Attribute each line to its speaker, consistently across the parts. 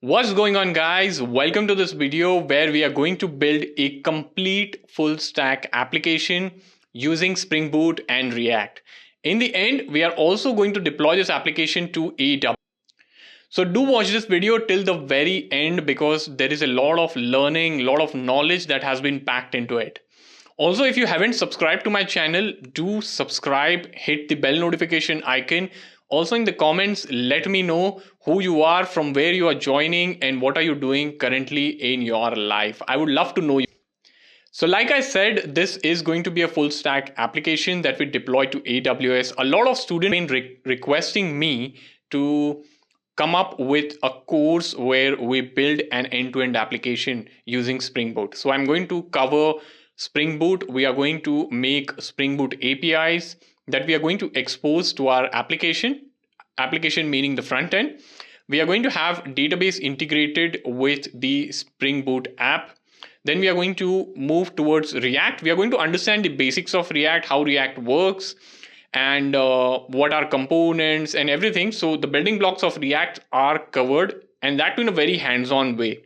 Speaker 1: What's going on, guys? Welcome to this video where we are going to build a complete full stack application using Spring Boot and React. In the end, we are also going to deploy this application to AWS. So do watch this video till the very end because there is a lot of learning, a lot of knowledge that has been packed into it. Also, if you haven't subscribed to my channel, do subscribe, hit the bell notification icon. Also in the comments, let me know who you are, from where you are joining, and what are you doing currently in your life. I would love to know you. So like I said, this is going to be a full stack application that we deploy to AWS. A lot of students have been requesting me to come up with a course where we build an end-to-end application using Spring Boot. So I'm going to cover Spring Boot. We are going to make Spring Boot APIs that we are going to expose to our application meaning the front end. We are going to have database integrated with the Spring Boot app. Then we are going to move towards React. We are going to understand the basics of React, how React works, and what are components and everything. So the building blocks of React are covered, and that in a very hands-on way.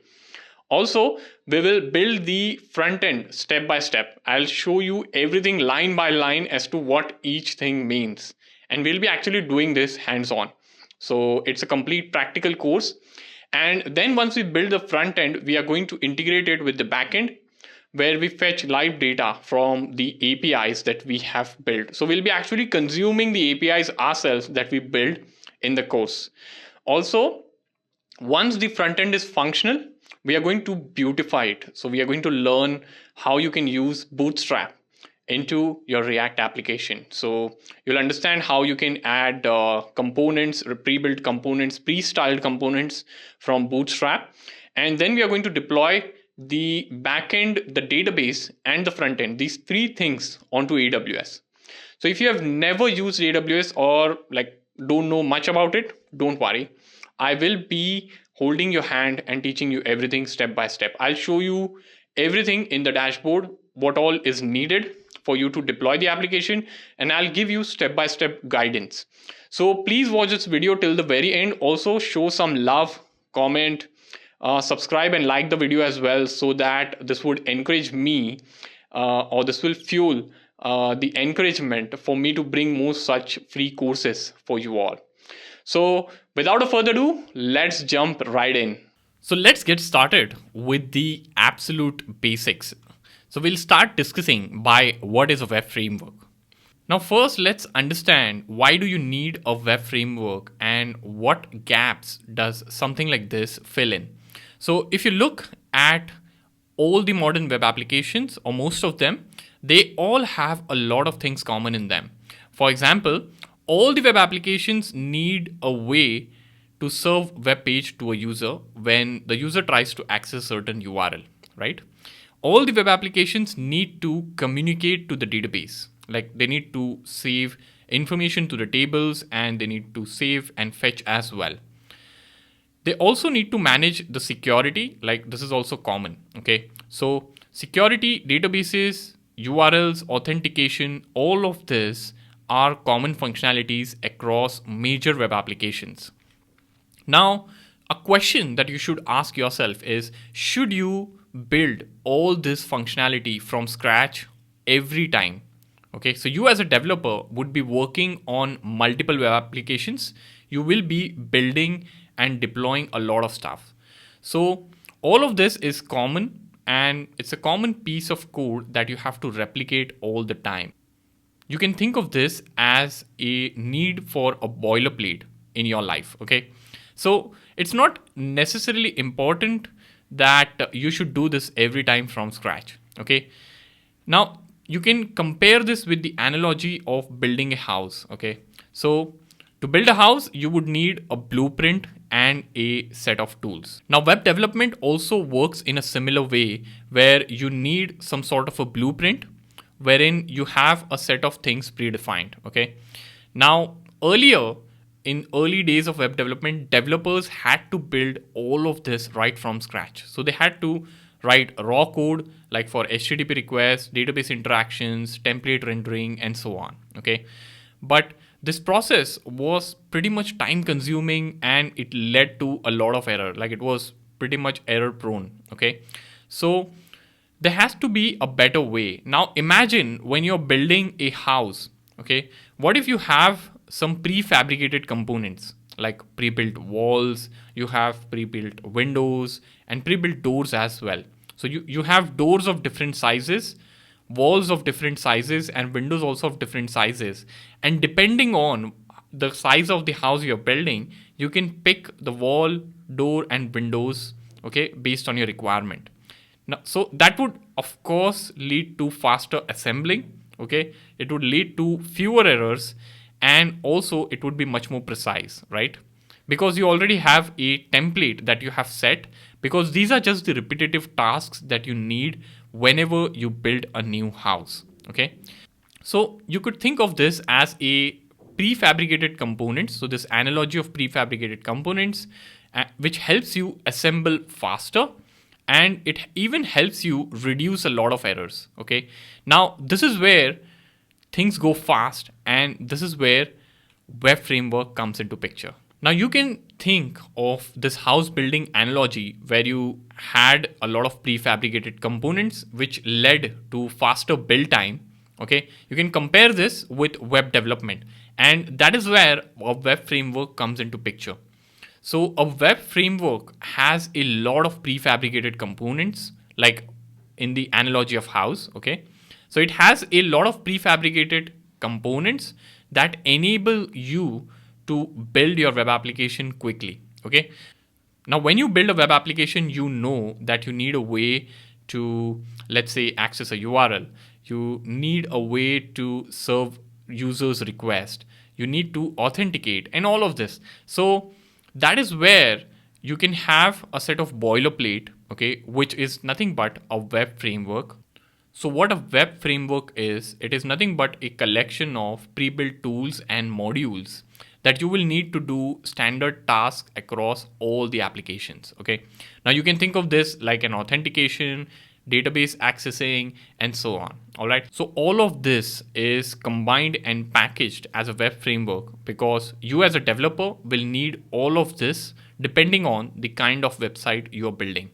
Speaker 1: Also, we will build the front end step by step. I'll show you everything line by line as to what each thing means. And we'll be actually doing this hands-on. So it's a complete practical course. And then once we build the front end, we are going to integrate it with the backend, where we fetch live data from the APIs that we have built. So we'll be actually consuming the APIs ourselves that we build in the course. Also, once the front end is functional, we are going to beautify it. So we are going to learn how you can use Bootstrap into your React application. So you'll understand how you can add components, pre-built components, pre-styled components from Bootstrap. And then we are going to deploy the backend, the database, and the front end, these three things onto AWS. So if you have never used AWS or don't know much about it, don't worry. I will be holding your hand and teaching you everything step by step. I'll show you everything in the dashboard, what all is needed for you to deploy the application, and I'll give you step by step guidance. So please watch this video till the very end. Also show some love, comment, subscribe and like the video as well, so that this would encourage me or this will fuel the encouragement for me to bring more such free courses for you all. So without a further ado, let's jump right in. So let's get started with the absolute basics. So we'll start discussing by what is a web framework. Now first, let's understand why do you need a web framework and what gaps does something like this fill in. So if you look at all the modern web applications, or most of them, they all have a lot of things common in them. For example, all the web applications need a way to serve web page to a user when the user tries to access certain URL, right? All the web applications need to communicate to the database. Like they need to save information to the tables, and they need to save and fetch as well. They also need to manage the security, like this is also common, okay? So security, databases, URLs, authentication, all of this are common functionalities across major web applications. Now, a question that you should ask yourself is, should you build all this functionality from scratch every time? Okay, so you as a developer would be working on multiple web applications. You will be building and deploying a lot of stuff. So all of this is common, and it's a common piece of code that you have to replicate all the time. You can think of this as a need for a boilerplate in your life, okay? So it's not necessarily important that you should do this every time from scratch, okay? Now, you can compare this with the analogy of building a house, okay? So to build a house, you would need a blueprint and a set of tools. Now, web development also works in a similar way, where you need some sort of a blueprint wherein you have a set of things predefined, okay? Now, in early days of web development, developers had to build all of this right from scratch. So they had to write raw code like for HTTP requests, database interactions, template rendering, and so on, okay? But This process was pretty much time consuming and it led to a lot of error. Like it was pretty much error prone. Okay. So there has to be a better way. Now imagine when you're building a house. Okay. What if you have some prefabricated components like pre-built walls, you have pre-built windows and pre-built doors as well. So you have doors of different sizes, walls of different sizes and windows also of different sizes, and depending on the size of the house you're building, you can pick the wall, door and windows, okay, based on your requirement. Now, so that would of course lead to faster assembling, okay, it would lead to fewer errors, and also it would be much more precise, right? Because you already have a template that you have set, because these are just the repetitive tasks that you need whenever you build a new house. Okay, so you could think of this as a prefabricated components. So this analogy of prefabricated components, which helps you assemble faster, and it even helps you reduce a lot of errors. Okay, now this is where things go fast, and this is where web framework comes into picture. Now you can think of this house building analogy where you had a lot of prefabricated components which led to faster build time. Okay, you can compare this with web development, and that is where a web framework comes into picture. So a web framework has a lot of prefabricated components, like in the analogy of house. Okay, so it has a lot of prefabricated components that enable you to build your web application quickly. Okay, now when you build a web application, you know that you need a way to, let's say, access a URL. You need a way to serve users request, you need to authenticate and all of this. So that is where you can have a set of boilerplate, okay, which is nothing but a web framework. So what a web framework is, it is nothing but a collection of pre-built tools and modules that you will need to do standard tasks across all the applications. Okay, now you can think of this like an authentication, database accessing, and so on. All right, so all of this is combined and packaged as a web framework, because you as a developer will need all of this depending on the kind of website you're building.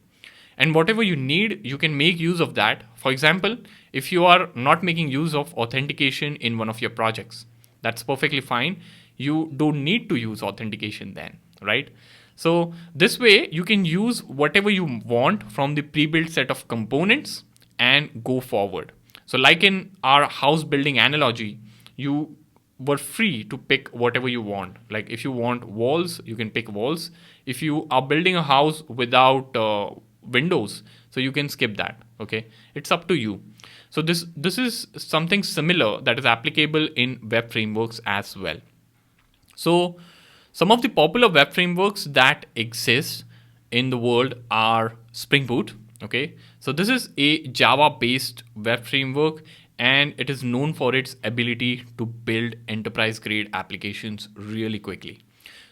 Speaker 1: And whatever you need, you can make use of that. For example, if you are not making use of authentication in one of your projects, that's perfectly fine. You don't need to use authentication then, right? So this way you can use whatever you want from the pre-built set of components and go forward. So like in our house building analogy, you were free to pick whatever you want. Like if you want walls, you can pick walls. If you are building a house without windows, so you can skip that. Okay, it's up to you. So this is something similar that is applicable in web frameworks as well. So some of the popular web frameworks that exist in the world are Spring Boot. Okay, so this is a Java based web framework, and it is known for its ability to build enterprise grade applications really quickly.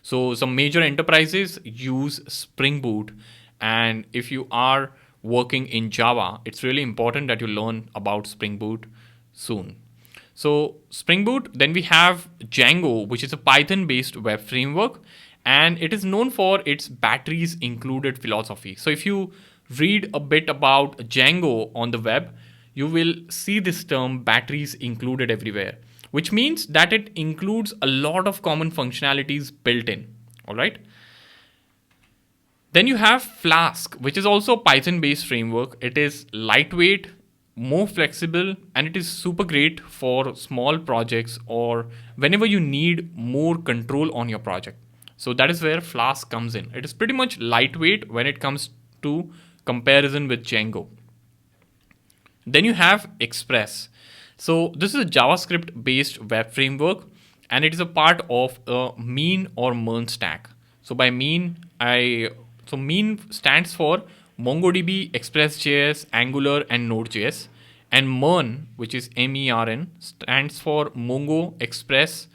Speaker 1: So some major enterprises use Spring Boot, and if you are working in Java, it's really important that you learn about Spring Boot soon. So Spring Boot, then we have Django, which is a Python-based web framework, and it is known for its batteries included philosophy. So if you read a bit about Django on the web, you will see this term batteries included everywhere, which means that it includes a lot of common functionalities built in. All right. Then you have Flask, which is also a Python-based framework. It is lightweight, more flexible, and it is super great for small projects or whenever you need more control on your project. So that is where Flask comes in. It is pretty much lightweight when it comes to comparison with Django. Then you have Express. So this is a JavaScript based web framework, and it is a part of a mean or MERN stack. So by mean, mean stands for MongoDB, ExpressJS, Angular, and Node.js. And MERN, which is MERN, stands for Mongo, Express,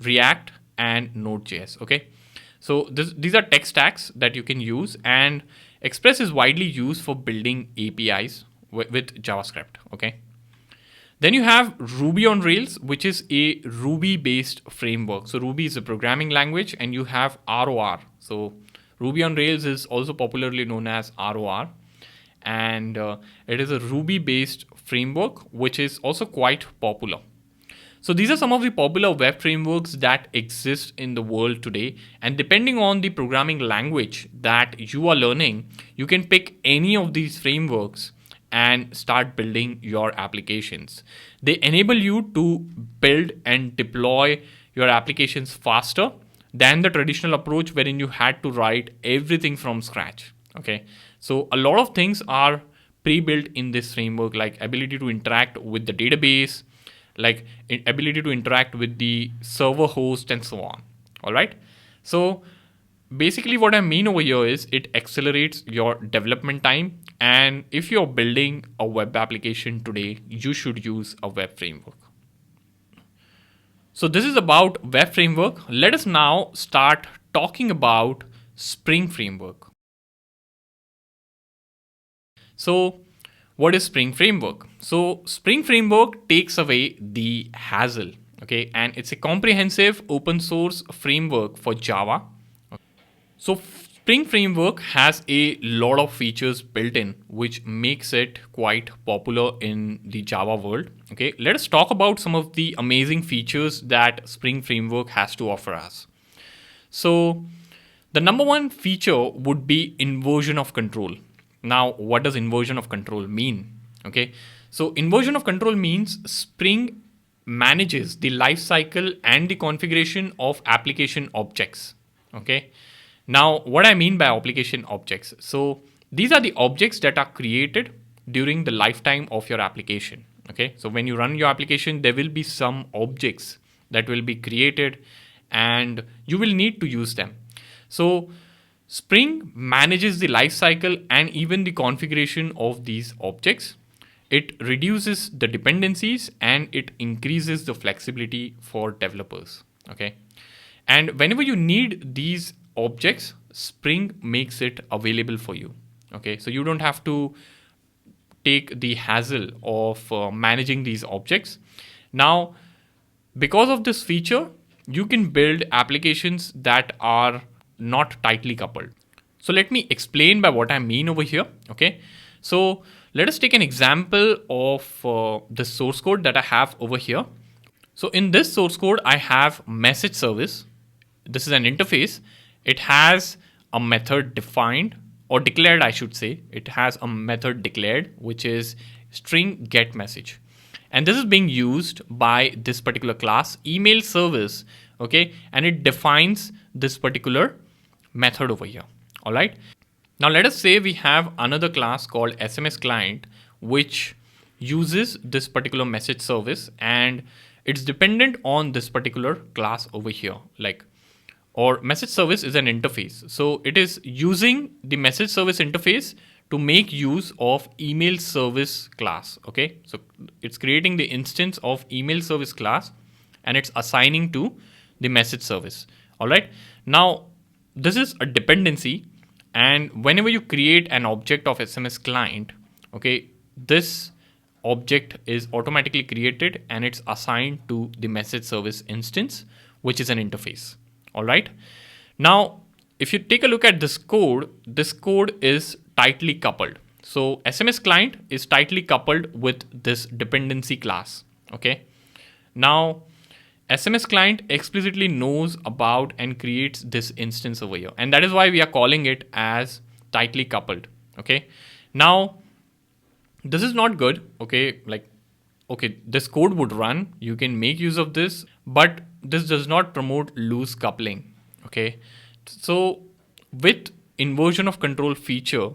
Speaker 1: React, and Node.js. Okay, so these are tech stacks that you can use, and Express is widely used for building APIs with JavaScript. Okay. Then you have Ruby on Rails, which is a Ruby based framework. So Ruby is a programming language, and you have ROR. So Ruby on Rails is also popularly known as ROR, and it is a Ruby based framework, which is also quite popular. So these are some of the popular web frameworks that exist in the world today. And depending on the programming language that you are learning, you can pick any of these frameworks and start building your applications. They enable you to build and deploy your applications faster than the traditional approach wherein you had to write everything from scratch. Okay. So a lot of things are pre-built in this framework, like ability to interact with the database, like ability to interact with the server host, and so on. All right. So basically what I mean over here is it accelerates your development time. And if you're building a web application today, you should use a web framework. So this is about web framework. Let us now start talking about Spring Framework. So what is Spring Framework? So Spring Framework takes away the hassle, okay, and it's a comprehensive open source framework for Java. So Spring Framework has a lot of features built in, which makes it quite popular in the Java world. Okay, let us talk about some of the amazing features that Spring Framework has to offer us. So the number one feature would be inversion of control. Now, what does inversion of control mean? Okay, so inversion of control means Spring manages the lifecycle and the configuration of application objects. Okay, now what I mean by application objects, so these are the objects that are created during the lifetime of your application. Okay, so when you run your application, there will be some objects that will be created and you will need to use them. So Spring manages the lifecycle and even the configuration of these objects. It reduces the dependencies and it increases the flexibility for developers. Okay. And whenever you need these objects, Spring makes it available for you. Okay. So you don't have to take the hassle of managing these objects. Now, because of this feature, you can build applications that are not tightly coupled. So let me explain by what I mean over here. Okay. So let us take an example of the source code that I have over here. So in this source code, I have message service. This is an interface. It has a method defined or declared, I should say. It has a method declared, which is string get message. And this is being used by this particular class, email service. Okay. And it defines this particular method over here. All right. Now let us say we have another class called SMS client, which uses this particular message service and it's dependent on this particular class over here. Like, or message service is an interface. So it is using the message service interface to make use of email service class. Okay. So it's creating the instance of email service class and it's assigning to the message service. All right. Now, this is a dependency, and whenever you create an object of SMS client, okay, this object is automatically created and it's assigned to the message service instance, which is an interface. All right. Now, if you take a look at this code is tightly coupled. So SMS client is tightly coupled with this dependency class. Okay. Now, SMS client explicitly knows about and creates this instance over here. And that is why we are calling it as tightly coupled. Okay. Now, this is not good. Okay. Like, okay, this code would run. You can make use of this, but this does not promote loose coupling. Okay. So with inversion of control feature,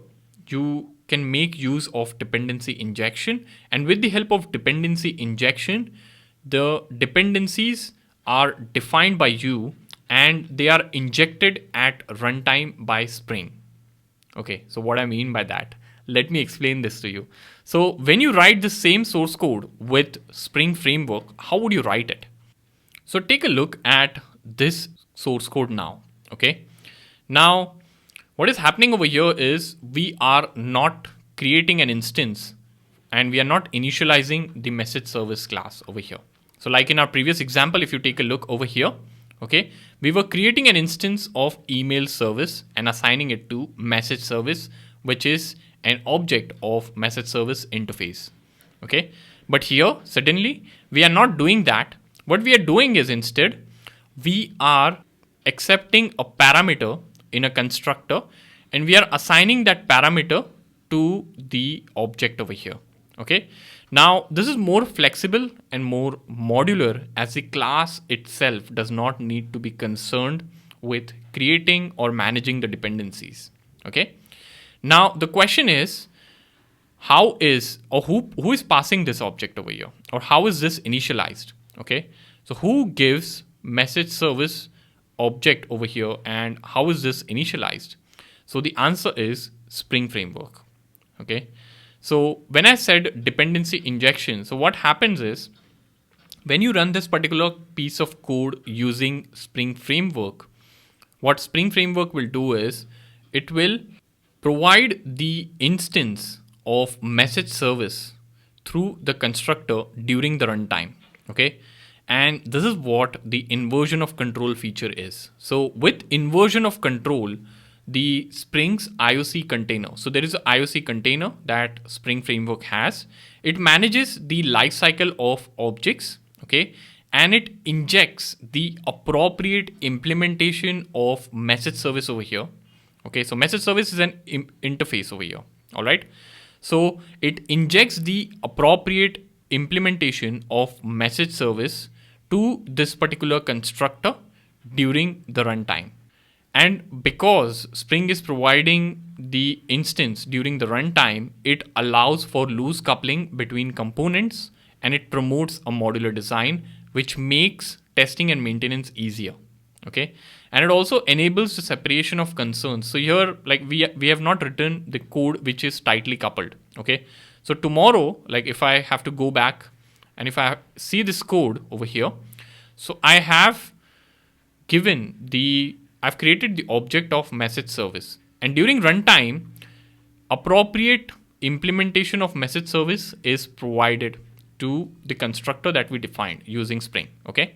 Speaker 1: you can make use of dependency injection. And with the help of dependency injection, the dependencies are defined by you and they are injected at runtime by Spring. Okay, so what I mean by that, let me explain this to you. So when you write the same source code with Spring Framework, how would you write it? So take a look at this source code now. Okay, now what is happening over here is we are not creating an instance and we are not initializing the message service class over here. So like in our previous example, if you take a look over here, okay, we were creating an instance of email service and assigning it to message service, which is an object of message service interface. Okay, but here suddenly we are not doing that. What we are doing is instead we are accepting a parameter in a constructor and we are assigning that parameter to the object over here. Okay, now this is more flexible and more modular, as the class itself does not need to be concerned with creating or managing the dependencies. Okay, now the question is, how is, or who is passing this object over here, or how is this initialized? Okay, so who gives message service object over here and how is this initialized? So the answer is Spring Framework. Okay, so when I said dependency injection, so what happens is when you run this particular piece of code using Spring Framework, what Spring Framework will do is it will provide the instance of message service through the constructor during the runtime. Okay, and this is what the inversion of control feature is. So with inversion of control, the Spring's IOC container. So there is an IOC container that Spring Framework has. It manages the lifecycle of objects, okay, and it injects the appropriate implementation of message service over here. Okay, so message service is an interface over here. All right. So it injects the appropriate implementation of message service to this particular constructor during the runtime. And because Spring is providing the instance during the runtime, it allows for loose coupling between components and it promotes a modular design, which makes testing and maintenance easier. Okay, and it also enables the separation of concerns. So here, like we have not written the code which is tightly coupled. Okay, so tomorrow, like if I have to go back and if I see this code over here, so I have given the, I've created the object of message service, and during runtime, appropriate implementation of message service is provided to the constructor that we defined using Spring. Okay.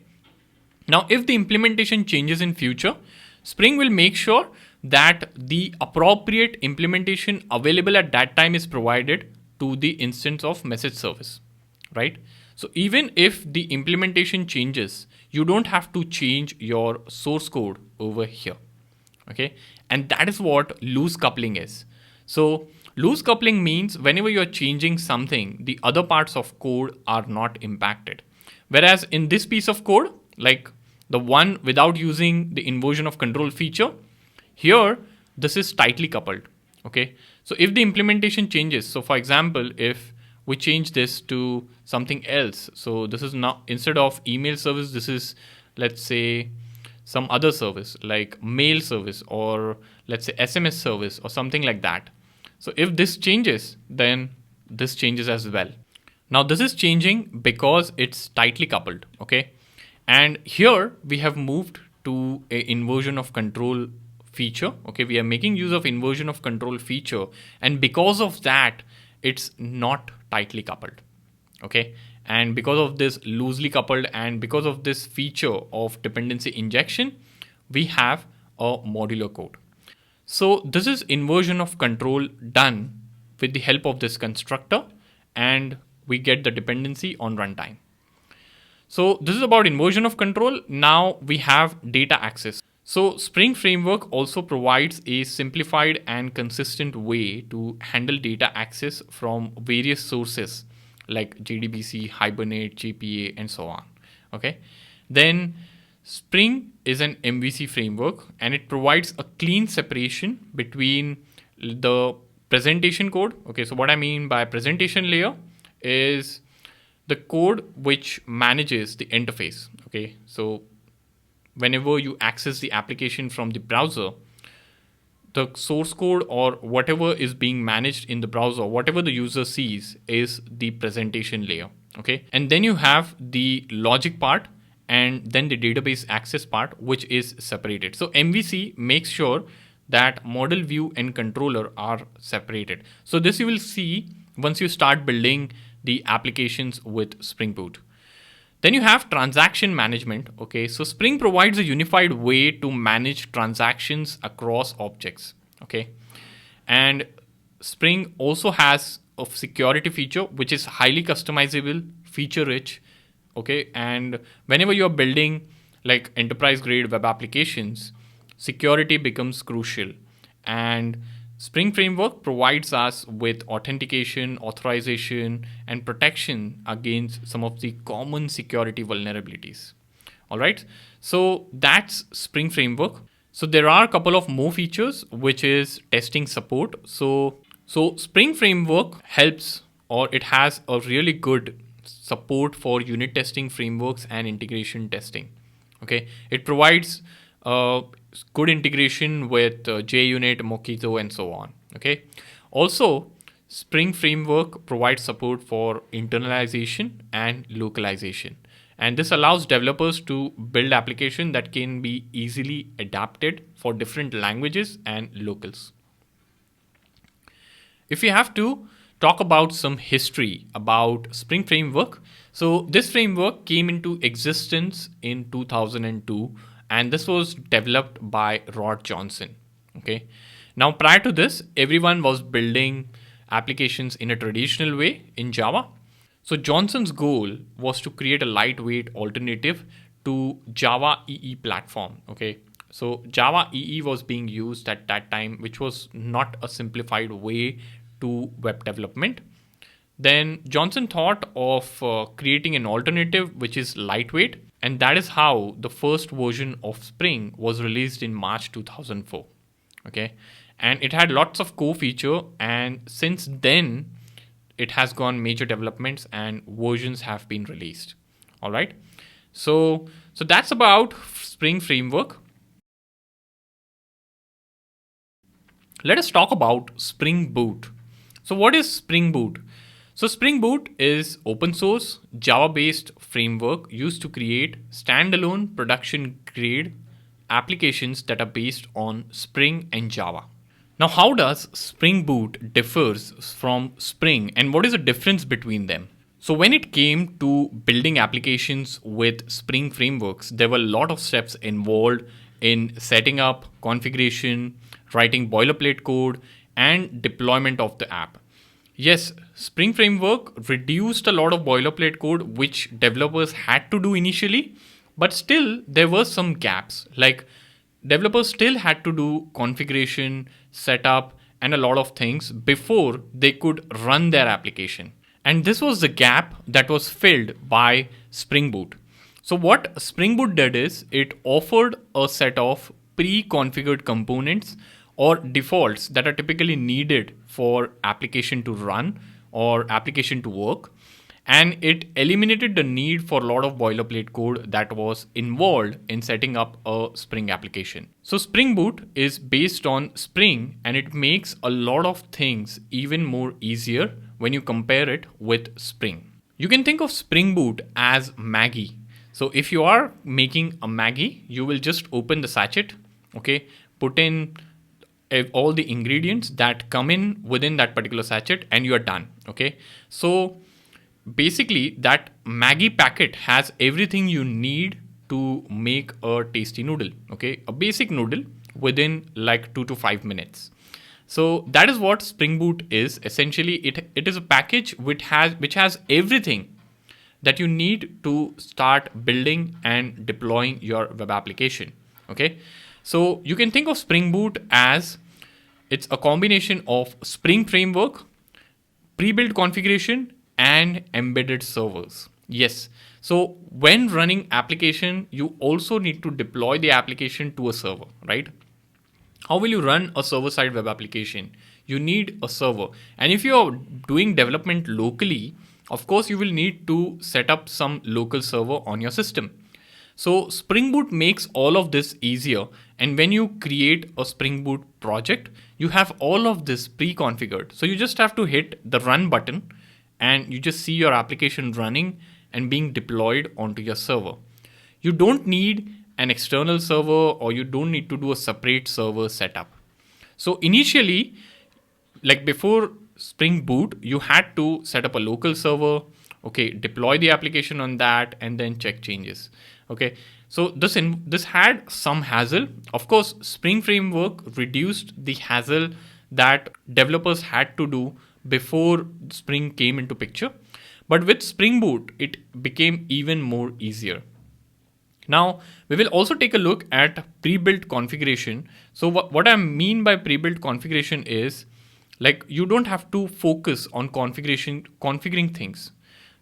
Speaker 1: Now, if the implementation changes in future, Spring will make sure that the appropriate implementation available at that time is provided to the instance of message service, right? So even if the implementation changes, you don't have to change your source code over here, okay? And that is what loose coupling is. So loose coupling means whenever you're changing something, the other parts of code are not impacted. Whereas in this piece of code, like the one without using the inversion of control feature, here this is tightly coupled. Okay, so if the implementation changes, so for example, if we change this to something else, so this is now, instead of email service, this is, let's say, some other service like mail service, or let's say SMS service or something like that. So if this changes, then this changes as well. Now this is changing because it's tightly coupled. Okay, and here we have moved to a inversion of control feature. Okay, we are making use of inversion of control feature, and because of that, it's not tightly coupled. Okay, and because of this loosely coupled and because of this feature of dependency injection, we have a modular code. So this is inversion of control done with the help of this constructor, and we get the dependency on runtime. So this is about inversion of control. Now we have data access. So Spring Framework also provides a simplified and consistent way to handle data access from various sources like JDBC, Hibernate, JPA, and so on. Okay. Then Spring is an MVC framework, and it provides a clean separation between the presentation code. Okay. So what I mean by presentation layer is the code which manages the interface. Okay, so whenever you access the application from the browser, the source code or whatever is being managed in the browser, whatever the user sees, is the presentation layer. Okay, and then you have the logic part and then the database access part, which is separated. So MVC makes sure that model view and controller are separated. So this you will see once you start building the applications with Spring Boot. Then you have transaction management. Okay, so Spring provides a unified way to manage transactions across objects. Okay, and Spring also has a security feature which is highly customizable, feature rich. Okay, and whenever you're building like enterprise grade web applications, security becomes crucial. And Spring Framework provides us with authentication, authorization, and protection against some of the common security vulnerabilities. All right, so that's Spring Framework. So there are a couple of more features, which is testing support. So Spring Framework helps, or it has a really good support for unit testing frameworks and integration testing. Okay, it provides good integration with JUnit, Mockito, and so on. Okay, also Spring Framework provides support for internalization and localization. And this allows developers to build applications that can be easily adapted for different languages and locals. If we have to talk about some history about Spring Framework, so this framework came into existence in 2002, and this was developed by Rod Johnson. Okay, now prior to this, everyone was building applications in a traditional way in Java. So Johnson's goal was to create a lightweight alternative to Java EE platform. Okay, so Java EE was being used at that time, which was not a simplified way to web development. Then Johnson thought of creating an alternative which is lightweight, and that is how the first version of Spring was released in March 2004. Okay, and it had lots of core feature, and since then it has gone major developments and versions have been released. All right, so that's about Spring Framework. Let us talk about Spring Boot. So what is Spring Boot? So Spring Boot is open source Java based framework used to create standalone production grade applications that are based on Spring and Java. Now, how does Spring Boot differs from Spring, and what is the difference between them? So when it came to building applications with Spring frameworks, there were a lot of steps involved in setting up, configuration, writing boilerplate code, and deployment of the app. Yes, Spring Framework reduced a lot of boilerplate code which developers had to do initially, but still there were some gaps. Like developers still had to do configuration, setup, and a lot of things before they could run their application. And this was the gap that was filled by Spring Boot. So what Spring Boot did is it offered a set of pre-configured components or defaults that are typically needed for application to run or application to work. And it eliminated the need for a lot of boilerplate code that was involved in setting up a Spring application. So Spring Boot is based on Spring, and it makes a lot of things even more easier when you compare it with Spring. You can think of Spring Boot as Maggie. So if you are making a Maggie, you will just open the sachet, okay, put in all the ingredients that come in within that particular sachet, and you are done. Okay, so basically that Maggie packet has everything you need to make a tasty noodle. Okay, a basic noodle within like 2 to 5 minutes. So that is what Spring Boot is. Essentially, it is a package which has everything that you need to start building and deploying your web application. Okay, so you can think of Spring Boot as it's a combination of Spring Framework, pre-built configuration, and embedded servers. Yes. So when running application, you also need to deploy the application to a server, right? How will you run a server-side web application? You need a server. And if you're doing development locally, of course, you will need to set up some local server on your system. So Spring Boot makes all of this easier. And when you create a Spring Boot project, you have all of this pre-configured. So you just have to hit the run button and you just see your application running and being deployed onto your server. You don't need an external server, or you don't need to do a separate server setup. So initially, like before Spring Boot, you had to set up a local server, okay, deploy the application on that, and then check changes. Okay, so this had some hassle. Of course, Spring Framework reduced the hassle that developers had to do before Spring came into picture. But with Spring Boot, it became even more easier. Now, we will also take a look at pre-built configuration. So what I mean by pre-built configuration is, like, you don't have to focus on configuring things.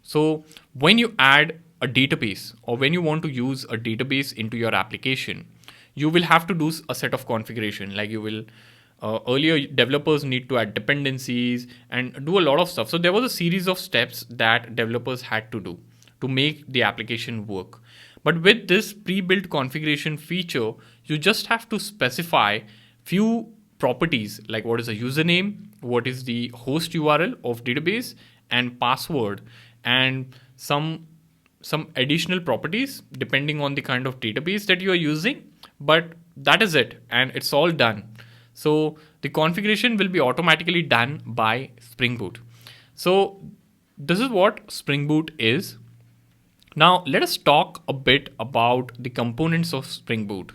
Speaker 1: So when you add a database, or when you want to use a database into your application, you will have to do a set of configuration. Like, you will earlier developers need to add dependencies and do a lot of stuff. So there was a series of steps that developers had to do to make the application work. But with this pre-built configuration feature, you just have to specify few properties, like what is a username, what is the host URL of database, and password, and some additional properties depending on the kind of database that you are using. But that is it, and it's all done. So the configuration will be automatically done by Spring Boot. So this is what Spring Boot is. Now let us talk a bit about the components of Spring Boot.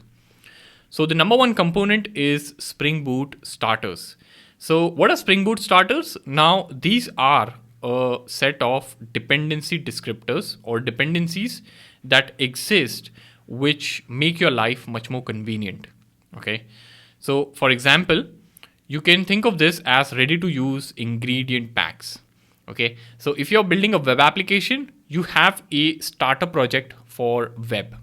Speaker 1: So the number one component is Spring Boot starters. So what are Spring Boot starters? Now these are a set of dependency descriptors or dependencies that exist which make your life much more convenient. Okay. So for example, you can think of this as ready to use ingredient packs. Okay. So if you're building a web application, you have a starter project for web.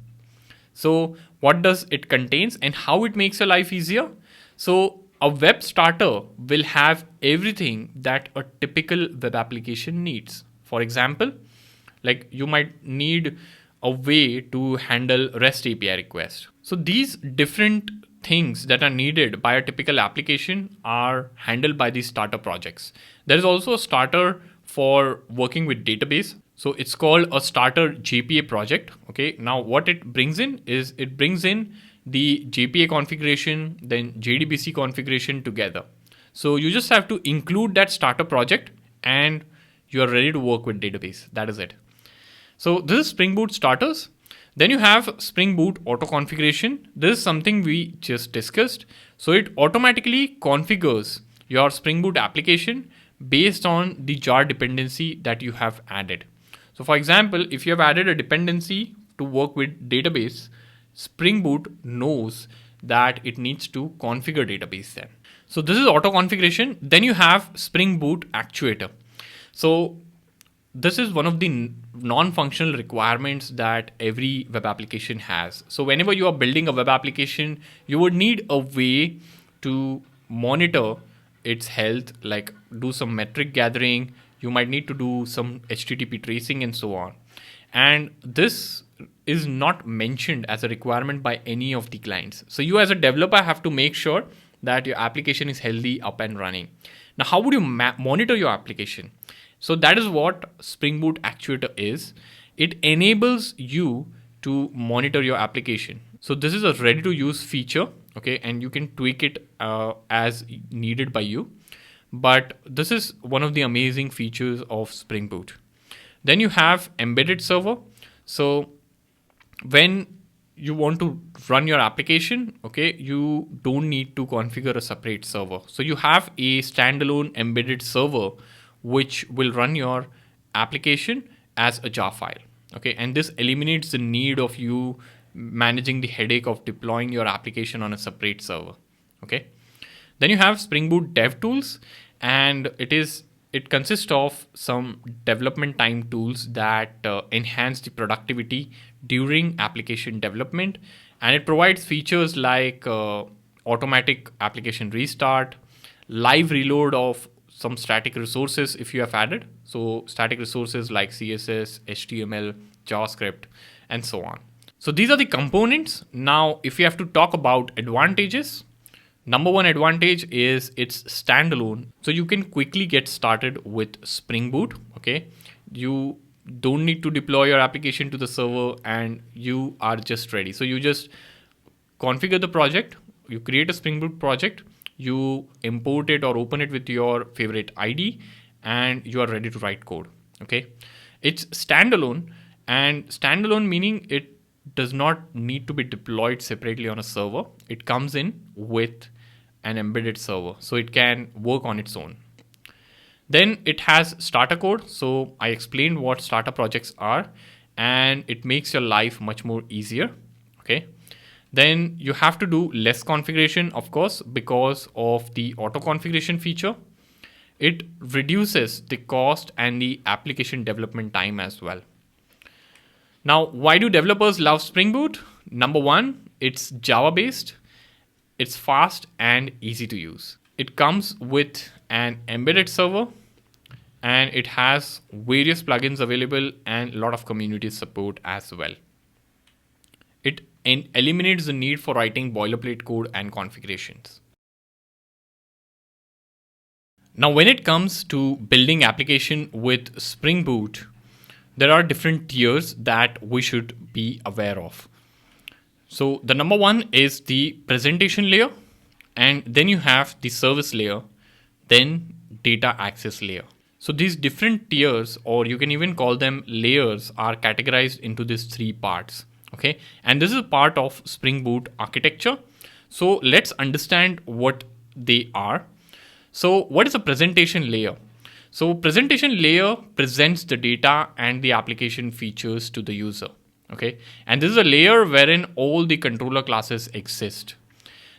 Speaker 1: So what does it contains and how it makes your life easier? So a web starter will have everything that a typical web application needs. For example, like, you might need a way to handle REST API requests. So these different things that are needed by a typical application are handled by these starter projects. There is also a starter for working with database. So it's called a starter JPA project. Okay. Now what it brings in is it brings in the JPA configuration, then JDBC configuration together. So you just have to include that starter project and you are ready to work with database. That is it. So this is Spring Boot starters. Then you have Spring Boot auto configuration. This is something we just discussed. So it automatically configures your Spring Boot application based on the jar dependency that you have added. So for example, if you have added a dependency to work with database, Spring Boot knows that it needs to configure database then. So this is auto configuration. Then you have Spring Boot actuator. So this is one of the non-functional requirements that every web application has. So whenever you are building a web application, you would need a way to monitor its health, like do some metric gathering. You might need to do some HTTP tracing and so on. And this is not mentioned as a requirement by any of the clients. So you as a developer have to make sure that your application is healthy, up and running. Now, how would you monitor your application? So that is what Spring Boot Actuator is. It enables you to monitor your application. So this is a ready to use feature, okay, and you can tweak it as needed by you. But this is one of the amazing features of Spring Boot. Then you have embedded server. So when you want to run your application, okay, you don't need to configure a separate server. So you have a standalone embedded server which will run your application as a jar file. Okay, and this eliminates the need of you managing the headache of deploying your application on a separate server. Okay. Then you have Spring Boot Dev Tools, and it consists of some development time tools that enhance the productivity during application development, and it provides features like automatic application restart, live reload of some static resources if you have added. So static resources like CSS, HTML, JavaScript, and so on. So these are the components. Now, if you have to talk about advantages, number one advantage is it's standalone. So you can quickly get started with Spring Boot. Okay. You don't need to deploy your application to the server and you are just ready. So you just configure the project, you create a Spring Boot project, you import it or open it with your favorite ID, and you are ready to write code. Okay, it's standalone, and standalone meaning it does not need to be deployed separately on a server. It comes in with an embedded server, so it can work on its own. Then it has starter code. So I explained what starter projects are, and it makes your life much more easier. Okay. Then you have to do less configuration, of course, because of the auto configuration feature. It reduces the cost and the application development time as well. Now, why do developers love Spring Boot? Number one, it's Java based, it's fast and easy to use. It comes with an embedded server, and it has various plugins available and a lot of community support as well. It eliminates the need for writing boilerplate code and configurations. Now, when it comes to building application with Spring Boot, there are different tiers that we should be aware of. So the number one is the presentation layer, and then you have the service layer, then data access layer. So these different tiers, or you can even call them layers, are categorized into these three parts. Okay, and this is a part of Spring Boot architecture. So let's understand what they are. So what is a presentation layer? So presentation layer presents the data and the application features to the user. Okay, and this is a layer wherein all the controller classes exist.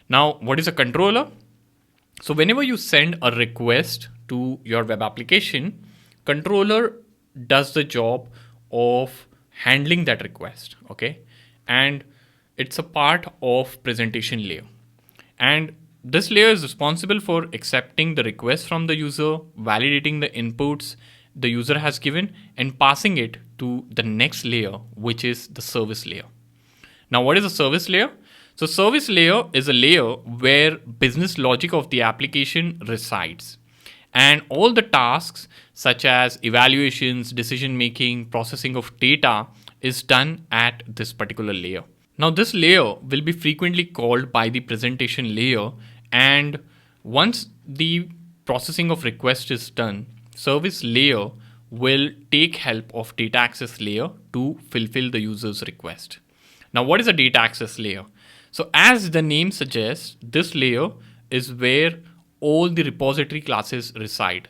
Speaker 1: Now, what is a controller? So whenever you send a request to your web application, controller does the job of handling that request. Okay, and it's a part of presentation layer, and this layer is responsible for accepting the request from the user, validating the inputs the user has given, and passing it to the next layer, which is the service layer. Now, what is a service layer? So service layer is a layer where business logic of the application resides, and all the tasks such as evaluations, decision making, processing of data is done at this particular layer. Now, this layer will be frequently called by the presentation layer, and once the processing of request is done, service layer will take help of data access layer to fulfill the user's request. Now, what is a data access layer? So as the name suggests, this layer is where all the repository classes reside.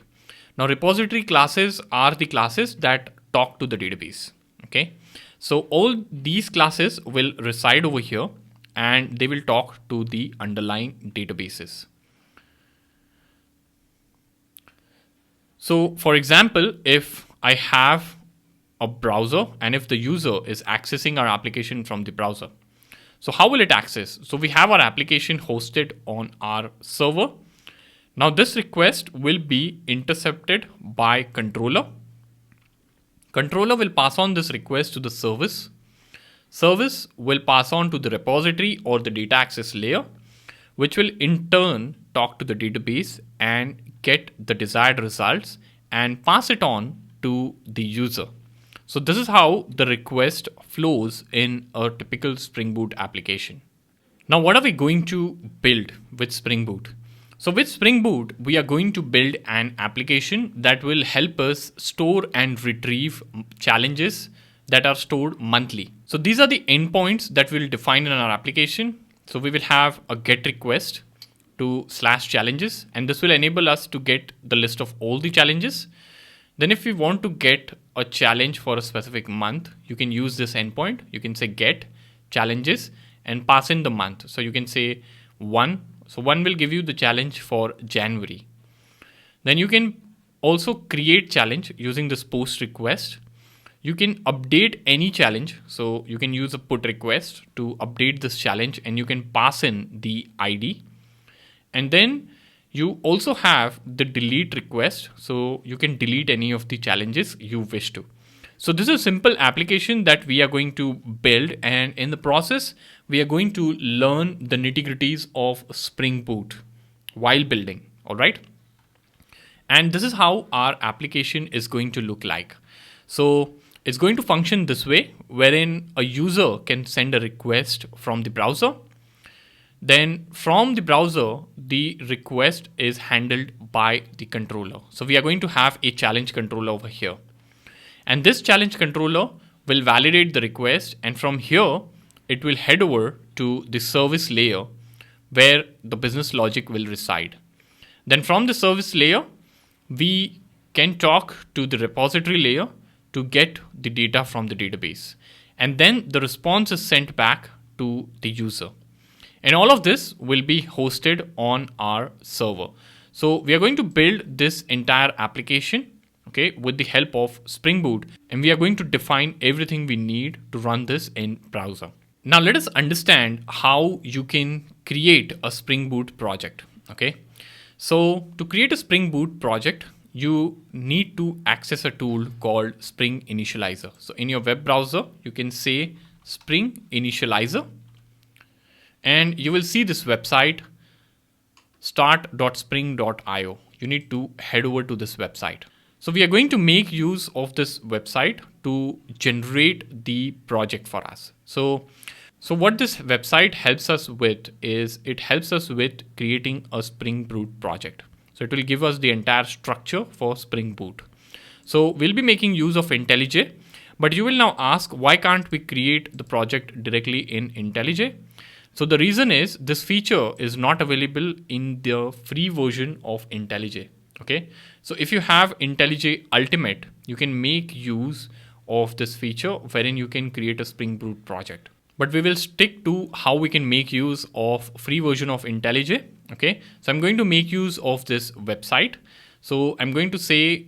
Speaker 1: Now, repository classes are the classes that talk to the database. Okay, so all these classes will reside over here, and they will talk to the underlying databases. So for example, if I have a browser and if the user is accessing our application from the browser, so how will it access? So we have our application hosted on our server. Now this request will be intercepted by controller. Controller will pass on this request to the service. Service will pass on to the repository or the data access layer, which will in turn talk to the database and get the desired results and pass it on to the user. So this is how the request flows in a typical Spring Boot application. Now, what are we going to build with Spring Boot? So with Spring Boot, we are going to build an application that will help us store and retrieve challenges that are stored monthly. So these are the endpoints that we'll define in our application. So we will have a get request to /challenges, and this will enable us to get the list of all the challenges. Then if we want to get a challenge for a specific month, you can use this endpoint. You can say get challenges and pass in the month. So you can say 1. So 1 will give you the challenge for January. Then you can also create challenge using this post request. You can update any challenge. So you can use a put request to update this challenge, and you can pass in the ID. And then you also have the delete request. So you can delete any of the challenges you wish to. So this is a simple application that we are going to build, and in the process, we are going to learn the nitty-gritties of Spring Boot while building. All right. And this is how our application is going to look like. So it's going to function this way, wherein a user can send a request from the browser. Then from the browser, the request is handled by the controller. So we are going to have a challenge controller over here. And this challenge controller will validate the request, and from here, it will head over to the service layer where the business logic will reside. Then from the service layer, we can talk to the repository layer to get the data from the database. And then the response is sent back to the user. And all of this will be hosted on our server. So we are going to build this entire application, okay, with the help of Spring Boot, and we are going to define everything we need to run this in browser. Now let us understand how you can create a Spring Boot project, okay? So to create a Spring Boot project, you need to access a tool called Spring Initializer. So in your web browser, you can say Spring Initializer, and you will see this website start.spring.io. You need to head over to this website. So we are going to make use of this website to generate the project for us. So what this website helps us with is it helps us with creating a Spring Boot project. So it will give us the entire structure for Spring Boot. So we'll be making use of IntelliJ, but you will now ask, why can't we create the project directly in IntelliJ? So the reason is this feature is not available in the free version of IntelliJ. Okay, so if you have IntelliJ Ultimate, you can make use of this feature wherein you can create a Spring Boot project. But we will stick to how we can make use of free version of IntelliJ. Okay, so I'm going to make use of this website. So I'm going to say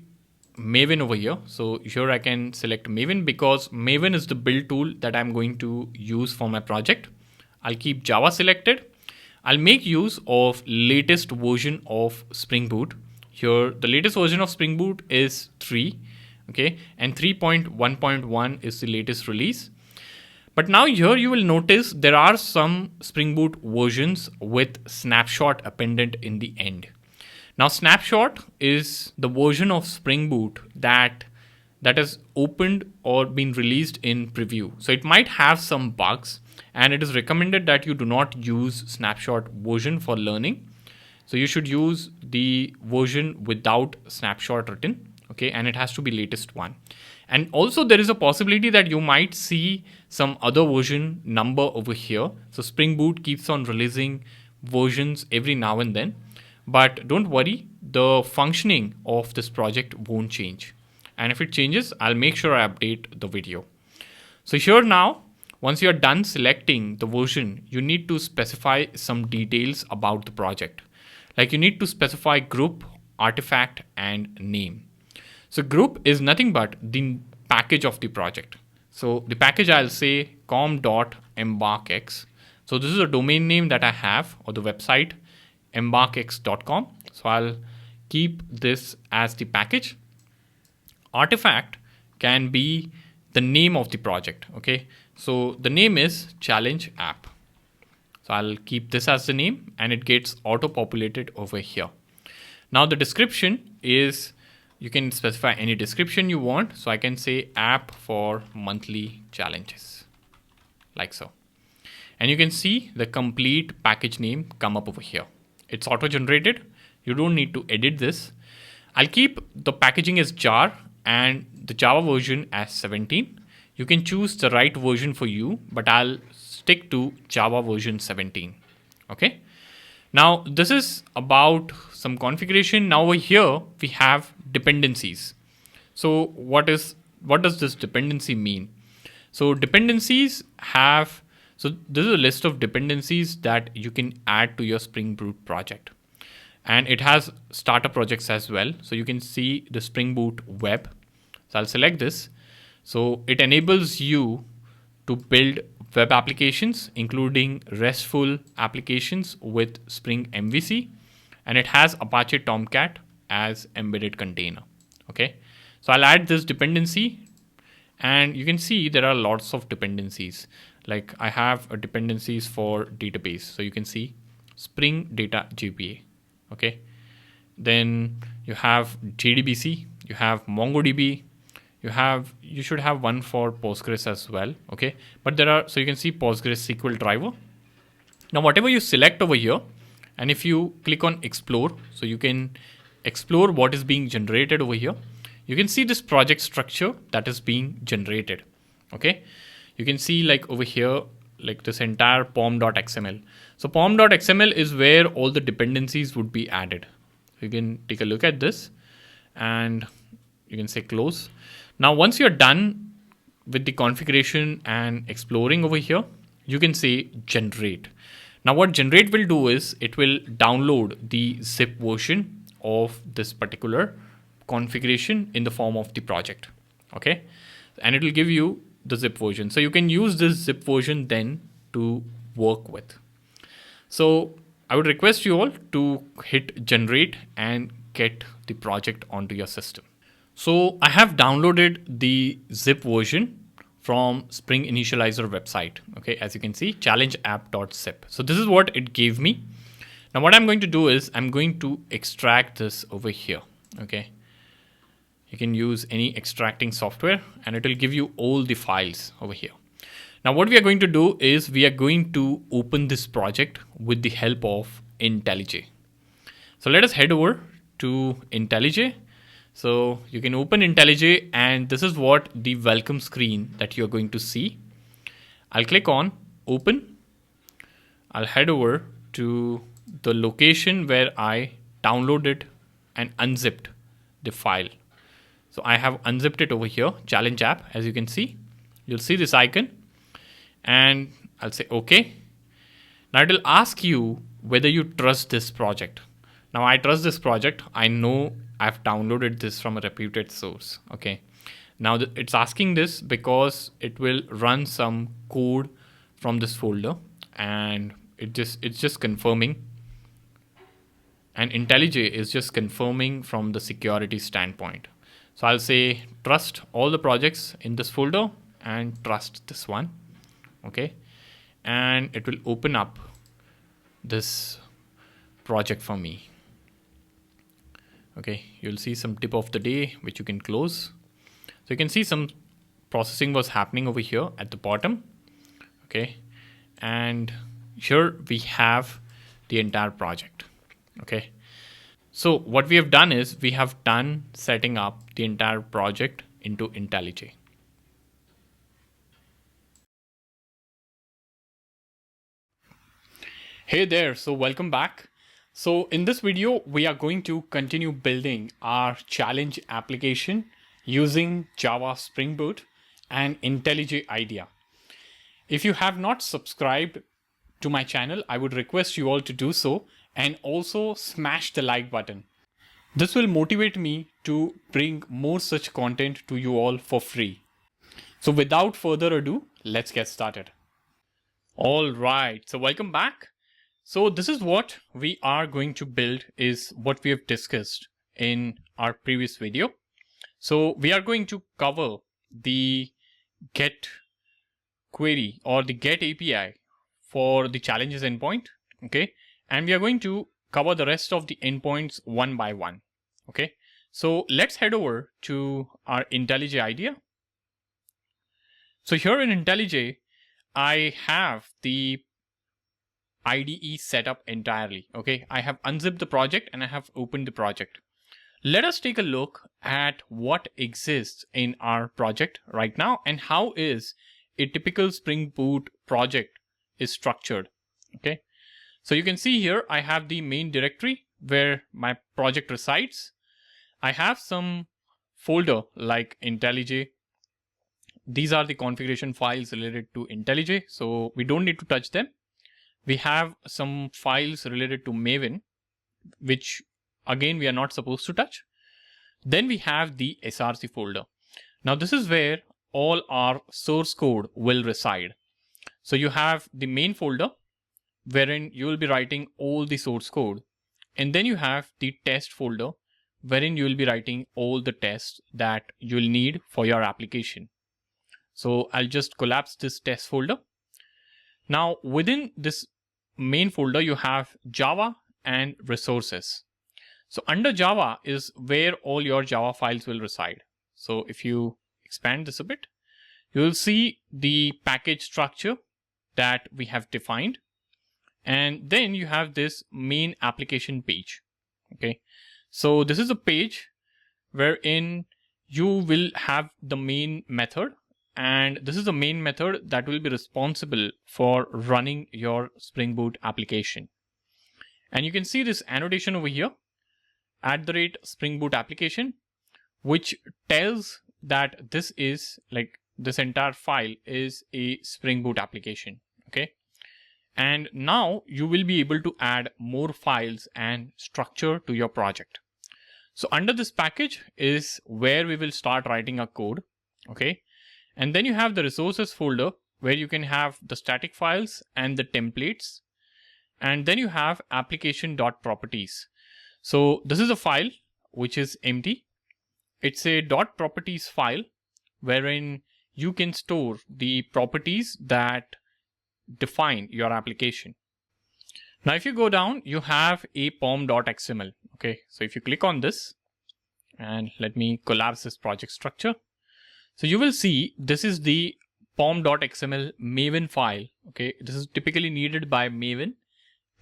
Speaker 1: Maven over here. So here I can select Maven because Maven is the build tool that I'm going to use for my project. I'll keep Java selected. I'll make use of latest version of Spring Boot. Here, the latest version of Spring Boot is 3, okay, and 3.1.1 is the latest release. But now here you will notice there are some Spring Boot versions with snapshot appended in the end. Now, snapshot is the version of Spring Boot that is opened or been released in preview. So it might have some bugs, and it is recommended that you do not use snapshot version for learning. So you should use the version without snapshot written, okay, and it has to be latest one. And also there is a possibility that you might see some other version number over here. So Spring Boot keeps on releasing versions every now and then, but don't worry, the functioning of this project won't change. And if it changes, I'll make sure I update the video. So here now, once you're done selecting the version, you need to specify some details about the project. Like you need to specify group, artifact, and name. So group is nothing but the package of the project. So the package, I'll say com.embarkx. So this is a domain name that I have, or the website embarkx.com. So I'll keep this as the package. Artifact can be the name of the project. Okay. So the name is challenge app. So I'll keep this as the name, and it gets auto-populated over here. Now the description is, you can specify any description you want. So I can say app for monthly challenges, like so. And you can see the complete package name come up over here. It's auto-generated. You don't need to edit this. I'll keep the packaging as jar and the Java version as 17. You can choose the right version for you, but I'll stick to Java version 17. Okay. Now this is about some configuration. Now over here we have dependencies. So what does this dependency mean? So dependencies have, so this is a list of dependencies that you can add to your Spring Boot project. And it has starter projects as well. So you can see the Spring Boot web. So I'll select this. So it enables you to build web applications, including RESTful applications with Spring MVC. And it has Apache Tomcat as embedded container. Okay. So I'll add this dependency, and you can see there are lots of dependencies. Like I have a dependencies for database. So you can see Spring Data JPA. Okay. Then you have JDBC, you have MongoDB, you should have one for Postgres as well. Okay. But there are, so you can see Postgres SQL driver. Now, whatever you select over here, and if you click on explore, so you can explore what is being generated over here. You can see this project structure that is being generated. Okay. You can see like over here, like this entire pom.xml. So pom.xml is where all the dependencies would be added. You can take a look at this and you can say close. Now, once you're done with the configuration and exploring over here, you can say generate. Now, what generate will do is it will download the zip version of this particular configuration in the form of the project. Okay. And it will give you the zip version. So you can use this zip version then to work with. So I would request you all to hit generate and get the project onto your system. So I have downloaded the zip version from Spring Initializer website. Okay, as you can see, challengeapp.zip. So this is what it gave me. Now what I'm going to do is I'm going to extract this over here. Okay. You can use any extracting software and it will give you all the files over here. Now what we are going to do is we are going to open this project with the help of IntelliJ. So let us head over to IntelliJ. So you can open IntelliJ and this is what the welcome screen that you're going to see. I'll click on open. I'll head over to the location where I downloaded and unzipped the file. So I have unzipped it over here, challenge app, as you can see. You'll see this icon and I'll say okay. Now it will ask you whether you trust this project. Now I trust this project. I know I've downloaded this from a reputed source. Okay. Now it's asking this because it will run some code from this folder and it's just confirming. And IntelliJ is just confirming from the security standpoint. So I'll say trust all the projects in this folder and trust this one. Okay. And it will open up this project for me. Okay. You'll see some tip of the day, which you can close. So you can see some processing was happening over here at the bottom. Okay. And here we have the entire project. Okay. So what we have done is we have done setting up the entire project into IntelliJ. Hey there, so welcome back. So in this video, we are going to continue building our challenge application using Java Spring Boot and IntelliJ IDEA. If you have not subscribed to my channel, I would request you all to do so and also smash the like button. This will motivate me to bring more such content to you all for free. So without further ado, let's get started. All right, so welcome back. So this is what we are going to build is what we have discussed in our previous video. So we are going to cover the get query or the get API for the challenges endpoint. Okay. And we are going to cover the rest of the endpoints one by one. Okay. So let's head over to our IntelliJ IDEA. So here in IntelliJ, I have the IDE set up entirely. Okay. I have unzipped the project and I have opened the project. Let us take a look at what exists in our project right now and how is a typical Spring Boot project is structured. Okay. So you can see here, I have the main directory where my project resides. I have some folder like IntelliJ. These are the configuration files related to IntelliJ. So we don't need to touch them. We have some files related to Maven, which again, we are not supposed to touch. Then we have the SRC folder. Now this is where all our source code will reside. So you have the main folder wherein you will be writing all the source code. And then you have the test folder wherein you will be writing all the tests that you'll need for your application. So I'll just collapse this test folder. Now within this main folder, you have Java and resources. So under Java is where all your Java files will reside. So if you expand this a bit, you will see the package structure that we have defined. And then you have this main application page. Okay, so this is a page wherein you will have the main method, and this is the main method that will be responsible for running your Spring Boot application. And you can see this annotation over here, @Spring Boot application, which tells that this is like this entire file is a Spring Boot application. Okay, and now you will be able to add more files and structure to your project. So under this package is where we will start writing our code. Okay, and then you have the resources folder where you can have the static files and the templates. And then you have application.properties. So this is a file which is empty. It's a .properties file wherein you can store the properties that define your application. Now, if you go down, you have a pom.xml. Okay, so if you click on this, and let me collapse this project structure. So you will see this is the pom.xml Maven file. Okay, this is typically needed by Maven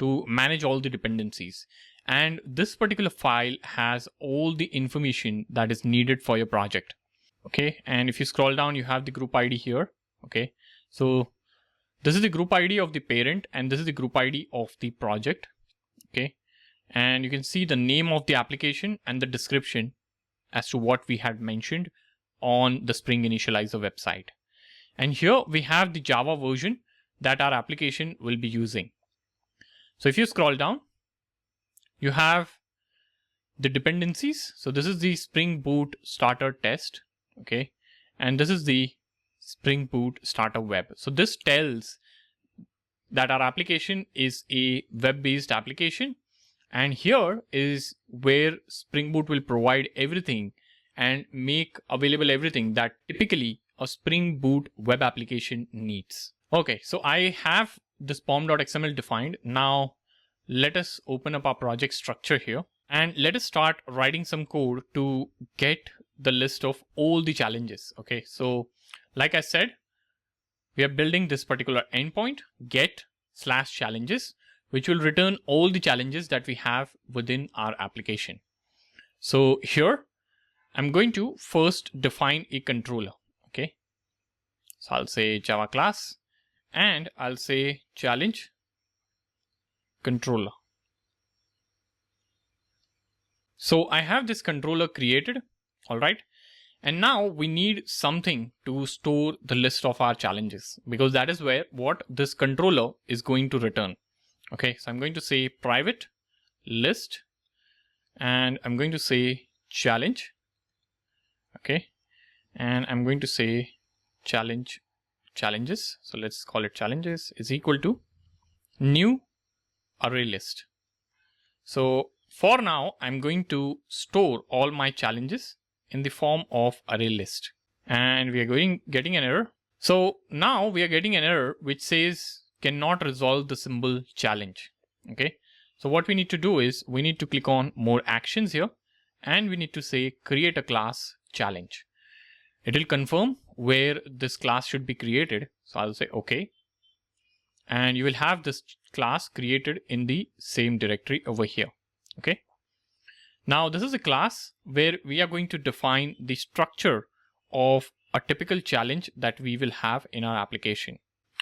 Speaker 1: to manage all the dependencies. And this particular file has all the information that is needed for your project. Okay, and if you scroll down, you have the group ID here. Okay, so this is the group ID of the parent, and this is the group ID of the project. Okay, and you can see the name of the application and the description as to what we had mentioned on the Spring Initializer website. And here we have the Java version that our application will be using. So if you scroll down, you have the dependencies. So this is the Spring Boot starter test. Okay, and this is the Spring Boot starter web. So this tells that our application is a web-based application, and here is where Spring Boot will provide everything and make available everything that typically a Spring Boot web application needs. Okay, so I have this pom.xml defined. Now let us open up our project structure here, and let us start writing some code to get the list of all the challenges. Okay, so like I said, we are building this particular endpoint get/challenges, which will return all the challenges that we have within our application. So here I'm going to first define a controller. Okay, so I'll say Java class, and I'll say challenge controller. So I have this controller created. All right, and now we need something to store the list of our challenges, because that is where what this controller is going to return. Okay, so I'm going to say private list, and I'm going to say challenge. Okay, and I'm going to say challenges. So let's call it challenges is equal to new array list. So for now, I'm going to store all my challenges in the form of array list, and we are getting an error. So now we are getting an error which says cannot resolve the symbol challenge. Okay, so what we need to do is we need to click on more actions here, and we need to say create a class challenge. It will confirm where this class should be created. So I'll say okay, and you will have this class created in the same directory over here. Okay, now this is a class where we are going to define the structure of a typical challenge that we will have in our application.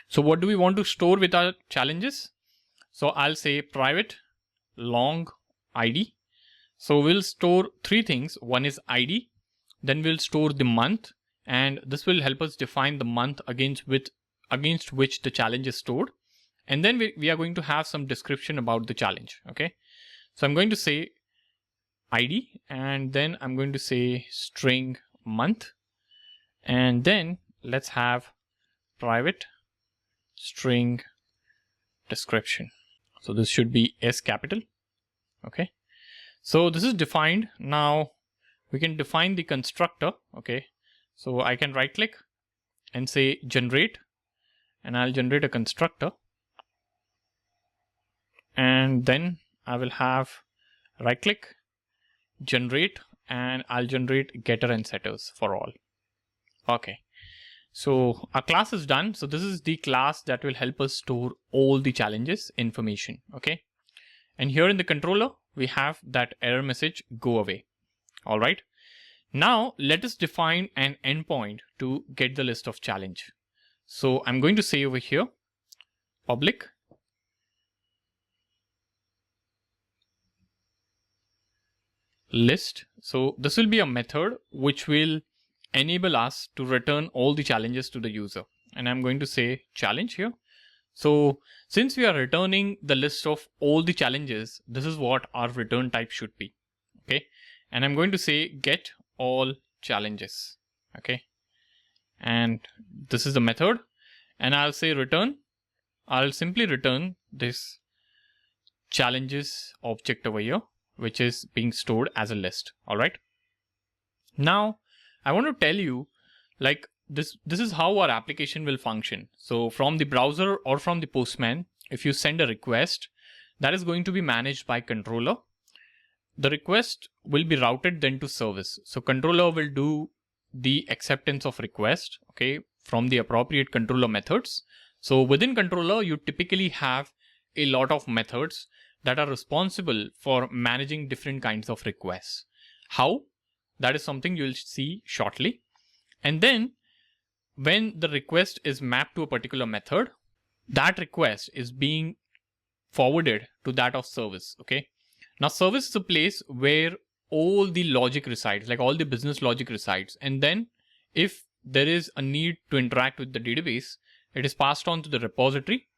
Speaker 1: So what do we want to store with our challenges? So I'll say private long ID. So we'll store three things. One is ID, then we'll store the month, and this will help us define the month against which the challenge is stored. And then we are going to have some description about the challenge. Okay, so I'm going to say ID, and then I'm going to say string month, and then let's have private string description. So this should be S capital. Okay, so this is defined. Now we can define the constructor. Okay, so I can right click and say generate, and I'll generate a constructor, and then I will have right click, generate, and I'll generate getter and setters for all. Okay, So our class is done. So this is the class that will help us store all the challenges information. Okay. And here in the controller, we have that error message, go away. All right. Now let us define an endpoint to get the list of challenge. So I'm going to say over here, public list. So this will be a method which will enable us to return all the challenges to the user. And I'm going to say challenge here. So since we are returning the list of all the challenges, this is what our return type should be. Okay. And I'm going to say get all challenges. Okay. And this is the method. And I'll say return. I'll simply return this challenges object over here, which is being stored as a list. All right. Now I want to tell you like this is how our application will function. So from the browser or from the Postman, if you send a request, that is going to be managed by controller. The request will be routed then to service. So controller will do the acceptance of request, okay, from the appropriate controller methods. So within controller, you typically have a lot of methods that are responsible for managing different kinds of requests. How? That is something you'll see shortly. And then when the request is mapped to a particular method, that request is being forwarded to that of service. Okay. Now service is a place where all the logic resides, like all the business logic resides. And then if there is a need to interact with the database, it is passed on to the repository,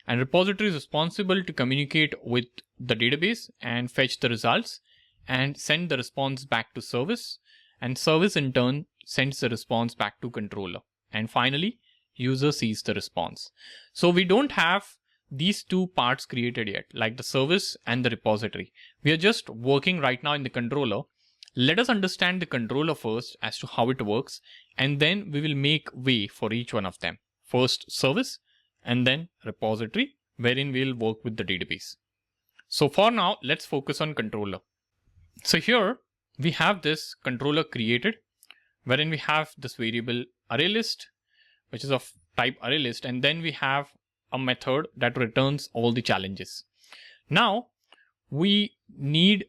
Speaker 1: and repository is responsible to communicate with the database and fetch the results and send the response back to service, and service in turn sends the response back to controller, and finally user sees the response. So we don't have these two parts created yet, like the service and the repository. We are just working right now in the controller. Let us understand the controller first as to how it works, and then we will make way for each one of them. First service and then repository, wherein we'll work with the database. So for now, let's focus on controller. So here we have this controller created, wherein we have this variable array list, which is of type array list, and then we have a method that returns all the challenges. Now we need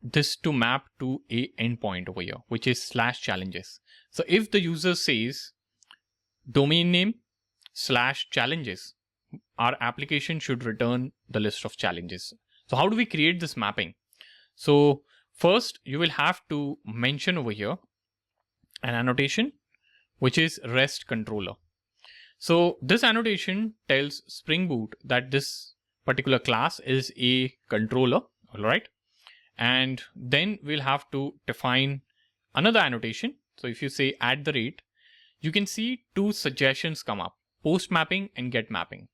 Speaker 1: this to map to a endpoint over here, which is /challenges. So if the user says domain name /challenges, our application should return the list of challenges. So how do we create this mapping? So first you will have to mention over here an annotation, which is REST controller. So this annotation tells Spring Boot that this particular class is a controller, all right? And then we'll have to define another annotation. So if you say @, you can see two suggestions come up, post mapping and get mapping.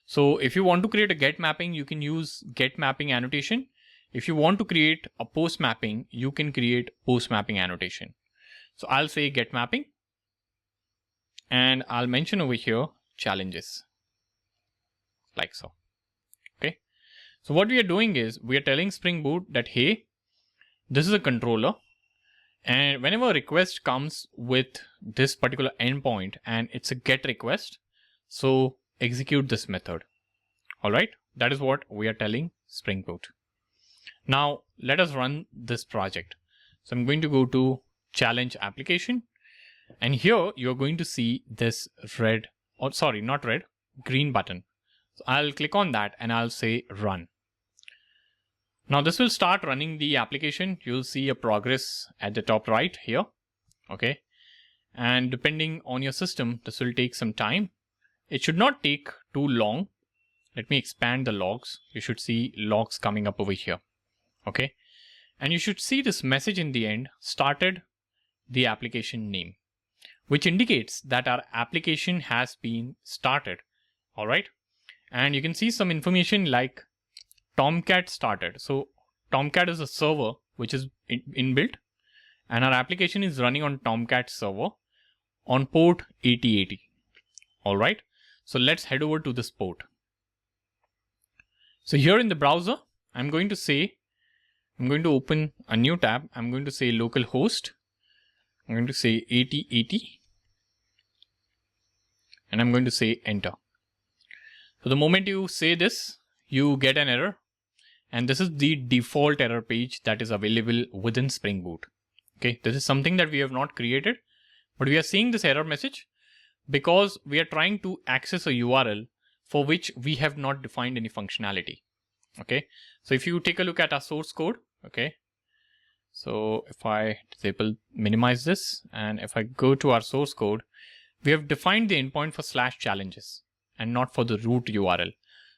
Speaker 1: So if you want to create a get mapping, you can use get mapping annotation. If you want to create a post mapping, you can create post mapping annotation. So I'll say get mapping, and I'll mention over here challenges, like so. Okay. So what we are doing is we are telling Spring Boot that, hey, this is a controller, and whenever a request comes with this particular endpoint and it's a get request, so execute this method. All right. That is what we are telling Spring Boot. Now let us run this project. So I'm going to go to challenge application, and here you're going to see this red, or sorry, not red, green button. So I'll click on that and I'll say run. Now this will start running the application. You'll see a progress at the top right here. Okay. And depending on your system, this will take some time. It should not take too long. Let me expand the logs. You should see logs coming up over here. Okay. And you should see this message in the end, started the application name, which indicates that our application has been started. All right. And you can see some information like Tomcat started. So Tomcat is a server which is inbuilt, and our application is running on Tomcat server on port 8080. All right. So let's head over to this port. So here in the browser, I'm going to open a new tab. I'm going to say localhost. I'm going to say 8080. and I'm going to say enter. So the moment you say this, you get an error, and this is the default error page that is available within Spring Boot. Okay, this is something that we have not created, but we are seeing this error message because we are trying to access a URL for which we have not defined any functionality. Okay, so if you take a look at our source code, okay, so if I minimize this, and if I go to our source code, we have defined the endpoint for /challenges and not for the root URL.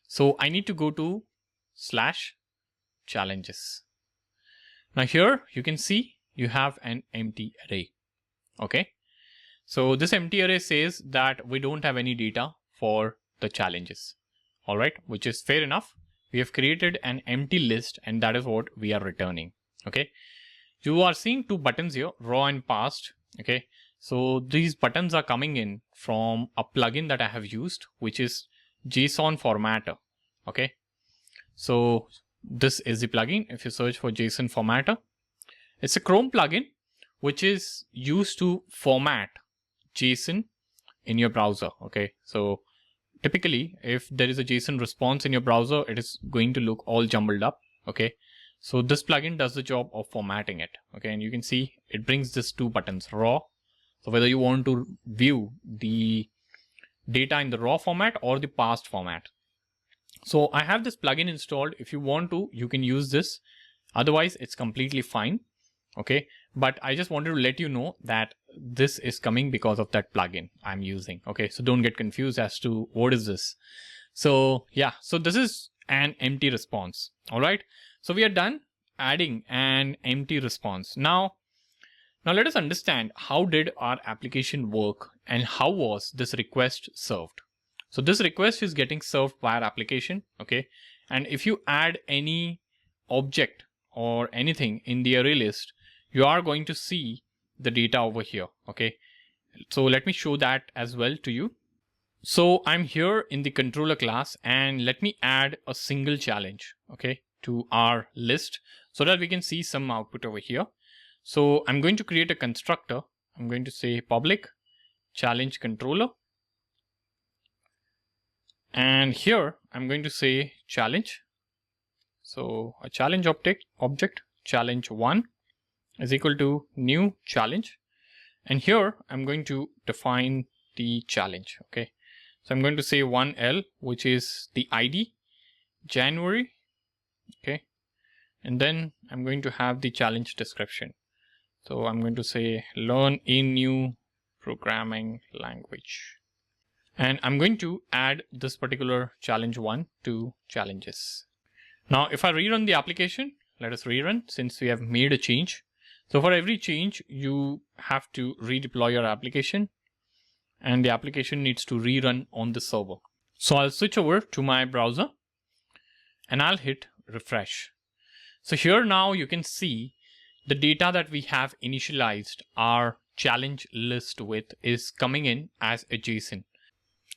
Speaker 1: So I need to go to /challenges. Now here you can see you have an empty array. Okay, so this empty array says that we don't have any data for the challenges. All right, which is fair enough. We have created an empty list, and that is what we are returning. Okay, you are seeing two buttons here, raw and past. Okay, so these buttons are coming in from a plugin that I have used, which is JSON formatter. Okay, so this is the plugin. If you search for JSON formatter, it's a Chrome plugin which is used to format JSON in your browser. Okay, so typically if there is a JSON response in your browser, it is going to look all jumbled up. Okay, so this plugin does the job of formatting it. Okay, and you can see it brings these two buttons, raw. So whether you want to view the data in the raw format or the past format. So I have this plugin installed. If you want to, you can use this. Otherwise, it's completely fine. Okay, but I just wanted to let you know that this is coming because of that plugin I'm using. Okay, so don't get confused as to what is this. So yeah, so this is an empty response. All right, so we are done adding an empty response. Now let us understand how did our application work and how was this request served. So this request is getting served by our application. Okay, and if you add any object or anything in the array list, you are going to see the data over here. Okay, so let me show that as well to you. So I'm here in the controller class, and let me add a single challenge, okay, to our list so that we can see some output over here. So I'm going to create a constructor. I'm going to say public challenge controller, and here I'm going to say challenge. So a challenge object challenge1 is equal to new challenge, and here I'm going to define the challenge. Okay, so I'm going to say 1L, which is the ID, January. Okay, and then I'm going to have the challenge description. So I'm going to say learn a new programming language, and I'm going to add this particular challenge1 to challenges. Now if I rerun the application, let us rerun since we have made a change. So for every change, you have to redeploy your application, and the application needs to rerun on the server. So I'll switch over to my browser and I'll hit refresh. So here now you can see the data that we have initialized our challenge list with is coming in as a JSON.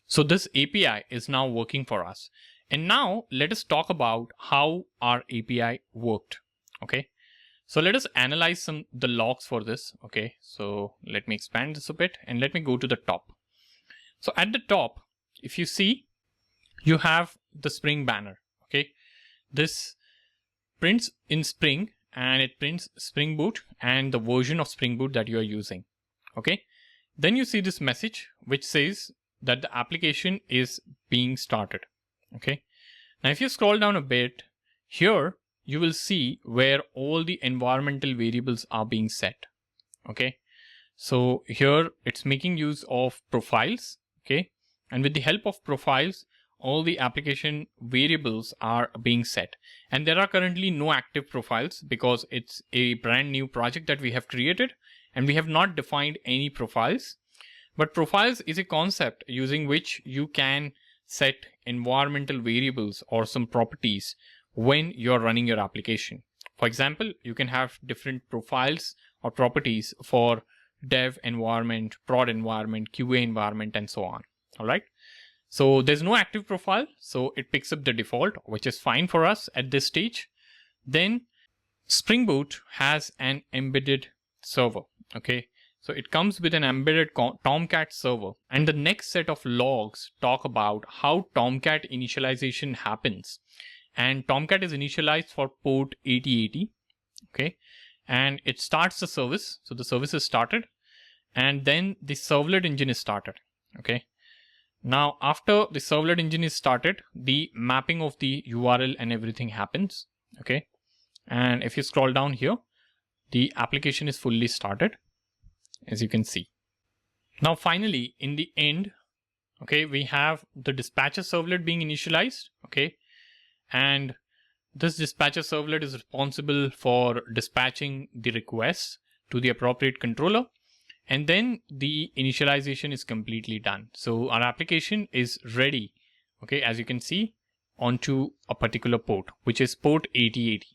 Speaker 1: So this API is now working for us. And now let us talk about how our API worked. Okay, so let us analyze the logs for this. Okay, so let me expand this a bit and let me go to the top. So at the top, if you see, you have the Spring banner. Okay, this prints in Spring, and it prints Spring Boot and the version of Spring Boot that you are using. Okay, then you see this message which says that the application is being started. Okay, now if you scroll down a bit, here you will see where all the environmental variables are being set. Okay, so here it's making use of profiles. Okay, and with the help of profiles, all the application variables are being set, and there are currently no active profiles because it's a brand new project that we have created and we have not defined any profiles. But profiles is a concept using which you can set environmental variables or some properties when you're running your application. For example, you can have different profiles or properties for dev environment, prod environment, QA environment, and so on. All right. So there's no active profile, so it picks up the default, which is fine for us at this stage. Then Spring Boot has an embedded server. Okay, So it comes with an embedded Tomcat server. And the next set of logs talk about how Tomcat initialization happens. And Tomcat is initialized for port 8080. Okay. And it starts the service. So the service is started. And then the servlet engine is started. Okay. Now, after the servlet engine is started, the mapping of the URL and everything happens. Okay. And if you scroll down here, the application is fully started, as you can see. Now, finally, in the end, okay, we have the dispatcher servlet being initialized. Okay. And this dispatcher servlet is responsible for dispatching the requests to the appropriate controller. And then the initialization is completely done. So our application is ready, okay, as you can see, onto a particular port, which is port 8080.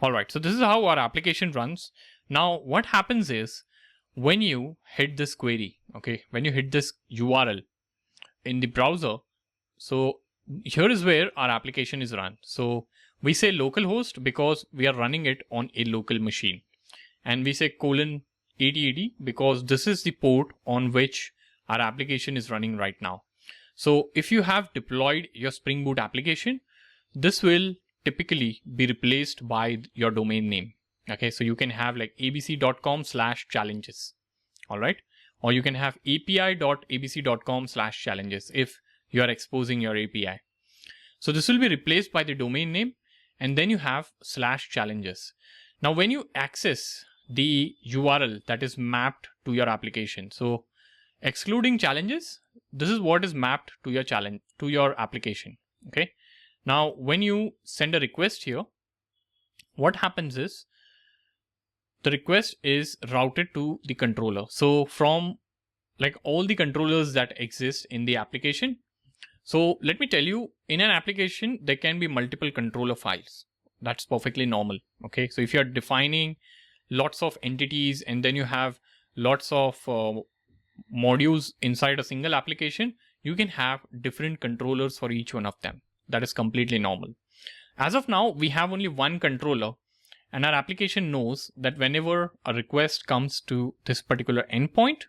Speaker 1: All right, so this is how our application runs. Now, what happens is when you hit this query, okay, when you hit this URL in the browser, so here is where our application is run. So we say localhost because we are running it on a local machine. And we say colon 8080 because this is the port on which our application is running right now. So if you have deployed your Spring Boot application, this will typically be replaced by your domain name. Okay, so you can have like abc.com/challenges. All right, or you can have api.abc.com/challenges if you are exposing your API. So this will be replaced by the domain name, and then you have /challenges. Now, when you access the URL that is mapped to your application, so excluding challenges, this is what is mapped to your application. Okay. Now, when you send a request here, what happens is the request is routed to the controller. So from like all the controllers that exist in the application. So let me tell you, in an application, there can be multiple controller files. That's perfectly normal. Okay. So if you're defining lots of entities and then you have lots of modules inside a single application, you can have different controllers for each one of them. That is completely normal. As of now, we have only one controller, and our application knows that whenever a request comes to this particular endpoint,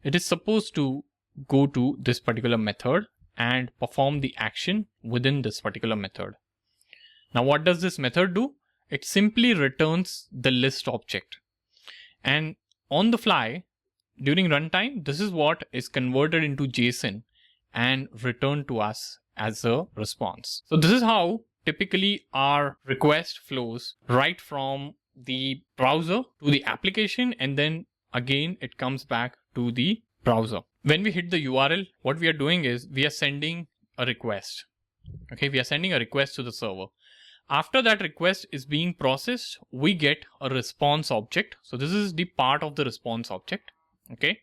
Speaker 1: it is supposed to go to this particular method and perform the action within this particular method. Now, what does this method do? It simply returns the list object. And on the fly, during runtime, this is what is converted into JSON and returned to us as a response. So this is how typically our request flows right from the browser to the application, and then again it comes back to the browser. When we hit the URL, what we are doing is we are sending a request. Okay, we are sending a request to the server. After that request is being processed, we get a response object. So this is the part of the response object. Okay.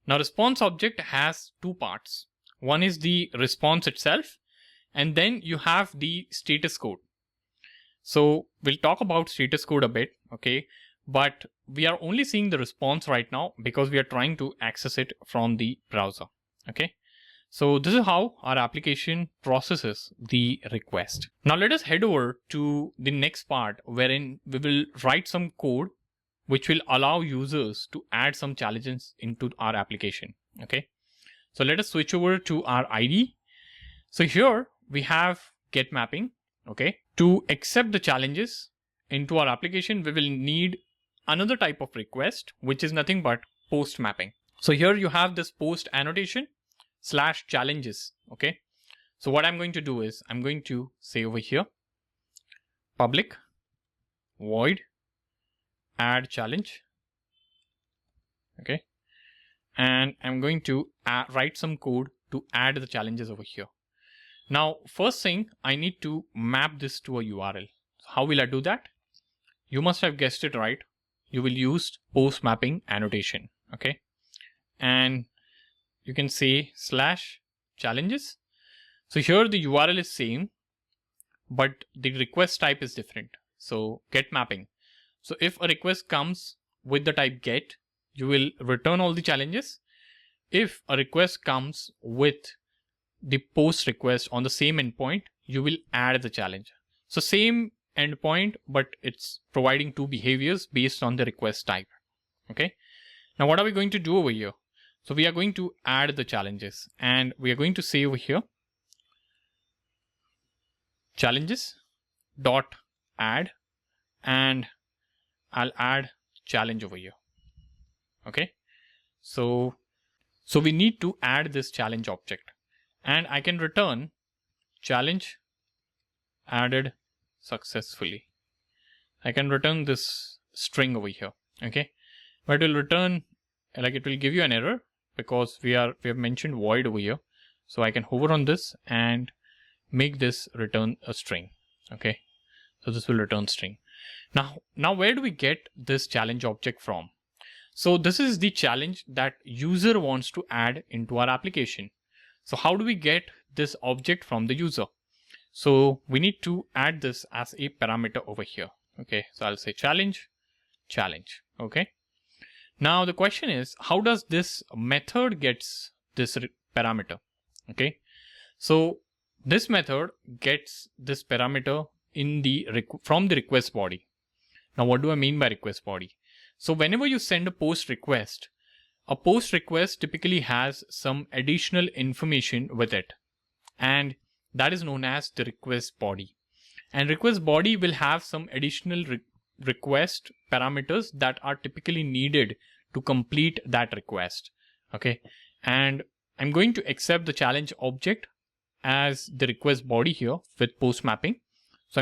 Speaker 1: Now response object has two parts. One is the response itself, and then you have the status code. So we'll talk about status code a bit. Okay. But we are only seeing the response right now because we are trying to access it from the browser. Okay. So this is how our application processes the request. Now let us head over to the next part wherein we will write some code which will allow users to add some challenges into our application. Okay. So let us switch over to our IDE. So here we have get mapping. Okay. To accept the challenges into our application, we will need another type of request, which is nothing but post mapping. So here you have this post annotation /challenges. Okay. So what I'm going to do is I'm going to say over here, public void add challenge. Okay. And I'm going to write some code to add the challenges over here. Now, first thing, I need to map this to a URL. So how will I do that? You must have guessed it right. You will use post mapping annotation. Okay. And you can say /challenges. So here the URL is same, but the request type is different. So get mapping. So if a request comes with the type get, you will return all the challenges. If a request comes with the post request on the same endpoint, you will add the challenge. So same endpoint, but it's providing two behaviors based on the request type. Okay. Now, what are we going to do over here? So we are going to add the challenges, and we are going to say over here, challenges dot add, and I'll add challenge over here. Okay. So we need to add this challenge object, and I can return challenge added successfully. I can return this string over here. Okay. But it will return, like it will give you an error because we have mentioned void over here. So I can hover on this and make this return a string. Okay. So this will return string. Now where do we get this challenge object from? So this is the challenge that user wants to add into our application. So how do we get this object from the user? So we need to add this as a parameter over here. Okay. So I'll say challenge. Okay. Now the question is, how does this method gets this parameter? Okay. So this method gets this parameter in the from the request body. Now what do I mean by request body? So whenever you send a post request typically has some additional information with it, and that is known as the request body. And request body will have some additional request parameters that are typically needed to complete that request. Okay. And I'm going to accept the challenge object as the request body here with post mapping. So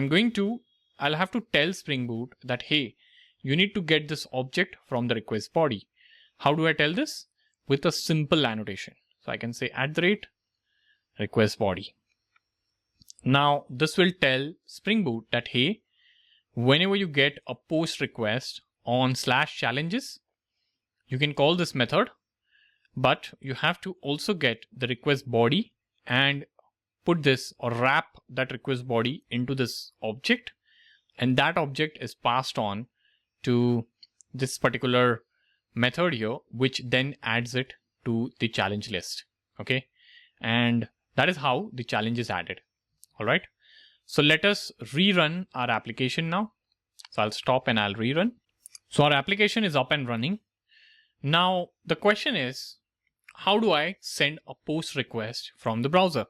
Speaker 1: I'll have to tell Spring Boot that, hey, you need to get this object from the request body. How do I tell this? With a simple annotation. So I can say @request body. Now this will tell Spring Boot that, hey, whenever you get a post request on /challenges, you can call this method, but you have to also get the request body and put this or wrap that request body into this object, and that object is passed on to this particular method here, which then adds it to the challenge list. Okay. And that is how the challenge is added. All right. So let us rerun our application now. So I'll stop and I'll rerun. So our application is up and running. Now the question is, how do I send a post request from the browser?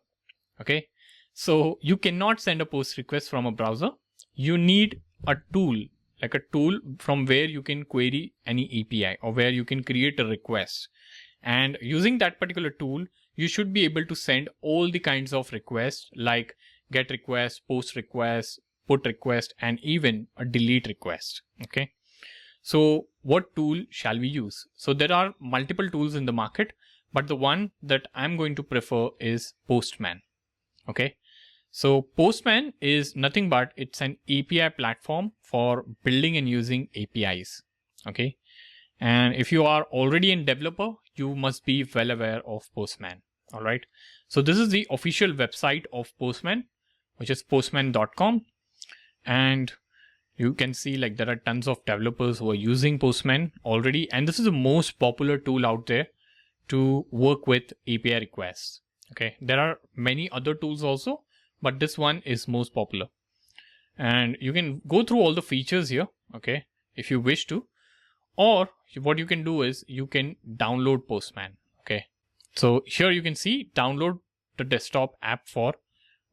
Speaker 1: Okay. So you cannot send a post request from a browser. You need a tool, like a tool from where you can query any API or where you can create a request. And using that particular tool, you should be able to send all the kinds of requests like get request, post request, put request, and even a delete request. Okay. So what tool shall we use? So there are multiple tools in the market, but the one that I'm going to prefer is Postman. Okay. So Postman is nothing but it's an API platform for building and using APIs. Okay. And if you are already a developer, you must be well aware of Postman. All right. So this is the official website of Postman, which is postman.com. And you can see like there are tons of developers who are using Postman already. And this is the most popular tool out there to work with API requests. Okay. There are many other tools also, but this one is most popular. And you can go through all the features here. Okay. If you wish to, or what you can do is you can download Postman. Okay. So here you can see download the desktop app for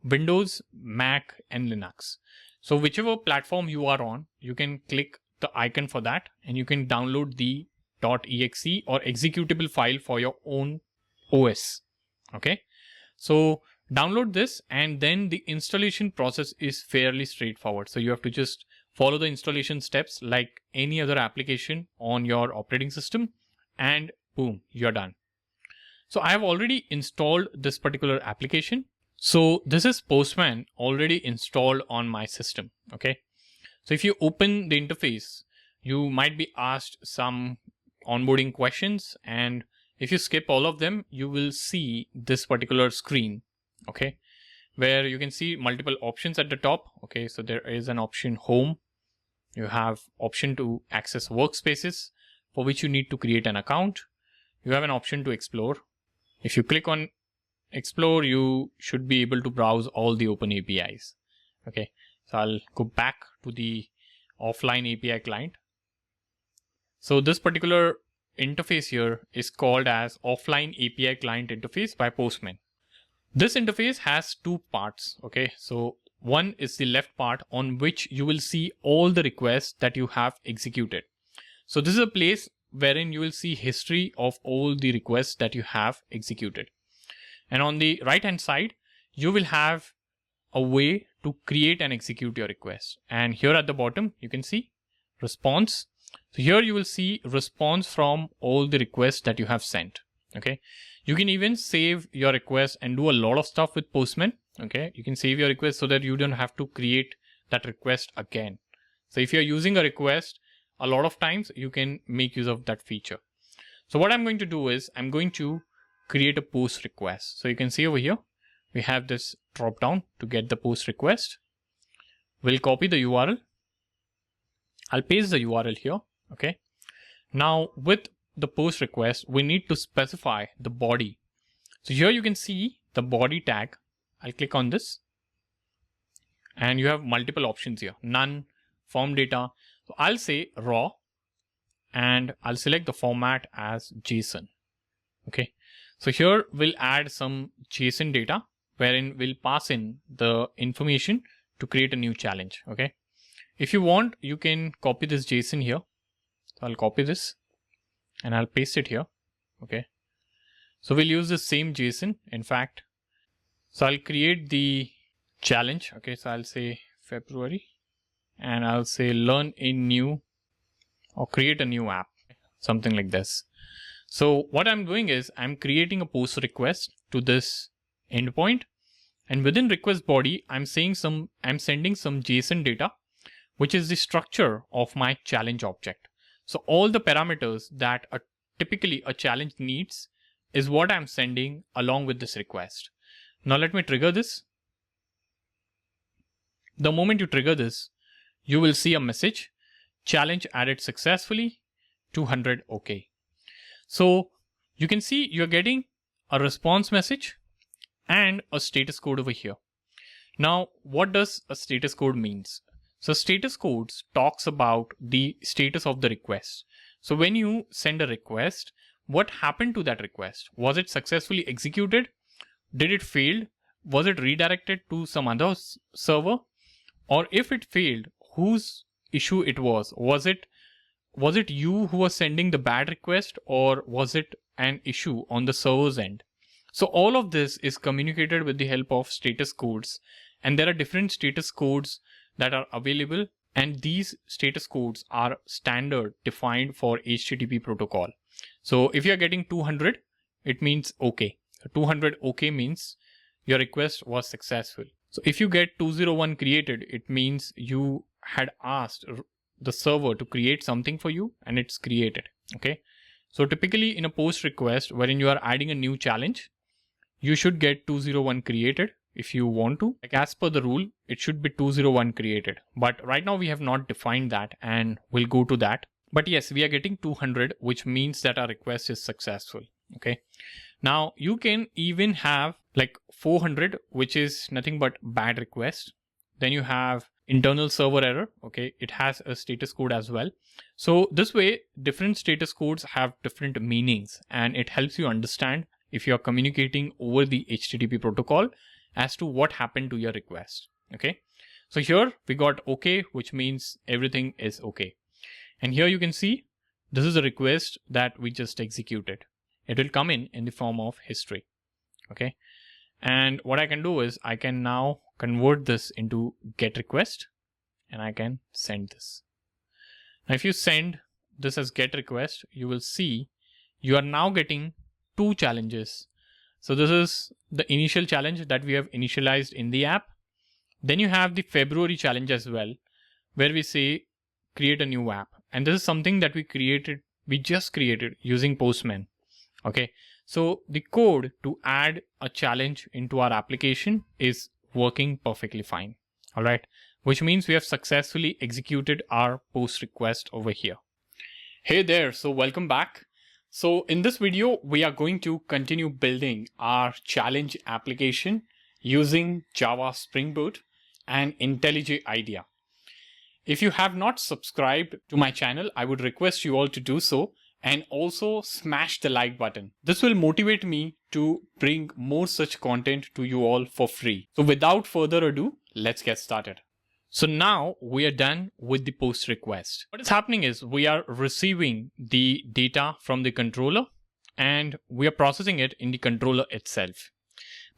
Speaker 1: Windows, Mac, and Linux. So whichever platform you are on, you can click the icon for that and you can download the .exe or executable file for your own OS. Okay. So download this, and then the installation process is fairly straightforward. So you have to just follow the installation steps like any other application on your operating system, and boom, you're done. So I have already installed this particular application. So this is Postman already installed on my system. Okay. So if you open the interface, you might be asked some onboarding questions, and if you skip all of them, you will see this particular screen. Okay. Where you can see multiple options at the top. Okay. So there is an option home. You have option to access workspaces, for which you need to create an account. You have an option to explore. If you click on explore, you should be able to browse all the open APIs. Okay. So I'll go back to the offline API client. So this particular interface here is called as offline API client interface by Postman. This interface has two parts. Okay, so one is the left part on which you will see all the requests that you have executed. So this is a place wherein you will see history of all the requests that you have executed. And on the right hand side, you will have a way to create and execute your request. And here at the bottom, you can see response. So here you will see response from all the requests that you have sent. Okay. You can even save your request and do a lot of stuff with Postman. Okay. You can save your request so that you don't have to create that request again. So if you're using a request, a lot of times you can make use of that feature. So what I'm going to do is I'm going to create a post request. So you can see over here, we have this drop down to get the post request. We'll copy the URL. I'll paste the URL here. Okay. Now with the post request, we need to specify the body. So here you can see the body tag. I'll click on this and you have multiple options here. None, form data. So I'll say raw and I'll select the format as JSON. Okay. So here we'll add some JSON data wherein we'll pass in the information to create a new challenge. Okay. If you want, you can copy this JSON here. So I'll copy this and I'll paste it here. Okay. So we'll use the same JSON, in fact. So I'll create the challenge. Okay. So I'll say February and I'll say learn a new or create a new app, something like this. So what I'm doing is I'm creating a post request to this endpoint, and within request body, I'm sending some JSON data, which is the structure of my challenge object. So all the parameters that typically a challenge needs is what I'm sending along with this request. Now let me trigger this. The moment you trigger this, you will see a message, challenge added successfully, 200 OK. So you can see you're getting a response message and a status code over here. Now, what does a status code means? So status codes talks about the status of the request. So when you send a request, what happened to that request? Was it successfully executed? Did it fail? Was it redirected to some other server? Or if it failed, whose issue it was? Was it you who was sending the bad request, or was it an issue on the server's end? So all of this is communicated with the help of status codes, and there are different status codes that are available, and these status codes are standard defined for HTTP protocol. So if you're getting 200, it means OK. 200 OK means your request was successful. So if you get 201 created, it means you had asked the server to create something for you and it's created. Okay. So typically in a post request wherein you are adding a new challenge, you should get 201 created if you want to. Like as per the rule, it should be 201 created. But right now we have not defined that and we'll go to that. But yes, we are getting 200, which means that our request is successful. Okay. Now you can even have like 400, which is nothing but bad request. Then you have internal server error. Okay. It has a status code as well. So this way, different status codes have different meanings, and it helps you understand if you're communicating over the HTTP protocol as to what happened to your request. Okay. So here we got OK, which means everything is OK. And here you can see this is a request that we just executed. It will come in the form of history. Okay. And what I can do is I can now convert this into get request and I can send this. Now, if you send this as get request, you will see you are now getting two challenges. So this is the initial challenge that we have initialized in the app. Then you have the February challenge as well, where we say create a new app. And this is something that we just created using Postman. Okay. So the code to add a challenge into our application is working perfectly fine. All right. Which means we have successfully executed our post request over here. Hey there. So welcome back. So in this video, we are going to continue building our challenge application using Java Spring Boot and IntelliJ IDEA. If you have not subscribed to my channel, I would request you all to do so and also smash the like button. This will motivate me to bring more such content to you all for free. So without further ado, let's get started. So now we are done with the post request. What is happening is we are receiving the data from the controller and we are processing it in the controller itself.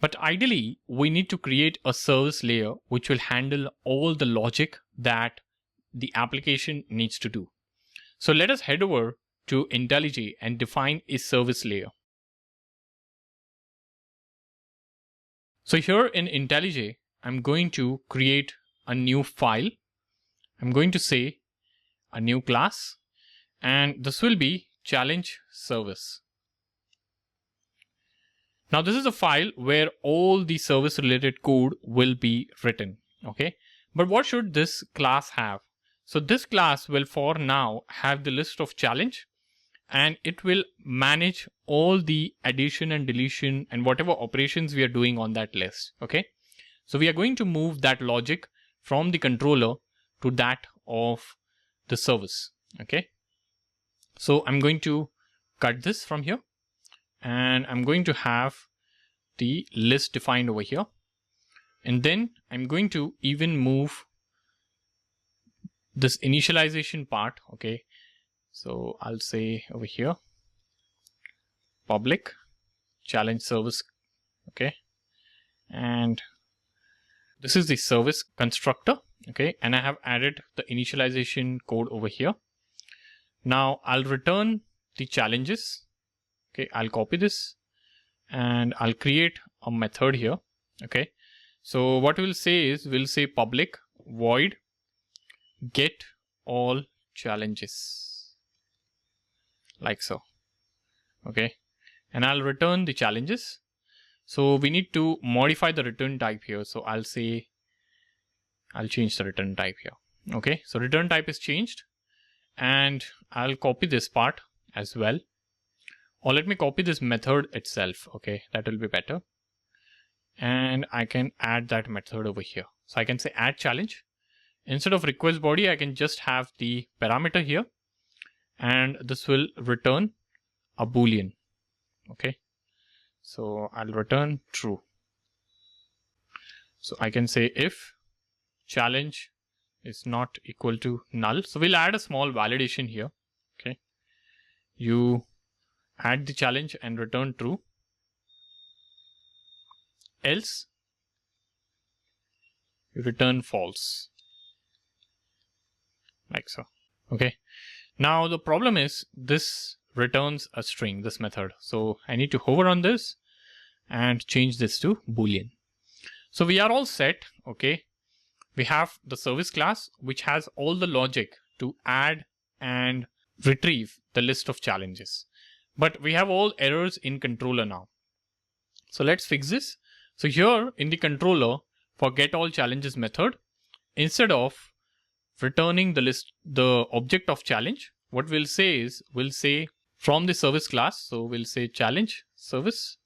Speaker 1: But ideally, we need to create a service layer which will handle all the logic that the application needs to do. So let us head over to IntelliJ and define a service layer. So here in IntelliJ, I'm going to create a new file. I'm going to say a new class, and this will be challenge service. Now this is a file where all the service related code will be written. Okay, but what should this class have? So this class will for now have the list of challenge, and it will manage all the addition and deletion and whatever operations we are doing on that list. Okay, so we are going to move that logic from the controller to that of the service. Okay, so I'm going to cut this from here and I'm going to have the list defined over here, and then I'm going to even move this initialization part. Okay, so I'll say over here public challenge service. Okay, and this is the service constructor. Okay, and I have added the initialization code over here. Now I'll return the challenges. Okay, I'll copy this and I'll create a method here. Okay, so what we'll say is we'll say public void get all challenges, like so. Okay, and I'll return the challenges. So we need to modify the return type here. So I'll say I'll change the return type here. Okay, so return type is changed, and I'll copy this part as well. Or let me copy this method itself. Okay, that will be better. And I can add that method over here. So I can say add challenge. Instead of request body, I can just have the parameter here, and this will return a boolean. Okay, so I'll return true. So I can say if challenge is not equal to null. So we'll add a small validation here. Okay, you add the challenge and return true, else you return false, like so. Okay, now the problem is this returns a string, this method. So I need to hover on this and change this to boolean. So we are all set. Okay, we have the service class which has all the logic to add and retrieve the list of challenges, but we have all errors in controller now. So let's fix this. So here in the controller for get all challenges method, instead of returning the list, the object of challenge, what we'll say is we'll say from the service class. So we'll say challenge service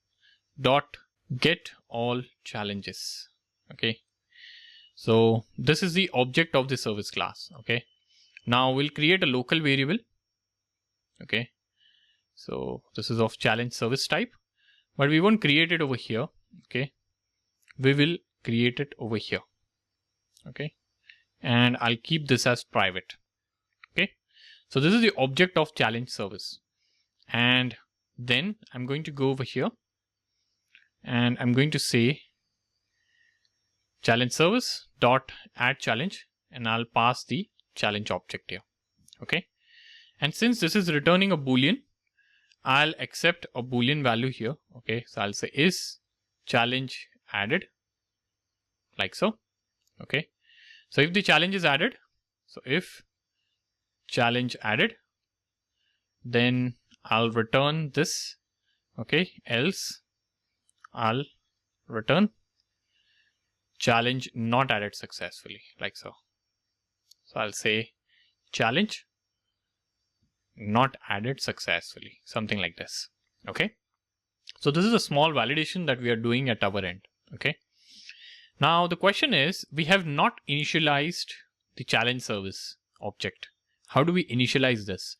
Speaker 1: dot get all challenges. Okay, so this is the object of the service class. Okay, now we'll create a local variable. Okay, so this is of challenge service type, but we won't create it over here. Okay, we will create it over here. Okay, and I'll keep this as private. Okay, so this is the object of challenge service, and then I'm going to go over here and I'm going to say challenge service dot add challenge, and I'll pass the challenge object here. Okay, and since this is returning a boolean, I'll accept a boolean value here. Okay, so I'll say is challenge added, like so. Okay, so if the challenge is added, so if challenge added, then I'll return this. Okay, else I'll return challenge not added successfully, like so. So I'll say challenge not added successfully, something like this. Okay, so this is a small validation that we are doing at our end. Okay, now the question is, we have not initialized the challenge service object. How do we initialize this?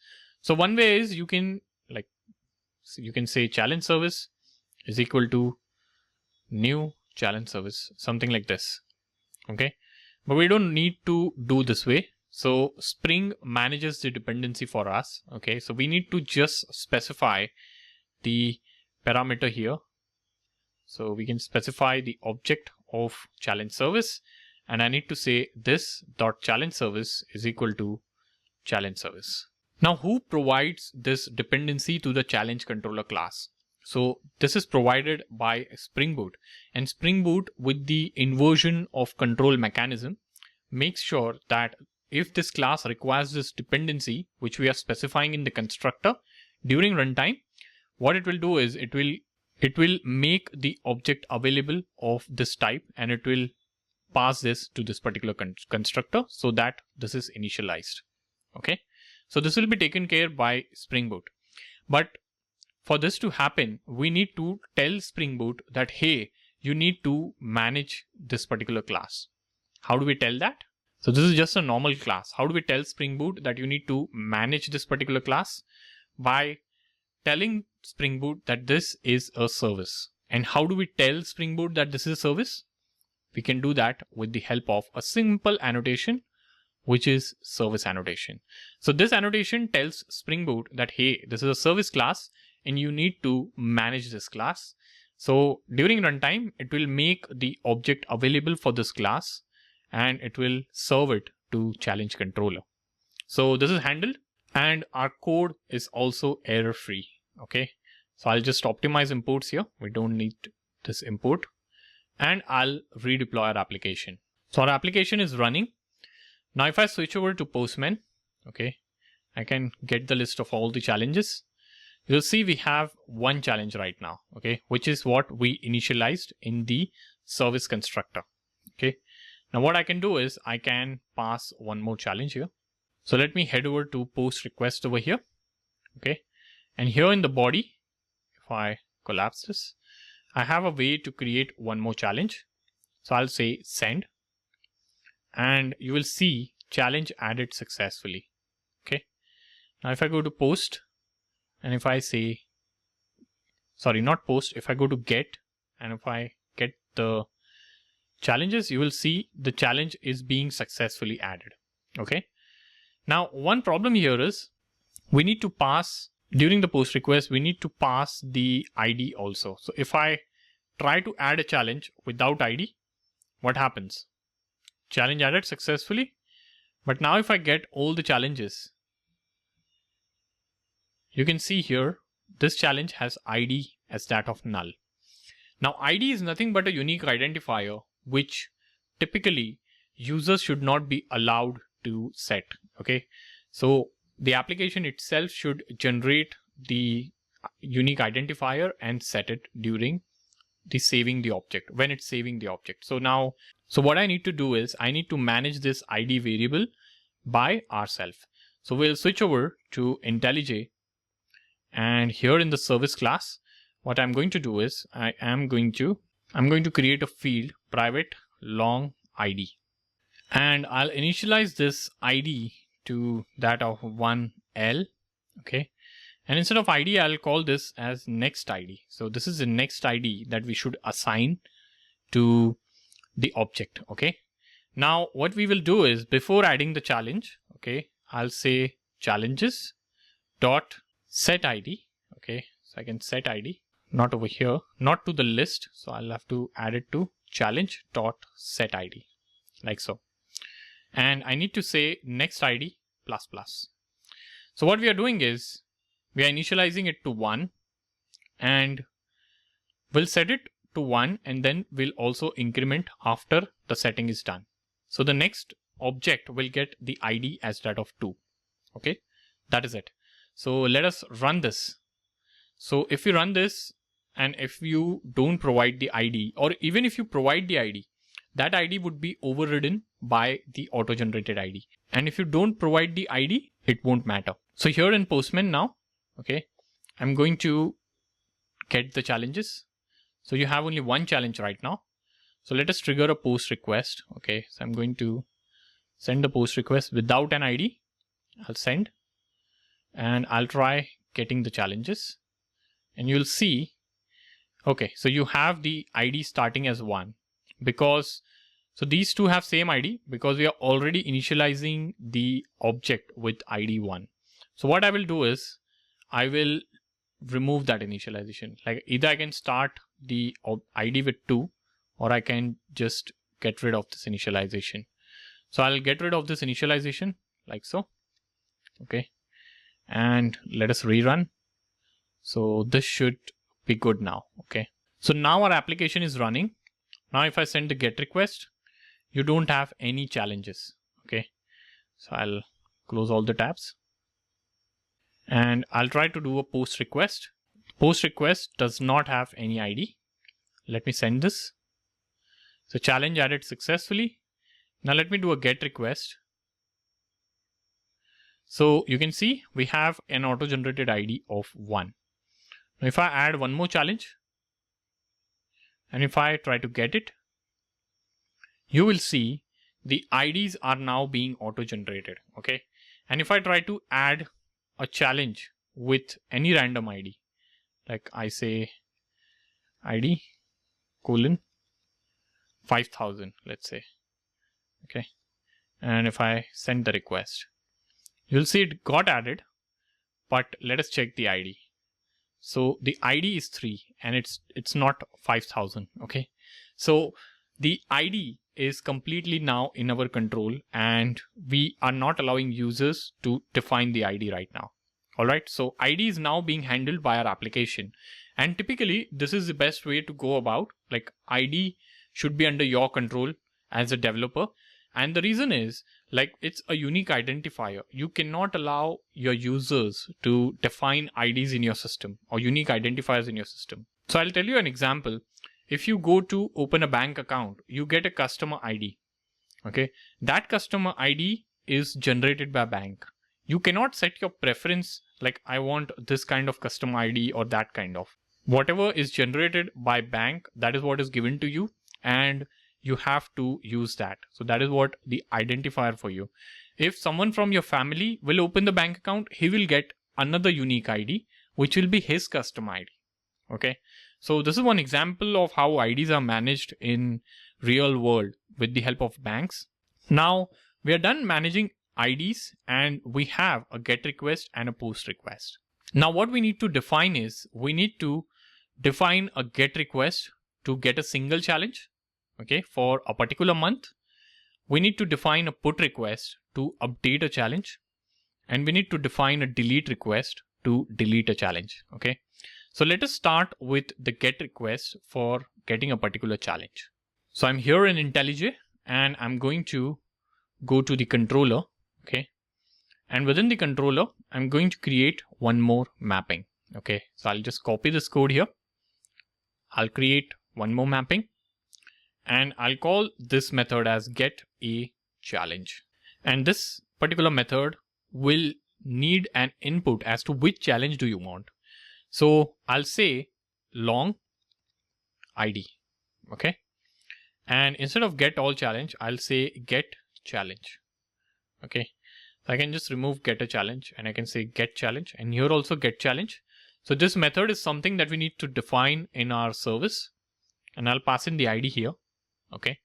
Speaker 1: So one way is you can say challenge service is equal to new challenge service, something like this. Okay, but we don't need to do this way. So Spring manages the dependency for us. Okay, so we need to just specify the parameter here. So we can specify the object of challenge service, and I need to say this dot challenge service is equal to challenge service. Now, who provides this dependency to the challenge controller class? So this is provided by Spring Boot, and Spring Boot with the inversion of control mechanism makes sure that if this class requires this dependency, which we are specifying in the constructor during runtime, what it will do is it will make the object available of this type, and it will pass this to this particular constructor so that this is initialized. Okay, so this will be taken care by Spring Boot. But for this to happen, we need to tell Spring Boot that, hey, you need to manage this particular class. How do we tell that? So this is just a normal class. How do we tell Spring Boot that you need to manage this particular class? By telling Spring Boot that this is a service. And how do we tell Spring Boot that this is a service? We can do that with the help of a simple annotation, which is service annotation. So this annotation tells Spring Boot that, hey, this is a service class and you need to manage this class. So during runtime, it will make the object available for this class and it will serve it to challenge controller. So this is handled, and our code is also error free. Okay, so I'll just optimize imports here. We don't need this import, and I'll redeploy our application. So our application is running. Now if I switch over to Postman, okay, I can get the list of all the challenges. You'll see we have one challenge right now, okay, which is what we initialized in the service constructor. Okay, now what I can do is I can pass one more challenge here. So let me head over to post request over here. Okay, and here in the body, if I collapse this, I have a way to create one more challenge. So I'll say send, and you will see challenge added successfully. Okay, now if I go to post, and if I say, sorry, not post, if I go to get, and if I get the challenges, you will see the challenge is being successfully added. Okay, now one problem here is we need to pass, during the post request, we need to pass the ID also. So if I try to add a challenge without ID, what happens? Challenge added successfully. But now if I get all the challenges, you can see here, this challenge has ID as that of null. Now ID is nothing but a unique identifier, which typically users should not be allowed to set. Okay, so the application itself should generate the unique identifier and set it during the saving the object, when it's saving the object. So now, so what I need to do is I need to manage this ID variable by ourselves. So we'll switch over to IntelliJ, and here in the service class, what I'm going to do is I'm going to create a field private long ID, and I'll initialize this ID to that of 1L. Okay, and instead of ID, I'll call this as next ID. So this is the next ID that we should assign to the object. Okay, now what we will do is, before adding the challenge, okay, I'll say challenges dot set ID. Okay, so I can set ID, not over here, not to the list. So I'll have to add it to challenge dot set ID, like so. And I need to say next ID plus plus. So what we are doing is we are initializing it to 1, and we'll set it to 1, and then we'll also increment after the setting is done. So the next object will get the ID as that of 2. Okay, that is it. So let us run this. So if you run this, and if you don't provide the ID, or even if you provide the ID, that ID would be overridden by the auto-generated ID. And if you don't provide the ID, it won't matter. So here in Postman now, okay, I'm going to get the challenges. So you have only one challenge right now. So let us trigger a post request. Okay, so I'm going to send the post request without an ID. I'll send. and I'll try getting the challenges, and you'll see, okay, so you have the ID starting as 1 because, so these two have same ID because we are already initializing the object with ID 1. So what I will do is I will remove that initialization. Like either I can start the ID with 2 or I can just get rid of this initialization. So I'll get rid of this initialization like so. Okay. And let us rerun. So this should be good now. Okay. So now our application is running. Now if I send the GET request, you don't have any challenges. Okay. So I'll close all the tabs and I'll try to do a post request. Post request does not have any ID. Let me send this. So challenge added successfully. Now let me do a GET request. So you can see we have an auto-generated ID of 1. Now if I add one more challenge and if I try to get it, you will see the IDs are now being auto-generated. Okay. And if I try to add a challenge with any random ID, like I say ID colon 5000, let's say. Okay. And if I send the request, you'll see it got added, but let us check the ID. So the ID is 3 and it's not 5000. Okay. So the ID is completely now in our control and we are not allowing users to define the ID right now. All right. So ID is now being handled by our application. And typically this is the best way to go about, like ID should be under your control as a developer. And the reason is, like, it's a unique identifier. You cannot allow your users to define IDs in your system or unique identifiers in your system. So I'll tell you an example. If you go to open a bank account, you get a customer ID. Okay. That customer ID is generated by bank. You cannot set your preference like I want this kind of customer ID or that kind of. Whatever is generated by bank, that is what is given to you and you have to use that. So that is what the identifier for you. If someone from your family will open the bank account, he will get another unique ID, which will be his custom ID. Okay. So this is one example of how IDs are managed in real world with the help of banks. Now we are done managing IDs and we have a GET request and a POST request. Now what we need to define is we need to define a GET request to get a single challenge. Okay, for a particular month. We need to define a PUT request to update a challenge. And we need to define a delete request to delete a challenge. Okay. So let us start with the GET request for getting a particular challenge. So I'm here in IntelliJ and I'm going to go to the controller. Okay. And within the controller, I'm going to create one more mapping. Okay. So I'll just copy this code here. I'll create one more mapping. And I'll call this method as get a challenge. And this particular method will need an input as to which challenge do you want. So I'll say long ID. Okay. And instead of get all challenge, I'll say get challenge. Okay. So I can just remove get a challenge and I can say get challenge and here also get challenge. So this method is something that we need to define in our service and I'll pass in the ID here. Okay.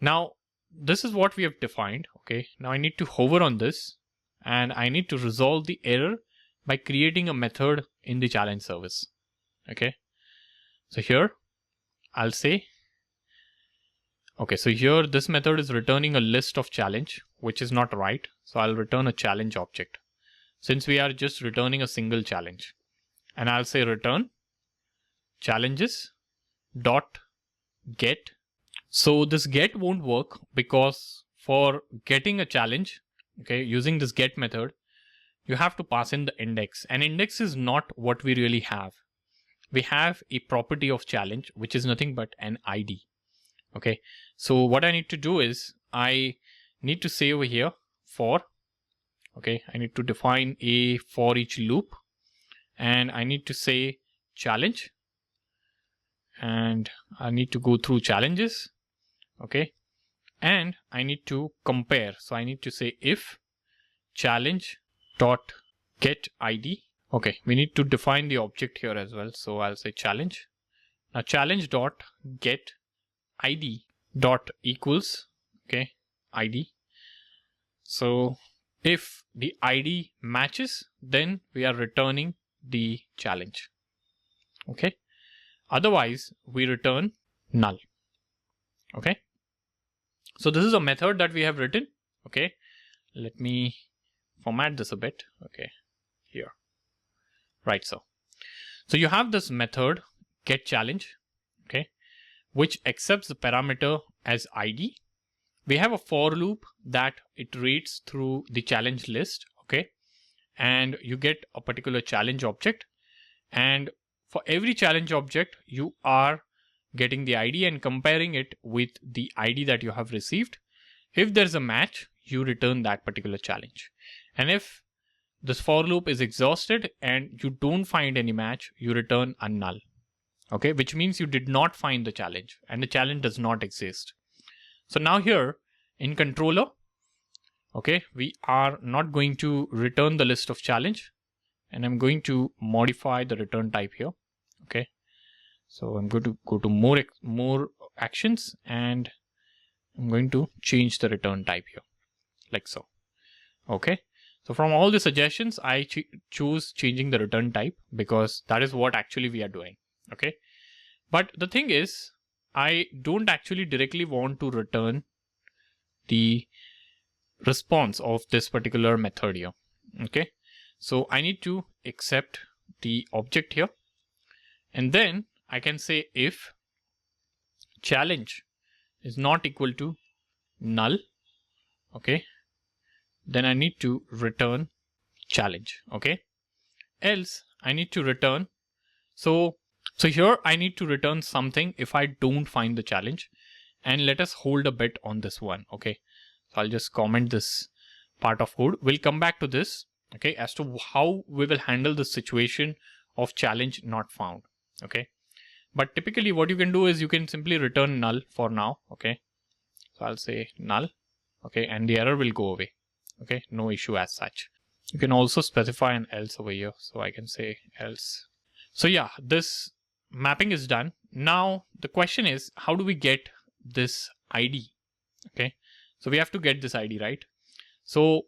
Speaker 1: Now this is what we have defined. Okay. Now I need to hover on this and I need to resolve the error by creating a method in the challenge service. Okay. So here I'll say, okay, so here this method is returning a list of challenge, which is not right. So I'll return a challenge object since we are just returning a single challenge and I'll say return challenges dot get. So this get won't work because for getting a challenge, okay, using this get method, you have to pass in the index and index is not what we really have. We have a property of challenge, which is nothing but an ID. Okay. So what I need to do is I need to say over here for, okay, I need to define a for each loop and I need to say challenge. And I need to go through challenges. Okay. And I need to compare. So I need to say if challenge dot get ID. Okay, we need to define the object here as well. So I'll say challenge. Now challenge dot get ID dot equals, okay, ID. So if the ID matches, then we are returning the challenge. Okay. Otherwise, we return null. Okay. So this is a method that we have written. Okay. Let me format this a bit. Okay. Here. Right. So you have this method get challenge. Okay. Which accepts the parameter as ID. We have a for loop that iterates through the challenge list. Okay. And you get a particular challenge object. And for every challenge object, you are getting the ID and comparing it with the ID that you have received. If there's a match, you return that particular challenge. And if this for loop is exhausted and you don't find any match, you return a null. Okay, which means you did not find the challenge and the challenge does not exist. So now here in controller, okay, we are not going to return the list of challenge, and I'm going to modify the return type here. Okay, so I'm going to go to more actions and I'm going to change the return type here like so. Okay, so from all the suggestions, I choose changing the return type because that is what actually we are doing. Okay, but the thing is, I don't actually directly want to return the response of this particular method here. Okay, so I need to accept the object here, and then I can say if challenge is not equal to null, okay, then I need to return challenge. Okay, else I need to return. So here I need to return something if I don't find the challenge, and let us hold a bit on this one. Okay, so I'll just comment this part of code. We'll come back to this, okay, as to how we will handle the situation of challenge not found. Okay, but typically what you can do is you can simply return null for now. Okay, so I'll say null. Okay, and the error will go away. Okay, no issue as such. You can also specify an else over here, so I can say else. So yeah, this mapping is done. Now the question is, how do we get this ID? Okay, so we have to get this ID, right? So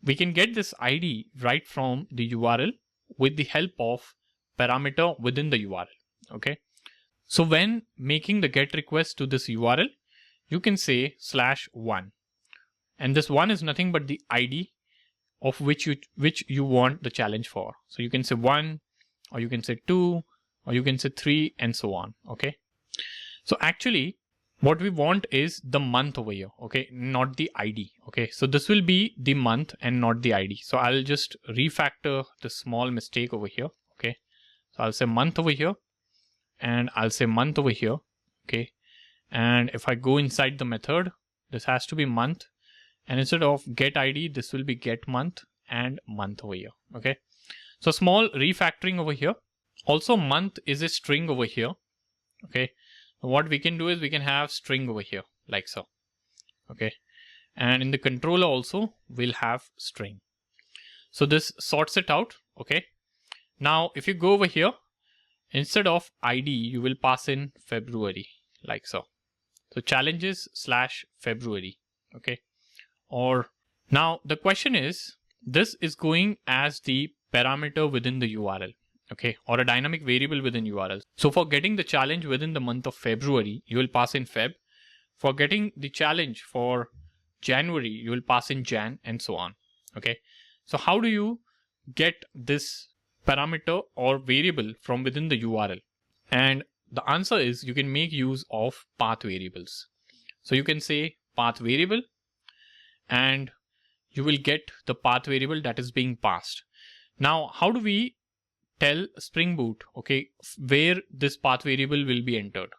Speaker 1: we can get this ID right from the URL with the help of parameter within the URL. Okay, so when making the get request to this URL, you can say /1, and this one is nothing but the ID of which you want the challenge for. So you can say 1, or you can say 2, or you can say 3, and so on. Okay, so actually what we want is the month over here, okay, not the ID. Okay, so this will be the month and not the ID. So I'll just refactor the small mistake over here. Okay, so I'll say month over here, and I'll say month over here. Okay, and if I go inside the method, this has to be month, and instead of get ID, this will be get month and month over here. Okay, so small refactoring over here. Also, month is a string over here. Okay, what we can do is we can have string over here like so. Okay, and in the controller also we'll have string. So this sorts it out. Okay, now if you go over here, instead of ID you will pass in February like so. So challenges /February. Okay, or now the question is, this is going as the parameter within the URL. Okay, or a dynamic variable within URL. So for getting the challenge within the month of February, you will pass in Feb. For getting the challenge for January, you will pass in Jan, and so on. Okay, so how do you get this parameter or variable from within the URL? And the answer is you can make use of path variables. So you can say path variable, and you will get the path variable that is being passed. Now, how do we tell Spring Boot, okay, where this path variable will be entered?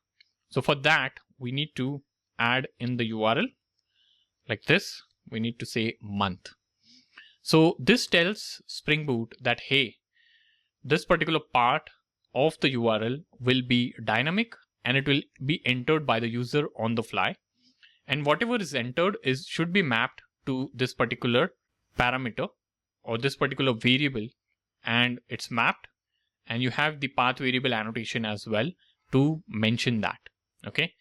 Speaker 1: So for that, we need to add in the URL like this. We need to say month. So this tells Spring Boot that, hey, this particular part of the URL will be dynamic and it will be entered by the user on the fly. And whatever is entered should be mapped to this particular parameter or this particular variable and it's mapped, and you have the path variable annotation as well to mention that. Okay,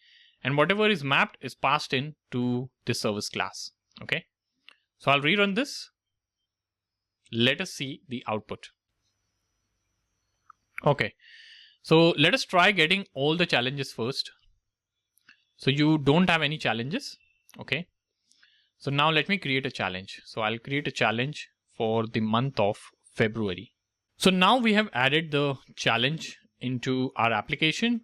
Speaker 1: and whatever is mapped is passed in to this service class. Okay, so I'll rerun this. Let us see the output. Okay, so let us try getting all the challenges first. So you don't have any challenges. Okay, so now let me create a challenge. So I'll create a challenge for the month of February. So now we have added the challenge into our application.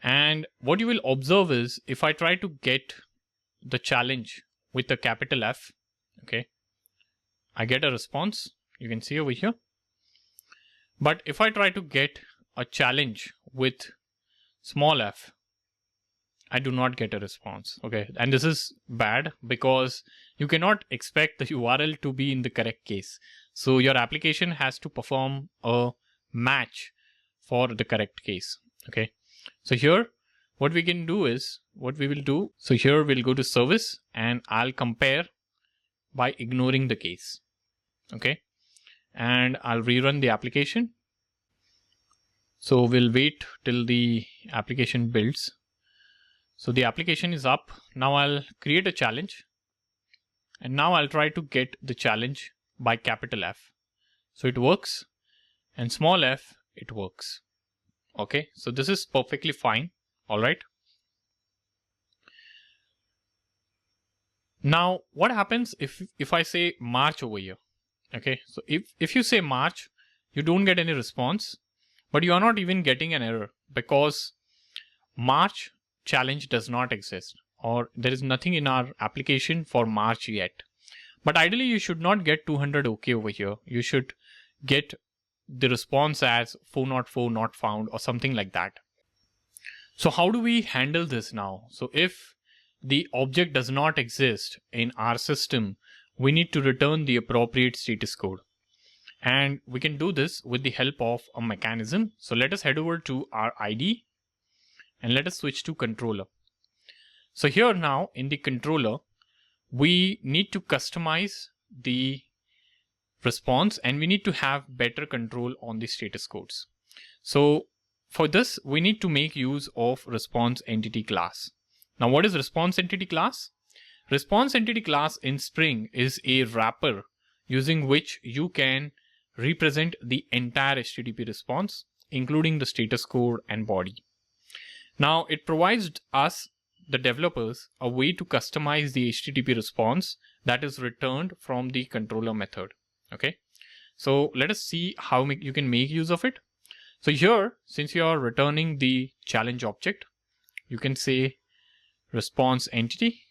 Speaker 1: And what you will observe is if I try to get the challenge with a capital F, okay, I get a response. You can see over here. But if I try to get a challenge with small f, I do not get a response. Okay, and this is bad because you cannot expect the URL to be in the correct case. So your application has to perform a match for the correct case. Okay, so here what we can do is what we will do. So here we'll go to service and I'll compare by ignoring the case. Okay, and I'll rerun the application. So we'll wait till the application builds. So the application is up. Now I'll create a challenge. And now I'll try to get the challenge by capital F. So it works. And small f, it works. Okay, so this is perfectly fine. All right. Now what happens if I say March over here? Okay, so if you say March, you don't get any response, but you are not even getting an error because March challenge does not exist, or there is nothing in our application for March yet. But ideally you should not get 200 OK over here. You should get the response as 404 not found or something like that. So how do we handle this now? So if the object does not exist in our system, we need to return the appropriate status code. And we can do this with the help of a mechanism. So let us head over to our IDE and let us switch to controller. So here now in the controller, we need to customize the response and we need to have better control on the status codes. So for this, we need to make use of response entity class. Now what is response entity class? Response entity class in Spring is a wrapper using which you can represent the entire HTTP response, including the status code and body. Now it provides us, the developers, a way to customize the HTTP response that is returned from the controller method. Okay, so let us see how you can make use of it. So here, since you are returning the challenge object, you can say response entity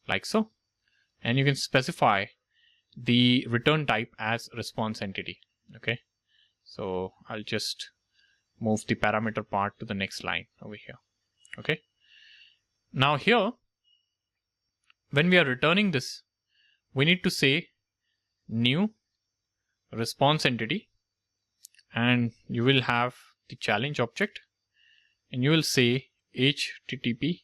Speaker 1: like so, and you can specify the return type as response entity. Okay, so I'll just move the parameter part to the next line over here. Okay, now here when we are returning this, we need to say new response entity, and you will have the challenge object and you will say HTTP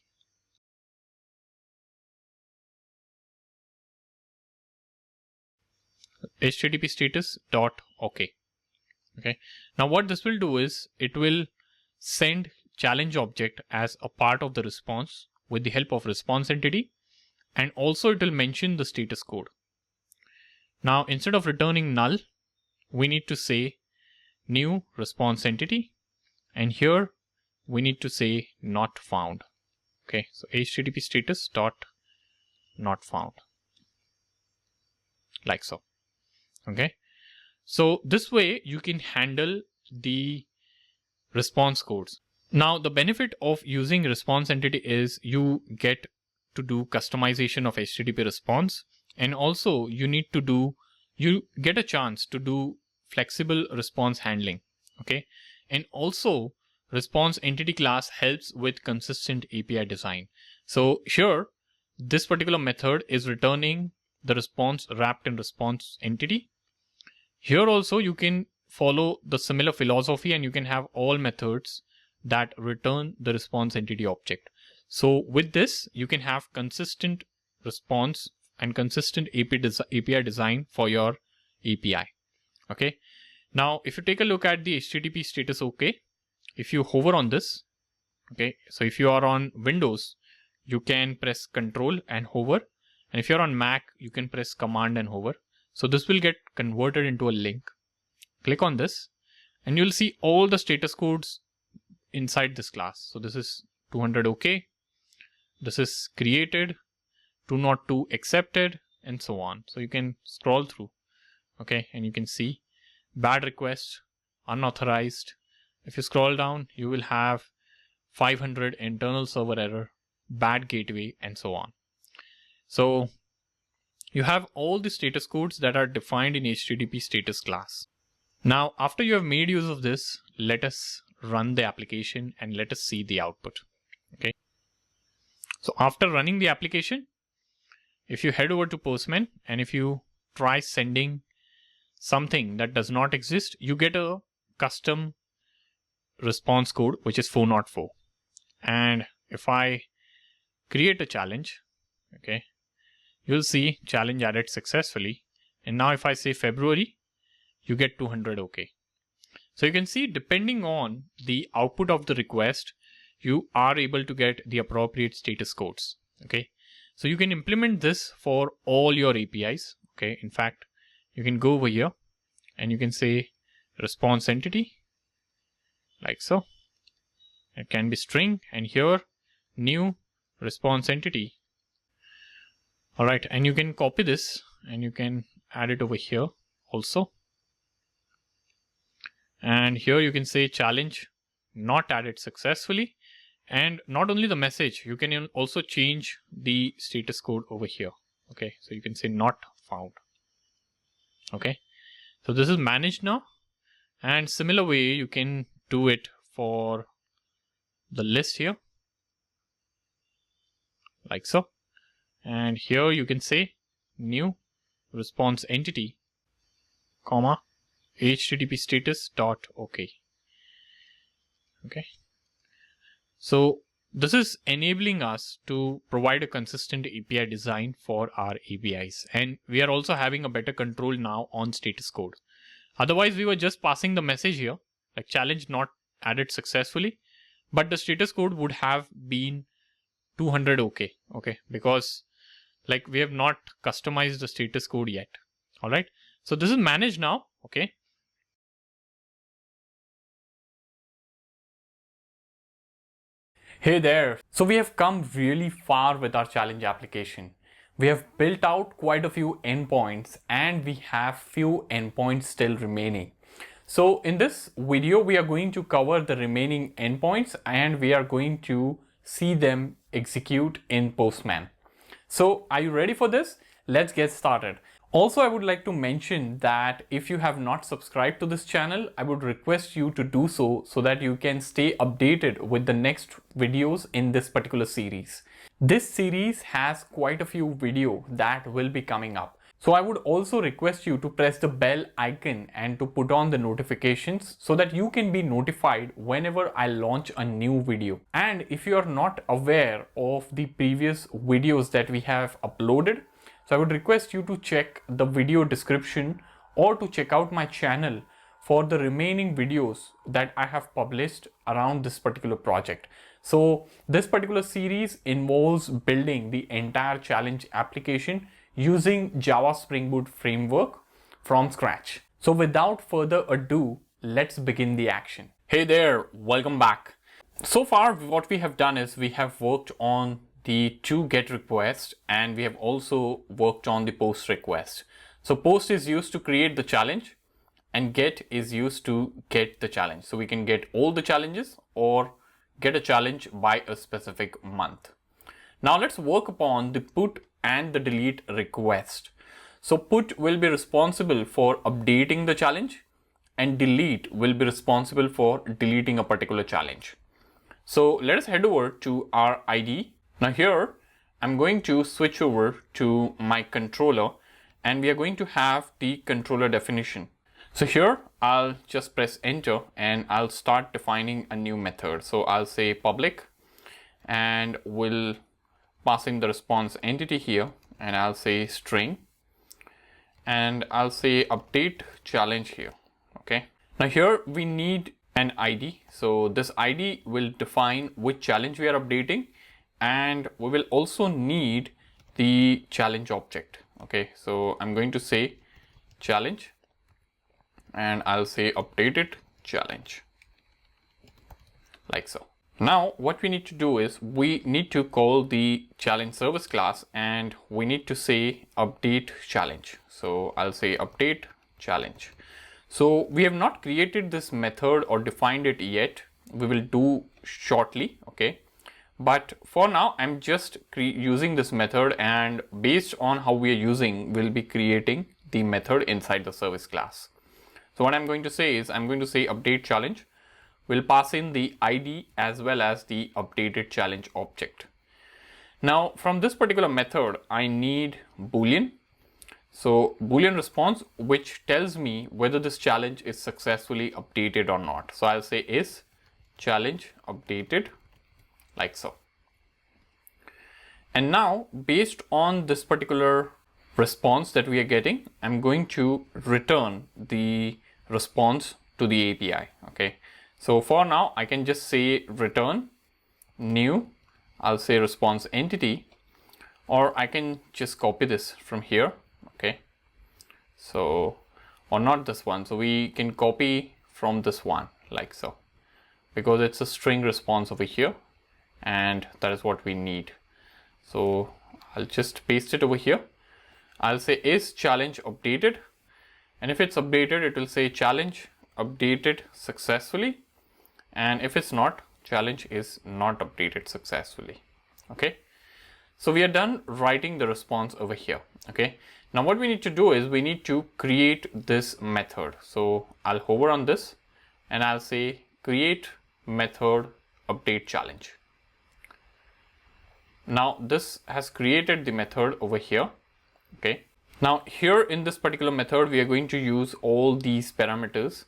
Speaker 1: status dot OK. Okay, now what this will do is it will send challenge object as a part of the response with the help of response entity, and also it will mention the status code. Now instead of returning null, we need to say new response entity, and here we need to say not found. Okay, so HTTP status dot not found like so. Okay, so this way you can handle the response codes. Now the benefit of using response entity is you get to do customization of HTTP response, and also you get a chance to do flexible response handling. Okay, and also response entity class helps with consistent API design. So here this particular method is returning the response wrapped in response entity. Here also you can follow the similar philosophy and you can have all methods that return the response entity object. So with this you can have consistent response and consistent API design for your API. Okay. Now, if you take a look at the HTTP status OK, if you hover on this, okay, so if you are on Windows, you can press Control and hover. And if you're on Mac, you can press Command and hover. So this will get converted into a link. Click on this and you'll see all the status codes inside this class. So this is 200 OK. This is created, 202 accepted, and so on. So you can scroll through, okay, and you can see bad request, unauthorized. If you scroll down, you will have 500 internal server error, bad gateway, and so on. So you have all the status codes that are defined in HTTP status class. Now, after you have made use of this, let us run the application and let us see the output. Okay. So after running the application, if you head over to Postman and if you try sending something that does not exist, you get a custom response code, which is 404. And if I create a challenge, okay, you'll see challenge added successfully. And now if I say February, you get 200 OK. So you can see, depending on the output of the request, you are able to get the appropriate status codes. Okay. So you can implement this for all your APIs. Okay. In fact, you can go over here and you can say response entity like so. It can be string, and here new response entity. All right. And you can copy this and you can add it over here also. And here you can say challenge not added successfully. And not only the message, you can also change the status code over here. Okay, so you can say not found. Okay, so this is managed now. And similar way, you can do it for the list here, like so. And here you can say new response entity, comma, HTTP status dot OK. Okay. So this is enabling us to provide a consistent API design for our APIs. And we are also having a better control now on status code. Otherwise, we were just passing the message here, like challenge not added successfully, but the status code would have been 200 OK. Okay, because like we have not customized the status code yet. All right. So this is managed now. Okay. Hey there. So we have come really far with our challenge application. We have built out quite a few endpoints and we have few endpoints still remaining. So in this video, we are going to cover the remaining endpoints and we are going to see them execute in Postman. So are you ready for this? Let's get started. Also, I would like to mention that if you have not subscribed to this channel, I would request you to do so that you can stay updated with the next videos in this particular series. This series has quite a few videos that will be coming up. So I would also request you to press the bell icon and to put on the notifications so that you can be notified whenever I launch a new video. And if you are not aware of the previous videos that we have uploaded, so I would request you to check the video description or to check out my channel for the remaining videos that I have published around this particular project. So this particular series involves building the entire challenge application using Java Spring Boot framework from scratch. So without further ado, let's begin the action. Hey there, welcome back. So far, what we have done is we have worked on the two GET requests and we have also worked on the POST request. So POST is used to create the challenge and GET is used to get the challenge. So we can get all the challenges or get a challenge by a specific month. Now let's work upon the put and the delete request. So put will be responsible for updating the challenge and delete will be responsible for deleting a particular challenge. So let us head over to our IDE. Now here, I'm going to switch over to my controller and we are going to have the controller definition. So here, I'll just press enter and I'll start defining a new method. So I'll say public and we'll pass in the response entity here and I'll say string and I'll say update challenge here. Okay. Now here we need an ID. So this ID will define which challenge we are updating, and we will also need the challenge object. Okay. So I'm going to say challenge, and I'll say updated challenge, like so. Now what we need to do is we need to call the challenge service class, and we need to say update challenge. So I'll say update challenge. So we have not created this method or defined it yet. We will do shortly. Okay. But for now, I'm just using this method, and based on how we are using, we'll be creating the method inside the service class. So what I'm going to say is I'm going to say update challenge. We'll pass in the ID as well as the updated challenge object. Now from this particular method, I need Boolean. So Boolean response, which tells me whether this challenge is successfully updated or not. So I'll say is challenge updated, like so. And now based on this particular response that we are getting, I'm going to return the response to the API. Okay. So for now, I can just say return new, I'll say response entity, or I can just copy this from here. Okay. So, or not this one. So we can copy from this one, like so, because it's a string response over here, and that is what we need. So I'll just paste it over here. I'll say is challenge updated, and if it's updated, it will say challenge updated successfully. And if it's not, challenge is not updated successfully. Okay. So we are done writing the response over here. Okay. Now what we need to do is we need to create this method. So I'll hover on this, and I'll say create method update challenge. Now this has created the method over here. Okay. Now here in this particular method, we are going to use all these parameters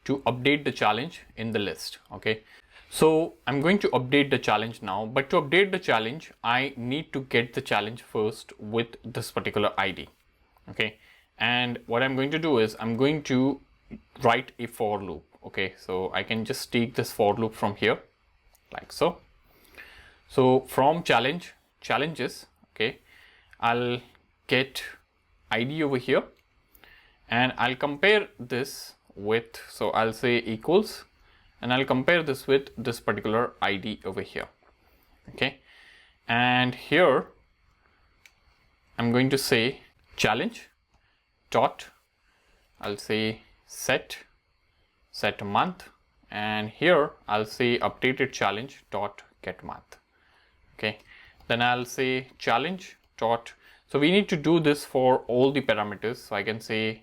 Speaker 1: to update the challenge in the list. Okay. So I'm going to update the challenge now, but to update the challenge, I need to get the challenge first with this particular ID. Okay. And what I'm going to do is I'm going to write a for loop. Okay. So I can just take this for loop from here, like so. So from challenges, okay, I'll get ID over here, and I'll compare this with, so I'll say equals, and I'll compare this with this particular ID over here. Okay. And here I'm going to say challenge dot, I'll say set month, and here I'll say updated challenge dot get month. Okay. Then I'll say challenge dot, so we need to do this for all the parameters. So I can say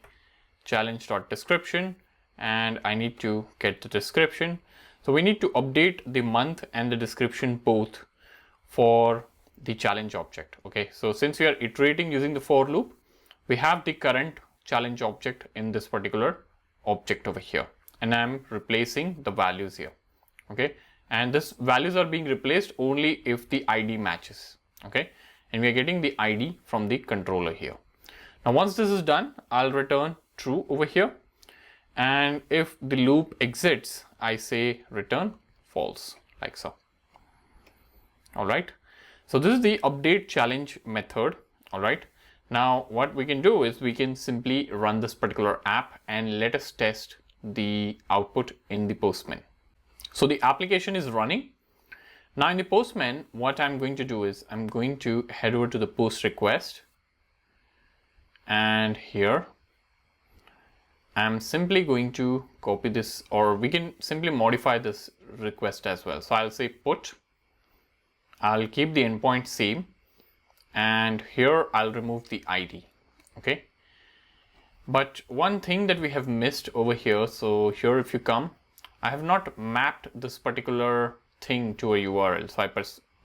Speaker 1: challenge dot description, and I need to get the description. So we need to update the month and the description both for the challenge object. Okay. So since we are iterating using the for loop, we have the current challenge object in this particular object over here, and I'm replacing the values here. Okay. And this values are being replaced only if the ID matches. Okay. And we are getting the ID from the controller here. Now once this is done, I'll return true over here, and if the loop exits, I say return false, like so. All right. So this is the update challenge method. All right. Now what we can do is we can simply run this particular app and let us test the output in the Postman. So the application is running. Now in the Postman, what I'm going to do is I'm going to head over to the post request, and here I'm simply going to copy this, or we can simply modify this request as well. So I'll say put, I'll keep the endpoint same, and here I'll remove the ID. Okay. But one thing that we have missed over here, so here if you come, I have not mapped this particular thing to a URL. So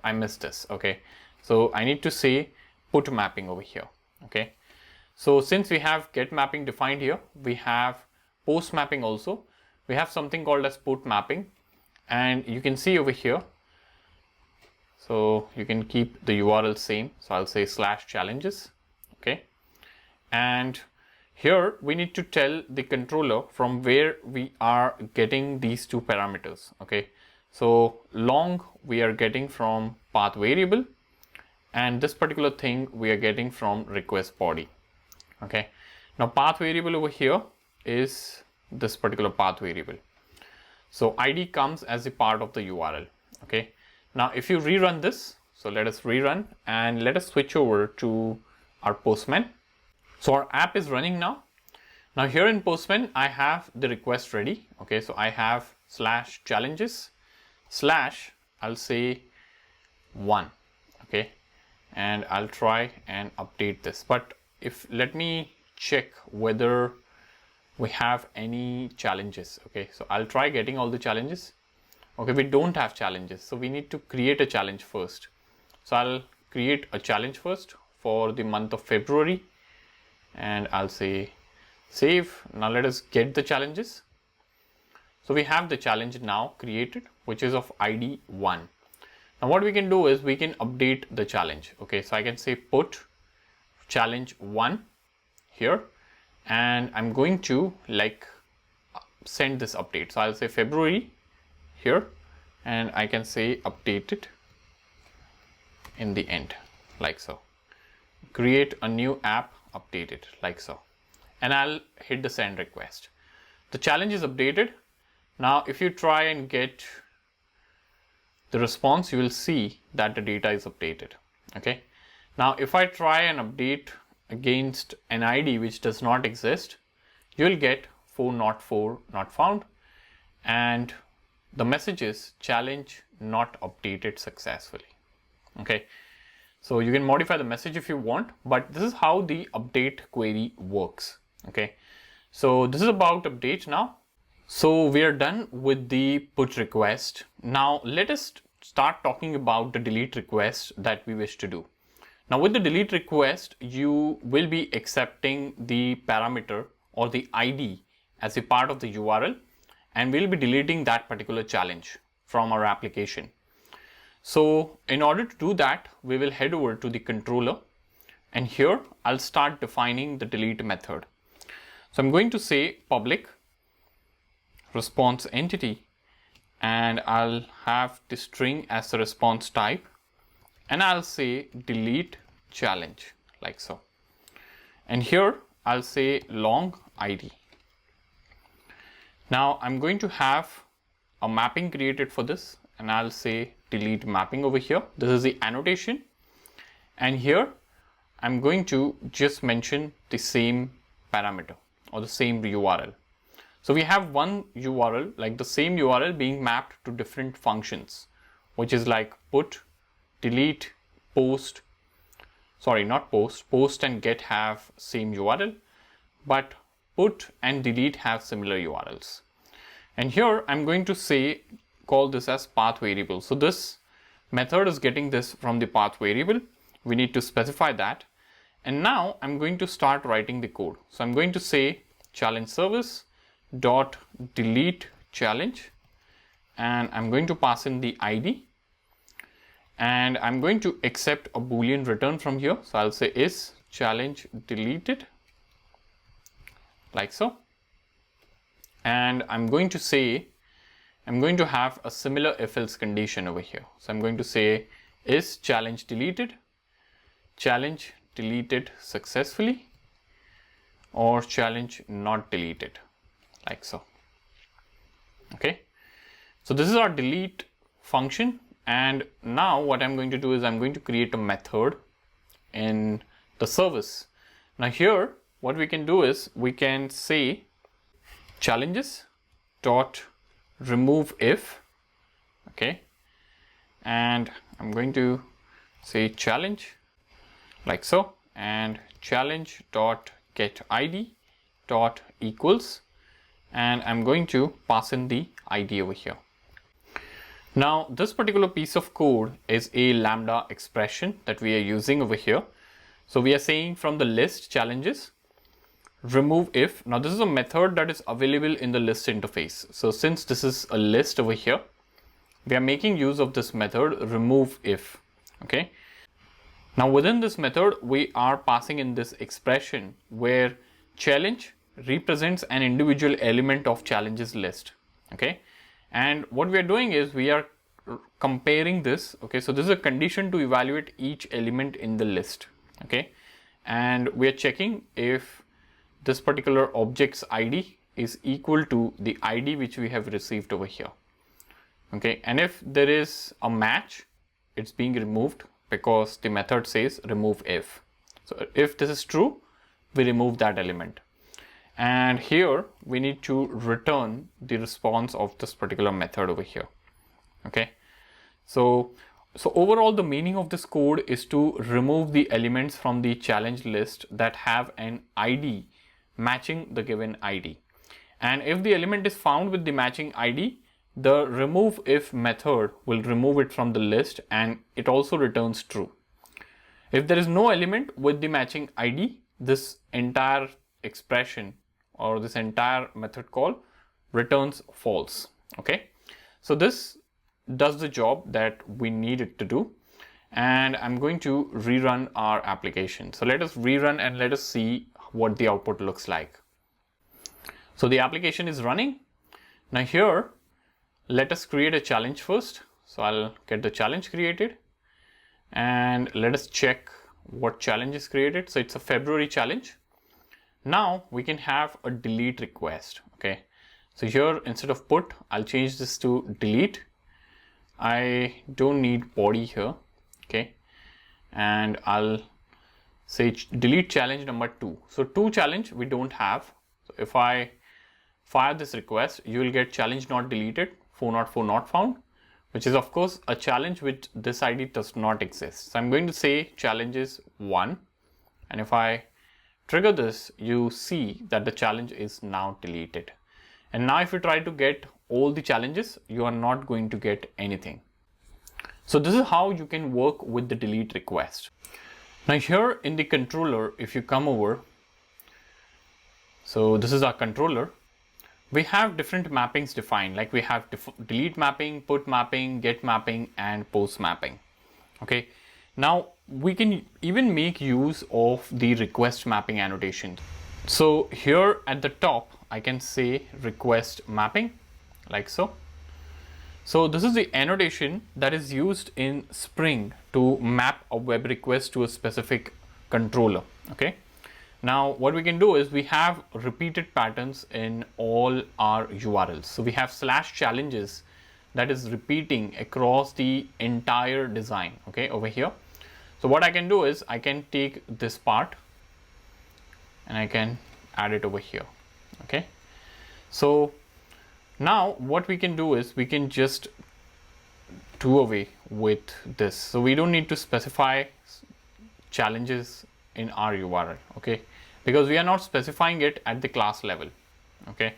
Speaker 1: I missed this. Okay. So I need to say put mapping over here. Okay. So since we have get mapping defined here, we have post mapping also. We have something called as put mapping, and you can see over here. So you can keep the URL same. So I'll say /challenges. Okay. And Here we need to tell the controller from where we are getting these two parameters. Okay, so long we are getting from path variable, and this particular thing we are getting from request body. Okay, now path variable over here is this particular path variable. So ID comes as a part of the URL. Okay, now if you rerun this, so let us rerun and let us switch over to our Postman. So our app is running now. Now here in Postman, I have the request ready. Okay, so I have /challenges/ I'll say 1. Okay, and I'll try and update this. But let me check whether we have any challenges. Okay, so I'll try getting all the challenges. Okay, we don't have challenges, so we need to create a challenge first. So I'll create a challenge first for the month of February, and I'll say save. Now let us get the challenges. So we have the challenge now created, which is of ID 1. Now what we can do is we can update the challenge. Okay, so I can say put challenge 1 here, and I'm going to send this update. So I'll say February here, and I can say update it in the end, like so. Create a new app, update it, like so. And I'll hit the send request. The challenge is updated. Now if you try and get the response, you will see that the data is updated. Okay, now if I try and update against an ID which does not exist, you will get 404 not found, and the message is challenge not updated successfully. Okay, so you can modify the message if you want, but this is how the update query works. Okay, so this is about update now. So we are done with the put request. Now let us start talking about the delete request that we wish to do. Now with the delete request, you will be accepting the parameter or the ID as a part of the URL, and we'll be deleting that particular challenge from our application. So in order to do that, we will head over to the controller, and here I'll start defining the delete method. So I'm going to say public response entity, and I'll have the string as the response type, and I'll say delete challenge, like so. And here I'll say long ID. Now I'm going to have a mapping created for this, and I'll say delete mapping over here. This is the annotation, and here I'm going to just mention the same parameter or the same URL. So we have one URL, like the same URL being mapped to different functions, which is like put, delete, post, sorry, not post, post and get have same URL, but put and delete have similar URLs. And here I'm going to say, call this as path variable. So this method is getting this from the path variable. We need to specify that. And now I'm going to start writing the code. So I'm going to say challenge service dot delete challenge, and I'm going to pass in the ID, and I'm going to accept a boolean return from here. So I'll say is challenge deleted, like so. And I'm going to say, I'm going to have a similar if else condition over here. So I'm going to say is challenge deleted successfully, or challenge not deleted, like so. Okay, so this is our delete function, and now what I'm going to do is I'm going to create a method in the service. Now here what we can do is we can say challenges dot remove if, okay, and I'm going to say challenge, like so, and challenge dot get ID dot equals, and I'm going to pass in the ID over here. Now this particular piece of code is a lambda expression that we are using over here. So we are saying from the list challenges remove if. Now this is a method that is available in the list interface. So since this is a list over here, we are making use of this method remove if. Okay, now within this method we are passing in this expression where challenge represents an individual element of challenges list. Okay, and what we are doing is we are comparing this. Okay, so this is a condition to evaluate each element in the list. Okay, and we are checking if this particular object's ID is equal to the ID which we have received over here. Okay, and if there is a match, it's being removed because the method says remove if. So if this is true, we remove that element. And here we need to return the response of this particular method over here. Okay, so overall the meaning of this code is to remove the elements from the challenge list that have an ID matching the given ID. And if the element is found with the matching ID, the remove if method will remove it from the list and it also returns true. If there is no element with the matching ID, this entire expression or this entire method call returns false. Okay, so this does the job that we need it to do, and I'm going to rerun our application. So let us rerun and let us see what the output looks like. So the application is running. Now here, let us create a challenge first. So I'll get the challenge created and let us check what challenge is created. So it's a February challenge. Now we can have a delete request. Okay, so here instead of put, I'll change this to delete. I don't need body here. Okay, and I'll say delete challenge number 2. So 2 challenge we don't have. So if I fire this request, you will get challenge not deleted, 404 not found, which is of course a challenge which this ID does not exist. So I'm going to say challenges 1, and if I trigger this, you see that the challenge is now deleted. And now if you try to get all the challenges, you are not going to get anything. So this is how you can work with the delete request. Now here in the controller, if you come over, so this is our controller, we have different mappings defined, like we have delete mapping, put mapping, get mapping, and post mapping. Okay, now we can even make use of the request mapping annotation. So here at the top, I can say request mapping, like so. So this is the annotation that is used in Spring to map a web request to a specific controller. Okay, now what we can do is we have repeated patterns in all our URLs. So we have /challenges that is repeating across the entire design. Okay, over here. So what I can do is I can take this part and I can add it over here. Okay, so now what we can do is we can just do away with this. So we don't need to specify challenges in our URL. Okay, because we are not specifying it at the class level. Okay,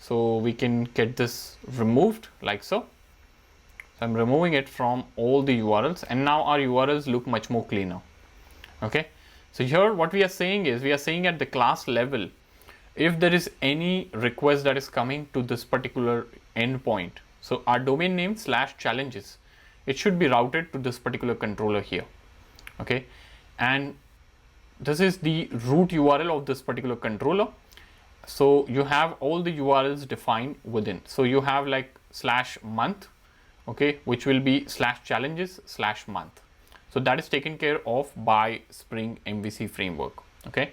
Speaker 1: so we can get this removed like so. So I'm removing it from all the URLs, and now our URLs look much more cleaner. Okay, so here what we are saying is we are saying at the class level, if there is any request that is coming to this particular endpoint, so our domain name /challenges, it should be routed to this particular controller here. Okay, and this is the root URL of this particular controller. So you have all the URLs defined within. So you have like /month, okay, which will be /challenges/month. So that is taken care of by Spring MVC framework. Okay,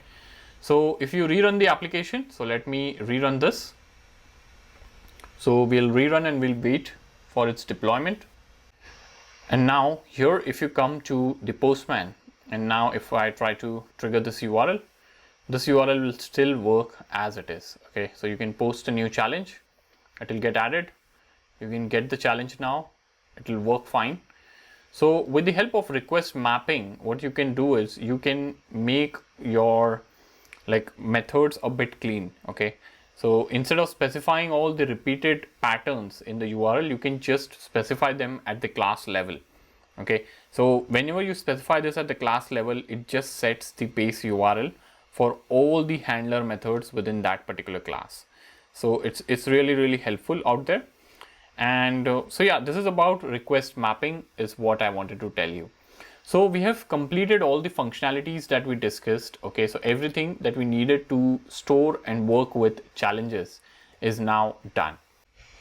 Speaker 1: so if you rerun the application, so let me rerun this. So we'll rerun and we'll wait for its deployment. And now here, if you come to the Postman, and now if I try to trigger this URL will still work as it is. Okay, so you can post a new challenge, it will get added. You can get the challenge now, it will work fine. So with the help of request mapping, what you can do is you can make your methods a bit clean. Okay, so instead of specifying all the repeated patterns in the URL, you can just specify them at the class level. Okay, so whenever you specify this at the class level, it just sets the base URL for all the handler methods within that particular class. So it's really helpful out there. And so yeah, this is about request mapping is what I wanted to tell you. So we have completed all the functionalities that we discussed. Okay, so everything that we needed to store and work with challenges is now done.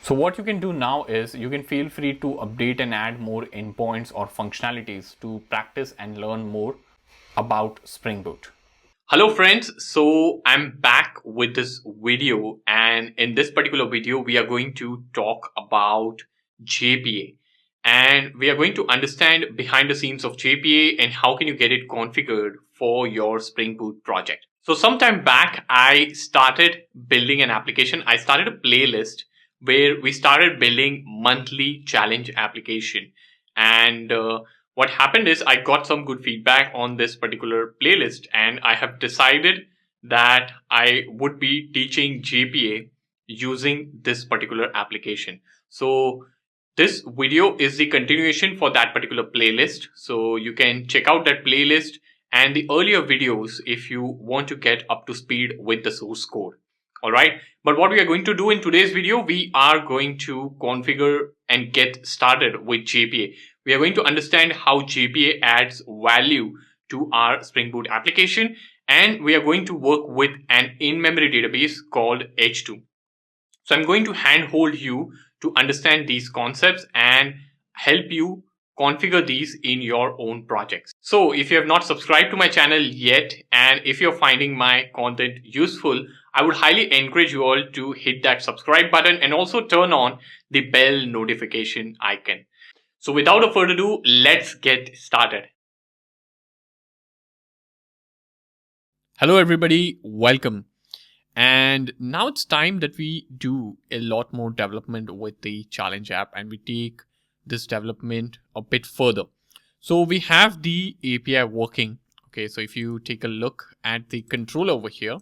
Speaker 1: So what you can do now is you can feel free to update and add more endpoints or functionalities to practice and learn more about Spring Boot. Hello friends, so I'm back with this video, and in this particular video we are going to talk about JPA, and we are going to understand behind the scenes of JPA and how can you get it configured for your Spring Boot project. So sometime back I started building an application. I started a playlist where we started building monthly challenge application, and what happened is I got some good feedback on this particular playlist, and I have decided that I would be teaching JPA using this particular application. So this video is the continuation for that particular playlist. So you can check out that playlist and the earlier videos if you want to get up to speed with the source code. All right. But what we are going to do in today's video, we are going to configure and get started with JPA. We are going to understand how JPA adds value to our Spring Boot application, and we are going to work with an in-memory database called H2. So I'm going to handhold you to understand these concepts and help you configure these in your own projects. So if you have not subscribed to my channel yet, and if you're finding my content useful, I would highly encourage you all to hit that subscribe button and also turn on the bell notification icon. So without a further ado, let's get started. Hello everybody, welcome. And now it's time that we do a lot more development with the challenge app, and we take this development a bit further. So we have the API working. Okay, so if you take a look at the control over here,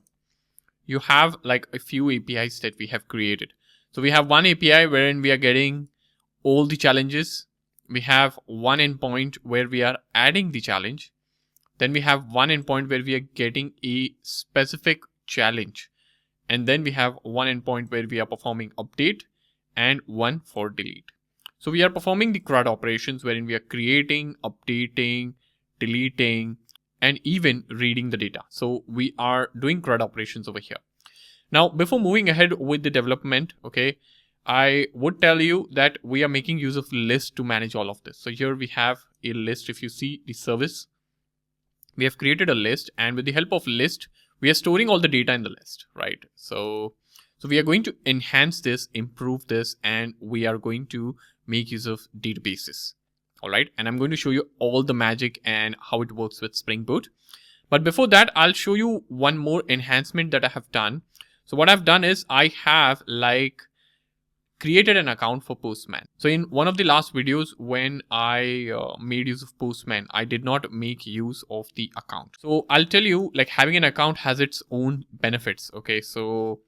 Speaker 1: you have like a few APIs that we have created. So we have one API wherein we are getting all the challenges. We have one endpoint where we are adding the challenge. Then we have one endpoint where we are getting a specific challenge. And then we have one endpoint where we are performing update and one for delete. So we are performing the CRUD operations wherein we are creating, updating, deleting, and even reading the data. So we are doing CRUD operations over here. Now, before moving ahead with the development, okay, I would tell you that we are making use of list to manage all of this. So here we have a list. If you see the service, we have created a list, and with the help of list, we are storing all the data in the list, right? So we are going to enhance this, improve this, and we are going to make use of databases. All right. And I'm going to show you all the magic and how it works with Spring Boot. But before that, I'll show you one more enhancement that I have done. So what I've done is I have created an account for Postman. So in one of the last videos when I made use of Postman, I did not make use of the account. So I'll tell you, having an account has its own benefits. Okay, so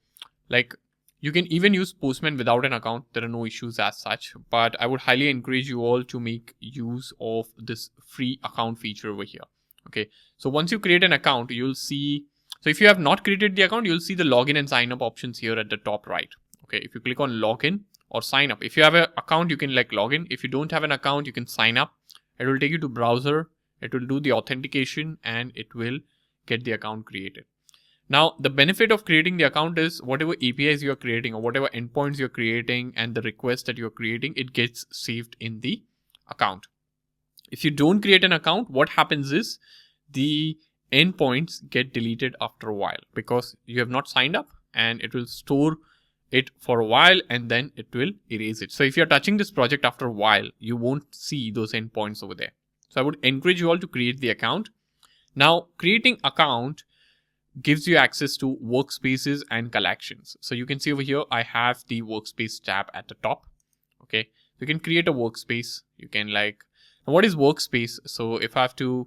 Speaker 1: you can even use Postman without an account. There are no issues as such, but I would highly encourage you all to make use of this free account feature over here. Okay, so once you create an account, you'll see, so if you have not created the account, you'll see the login and sign up options here at the top right. Okay, if you click on login or sign up, if you have an account, you can log in. If you don't have an account, you can sign up. It will take you to browser. It will do the authentication and it will get the account created. Now, the benefit of creating the account is whatever APIs you are creating or whatever endpoints you're creating and the requests that you're creating, it gets saved in the account. If you don't create an account, what happens is the endpoints get deleted after a while because you have not signed up, and it will store it for a while and then it will erase it. So if you're touching this project after a while, you won't see those endpoints over there. So I would encourage you all to create the account. Now, creating account gives you access to workspaces and collections. So you can see over here, I have the workspace tab at the top. Okay, you can create a workspace. You can what is workspace? So if I have to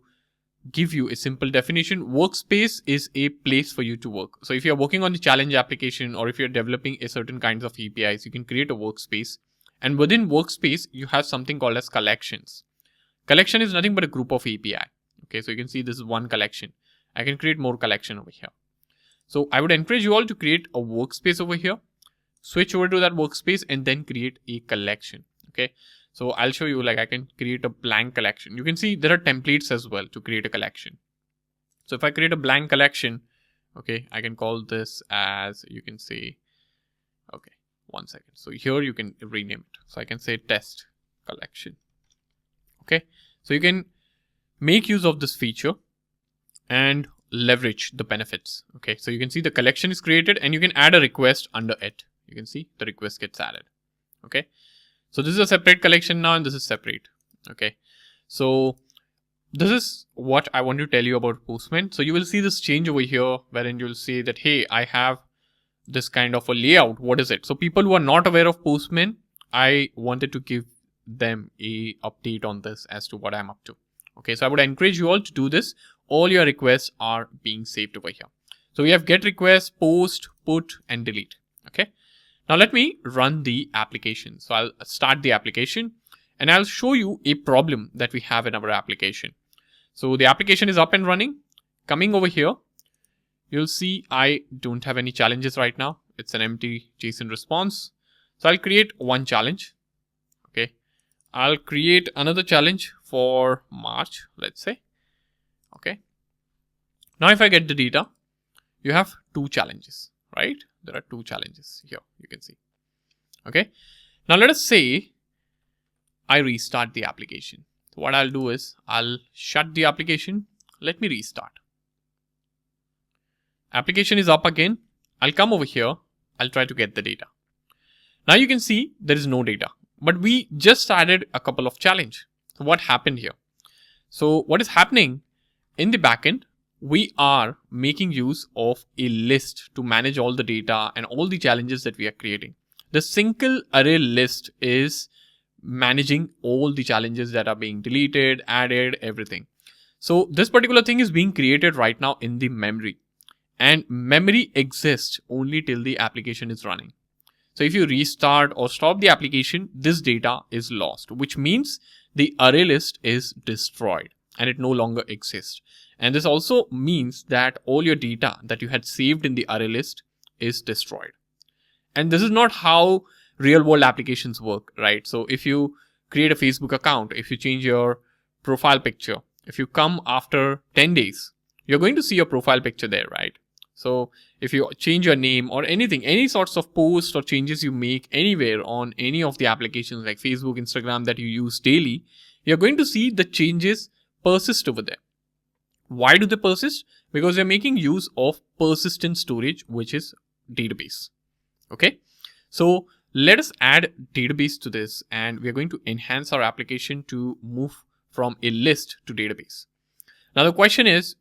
Speaker 1: give you a simple definition, workspace is a place for you to work. So if you're working on the challenge application or if you're developing a certain kinds of APIs, you can create a workspace. And within workspace, you have something called as collections. Collection is nothing but a group of API. Okay, so you can see this is one collection. I can create more collection over here. So I would encourage you all to create a workspace over here, switch over to that workspace and then create a collection. Okay, So I'll show you, like I can create a blank collection. You can see there are templates as well to create a collection. So if I create a blank collection, okay, I can call this as, you can say, okay, 1 second. So here you can rename it. So I can say test collection. Okay, so you can make use of this feature and leverage the benefits. Okay, so you can see the collection is created and you can add a request under it. You can see the request gets added. Okay, so this is a separate collection now and this is separate. Okay, so this is what I want to tell you about Postman. So you will see this change over here wherein you'll say that, hey, I have this kind of a layout. What is it? So people who are not aware of Postman, I wanted to give them a update on this as to what I'm up to. Okay, so I would encourage you all to do this. All your requests are being saved over here. So we have get request, post, put, and delete. Okay, now let me run the application. So I'll start the application and I'll show you a problem that we have in our application. So the application is up and running. Coming over here, you'll see I don't have any challenges right now. It's an empty JSON response. So I'll create one challenge. Okay, I'll create another challenge for March, let's say. Okay, now if I get the data, you have two challenges, right? There are two challenges here, you can see. Okay, now let us say I restart the application. So what I'll do is I'll shut the application. Let me restart. Application is up again. I'll come over here. I'll try to get the data. Now you can see there is no data, but we just added a couple of challenge. So what happened here? So what is happening in the backend? We are making use of a list to manage all the data and all the challenges that we are creating. The single array list is managing all the challenges that are being deleted, added, everything. So this particular thing is being created right now in the memory, and memory exists only till the application is running. So if you restart or stop the application, this data is lost, which means the array list is destroyed and it no longer exists. And this also means that all your data that you had saved in the array list is destroyed. And this is not how real world applications work, right? So if you create a Facebook account, if you change your profile picture, if you come after 10 days, you're going to see your profile picture there, right? So if you change your name or anything, any sorts of posts or changes you make anywhere on any of the applications like Facebook, Instagram that you use daily, you're going to see the changes persist over there. Why do they persist? Because they're making use of persistent storage, which is database. Okay, so let us add database to this and we're going to enhance our application to move from a list to database. Now the question is,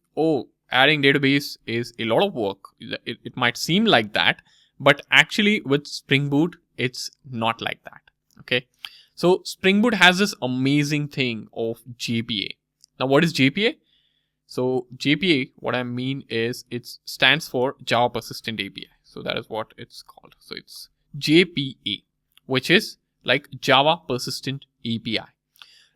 Speaker 1: adding database is a lot of work. It might seem like that, but actually with Spring Boot, it's not like that. Okay, so Spring Boot has this amazing thing of JPA. Now what is JPA? So JPA, what I mean is it stands for Java Persistent API. So that is what it's called. So it's JPA, which is like Java Persistent API.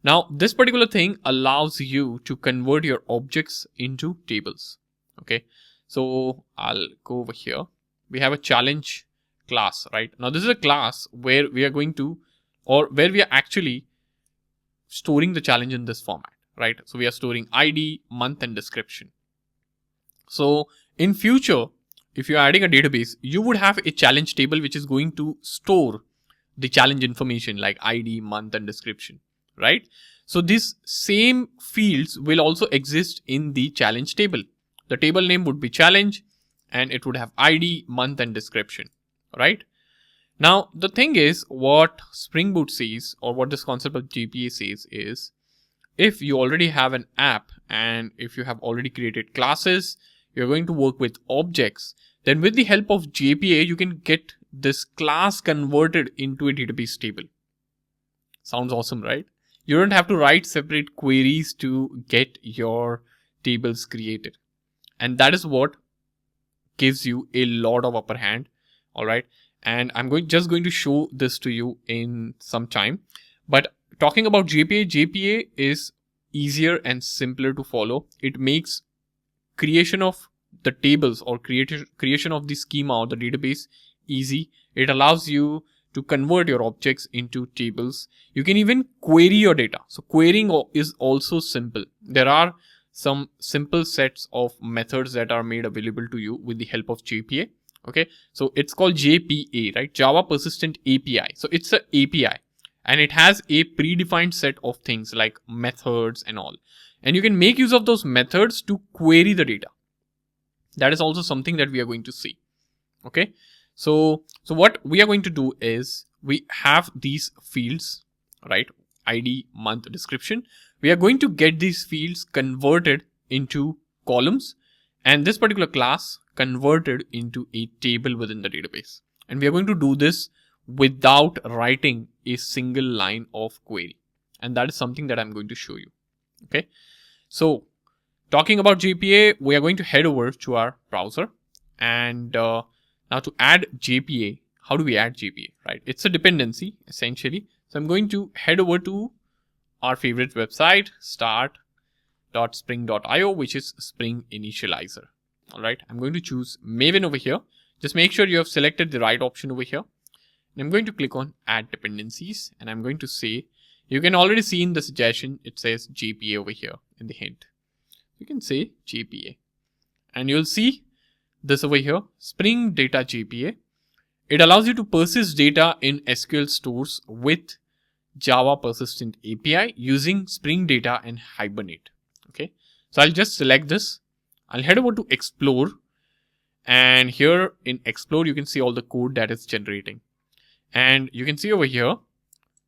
Speaker 1: Now this particular thing allows you to convert your objects into tables. Okay, so I'll go over here. We have a challenge class, right? Now this is a class where we are going to, or where we are actually storing the challenge in this format, right? So we are storing ID, month, and description. So in future, if you're adding a database, you would have a challenge table which is going to store the challenge information like ID, month, and description, right? So these same fields will also exist in the challenge table. The table name would be challenge and it would have ID, month, and description, right? Now, the thing is, what Spring Boot says, or what this concept of JPA says is, if you already have an app and if you have already created classes, you're going to work with objects, then with the help of JPA, you can get this class converted into a database table. Sounds awesome, right? You don't have to write separate queries to get your tables created. And that is what gives you a lot of upper hand. All right. And I'm just going to show this to you in some time. But talking about JPA, JPA is easier and simpler to follow. It makes creation of the tables or creation of the schema or the database easy. It allows you to convert your objects into tables. You can even query your data. So querying is also simple. There are some simple sets of methods that are made available to you with the help of JPA. Okay, so it's called JPA, right? Java Persistent API. So it's an API and it has a predefined set of things like methods and all. And you can make use of those methods to query the data. That is also something that we are going to see. Okay, so what we are going to do is we have these fields, right? ID, month, description. We are going to get these fields converted into columns and this particular class converted into a table within the database. And we are going to do this without writing a single line of query. And that is something that I'm going to show you. Okay, so talking about JPA, we are going to head over to our browser and now to add JPA, how do we add JPA, right? It's a dependency essentially. So I'm going to head over to our favorite website, start.spring.io, which is Spring Initializer. All right, I'm going to choose Maven over here. Just make sure you have selected the right option over here. And I'm going to click on add dependencies and I'm going to say, you can already see in the suggestion, it says JPA over here in the hint. You can say JPA and you'll see this over here, Spring Data JPA. It allows you to persist data in SQL stores with Java Persistent API using Spring Data and Hibernate. Okay, so I'll just select this. I'll head over to Explore and here in Explore, you can see all the code that is generating. And you can see over here,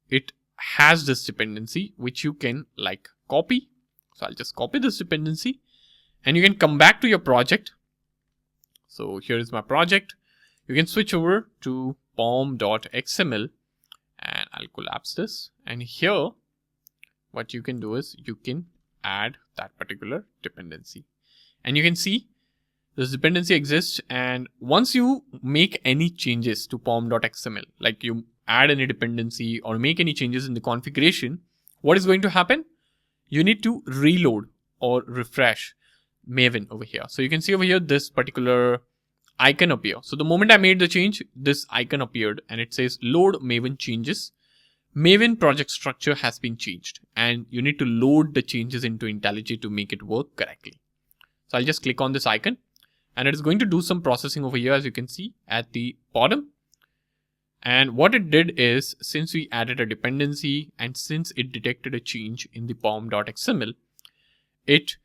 Speaker 1: it has this dependency which you can like copy. So I'll just copy this dependency and you can come back to your project. So here is my project. You can switch over to pom.xml and I'll collapse this. And here, what you can do is you can add that particular dependency. And you can see this dependency exists. And once you make any changes to pom.xml, like you add any dependency or make any changes in the configuration, what is going to happen? You need to reload or refresh Maven over here. So you can see over here, this particular icon appear. So the moment I made the change, this icon appeared and it says load Maven changes. Maven project structure has been changed and you need to load the changes into IntelliJ to make it work correctly. So I'll just click on this icon and it is going to do some processing over here, as you can see at the bottom. And what it did is, since we added a dependency and since it detected a change in the pom.xml, it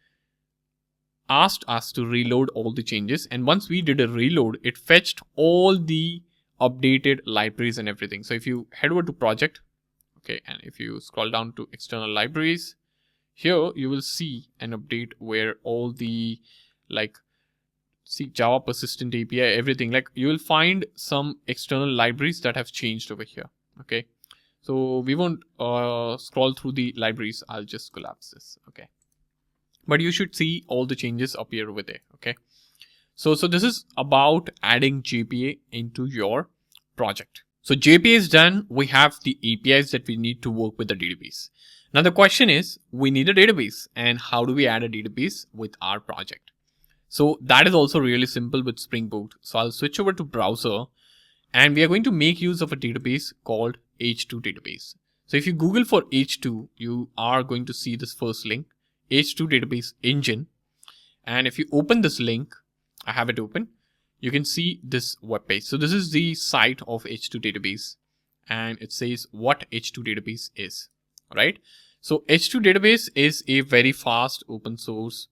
Speaker 1: asked us to reload all the changes. And once we did a reload, it fetched all the updated libraries and everything. So if you head over to project, okay, and if you scroll down to external libraries, here you will see an update where all the Java Persistent API, everything, like you will find some external libraries that have changed over here. Okay, so we won't scroll through the libraries. I'll just collapse this. Okay, but you should see all the changes appear over there. Okay, so this is about adding JPA into your project. So JPA is done. We have the APIs that we need to work with the database. Now the question is, we need a database, and how do we add a database with our project? So that is also really simple with Spring Boot. So I'll switch over to browser and we are going to make use of a database called H2 database. So if you Google for H2, you are going to see this first link, H2 database engine. And if you open this link, I have it open, you can see this web page. So this is the site of H2 database and it says what H2 database is, right? So H2 database is a very fast open source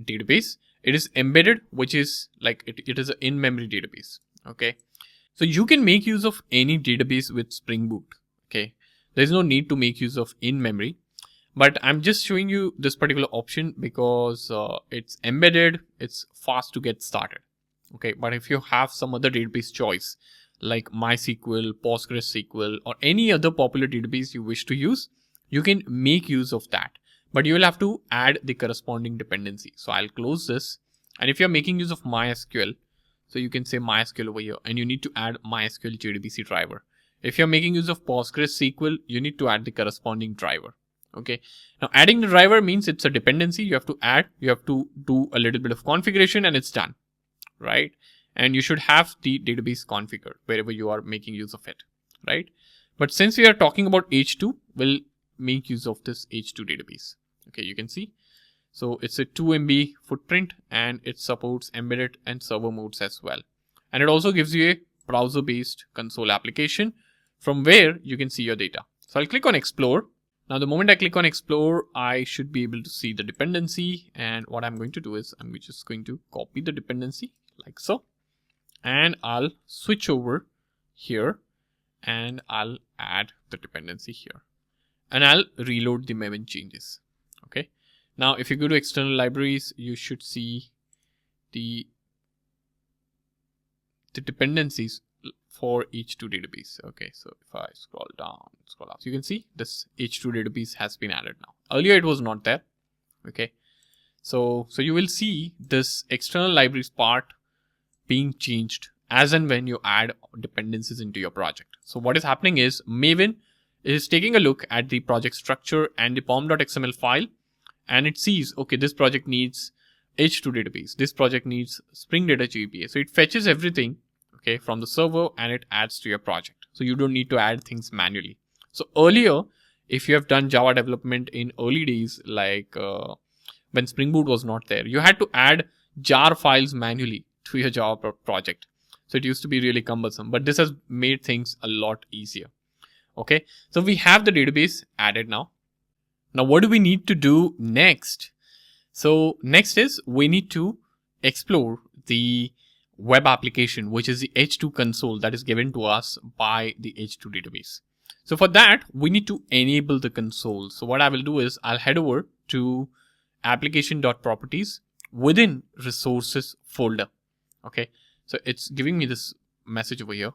Speaker 1: database. It is embedded, which is like it is an in-memory database. Okay, so you can make use of any database with Spring Boot. Okay, there's no need to make use of in-memory, but I'm just showing you this particular option because it's embedded, it's fast to get started. Okay, but if you have some other database choice like MySQL, PostgreSQL, or any other popular database you wish to use, you can make use of that. But you will have to add the corresponding dependency. So I'll close this. And if you're making use of MySQL, so you can say MySQL over here and you need to add MySQL JDBC driver. If you're making use of PostgreSQL, you need to add the corresponding driver. Okay. Now adding the driver means it's a dependency you have to add. You have to do a little bit of configuration and it's done, right? And you should have the database configured wherever you are making use of it. right? But since we are talking about H2, we'll make use of this H2 database. Okay, you can see. So it's a 2 MB footprint and it supports embedded and server modes as well. And it also gives you a browser-based console application from where you can see your data. So I'll click on Explore. Now, the moment I click on Explore, I should be able to see the dependency. And what I'm going to do is I'm just going to copy the dependency like so. And I'll switch over here and I'll add the dependency here. And I'll reload the Maven changes. Okay. Now, if you go to external libraries, you should see the dependencies for H2 database. Okay, so if I scroll down, so you can see this H2 database has been added now. Earlier it was not there. Okay, so you will see this external libraries part being changed as and when you add dependencies into your project. So what is happening is Maven is taking a look at the project structure and the pom.xml file, and it sees, okay, this project needs H2 database, this project needs Spring Data JPA. So it fetches everything, okay, from the server and it adds to your project. So you don't need to add things manually. So earlier, if you have done Java development in early days, like when Spring Boot was not there, you had to add jar files manually to your Java project. So it used to be really cumbersome, but this has made things a lot easier. Okay, so we have the database added now. Now, what do we need to do next? So next is we need to explore the web application, which is the H2 console that is given to us by the H2 database. So for that, we need to enable the console. So what I will do is I'll head over to application.properties within resources folder. Okay, so it's giving me this message over here.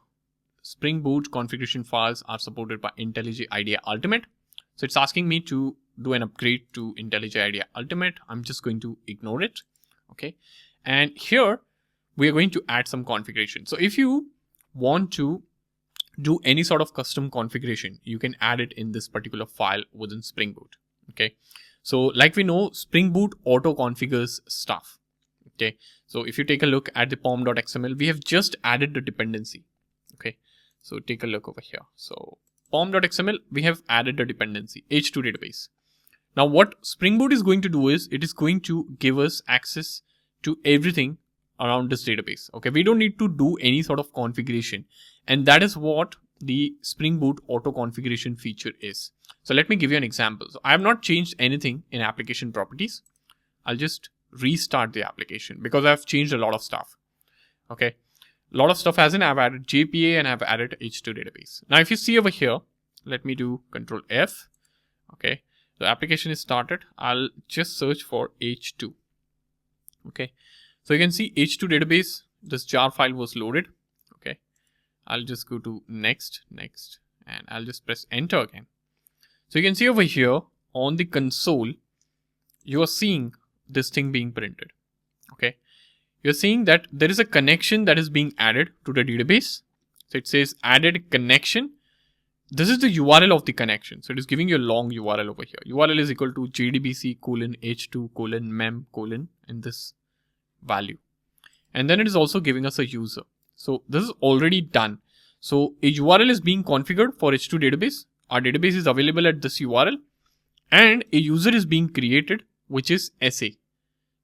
Speaker 1: Spring Boot configuration files are supported by IntelliJ IDEA Ultimate. So it's asking me to do an upgrade to IntelliJ IDEA Ultimate. I'm just going to ignore it. Okay, and here we are going to add some configuration. So if you want to do any sort of custom configuration, you can add it in this particular file within Spring Boot. Okay, so like we know, Spring Boot auto configures stuff. Okay, so if you take a look at the pom.xml, we have just added the dependency. Okay, so take a look over here. So pom.xml, we have added the dependency H2 database. Now what Spring Boot is going to do is it is going to give us access to everything around this database. Okay, we don't need to do any sort of configuration, and that is what the Spring Boot auto configuration feature is. So let me give you an example. So I have not changed anything in application properties. I'll just restart the application because I've changed a lot of stuff. Okay, a lot of stuff as in I've added JPA and I've added H2 database. Now if you see over here, let me do Control F. Okay, the application is started. I'll just search for H2. Okay, so you can see H2 database, this jar file was loaded. Okay, I'll just go to next, and I'll just press enter again. So you can see over here on the console, you are seeing this thing being printed. Okay, you're seeing that there is a connection that is being added to the database. So it says added connection. This is the URL of the connection. So it is giving you a long URL over here. URL is equal to jdbc:/h2:mem: and this value. And then it is also giving us a user. So this is already done. So a URL is being configured for H2 database. Our database is available at this URL and a user is being created, which is SA.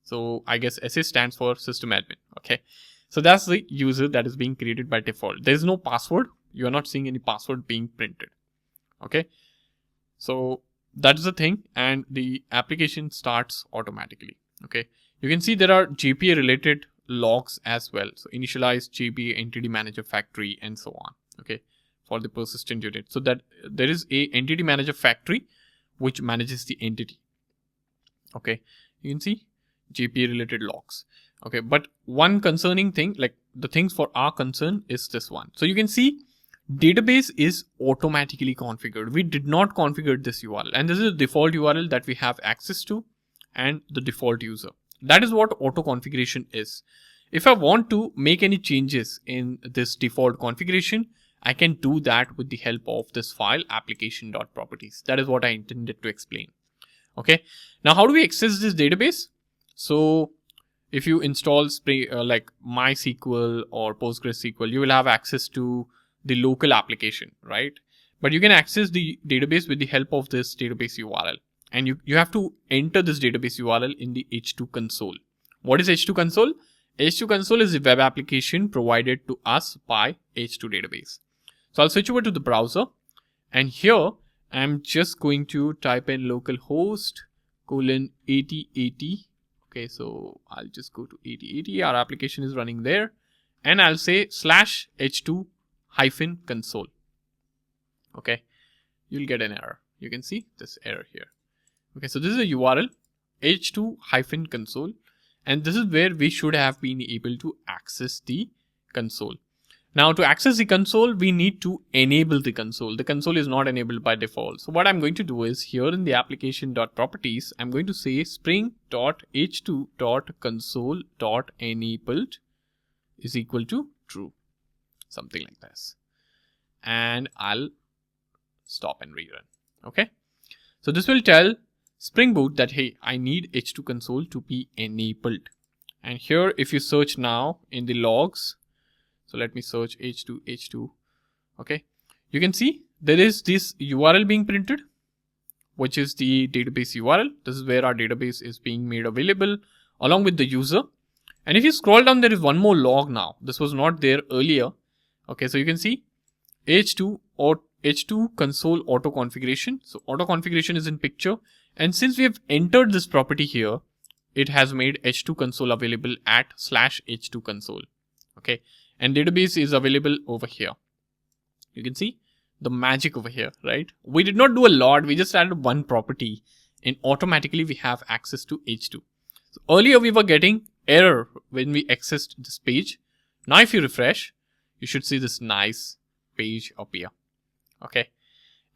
Speaker 1: So I guess SA stands for system admin. Okay, so that's the user that is being created by default. There is no password. You are not seeing any password being printed. Okay, so that's the thing, and the application starts automatically. Okay, you can see there are JPA related logs as well. So initialize JPA entity manager factory and so on. Okay, for the persistent unit. So that there is a entity manager factory which manages the entity. Okay, you can see JPA related logs. Okay, but one concerning thing, like the things for our concern is this one. So you can see database is automatically configured. We did not configure this URL, and this is the default URL that we have access to and the default user. That is what auto configuration is. If I want to make any changes in this default configuration, I can do that with the help of this file application.properties. That is what I intended to explain. Okay, now how do we access this database? So if you install like MySQL or PostgreSQL, you will have access to the local application, right? But you can access the database with the help of this database URL. And you have to enter this database URL in the H2 console. What is H2 console? H2 console is the web application provided to us by H2 database. So I'll switch over to the browser, and here I'm just going to type in localhost colon 8080. Okay, so I'll just go to 8080. Our application is running there, and I'll say /h2 hyphen console. Okay, you'll get an error. You can see this error here. Okay, so this is a URL h2 hyphen console, and this is where we should have been able to access the console. Now, to access the console, we need to enable the console. The console is not enabled by default. So what I'm going to do is here in the application.properties, I'm going to say spring.h2.console.enabled is equal to true, something like this. And I'll stop and rerun. Okay. So this will tell Spring Boot that, hey, I need H2 console to be enabled. And here, if you search now in the logs, so let me search H2. Okay. You can see there is this URL being printed, which is the database URL. This is where our database is being made available along with the user. And if you scroll down, there is one more log now. This was not there earlier. Okay. So you can see H2 or H2 console auto configuration. So auto configuration is in picture. And since we have entered this property here, it has made H2 console available at /H2 console. Okay. And database is available over here. You can see the magic over here, right? We did not do a lot. We just added one property and automatically we have access to H2. So earlier we were getting error when we accessed this page. Now if you refresh, you should see this nice page appear. Okay.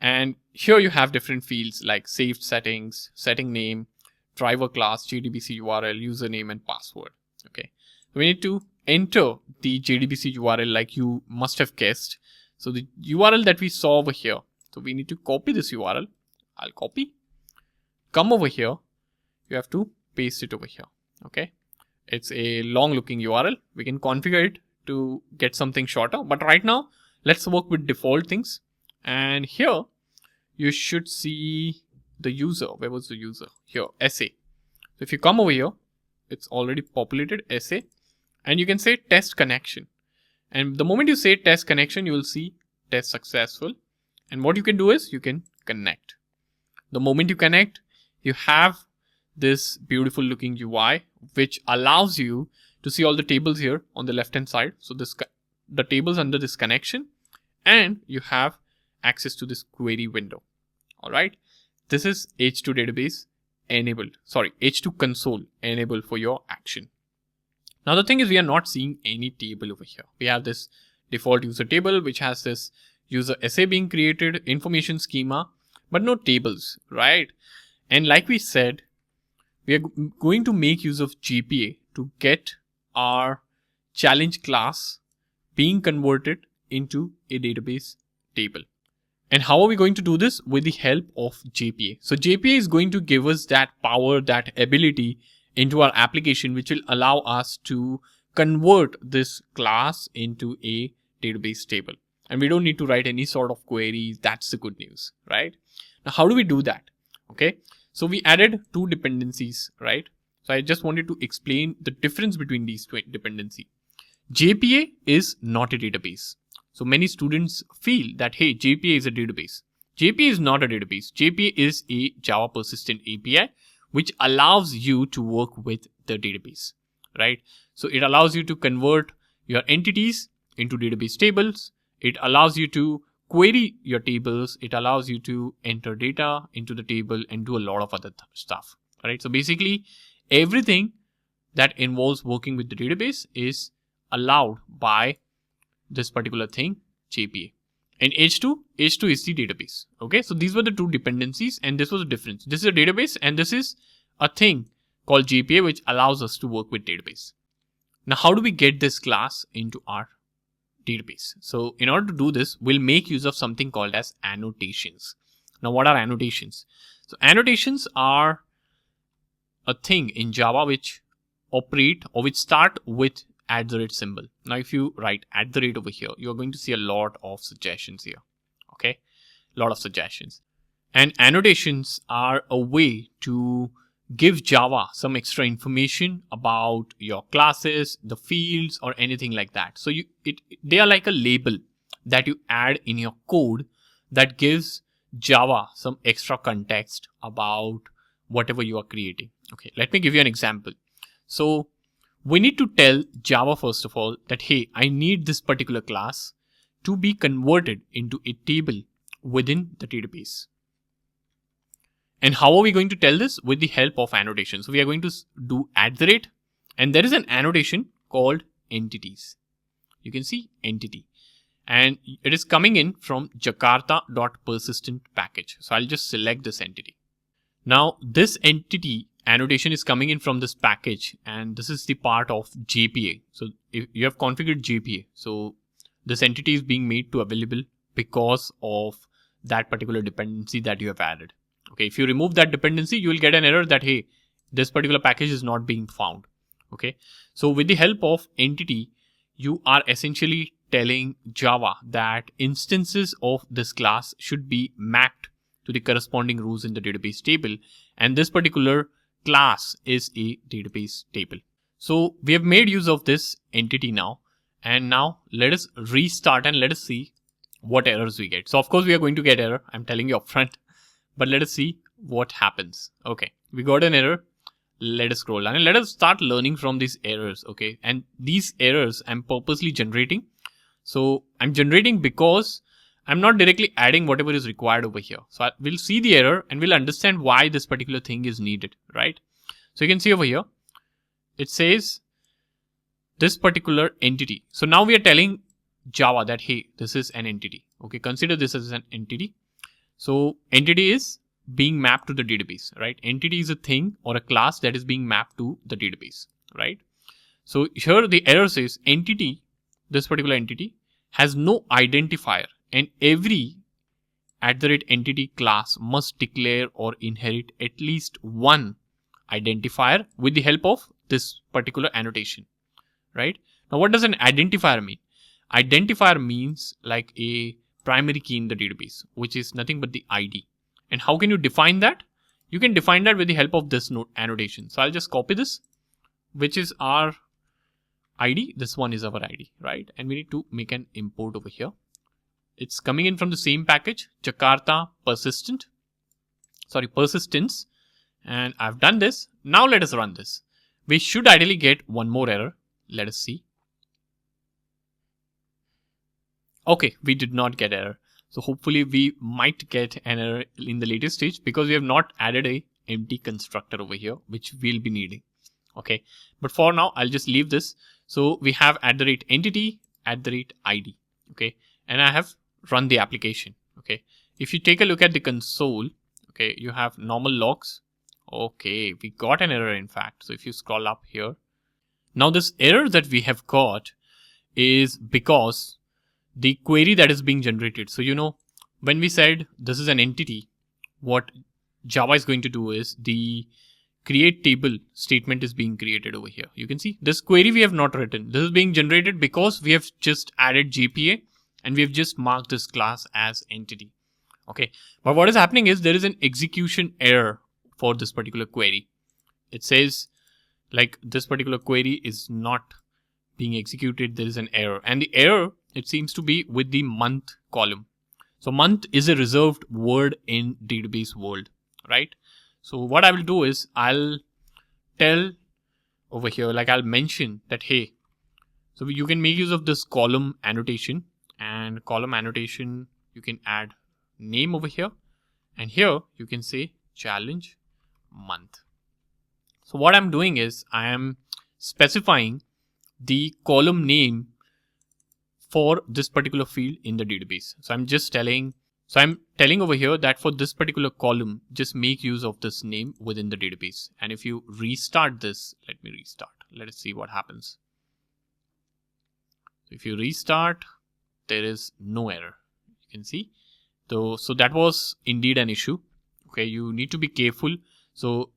Speaker 1: And here you have different fields like saved settings, setting name, driver class, JDBC URL, username and password. Okay. So we need to enter the JDBC URL like you must have guessed. So the URL that we saw over here. So we need to copy this URL. I'll copy. Come over here. You have to paste it over here. Okay. It's a long looking URL. We can configure it to get something shorter. But right now, let's work with default things. And here you should see the user. Where was the user? Here, SA. So if you come over here, it's already populated SA. And you can say test connection. And the moment you say test connection, you will see test successful. And what you can do is you can connect. The moment you connect, you have this beautiful looking UI, which allows you to see all the tables here on the left hand side. So the tables under this connection, and you have access to this query window. All right. This is H2 database enabled. Sorry, H2 console enabled for your action. Now the thing is, we are not seeing any table over here. We have this default user table, which has this user SA being created, information schema, but no tables, right? And like we said, we are going to make use of JPA to get our challenge class being converted into a database table. And how are we going to do this? With the help of JPA. So JPA is going to give us that power, that ability into our application, which will allow us to convert this class into a database table. And we don't need to write any sort of queries. That's the good news, right? Now, how do we do that? Okay. So we added two dependencies, right? So I just wanted to explain the difference between these two dependencies. JPA is not a database. So many students feel that, hey, JPA is a database. JPA is not a database. JPA is a Java persistent API, which allows you to work with the database, right? So it allows you to convert your entities into database tables. It allows you to query your tables. It allows you to enter data into the table and do a lot of other stuff, right? So basically, everything that involves working with the database is allowed by this particular thing, JPA. And H2 is the database. Okay, so these were the two dependencies, and this was the difference. This is a database, and this is a thing called JPA, which allows us to work with database. Now, how do we get this class into our database? So in order to do this, we'll make use of something called as annotations. Now, what are annotations? So annotations are a thing in Java which operate or which start with @ symbol. Now if you write @ over here, you're going to see a lot of suggestions here. Okay, lot of suggestions. And annotations are a way to give Java some extra information about your classes, the fields, or anything like that. So they are like a label that you add in your code that gives Java some extra context about whatever you are creating. Okay, let me give you an example. So we need to tell Java first of all that, hey, I need this particular class to be converted into a table within the database. And how are we going to tell this? With the help of annotation. So we are going to do @ and there is an annotation called entities. You can see entity, and it is coming in from jakarta.persistent package. So I'll just select this entity. Now this entity annotation is coming in from this package, and this is the part of JPA. So if you have configured JPA, so this entity is being made to available because of that particular dependency that you have added. Okay, if you remove that dependency, you will get an error that, hey, this particular package is not being found. Okay, so with the help of entity, you are essentially telling Java that instances of this class should be mapped to the corresponding rows in the database table, and this particular class is a database table. So we have made use of this entity now, and now let us restart and let us see what errors we get. So of course we are going to get error, I'm telling you upfront. But let us see what happens. Okay, we got an error. Let us scroll down and let us start learning from these errors. Okay, and these errors I'm purposely generating. So I'm generating because I'm not directly adding whatever is required over here. So we'll see the error and we'll understand why this particular thing is needed, right? So you can see over here, it says this particular entity. So now we are telling Java that, hey, this is an entity. Okay, consider this as an entity. So entity is being mapped to the database, right? Entity is a thing or a class that is being mapped to the database, right? So here the error says entity, this particular entity has no identifier, and every @ entity class must declare or inherit at least one identifier with the help of this particular annotation, right? Now what does an identifier mean? Identifier means like a primary key in the database, which is nothing but the ID. And how can you define that? You can define that with the help of this annotation. So I'll just copy this, which is our ID. This one is our ID, right? And we need to make an import over here. It's coming in from the same package, Jakarta persistence. And I've done this. Now let us run this. We should ideally get one more error. Let us see. Okay, we did not get error. So hopefully we might get an error in the later stage because we have not added a empty constructor over here, which we'll be needing. Okay, but for now, I'll just leave this. So we have @entity, @ID. Okay, and I have run the application. Okay, if you take a look at the console, okay, you have normal logs. Okay, we got an error in fact. So if you scroll up here, now this error that we have got is because the query that is being generated. So, when we said this is an entity, what Java is going to do is the create table statement is being created over here. You can see this query we have not written. This is being generated because we have just added JPA and we have just marked this class as entity. Okay. But what is happening is there is an execution error for this particular query. It says like this particular query is not being executed. There is an error, and the error, it seems to be with the month column. So month is a reserved word in database world, right? So what I will do is I'll tell over here, like I'll mention that, hey, so you can make use of this column annotation, and column annotation, you can add name over here, and here you can say challenge month. So what I'm doing is I am specifying the column name for this particular field in the database. So I'm telling over here that for this particular column, just make use of this name within the database. And if you restart this, let me restart. Let us see what happens. So if you restart, there is no error. You can see. So that was indeed an issue. Okay, you need to be careful. So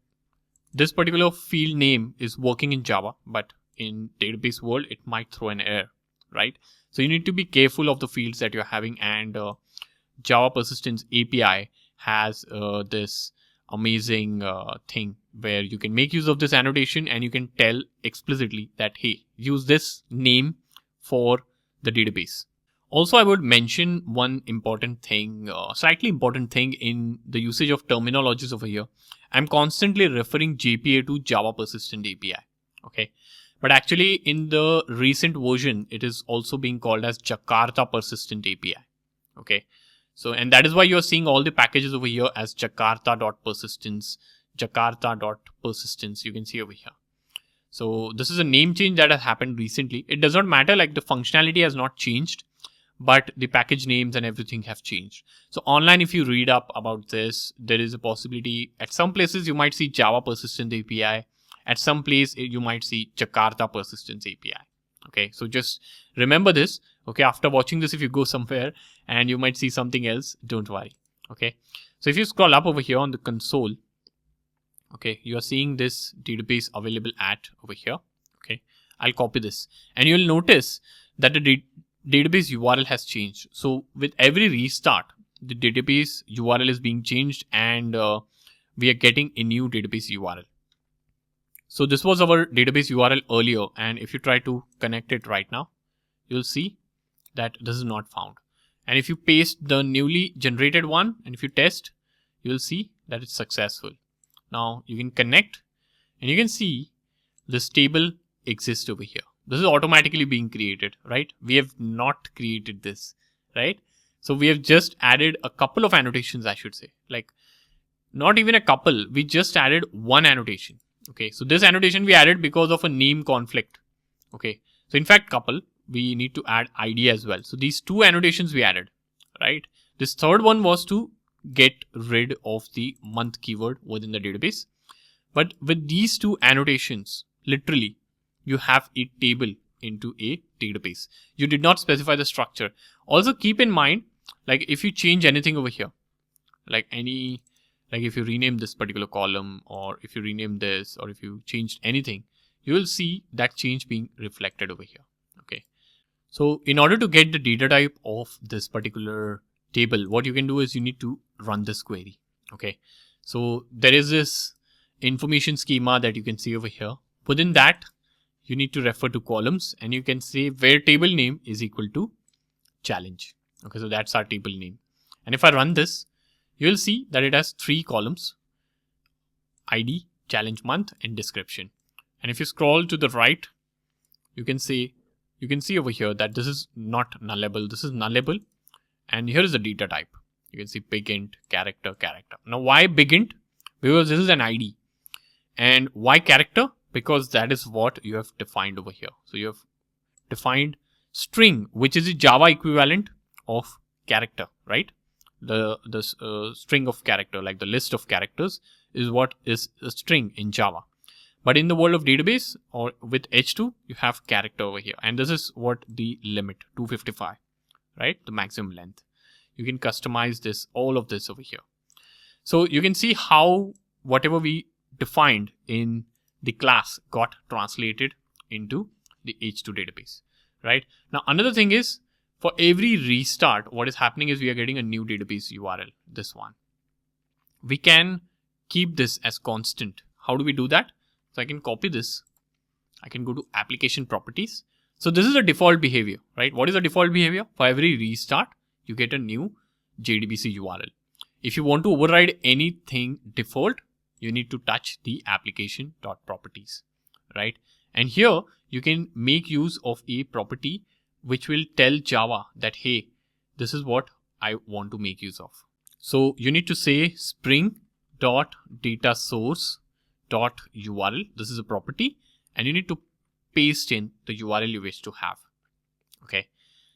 Speaker 1: this particular field name is working in Java, but in database world, it might throw an error, right? So you need to be careful of the fields that you're having, and Java Persistence API has this amazing thing where you can make use of this annotation and you can tell explicitly that, hey, use this name for the database. Also, I would mention one important thing, slightly important thing in the usage of terminologies over here. I'm constantly referring JPA to Java Persistent API. Okay. But actually, in the recent version, it is also being called as Jakarta Persistent API. Okay. So, and that is why you're seeing all the packages over here as Jakarta.persistence, Jakarta.persistence. You can see over here. So this is a name change that has happened recently. It does not matter, like the functionality has not changed, but the package names and everything have changed. So online, if you read up about this, there is a possibility at some places you might see Java Persistent API. At some place you might see Jakarta Persistence API. Okay, so just remember this. Okay, after watching this, if you go somewhere and you might see something else, don't worry. Okay, so if you scroll up over here on the console, okay, you are seeing this database available at over here. Okay, I'll copy this and you'll notice that the database URL has changed. So with every restart, the database URL is being changed and we are getting a new database URL. So this was our database URL earlier, and if you try to connect it right now, you'll see that this is not found. And if you paste the newly generated one and if you test, you'll see that it's successful. Now you can connect and you can see this table exists over here. This is automatically being created, right? We have not created this, right? So we have just added a couple of annotations, I should say, like not even a couple. We just added one annotation. Okay, so this annotation we added because of a name conflict. Okay, so in fact, couple, we need to add ID as well. So these two annotations we added, right? This third one was to get rid of the month keyword within the database. But with these two annotations, literally, you have a table into a database. You did not specify the structure. Also keep in mind, like if you change anything over here, like if you rename this particular column, or if you rename this, or if you changed anything, you will see that change being reflected over here. Okay. So in order to get the data type of this particular table, what you can do is you need to run this query. Okay. So there is this information schema that you can see over here. Within that, you need to refer to columns and you can say where table name is equal to challenge. Okay. So that's our table name. And if I run this, you will see that it has three columns: ID, challenge month, and description. And if you scroll to the right, you can see over here that this is not nullable. This is nullable. And here is the data type. You can see big int, character. Now why big int? Because this is an ID. And why character? Because that is what you have defined over here. So you have defined string, which is the Java equivalent of character, right? The string of character, like the list of characters, is what is a string in Java. But in the world of database or with H2, you have character over here. And this is what the limit, 255, right? The maximum length. You can customize this, all of this over here. So you can see how whatever we defined in the class got translated into the H2 database, right? Now, another thing is, for every restart, what is happening is we are getting a new database URL, this one. We can keep this as constant. How do we do that? So I can copy this. I can go to application properties. So this is a default behavior, right? What is the default behavior? For every restart, you get a new JDBC URL. If you want to override anything default, you need to touch the application.properties, right? And here you can make use of a property which will tell Java that, hey, this is what I want to make use of. So you need to say spring.datasource.url. This is a property, and you need to paste in the URL you wish to have. Okay.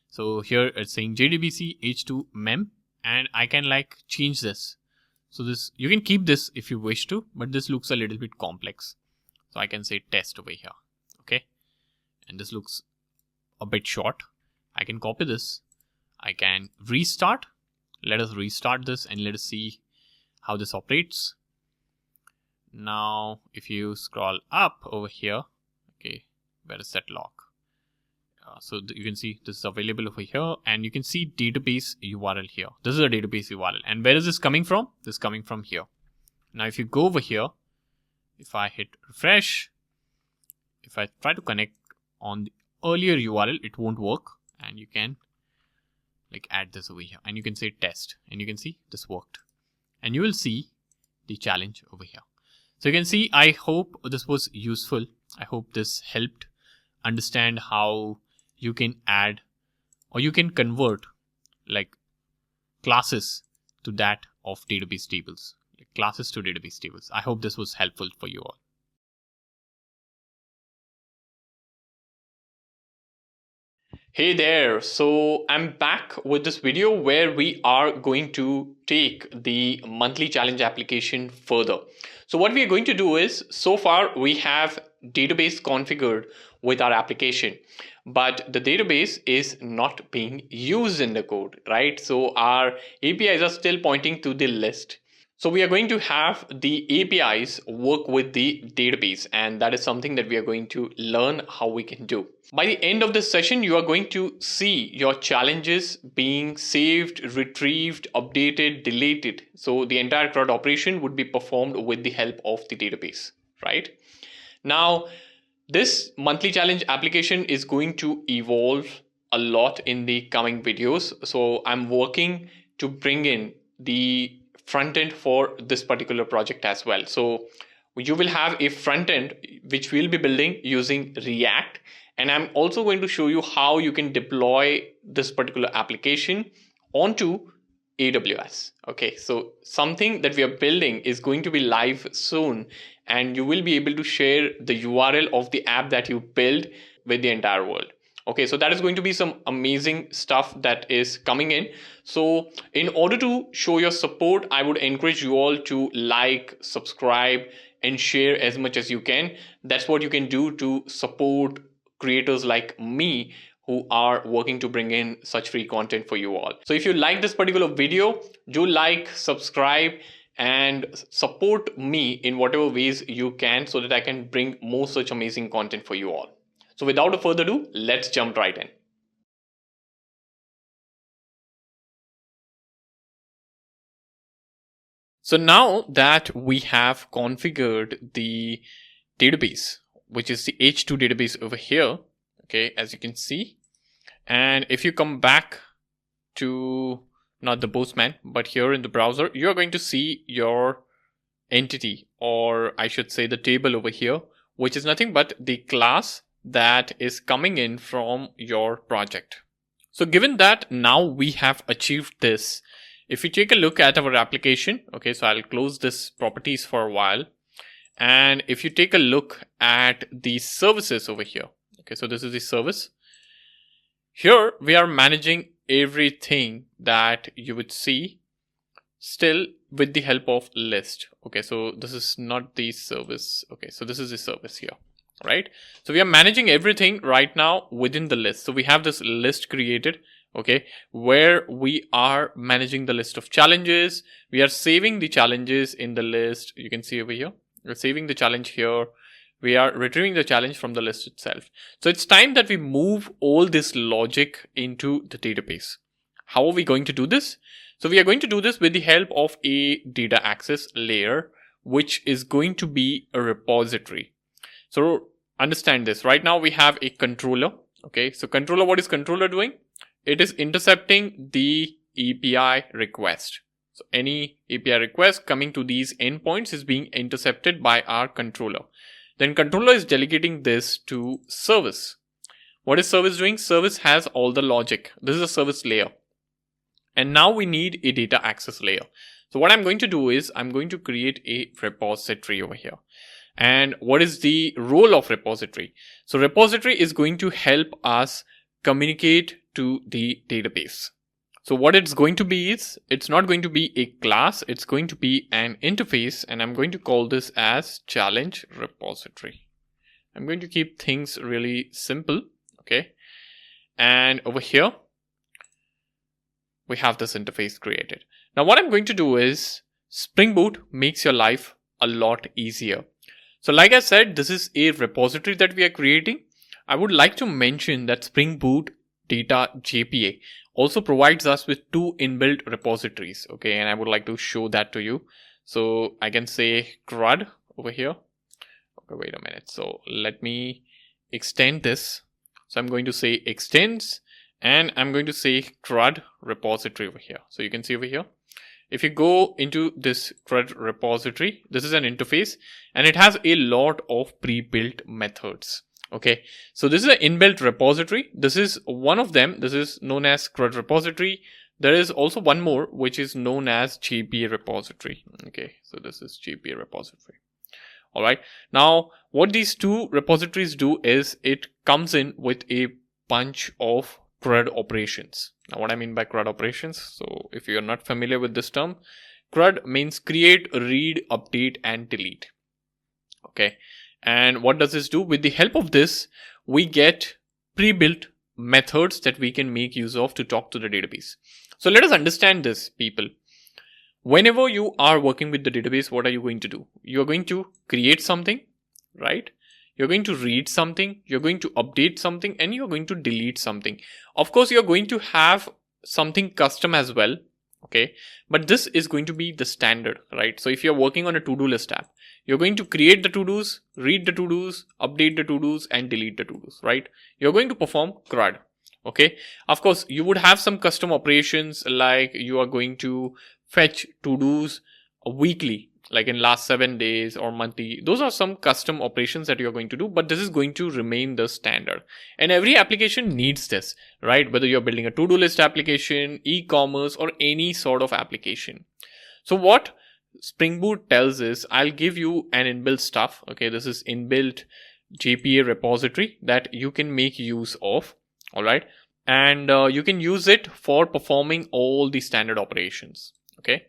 Speaker 1: So here it's saying JDBC H2 mem, and I can like change this. So this, you can keep this if you wish to, but this looks a little bit complex. So I can say test over here. Okay. And this looks a bit short. I can copy this. I can restart. Let us restart this and let us see how this operates. Now, if you scroll up over here, okay, Where is that log? So you can see this is available over here, and you can see database URL here. This is a database URL. And where is this coming from? This is coming from here. Now, if you go over here, if I hit refresh, if I try to connect on the earlier URL, it won't work. And you can like add this over here, and you can say test, and you can see this worked. And you will see the challenge over here. So you can see, I hope this was useful. I hope this helped understand how you can add or you can convert like classes to that of database tables, like classes to database tables. I hope this was helpful for you all. Hey there, so I'm back with this video where we are going to take the monthly challenge application further. So what we are going to do is, so far we have database configured with our application, but the database is not being used in the code, right? So our APIs are still pointing to the list. So we are going to have the APIs work with the database, and that is something that we are going to learn how we can do. By the end of this session, you are going to see your challenges being saved, retrieved, updated, deleted. So the entire CRUD operation would be performed with the help of the database, right? Now, this monthly challenge application is going to evolve a lot in the coming videos. So I'm working to bring in the front end for this particular project as well. So you will have a front end which we'll be building using React, and I'm also going to show you how you can deploy this particular application onto AWS. Okay, so something that we are building is going to be live soon, and you will be able to share the URL of the app that you build with the entire world. Okay, so that is going to be some amazing stuff that is coming in. So in order to show your support, I would encourage you all to like, subscribe, and share as much as you can. That's what you can do to support creators like me who are working to bring in such free content for you all. So if you like this particular video, do like, subscribe, and support me in whatever ways you can so that I can bring more such amazing content for you all. So without further ado, let's jump right in. So now that we have configured the database, which is the H2 database over here, okay, as you can see, and if you come back to not the Postman, but here in the browser, you're going to see your entity, or I should say the table over here, which is nothing but the class that is coming in from your project. So given that now we have achieved this, if you take a look at our application, okay, so I'll close this properties for a while. And if you take a look at the services over here, okay, so this is the service. Here we are managing everything that you would see still with the help of list. Okay, so this is not the service. Okay, so this is the service here, right? So we are managing everything right now within the list. So we have this list created, okay, where we are managing the list of challenges. We are saving the challenges in the list. You can see over here, we're saving the challenge here. We are retrieving the challenge from the list itself. So it's time that we move all this logic into the database. How are we going to do this? So we are going to do this with the help of a data access layer, which is going to be a repository. So understand this. Right now we have a controller. Okay, so controller, what is controller doing? It is intercepting the API request. So any API request coming to these endpoints is being intercepted by our controller. Then controller is delegating this to service. What is service doing? Service has all the logic. This is a service layer. And now we need a data access layer. So what I'm going to do is I'm going to create a repository over here. And what is the role of repository? So repository is going to help us communicate to the database. So what it's going to be is, it's not going to be a class, it's going to be an interface, and I'm going to call this as challenge repository. I'm going to keep things really simple, okay? And over here, we have this interface created. Now what I'm going to do is, Spring Boot makes your life a lot easier. So like I said, this is a repository that we are creating. I would like to mention that Spring Boot Data JPA also provides us with two inbuilt repositories. Okay, and I would like to show that to you. So I can say CRUD over here. Okay, wait a minute. So let me extend this. So I'm going to say extends, and I'm going to say CRUD repository over here. So you can see over here, if you go into this CRUD repository, this is an interface and it has a lot of pre-built methods. Okay, so this is an inbuilt repository. This is one of them. This is known as CRUD repository. There is also one more which is known as JPA repository. Okay, so this is JPA repository. All right, now what these two repositories do is it comes in with a bunch of CRUD operations. Now what I mean by CRUD operations, so if you are not familiar with this term, CRUD means create, read, update and delete. Okay, and what does this do? With the help of this, we get pre-built methods that we can make use of to talk to the database. So let us understand this, people. Whenever you are working with the database, what are you going to do? You're going to create something, right? You're going to read something, you're going to update something, and you're going to delete something. Of course, you're going to have something custom as well, okay? But this is going to be the standard, right? So if you're working on a to-do list app, you're going to create the to-dos, read the to-dos, update the to-dos, and delete the to-dos, right? You're going to perform CRUD, okay? Of course, you would have some custom operations like you are going to fetch to-dos weekly, like in last 7 days or monthly. Those are some custom operations that you're going to do, but this is going to remain the standard. And every application needs this, right? Whether you're building a to-do list application, e-commerce, or any sort of application. So what Spring Boot tells is, I'll give you an inbuilt stuff. Okay, this is inbuilt JPA repository that you can make use of. All right. And you can use it for performing all the standard operations. Okay.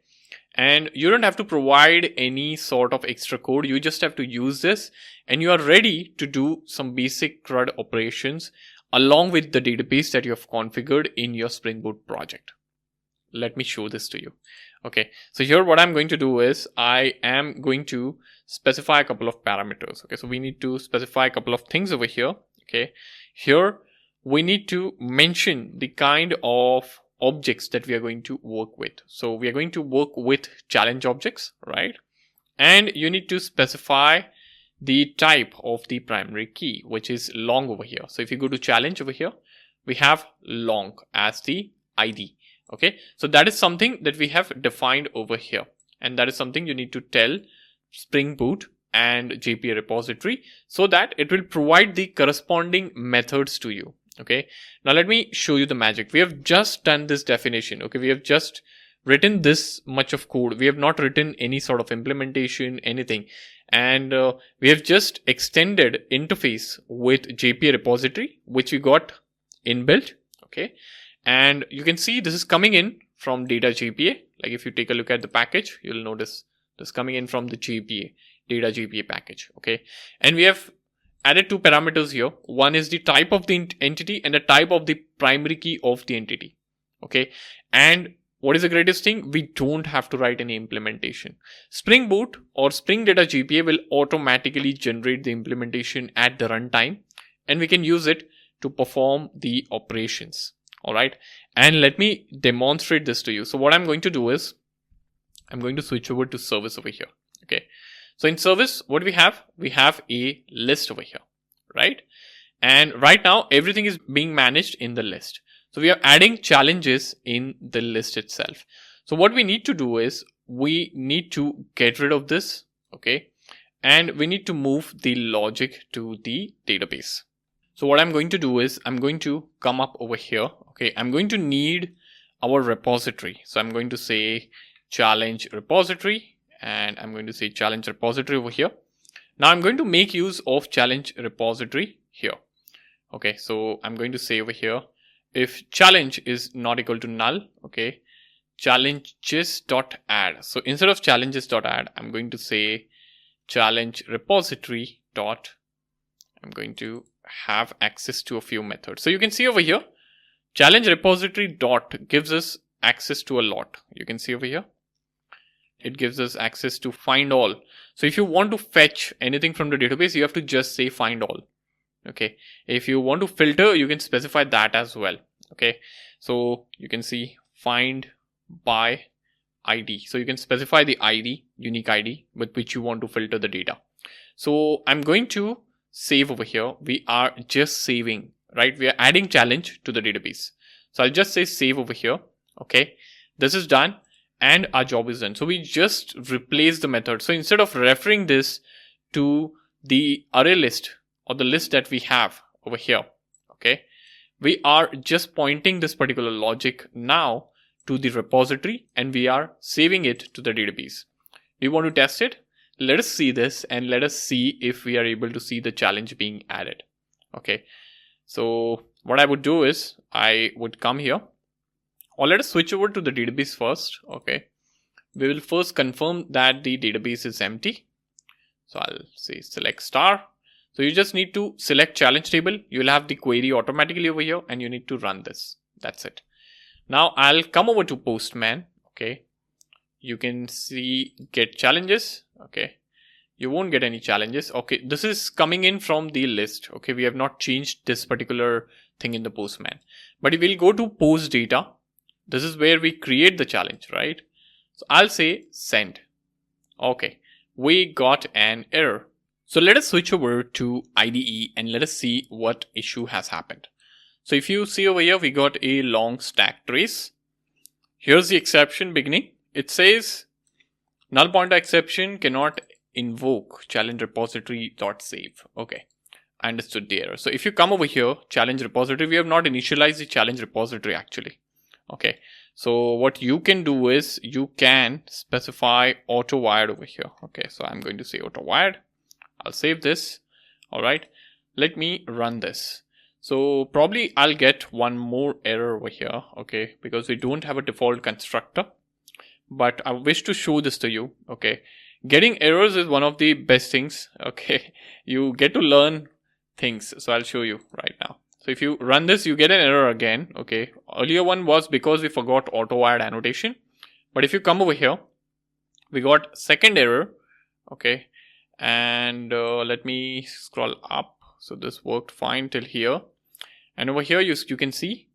Speaker 1: And you don't have to provide any sort of extra code. You just have to use this and you are ready to do some basic CRUD operations along with the database that you have configured in your Spring Boot project. Let me show this to you. Okay, so here what I'm going to do is I am going to specify a couple of parameters. Okay, so we need to specify a couple of things over here. Okay, here we need to mention the kind of objects that we are going to work with. So we are going to work with challenge objects, right? And you need to specify the type of the primary key, which is long over here. So if you go to challenge over here, we have long as the ID. Okay, so that is something that we have defined over here. And that is something you need to tell Spring Boot and JPA repository so that it will provide the corresponding methods to you. Okay, now let me show you the magic. We have just done this definition. Okay, we have just written this much of code. We have not written any sort of implementation, anything. And we have just extended interface with JPA repository, which we got inbuilt. Okay, and you can see this is coming in from data JPA. Like if you take a look at the package, you'll notice this coming in from the JPA, data JPA package. Okay, and we have added two parameters here. One is the type of the entity and the type of the primary key of the entity. Okay, and what is the greatest thing? We don't have to write any implementation. Spring Boot or Spring Data JPA will automatically generate the implementation at the runtime, and we can use it to perform the operations. All right, and let me demonstrate this to you. So what I'm going to do is I'm going to switch over to service over here. Okay, so in service, what do we have? We have a list over here, right? And right now everything is being managed in the list. So we are adding challenges in the list itself. So what we need to do is we need to get rid of this. Okay, and we need to move the logic to the database. So what I'm going to do is I'm going to come up over here. Okay, I'm going to need our repository. So I'm going to say challenge repository, and I'm going to say challenge repository over here. Now I'm going to make use of challenge repository here. Okay, so I'm going to say over here, if challenge is not equal to null, okay, challenges.add. So instead of challenges.add, I'm going to say challenge repository dot, I'm going to have access to a few methods. So you can see over here, challenge repository dot gives us access to a lot. You can see over here, it gives us access to find all. So if you want to fetch anything from the database, you have to just say find all. Okay, if you want to filter, you can specify that as well. Okay, so you can see find by ID. So you can specify the ID, unique ID with which you want to filter the data. So I'm going to save over here. We are just saving, right? We are adding challenge to the database. So I'll just say save over here. Okay, this is done and our job is done. So we just replace the method. So instead of referring this to the array list or the list that we have over here, okay, we are just pointing this particular logic now to the repository and we are saving it to the database. Do you want to test it? Let us see this and let us see if we are able to see the challenge being added. Okay, so what I would do is I would come here, or let us switch over to the database first. Okay, we will first confirm that the database is empty. So I'll say select star. So you just need to select challenge table. You'll have the query automatically over here and you need to run this. That's it. Now I'll come over to Postman. Okay, you can see get challenges. Okay, you won't get any challenges. Okay, this is coming in from the list. Okay, we have not changed this particular thing in the Postman, but if we'll go to post data, this is where we create the challenge, right? So I'll say send. Okay, we got an error. So let us switch over to IDE and let us see what issue has happened. So if you see over here, we got a long stack trace. Here's the exception beginning. It says null pointer exception cannot invoke challenge repository.save. Okay, I understood the error. So if you come over here, challenge repository, we have not initialized the challenge repository actually. Okay, so what you can do is you can specify auto wired over here. Okay, so I'm going to say auto wired. I'll save this. All right, let me run this. So probably I'll get one more error over here, okay, because we don't have a default constructor, but I wish to show this to you. Okay, getting errors is one of the best things. Okay, you get to learn things. So I'll show you right now. So if you run this, you get an error again. Okay, earlier one was because we forgot auto wired annotation, but if you come over here, we got second error. Okay, and let me scroll up. So this worked fine till here. And over here, you can see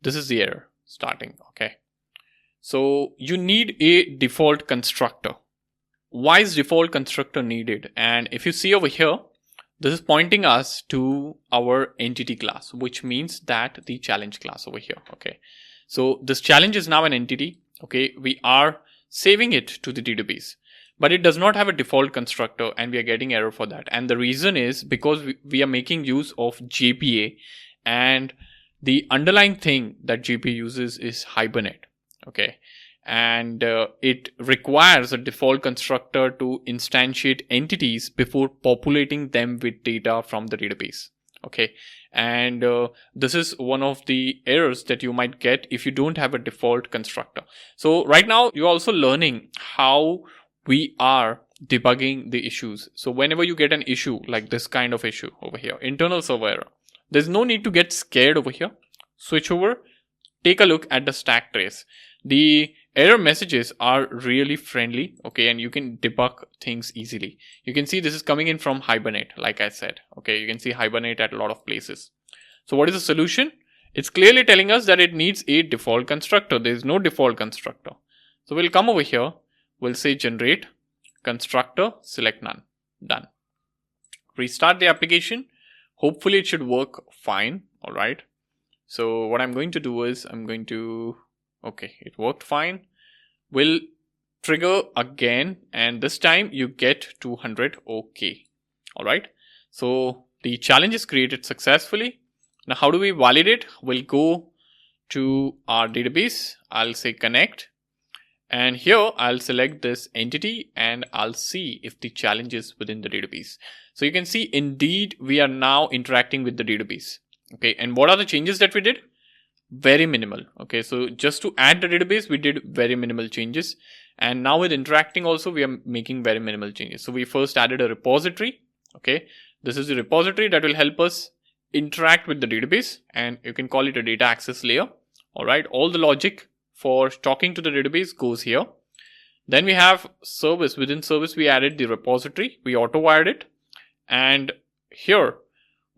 Speaker 1: this is the error starting. Okay, so you need a default constructor. Why is default constructor needed? And if you see over here, this is pointing us to our entity class, which means that the challenge class over here. Okay, so this challenge is now an entity. Okay, we are saving it to the database, but it does not have a default constructor and we are getting error for that. And the reason is because we are making use of JPA, and the underlying thing that JPA uses is Hibernate. Okay, and it requires a default constructor to instantiate entities before populating them with data from the database. Okay, and this is one of the errors that you might get if you don't have a default constructor. So right now you're also learning how we are debugging the issues. So whenever you get an issue like this kind of issue over here, internal server error, there's no need to get scared over here. Switch over, take a look at the stack trace. The error messages are really friendly, okay, and you can debug things easily. You can see this is coming in from Hibernate, like I said. Okay, you can see Hibernate at a lot of places. So what is the solution? It's clearly telling us that it needs a default constructor. There is no default constructor. So we'll come over here. We'll say generate constructor, select none. Done. Restart the application. Hopefully it should work fine. All right. So what I'm going to do is okay, it worked fine. We'll trigger again, and this time you get 200. Okay. All right. So the challenge is created successfully. Now, how do we validate? We'll go to our database. I'll say connect. And here I'll select this entity and I'll see if the challenge is within the database. So you can see indeed we are now interacting with the database. Okay, and what are the changes that we did? Very minimal. Okay, so just to add the database, we did very minimal changes. And now with interacting also, we are making very minimal changes. So we first added a repository. Okay, this is the repository that will help us interact with the database, and you can call it a data access layer. All right, all the logic for talking to the database goes here. Then we have service. Within service, we added the repository. We auto-wired it. And here,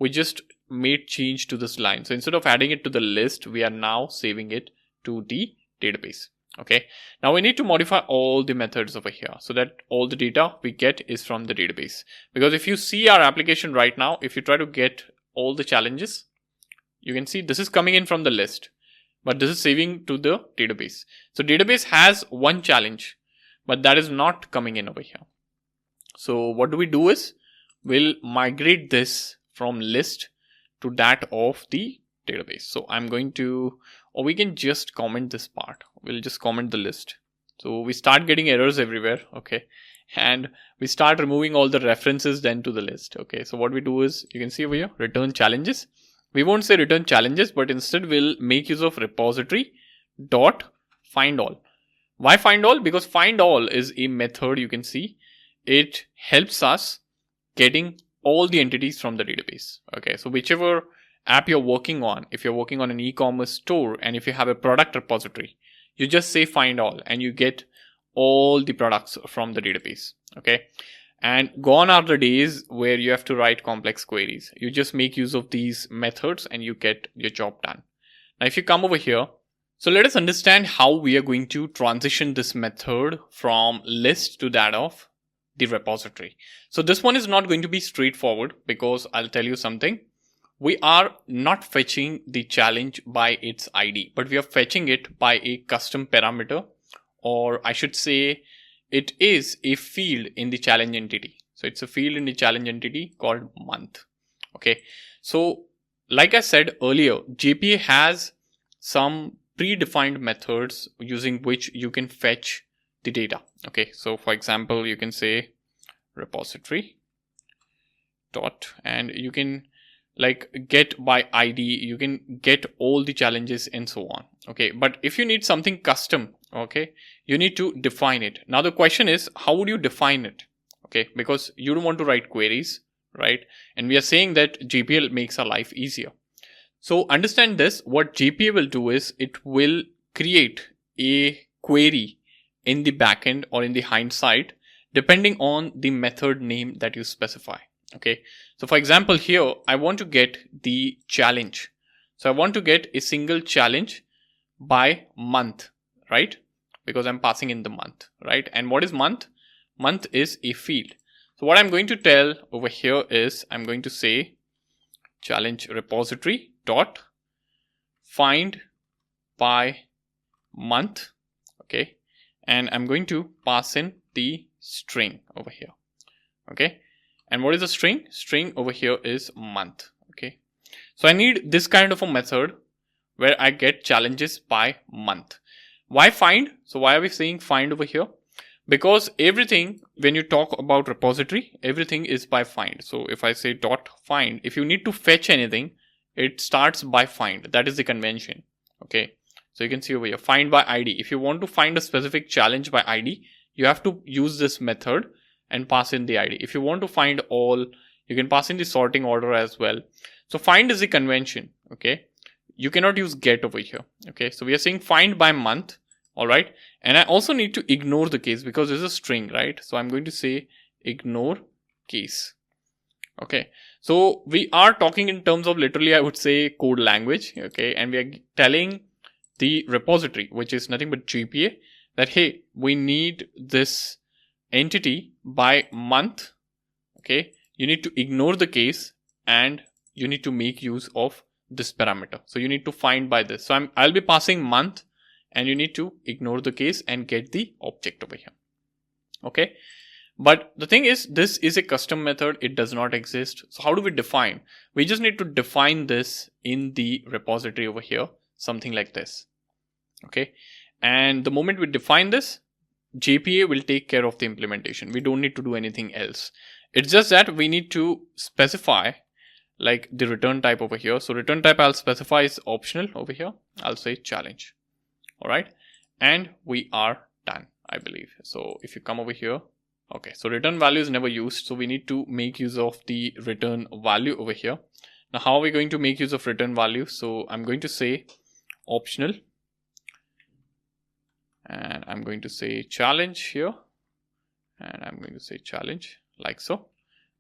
Speaker 1: we just made change to this line. So instead of adding it to the list, we are now saving it to the database. Okay, now we need to modify all the methods over here so that all the data we get is from the database. Because if you see our application right now, if you try to get all the challenges, you can see this is coming in from the list, but this is saving to the database. So database has one challenge, but that is not coming in over here. So what do we do is we'll migrate this from list to that of the database. So I'm going to, or we can just comment this part. We'll just comment the list. So we start getting errors everywhere. Okay. And we start removing all the references then to the list. Okay. So what we do is, you can see over here, return challenges. We won't say return challenges, but instead we'll make use of repository dot find all. Why find all? Because find all is a method, you can see. It helps us getting all the entities from the database. Okay, so whichever app you're working on, if you're working on an e-commerce store and if you have a product repository, you just say find all and you get all the products from the database. Okay, and gone are the days where you have to write complex queries. You just make use of these methods and you get your job done. Now if you come over here, so let us understand how we are going to transition this method from list to that of the repository. So this one is not going to be straightforward because I'll tell you something. We are not fetching the challenge by its ID, but we are fetching it by a custom parameter, or I should say it is a field in the challenge entity. So it's a field in the challenge entity called month. Okay. So like I said earlier, JPA has some predefined methods using which you can fetch the data. Okay, so for example, you can say repository dot, and you can like get by ID, you can get all the challenges and so on. Okay, but if you need something custom, okay, you need to define it. Now the question is, how would you define it? Okay, because you don't want to write queries, right? And we are saying that JPL makes our life easier. So understand this, what JPA will do is it will create a query in the backend or in the hindsight depending on the method name that you specify. Okay. So for example, here I want to get the challenge. So I want to get a single challenge by month, right? Because I'm passing in the month, right? And what is month? Month is a field. So what I'm going to tell over here is I'm going to say challenge repository dot find by month. Okay, and I'm going to pass in the string over here. Okay, and what is the string? String over here is month. Okay, so I need this kind of a method where I get challenges by month. Why find? So why are we saying find over here? Because everything, when you talk about repository, everything is by find. So if I say dot find, if you need to fetch anything, it starts by find. That is the convention. Okay. So you can see over here, find by ID. If you want to find a specific challenge by ID, you have to use this method and pass in the ID. If you want to find all, you can pass in the sorting order as well. So find is the convention. Okay. You cannot use get over here. Okay. So we are saying find by month. All right. And I also need to ignore the case because there's a string, right? So I'm going to say ignore case. Okay. So we are talking in terms of literally, I would say code language. Okay. And we are telling the repository, which is nothing but JPA, that, hey, we need this entity by month. Okay. You need to ignore the case and you need to make use of this parameter. So you need to find by this. So I'll be passing month. And you need to ignore the case and get the object over here. Okay. But the thing is, this is a custom method. It does not exist. So how do we define? We just need to define this in the repository over here. Something like this. Okay. And the moment we define this, JPA will take care of the implementation. We don't need to do anything else. It's just that we need to specify like the return type over here. So return type I'll specify is optional over here. I'll say challenge. All right, and we are done, I believe. So if you come over here, okay, so return value is never used, so we need to make use of the return value over here. Now how are we going to make use of return value? So I'm going to say optional, and I'm going to say challenge here, and I'm going to say challenge like so.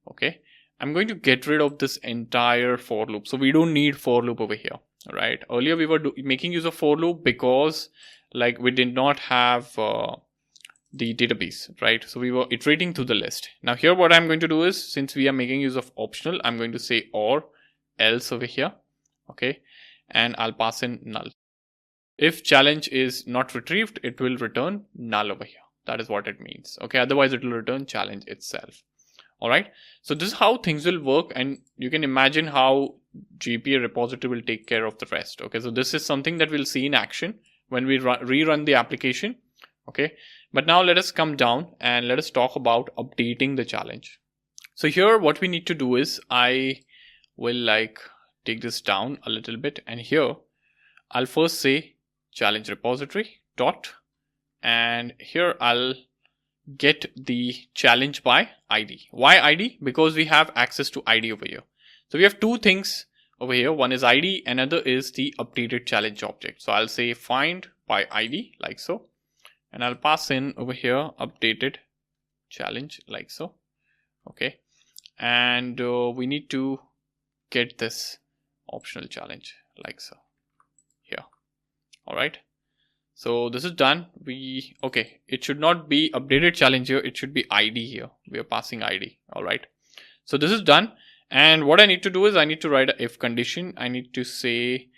Speaker 1: Okay, I'm going to get rid of this entire for loop. So we don't need for loop over here, right? Earlier we were making use of for loop because like we did not have the database, right? So we were iterating through the list. Now here what I'm going to do is, since we are making use of optional, I'm going to say or else over here, okay? And I'll pass in null. If challenge is not retrieved, it will return null over here. That is what it means, okay? Otherwise it will return challenge itself. All right, so this is how things will work, and you can imagine how GPA repository will take care of the rest. Okay, so this is something that we'll see in action when we rerun the application. Okay, but now let us come down and let us talk about updating the challenge. So here what we need to do is, I will like take this down a little bit, and here I'll first say challenge repository dot, and here I'll get the challenge by ID. Why ID? Because we have access to ID over here. So we have two things over here. One is ID, another is the updated challenge object. So I'll say find by ID like so, and I'll pass in over here updated challenge like so. Okay, and we need to get this optional challenge like so here. All right. So this is done. Okay, it should not be updated challenge here. It should be ID here. We are passing ID. All right. So this is done. And what I need to do is I need to write a if condition. I need to say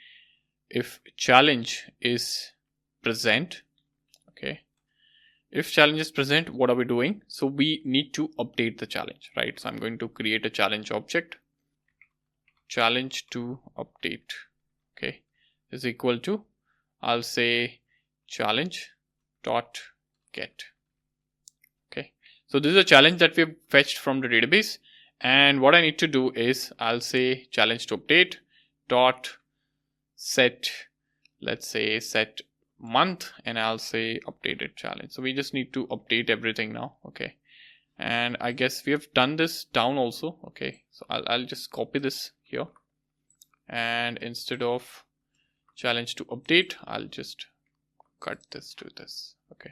Speaker 1: if challenge is present. Okay. If challenge is present, what are we doing? So we need to update the challenge, right? So I'm going to create a challenge object. Challenge to update. Okay. Is equal to, I'll say challenge dot get. Okay, so this is a challenge that we've fetched from the database, and what I need to do is I'll say challenge to update dot set, let's say set month, and I'll say updated challenge. So we just need to update everything now. Okay, and I guess we have done this down also. Okay, so I'll just copy this here, and instead of challenge to update, I'll just cut this to this. Okay,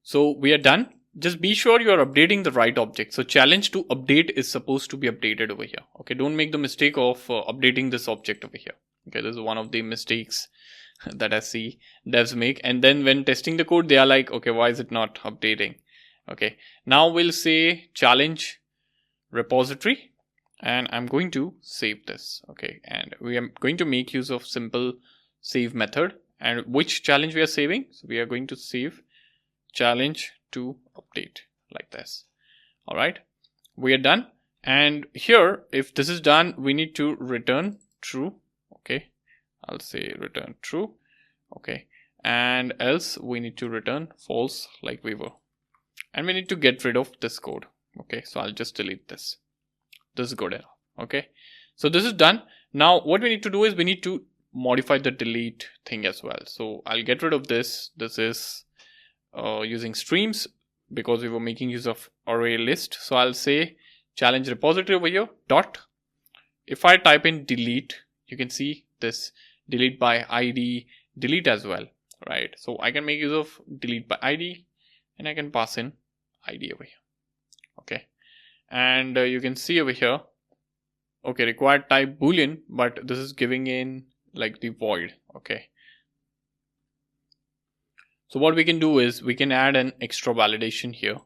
Speaker 1: so we are done. Just be sure you are updating the right object. So challenge to update is supposed to be updated over here. Okay, don't make the mistake of updating this object over here. Okay, this is one of the mistakes that I see devs make, and then when testing the code they are like, okay, why is it not updating? Okay, now we'll say challenge repository, and I'm going to save this. Okay, and we are going to make use of simple save method. And which challenge we are saving? So we are going to save challenge to update like this. All right, we are done. And here, if this is done, we need to return true. Okay, I'll say return true. Okay, and else we need to return false like we were. And we need to get rid of this code. Okay, so I'll just delete this. This is good enough. Okay, so this is done. Now what we need to do is we need to modify the delete thing as well. So I'll get rid of this. This is using streams because we were making use of array list. So I'll say challenge repository over here dot. If I type in delete, you can see this delete by ID, delete as well, right? So I can make use of delete by ID, and I can pass in ID over here. Okay, and you can see over here, okay, required type boolean, but this is giving in like the void. Okay, so what we can do is we can add an extra validation here.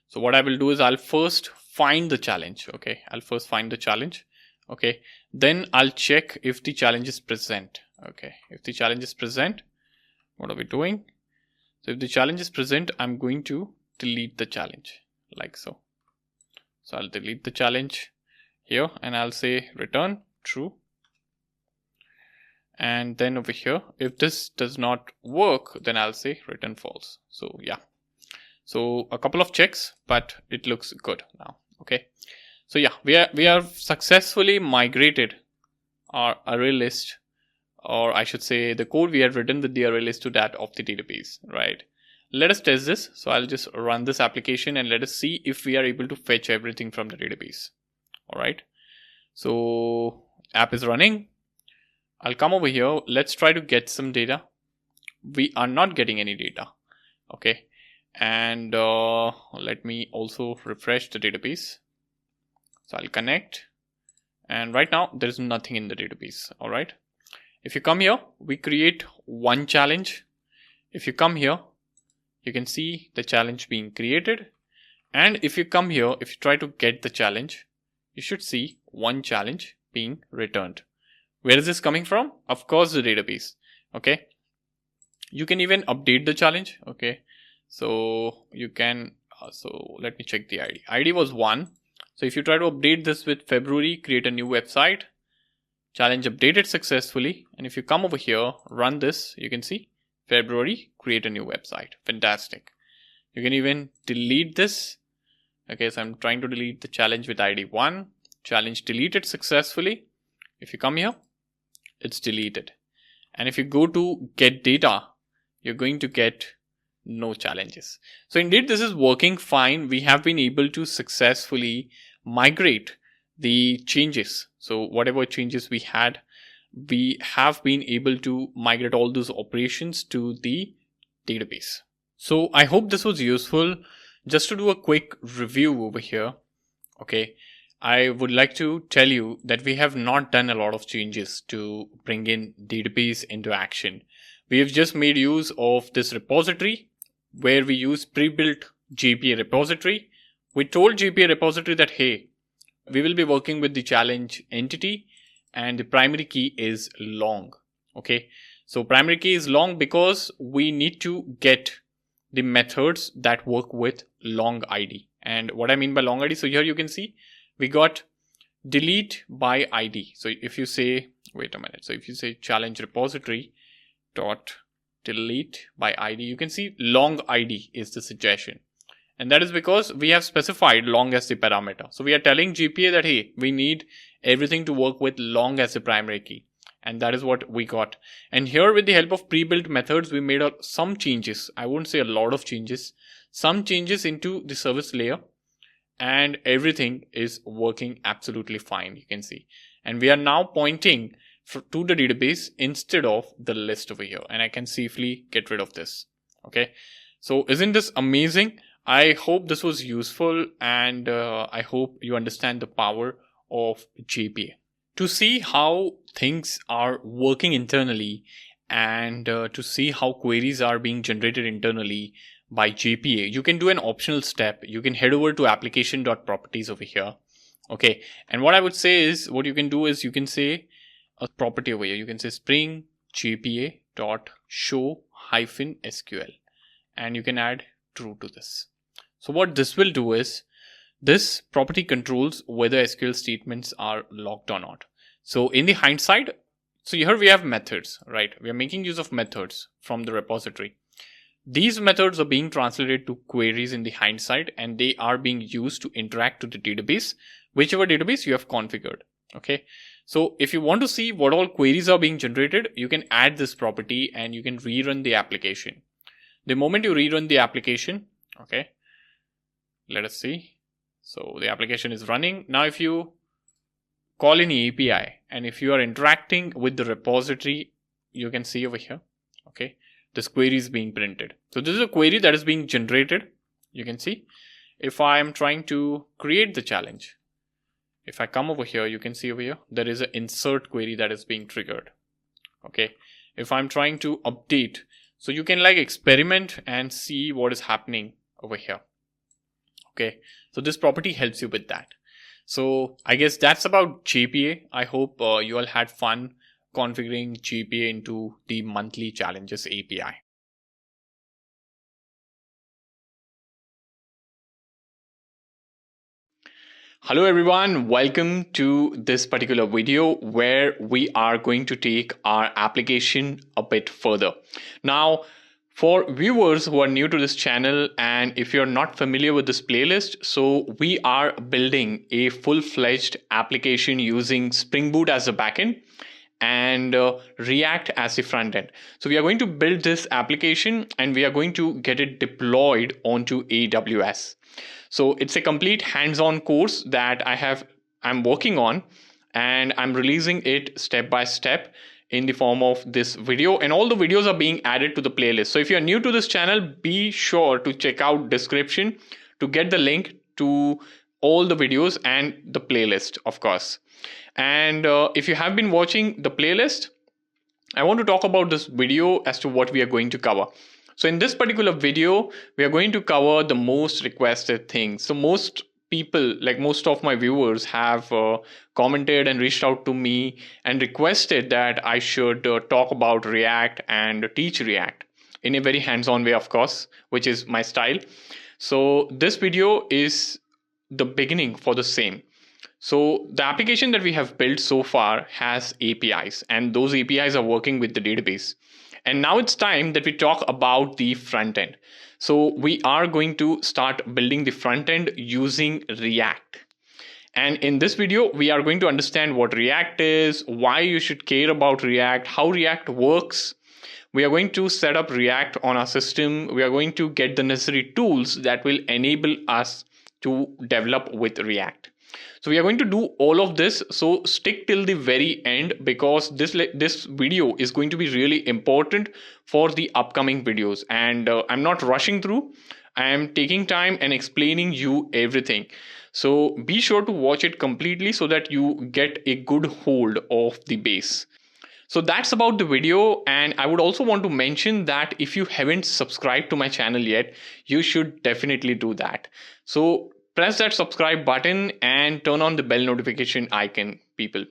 Speaker 1: So what I will do is I'll first find the challenge. Okay, I'll first find the challenge. Okay, then I'll check if the challenge is present. Okay, if the challenge is present, what are we doing? So if the challenge is present, I'm going to delete the challenge like so. So I'll delete the challenge here, and I'll say return true. And then over here, if this does not work, then I'll say return false. So yeah, so a couple of checks, but it looks good now. Okay, so yeah, we are successfully migrated our array list, or I should say the code we have written with the array list to that of the database, right? Let us test this. So I'll just run this application and let us see if we are able to fetch everything from the database. All right, so app is running. I'll come over here. Let's try to get some data. We are not getting any data. Okay, And let me also refresh the database. So I'll connect, and right now there is nothing in the database. All right. If you come here, we create one challenge. If you come here, you can see the challenge being created. And if you come here, if you try to get the challenge, you should see one challenge being returned. Where is this coming from? Of course, the database. Okay. You can even update the challenge. Okay. So you can, so let me check the ID. ID was 1. So if you try to update this with February, create a new website, challenge updated successfully. And if you come over here, run this, you can see February, create a new website. Fantastic. You can even delete this. Okay, so I'm trying to delete the challenge with ID 1. Challenge deleted successfully. If you come here, it's deleted. And if you go to get data, you're going to get no challenges. So indeed, this is working fine. We have been able to successfully migrate the changes. So whatever changes we had, we have been able to migrate all those operations to the database. So I hope this was useful. Just to do a quick review over here, okay, I would like to tell you that we have not done a lot of changes to bring in database into action. We have just made use of this repository where we use pre-built JPA repository. We told JPA repository that, hey, we will be working with the challenge entity and the primary key is long. Okay, so primary key is long because we need to get the methods that work with long ID. And what I mean by long ID, so here you can see we got delete by ID. So if you say, wait a minute, so if you say challenge repository dot delete by ID, you can see long ID is the suggestion. And that is because we have specified long as the parameter. So we are telling GPA that, hey, we need everything to work with long as the primary key. And that is what we got. And here with the help of pre-built methods, we made some changes. I won't say a lot of changes. Some changes into the service layer. And everything is working absolutely fine, you can see. And we are now pointing to the database instead of the list over here. And I can safely get rid of this. Okay. So isn't this amazing? I hope this was useful, and I hope you understand the power of JPA. To see how things are working internally and to see how queries are being generated internally by JPA, you can do an optional step. You can head over to application.properties over here. Okay. And what I would say is, what you can do is you can say a property over here. You can say Spring JPA dot show hyphen SQL, and you can add true to this. So what this will do is, this property controls whether SQL statements are logged or not. So in the hindsight, so here we have methods, right? We are making use of methods from the repository. These methods are being translated to queries in the hindsight, and they are being used to interact to the database, whichever database you have configured. Okay. So if you want to see what all queries are being generated, you can add this property and you can rerun the application. The moment you rerun the application, okay, let us see. So the application is running. Now if you call any API and if you are interacting with the repository, you can see over here, okay, this query is being printed. So this is a query that is being generated. You can see if I am trying to create the challenge, if I come over here, you can see over here, there is an insert query that is being triggered. Okay. If I'm trying to update, so you can like experiment and see what is happening over here. Okay. So this property helps you with that. So I guess that's about JPA. I hope you all had fun configuring JPA into the monthly challenges API. Hello everyone, welcome to this particular video where we are going to take our application a bit further. Now, for viewers who are new to this channel and if you're not familiar with this playlist, so we are building a full-fledged application using Spring Boot as a backend and React as the front end. So we are going to build this application and we are going to get it deployed onto AWS. So it's a complete hands-on course that I'm working on, and I'm releasing it step by step in the form of this video, and all the videos are being added to the playlist. So if you're new to this channel, be sure to check out description to get the link to all the videos and the playlist, of course. And if you have been watching the playlist, I want to talk about this video as to what we are going to cover. So in this particular video, we are going to cover the most requested things. So most people, like most of my viewers, have commented and reached out to me and requested that I should talk about React and teach React in a very hands-on way, of course, which is my style. So this video is the beginning for the same. So the application that we have built so far has APIs, and those APIs are working with the database. And now it's time that we talk about the front end. So we are going to start building the front end using React. And in this video, we are going to understand what React is, why you should care about React, how React works. We are going to set up React on our system. We are going to get the necessary tools that will enable us to develop with React. So we are going to do all of this. So stick till the very end, because this video is going to be really important for the upcoming videos. And I'm not rushing through. I am taking time and explaining you everything. So be sure to watch it completely so that you get a good hold of the base. So that's about the video, and I would also want to mention that if you haven't subscribed to my channel yet, you should definitely do that. So press that subscribe button and turn on the bell notification icon, people.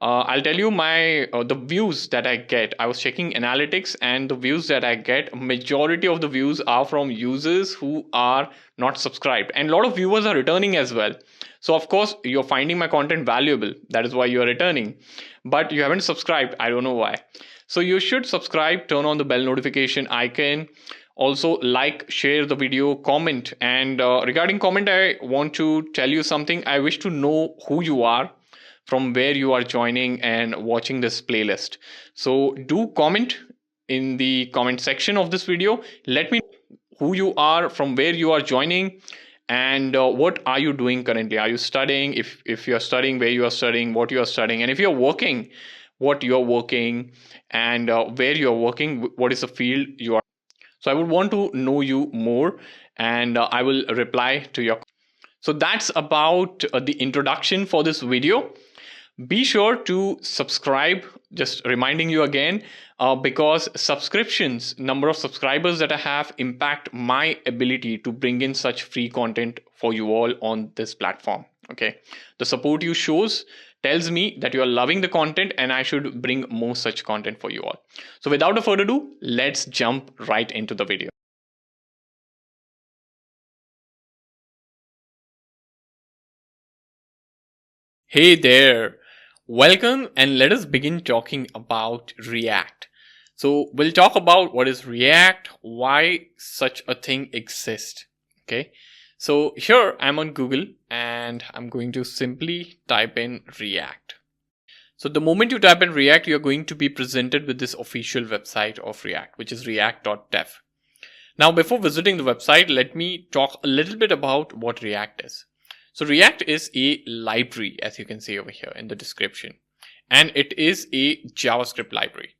Speaker 1: I'll tell you the views that I get. I was checking analytics, and the views that I get, majority of the views are from users who are not subscribed, and a lot of viewers are returning as well. So of course you're finding my content valuable. That is why you're returning, but you haven't subscribed. I don't know why. So you should subscribe, turn on the bell notification icon. Also like, share the video, comment. And regarding comment, I want to tell you something. I wish to know who you are, from where you are joining and watching this playlist. So do comment in the comment section of this video. Let me know who you are, from where you are joining, and what are you doing currently. Are you studying? If you're studying, where you are studying, what you are studying, and if you're working, what you're working, and where you're working, what is the field you are. So I would want to know you more, and I will reply to your. So that's about the introduction for this video. Be sure to subscribe, just reminding you again, because subscriptions, number of subscribers that I have, impact my ability to bring in such free content for you all on this platform. Okay, the support you shows tells me that you are loving the content, and I should bring more such content for you all. So without a further ado, let's jump right into the video. Hey there, welcome, and let us begin talking about React. So we'll talk about what is React, why such a thing exists. Okay, so here I'm on Google and I'm going to simply type in React. So the moment you type in React, you're going to be presented with this official website of React, which is react.dev. Now, before visiting the website, let me talk a little bit about what React is. So React is a library, as you can see over here in the description, and it is a JavaScript library.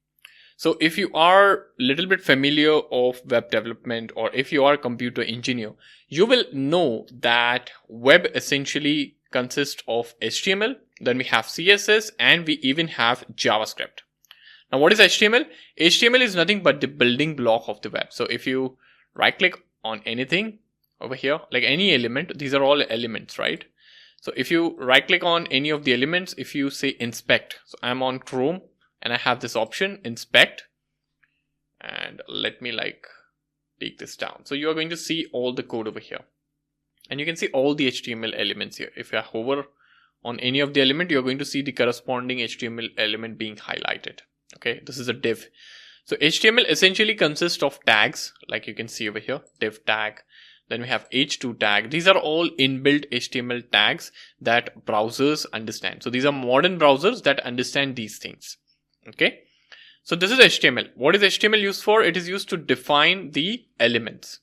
Speaker 1: So if you are a little bit familiar of web development, or if you are a computer engineer, you will know that web essentially consists of HTML, then we have CSS, and we even have JavaScript. Now, what is HTML? HTML is nothing but the building block of the web. So if you right click on anything over here, like any element, these are all elements, right? So if you right click on any of the elements, if you say inspect, so I'm on Chrome and I have this option inspect, and let me take this down. So you are going to see all the code over here, and you can see all the HTML elements here. If I hover on any of the element, you're going to see the corresponding HTML element being highlighted. Okay, this is a div. So HTML essentially consists of tags, like you can see over here, div tag. Then we have h2 tag. These are all inbuilt HTML tags that browsers understand. So these are modern browsers that understand these things. Okay, so this is HTML. What is HTML used for? It is used to define the elements.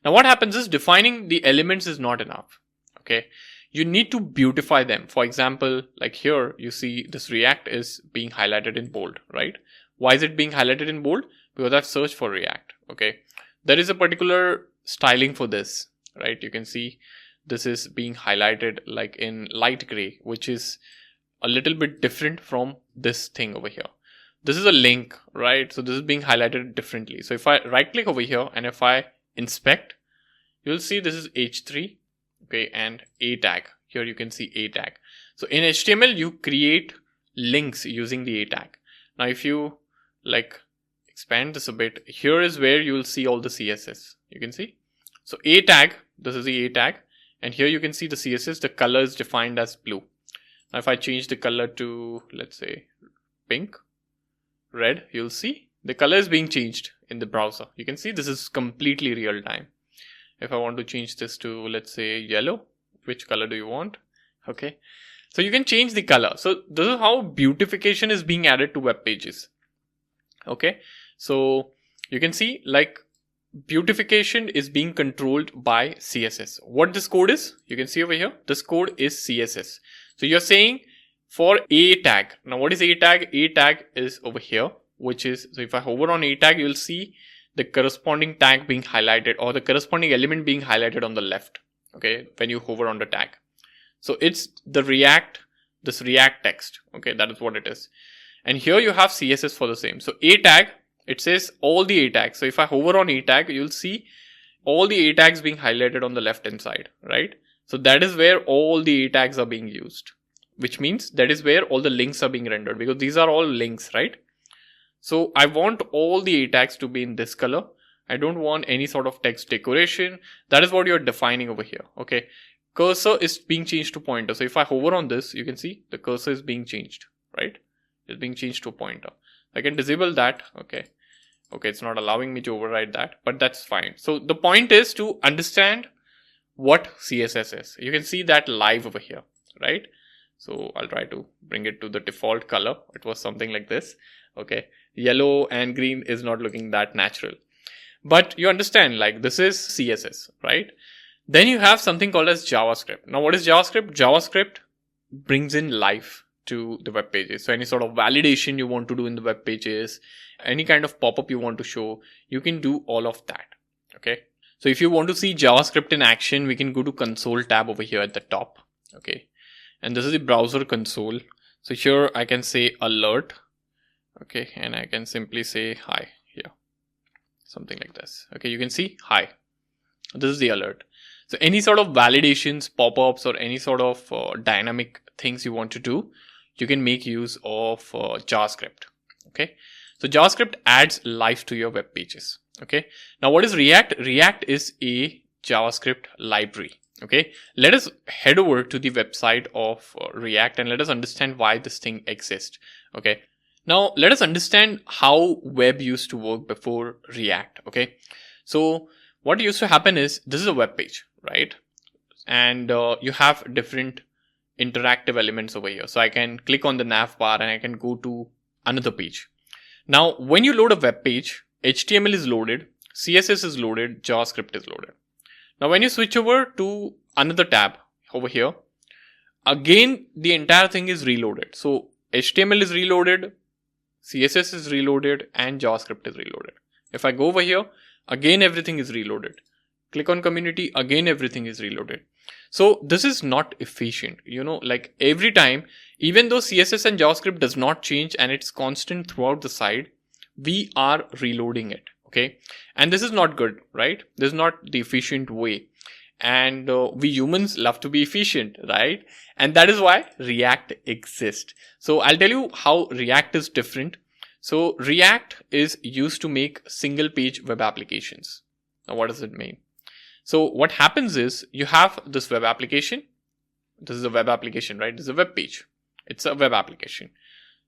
Speaker 1: Now what happens is, defining the elements is not enough. Okay, you need to beautify them. For example, like here, you see this React is being highlighted in bold, right? Why is it being highlighted in bold? Because I've searched for React, okay? There is a particular styling for this, right? You can see this is being highlighted like in light gray, which is a little bit different from this thing over here. This is a link, right? So this is being highlighted differently. So if I right click over here and if I inspect, you'll see this is H3, okay, and A tag. Here you can see A tag. So in HTML, you create links using the A tag. Now, if you like expand this a bit, here is where you will see all the CSS. You can see. So A tag, this is the A tag. And here you can see the CSS, the color is defined as blue. Now, if I change the color to, let's say, pink, red, you'll see the color is being changed in the browser. You can see this is completely real time. If I want to change this to, let's say, yellow, which color do you want? Okay. So you can change the color. So this is how beautification is being added to web pages. Okay. So you can see like beautification is being controlled by CSS. What this code is, you can see over here, this code is CSS. So you're saying for A tag. Now what is A tag? A tag is over here, which is, so if I hover on A tag, you'll see the corresponding tag being highlighted or the corresponding element being highlighted on the left. Okay, when you hover on the tag. So it's the React, this React text. Okay, that is what it is. And here you have CSS for the same. So A tag, it says all the A tags. So if I hover on A tag, you'll see all the A tags being highlighted on the left hand side, right? So that is where all the A tags are being used, which means that is where all the links are being rendered, because these are all links, right? So I want all the A tags to be in this color. I don't want any sort of text decoration. That is what you're defining over here. Okay. Cursor is being changed to pointer. So if I hover on this, you can see the cursor is being changed, right? It's being changed to a pointer. I can disable that. Okay. Okay. It's not allowing me to override that, but that's fine. So the point is to understand what CSS is. You can see that live over here, right? So I'll try to bring it to the default color. It was something like this. Okay. Yellow and green is not looking that natural. But you understand, like this is CSS, right? Then you have something called as JavaScript. Now what is JavaScript? JavaScript brings in life to the web pages. So any sort of validation you want to do in the web pages, any kind of pop-up you want to show, you can do all of that. Okay. So if you want to see JavaScript in action, we can go to console tab over here at the top. Okay. And this is the browser console. So here I can say alert. Okay. And I can simply say hi here. Something like this. Okay. You can see hi. This is the alert. So any sort of validations, pop-ups, or any sort of dynamic things you want to do, you can make use of JavaScript. Okay. So JavaScript adds life to your web pages. Okay. Now what is React? React is a JavaScript library. Okay. Let us head over to the website of React and let us understand why this thing exists. Okay. Now let us understand how web used to work before React. Okay. So what used to happen is this is a web page, right? And you have different interactive elements over here. So I can click on the nav bar and I can go to another page. Now, when you load a web page, HTML is loaded, CSS is loaded, JavaScript is loaded. Now, when you switch over to another tab over here, again, the entire thing is reloaded. So HTML is reloaded, CSS is reloaded, and JavaScript is reloaded. If I go over here, again, everything is reloaded. Click on community, again, everything is reloaded. So this is not efficient, like every time, even though CSS and JavaScript does not change and it's constant throughout the site, we are reloading it. Okay. And this is not good, right? This is not the efficient way. And we humans love to be efficient, right? And that is why React exists. So I'll tell you how React is different. So React is used to make single page web applications. Now, what does it mean? So what happens is you have this web application. This is a web application, right? This is a web page. It's a web application.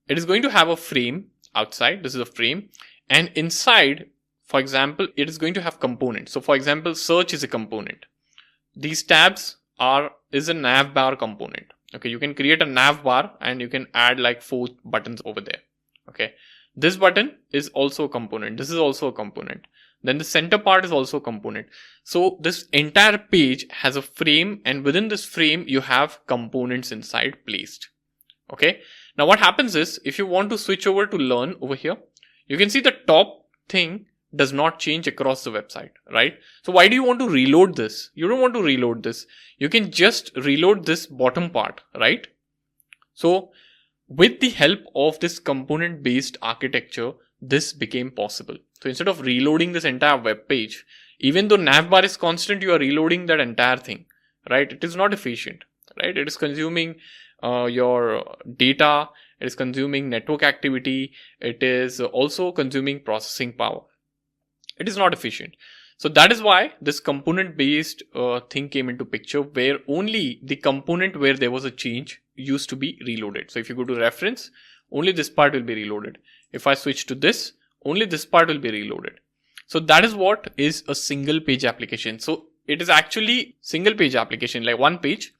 Speaker 1: It is going to have a frame outside. This is a frame. And inside, for example, it is going to have components. So for example, search is a component. These tabs is a nav bar component. Okay. You can create a nav bar and you can add like 4 buttons over there. Okay. This button is also a component. This is also a component. Then the center part is also a component. So this entire page has a frame, and within this frame, you have components inside placed. Okay. Now what happens is, if you want to switch over to learn over here, you can see the top thing does not change across the website, right? So why do you want to reload this? You don't want to reload this. You can just reload this bottom part, right? So with the help of this component based architecture, this became possible. So instead of reloading this entire web page, even though navbar is constant, you are reloading that entire thing, right? It is not efficient, right? It is consuming your data, it is consuming network activity, it is also consuming processing power. It is not efficient. So that is why this component based thing came into picture, where only the component where there was a change used to be reloaded. So if you go to reference, only this part will be reloaded. If I switch to this, only this part will be reloaded. So that is what is a single page application. So it is actually single page application, like one page,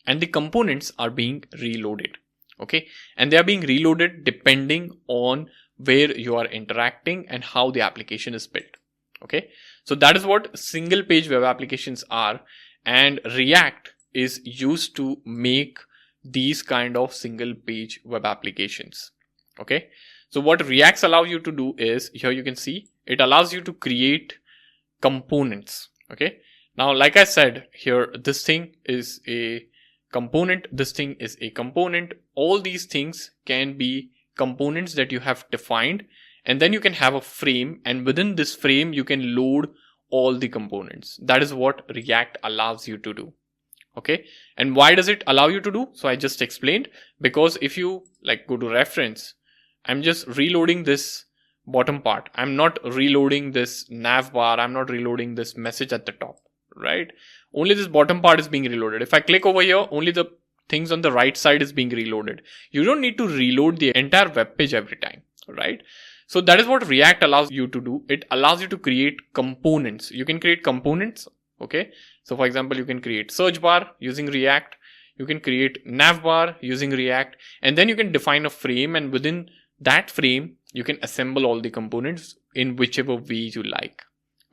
Speaker 1: and the components are being reloaded. Okay. And they are being reloaded depending on where you are interacting and how the application is built. Okay. So that is what single page web applications are, and React is used to make these kind of single page web applications. Okay. So what Reacts allow you to do is, here you can see, it allows you to create components. Okay. Now, like I said here, this thing is a component. This thing is a component. All these things can be components that you have defined, and then you can have a frame, and within this frame, you can load all the components. That is what React allows you to do. Okay. And why does it allow you to do? So I just explained, because if you like go to reference, I'm just reloading this bottom part. I'm not reloading this nav bar. I'm not reloading this message at the top, right? Only this bottom part is being reloaded. If I click over here, only the things on the right side is being reloaded. You don't need to reload the entire web page every time, right? So that is what React allows you to do. It allows you to create components. You can create components. Okay. So for example, you can create search bar using React. You can create nav bar using React, and then you can define a frame, and within that frame, you can assemble all the components in whichever way you like.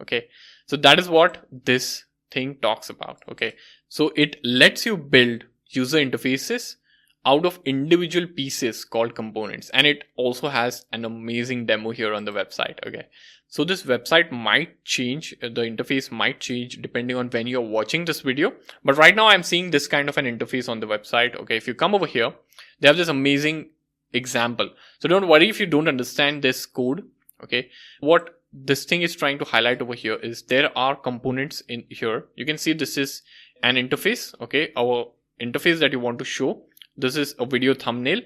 Speaker 1: Okay. So that is what this thing talks about. Okay. So it lets you build user interfaces out of individual pieces called components. And it also has an amazing demo here on the website. Okay. So this website might change, the interface might change depending on when you're watching this video. But right now I'm seeing this kind of an interface on the website. Okay. If you come over here, they have this amazing example. So don't worry if you don't understand this code. Okay. What this thing is trying to highlight over here is there are components in here. You can see this is an interface. Okay. Our interface that you want to show. This is a video thumbnail.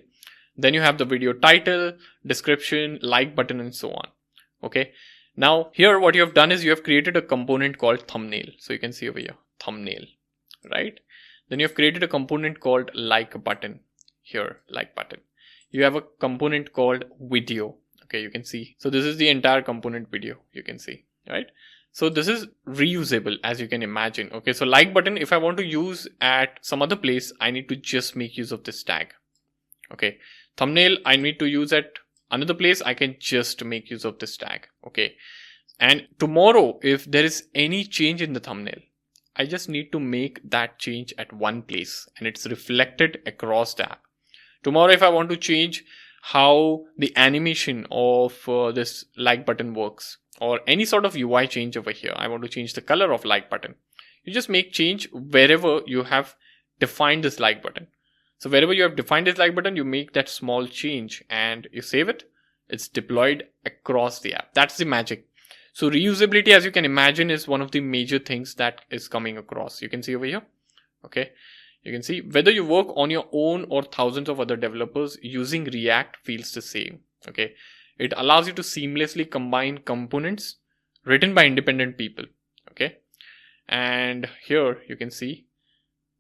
Speaker 1: Then you have the video title, description, like button, and so on. Okay. Now here what you have done is you have created a component called thumbnail. So you can see over here, thumbnail, right? Then you have created a component called like button here, like button. You have a component called video. Okay. You can see. So this is the entire component video. You can see, right? So this is reusable, as you can imagine. Okay. So like button, if I want to use at some other place, I need to just make use of this tag. Okay. Thumbnail, I need to use at another place. I can just make use of this tag. Okay. And tomorrow, if there is any change in the thumbnail, I just need to make that change at one place, and it's reflected across the app. Tomorrow, if I want to change how the animation of this like button works, or any sort of UI change over here, I want to change the color of like button. You just make change wherever you have defined this like button. So wherever you have defined this like button, you make that small change and you save it. It's deployed across the app. That's the magic. So reusability, as you can imagine, is one of the major things that is coming across. You can see over here. Okay. You can see whether you work on your own or thousands of other developers, using React feels the same. Okay. It allows you to seamlessly combine components written by independent people. Okay. And here you can see,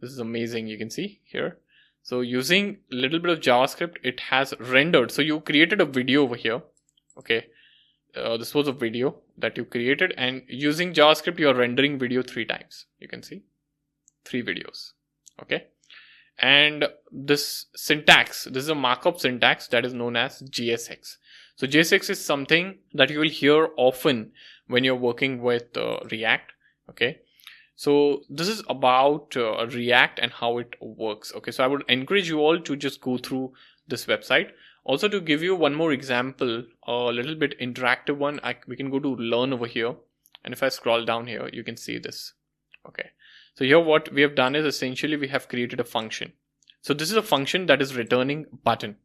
Speaker 1: this is amazing. You can see here. So using a little bit of JavaScript, it has rendered. So you created a video over here. Okay. This was a video that you created, and using JavaScript, you are rendering video 3 times. You can see 3 videos. Okay. And this syntax, this is a markup syntax that is known as JSX. So J6 is something that you will hear often when you're working with React. Okay. So this is about React and how it works. Okay. So I would encourage you all to just go through this website. Also, to give you one more example, a little bit interactive one, we can go to learn over here. And if I scroll down here, you can see this. Okay. So here what we have done is essentially we have created a function. So this is a function that is returning button.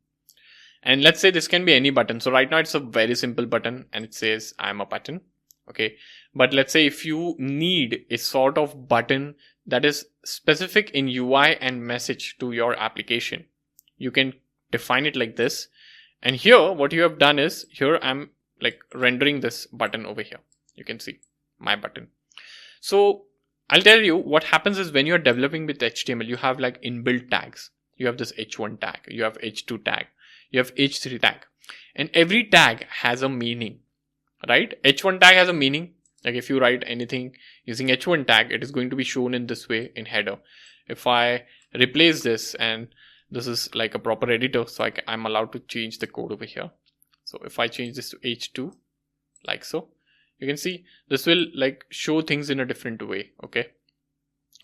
Speaker 1: And let's say this can be any button. So right now it's a very simple button and it says I'm a button. Okay. But let's say if you need a sort of button that is specific in UI and message to your application, you can define it like this. And here what you have done is here I'm like rendering this button over here. You can see my button. So I'll tell you what happens is when you're developing with HTML, you have like inbuilt tags. You have this H1 tag, you have H2 tag, you have H3 tag, and every tag has a meaning, right? H1 tag has a meaning. Like if you write anything using H1 tag, it is going to be shown in this way in header. If I replace this, and this is like a proper editor, so I'm allowed to change the code over here. So if I change this to H2, like so, you can see this will like show things in a different way. Okay.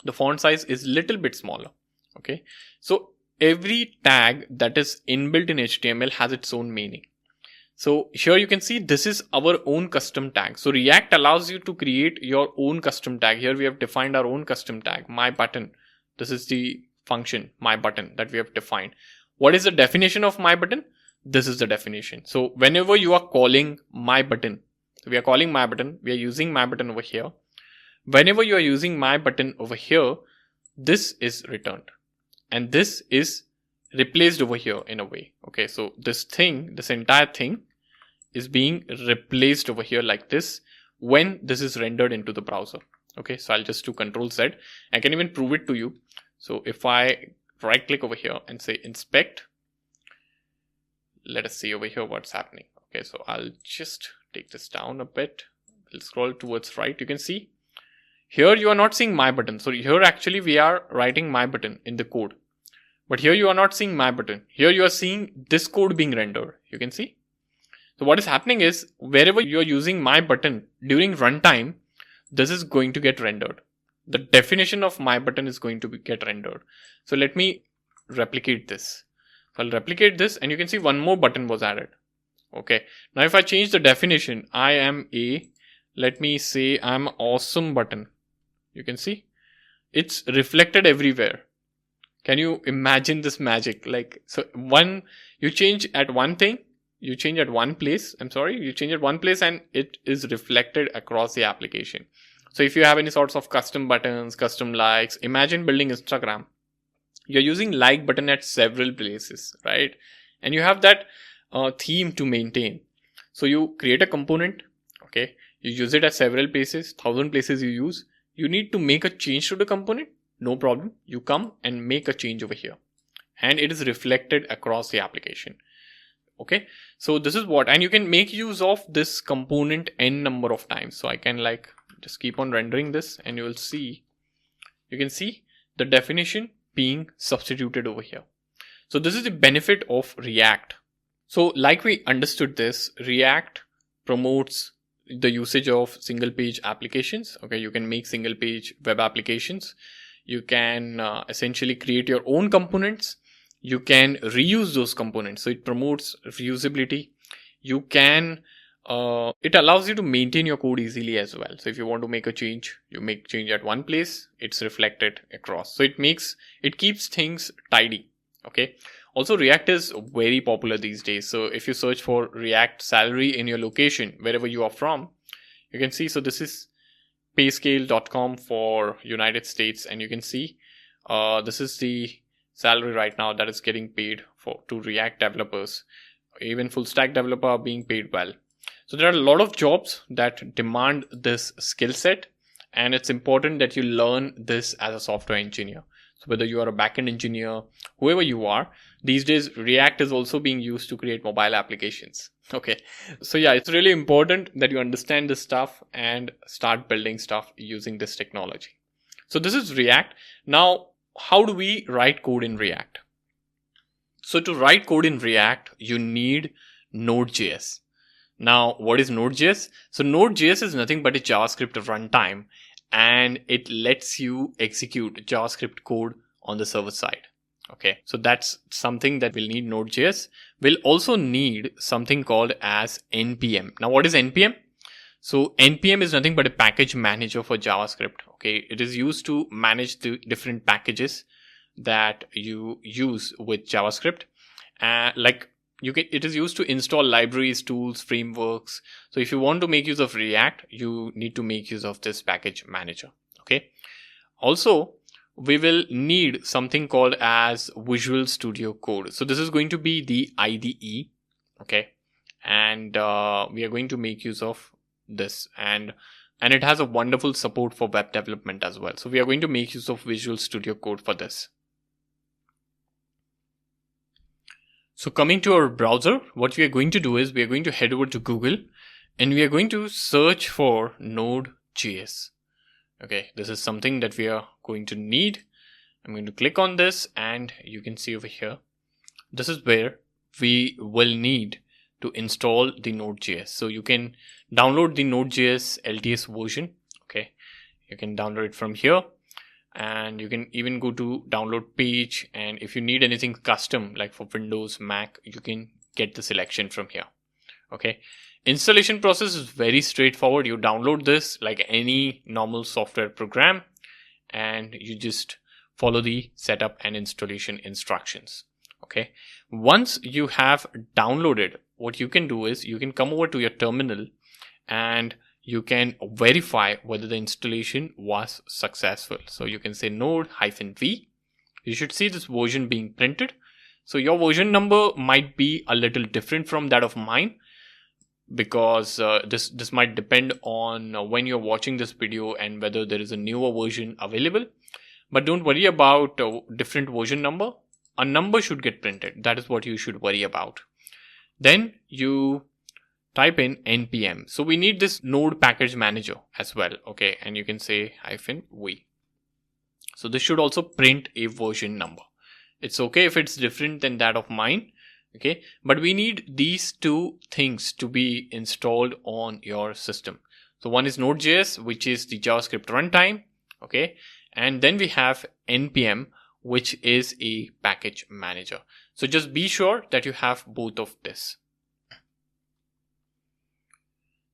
Speaker 1: The font size is little bit smaller. Okay. So every tag that is inbuilt in HTML has its own meaning. So here you can see this is our own custom tag. So React allows you to create your own custom tag. Here we have defined our own custom tag, my button. This is the function, my button, that we have defined. What is the definition of my button? This is the definition. So whenever you are calling my button, we are calling my button, we are using my button over here. Whenever you are using my button over here, this is returned. And this is replaced over here in a way. Okay, so this entire thing is being replaced over here like this when this is rendered into the browser. Okay, so I'll just do Control Z. I can even prove it to you. So if I right click over here and say inspect, let us see over here what's happening. Okay, so I'll just take this down a bit. I'll scroll towards right. You can see here you are not seeing my button. So here actually we are writing my button in the code. But here you are not seeing my button. Here you are seeing this code being rendered. You can see. So what is happening is wherever you are using my button during runtime, this is going to get rendered. The definition of my button is going to get rendered. So let me replicate this. So I'll replicate this and you can see one more button was added. Okay. Now if I change the definition, I am a, let me say I'm awesome button. You can see it's reflected everywhere. Can you imagine this magic? Like, so you change at one thing, you change at one place, you change at one place and it is reflected across the application. So if you have any sorts of custom buttons, custom likes, imagine building Instagram. You're using like button at several places, right? And you have that theme to maintain. So you create a component, okay? You use it at several places, 1,000 places you use. You need to make a change to the component. No problem. You come and make a change over here and it is reflected across the application. Okay. So this is what, and you can make use of this component n number of times. So I can like just keep on rendering this and you can see the definition being substituted over here. So this is the benefit of React. So like we understood this, React promotes the usage of single page applications. Okay. You can make single page web applications. You can essentially create your own components. You can reuse those components. So it promotes reusability. You can, it allows you to maintain your code easily as well. So if you want to make a change, you make change at one place, it's reflected across. So it keeps things tidy. Okay. Also React is very popular these days. So if you search for React salary in your location, wherever you are from, you can see, so this is payscale.com for United States, and you can see this is the salary right now that is getting paid to React developers. Even full stack developer are being paid well. So there are a lot of jobs that demand this skill set, and it's important that you learn this as a software engineer. So whether you are a backend engineer, whoever you are, these days React is also being used to create mobile applications. Okay. So yeah, it's really important that you understand this stuff and start building stuff using this technology. So this is React. Now, how do we write code in React? So to write code in React, you need Node.js. Now, what is Node.js? So Node.js is nothing but a JavaScript runtime, and it lets you execute JavaScript code on the server side. Okay, so that's something that we'll need Node.js. We'll also need something called as npm. Now, what is npm? So npm is nothing but a package manager for JavaScript. Okay, it is used to manage the different packages that you use with JavaScript. It is used to install libraries, tools, frameworks. So if you want to make use of React, you need to make use of this package manager. Okay. Also, we will need something called as Visual Studio Code. So this is going to be the IDE. Okay. And we are going to make use of this, and it has a wonderful support for web development as well. So we are going to make use of Visual Studio Code for this. So coming to our browser, what we are going to do is we are going to head over to Google and we are going to search for Node.js. Okay, this is something that we are going to need. I'm going to click on this and you can see over here, this is where we will need to install the Node.js. So you can download the Node.js LTS version. Okay, you can download it from here. And you can even go to download page, and if you need anything custom like for Windows, Mac, you can get the selection from here. Okay, installation process is very straightforward. You download this like any normal software program and you just follow the setup and installation instructions. Okay, once you have downloaded, what you can do is you can come over to your terminal and you can verify whether the installation was successful. So you can say node-v. You should see this version being printed. So your version number might be a little different from that of mine, because this might depend on when you're watching this video and whether there is a newer version available. But don't worry about different version number. A number should get printed. That is what you should worry about. Then you type in npm. So we need this node package manager as well. Okay, and you can say -v. So this should also print a version number. It's okay if it's different than that of mine. Okay, but we need these two things to be installed on your system. So one is Node.js, which is the JavaScript runtime. Okay, and then we have npm, which is a package manager. So just be sure that you have both of this.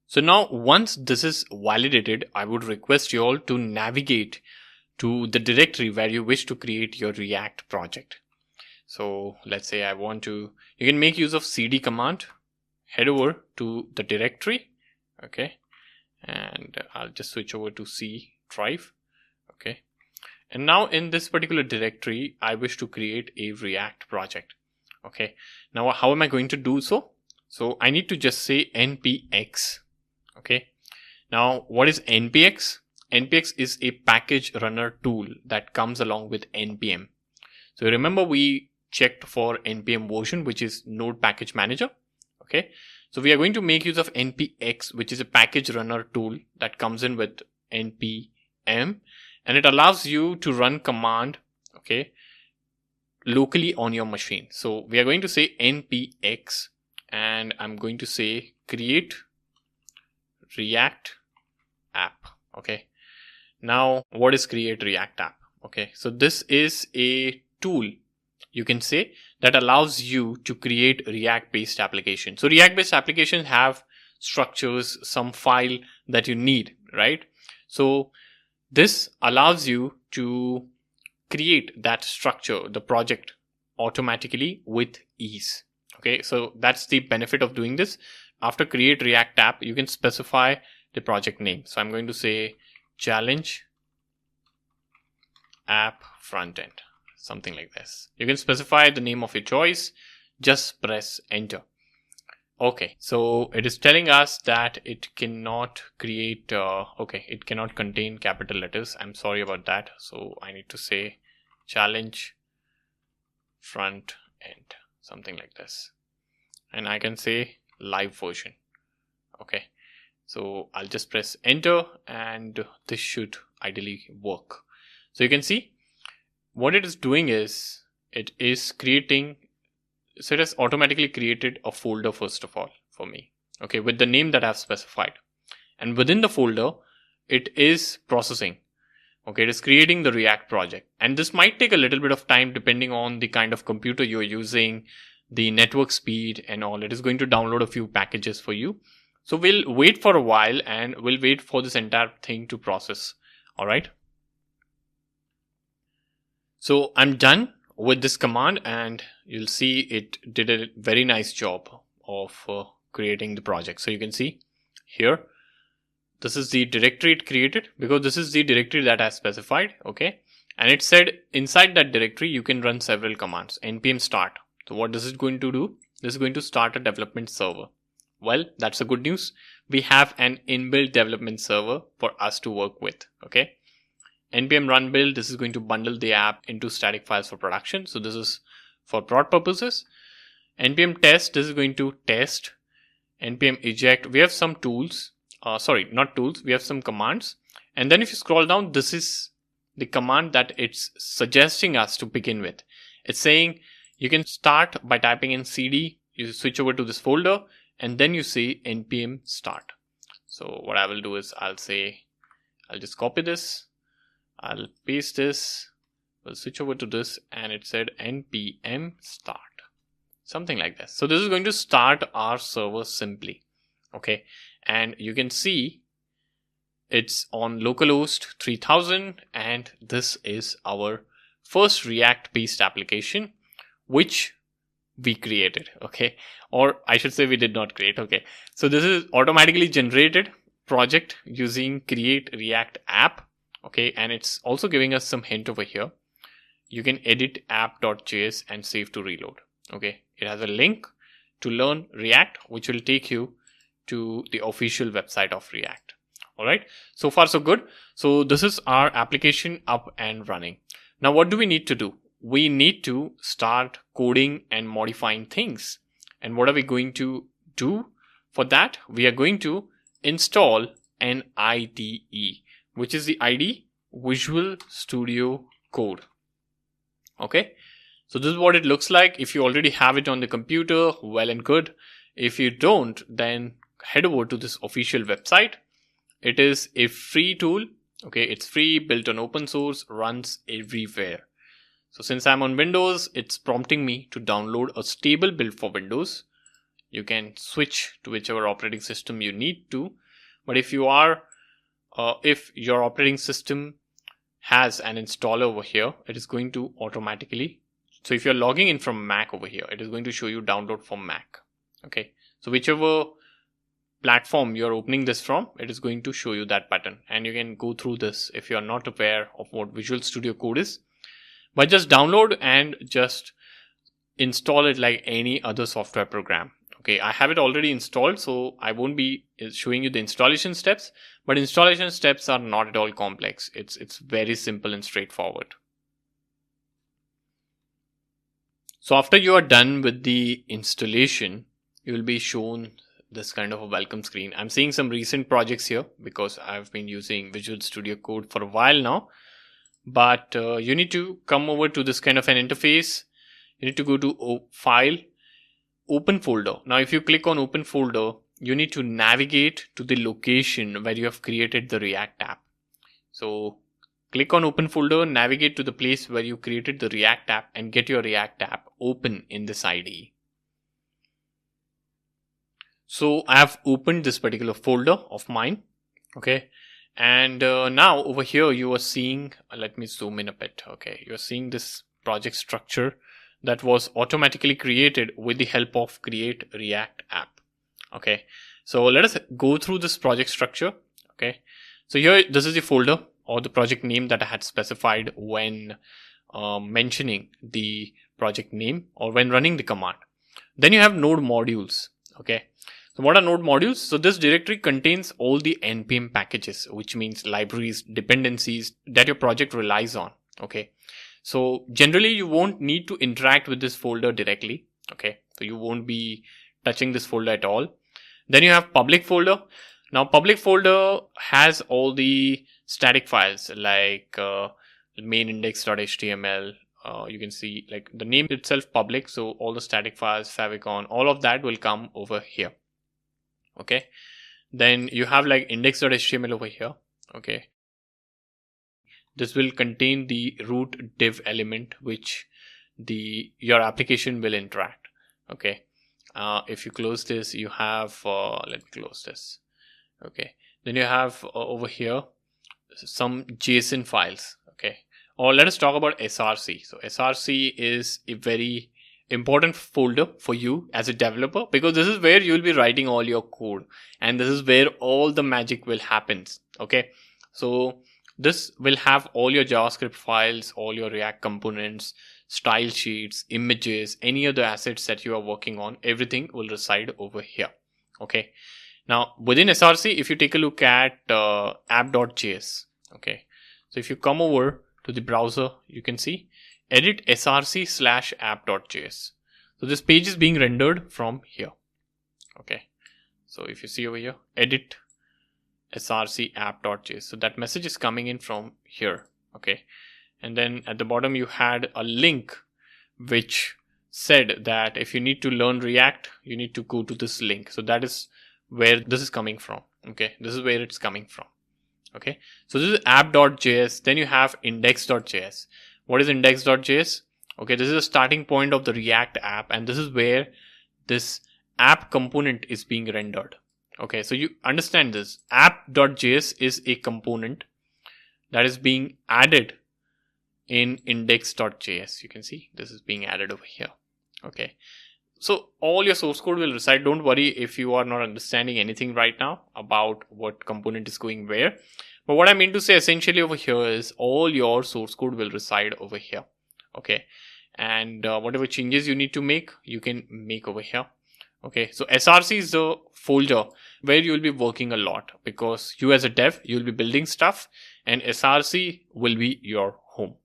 Speaker 1: So now once this is validated, I would request you all to navigate to the directory where you wish to create your React project. So let's say you can make use of cd command, head over to the directory. Okay, and I'll just switch over to C drive. Okay, and now in this particular directory, I wish to create a React project. Okay, now how am I going to do so? So I need to just say npx. Okay, now what is npx? npx is a package runner tool that comes along with npm. So remember we checked for npm version, which is node package manager. Okay, so we are going to make use of npx, which is a package runner tool that comes in with npm, and it allows you to run command, okay, locally on your machine. So we are going to say npx, and I'm going to say create React app. Okay, now what is create React app? Okay, so this is a tool, you can say, that allows you to create React based applications. So React based applications have structures, some file that you need, right? So this allows you to create that structure, the project, automatically with ease. Okay, so that's the benefit of doing this. After create React app, you can specify the project name. So I'm going to say challenge app frontend, something like this. You can specify the name of your choice. Just press enter. Okay, so it is telling us that it cannot create, it cannot contain capital letters. I'm sorry about that. So I need to say challenge front end, something like this. And I can say live version. Okay, so I'll just press enter and this should ideally work. So you can see what it is doing is it is creating So it has automatically created a folder first of all for me, okay, with the name that I've specified. And within the folder, it is processing. Okay, it is creating the React project. And this might take a little bit of time depending on the kind of computer you're using, the network speed and all. It is going to download a few packages for you. So we'll wait for a while and we'll wait for this entire thing to process. All right. So I'm done with this command and you'll see it did a very nice job of creating the project. So you can see here, this is the directory it created because this is the directory that I specified. Okay. And it said inside that directory, you can run several commands. npm start. So what this is going to do? This is going to start a development server. Well, that's the good news. We have an inbuilt development server for us to work with. Okay. npm run build. This is going to bundle the app into static files for production. So this is for prod purposes. npm test. This is going to test. npm eject. We have some tools. Sorry, not tools. We have some commands. And then if you scroll down, this is the command that it's suggesting us to begin with. It's saying you can start by typing in cd. You switch over to this folder and then you say npm start. So what I will do is I'll just copy this. I'll paste this. We'll switch over to this and it said npm start. Something like this. So this is going to start our server simply. Okay. And you can see it's on localhost 3000 and this is our first React based application which we created. Okay. Or I should say we did not create. Okay. So this is automatically generated project using create React app. Okay. And it's also giving us some hint over here. You can edit app.js and save to reload. Okay. It has a link to learn React which will take you to the official website of React. All right. So far, so good. So this is our application up and running. Now, what do we need to do? We need to start coding and modifying things. And what are we going to do? For that, we are going to install an IDE, which is the IDE Visual Studio Code. Okay. So this is what it looks like. If you already have it on the computer, well and good. If you don't, then head over to this official website. It is a free tool. Okay, it's free, built on open source, runs everywhere. So since I'm on Windows, it's prompting me to download a stable build for Windows. You can switch to whichever operating system you need to. But if you are, if your operating system has an installer over here, it is going to automatically. So if you're logging in from Mac over here, it is going to show you download from Mac. Okay, so whichever platform you're opening this from, it is going to show you that button and you can go through this if you're not aware of what Visual Studio Code is. But just download and just install it like any other software program. Okay, I have it already installed, so I won't be showing you the installation steps, but installation steps are not at all complex. It's very simple and straightforward. So after you are done with the installation, you will be shown this kind of a welcome screen. I'm seeing some recent projects here because I've been using Visual Studio Code for a while now. But you need to come over to this kind of an interface. You need to go to File, Open Folder. Now, if you click on Open Folder, you need to navigate to the location where you have created the React app. So click on Open Folder, navigate to the place where you created the React app and get your React app open in this IDE. So I have opened this particular folder of mine. Okay. And now over here you are seeing, let me zoom in a bit. Okay. You are seeing this project structure that was automatically created with the help of create React app. Okay. So let us go through this project structure. Okay. So here, this is the folder or the project name that I had specified when mentioning the project name or when running the command. Then you have node modules. Okay. So what are node modules? So this directory contains all the npm packages, which means libraries, dependencies that your project relies on. Okay. So generally you won't need to interact with this folder directly. Okay. So you won't be touching this folder at all. Then you have public folder. Now public folder has all the static files like main index.html, you can see like the name itself public, so all the static files, favicon, all of that will come over here. Okay, then you have like index.html over here. Okay, this will contain the root div element which your application will interact. Okay, if you close this, you have let me close this. Okay, then you have over here some JSON files. Okay, or let us talk about src. So src is a very important folder for you as a developer, because this is where you will be writing all your code, and this is where all the magic will happen. Okay, so this will have all your JavaScript files, all your React components, style sheets, images, any other assets that you are working on. Everything will reside over here. Okay, now within src, if you take a look at app.js, okay, so if you come over to the browser, you can see edit src/app.js. so this page is being rendered from here. Okay, so if you see over here, edit src app.js, so that message is coming in from here. Okay, and then at the bottom you had a link which said that if you need to learn React, you need to go to this link. So that is where this is coming from. Okay, this is where it's coming from. Okay, so this is app.js. Then you have index.js. What is index.js? Okay, this is the starting point of the React app, and this is where this app component is being rendered. Okay, so you understand this. App.js is a component that is being added in index.js. You can see this is being added over here. Okay, so all your source code will reside. Don't worry if you are not understanding anything right now about what component is going where. But what I mean to say essentially over here is all your source code will reside over here. Okay, and whatever changes you need to make, you can make over here. Okay, so src is the folder where you will be working a lot, because you as a dev, you will be building stuff, and src will be your home.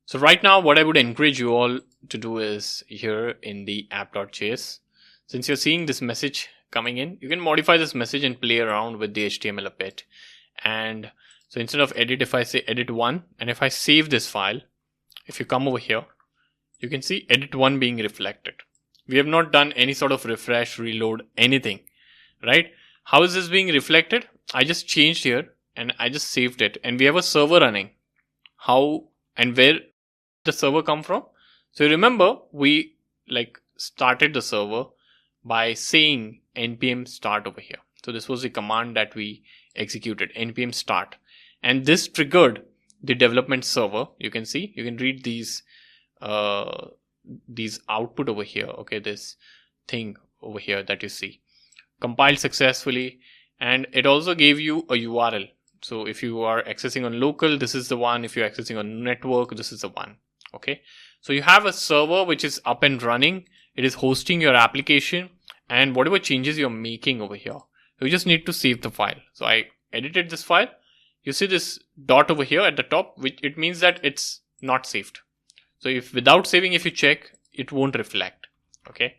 Speaker 1: So right now, what I would encourage you all to do is here in the app.js, since you're seeing this message coming in, you can modify this message and play around with the HTML a bit. And so instead of edit, if I say edit one, and if I save this file, if you come over here, you can see edit one being reflected. We have not done any sort of refresh, reload, anything, right? How is this being reflected? I just changed here and I just saved it, and we have a server running. How and where the server come from? So remember, we like started the server by saying npm start over here. So this was the command that we executed, npm start, and this triggered the development server. You can see, you can read these output over here. Okay, this thing over here that you see, compiled successfully, and it also gave you a URL. So if you are accessing on local, this is the one. If you're accessing on network, this is the one. Okay, so you have a server which is up and running. It is hosting your application, and whatever changes you're making over here, you just need to save the file. So I edited this file. You see this dot over here at the top, which it means that it's not saved. So if without saving, if you check, it won't reflect. Okay,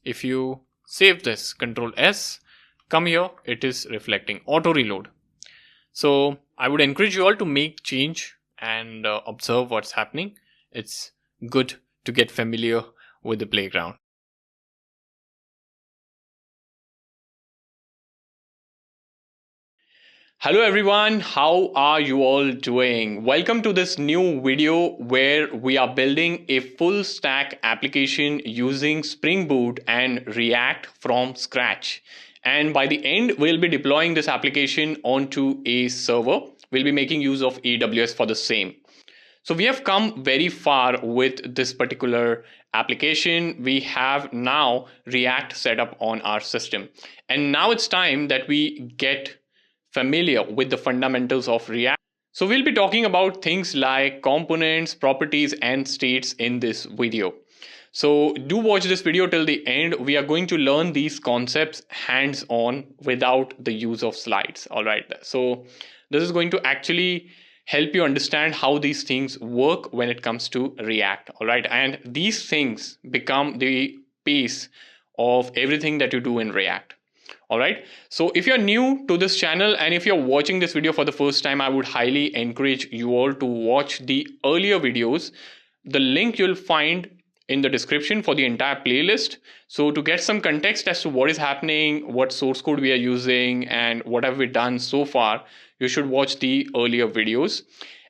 Speaker 1: if you save this, Control S, come here, it is reflecting. Auto reload. So I would encourage you all to make change and observe what's happening. It's good to get familiar with the playground. Hello everyone, how are you all doing? Welcome to this new video where we are building a full stack application using Spring Boot and React from scratch. And by the end, we'll be deploying this application onto a server. We'll be making use of AWS for the same. So we have come very far with this particular application. We have now React set up on our system. And now it's time that we get familiar with the fundamentals of React. So we'll be talking about things like components, properties, and states in this video. So do watch this video till the end. We are going to learn these concepts hands-on without the use of slides. All right. So this is going to actually help you understand how these things work when it comes to React. All right. And these things become the base of everything that you do in React. All right. So if you're new to this channel and if you're watching this video for the first time, I would highly encourage you all to watch the earlier videos the link you'll find in the description for the entire playlist. So to get some context as to what is happening, what source code we are using, and what have we done so far, you should watch the earlier videos.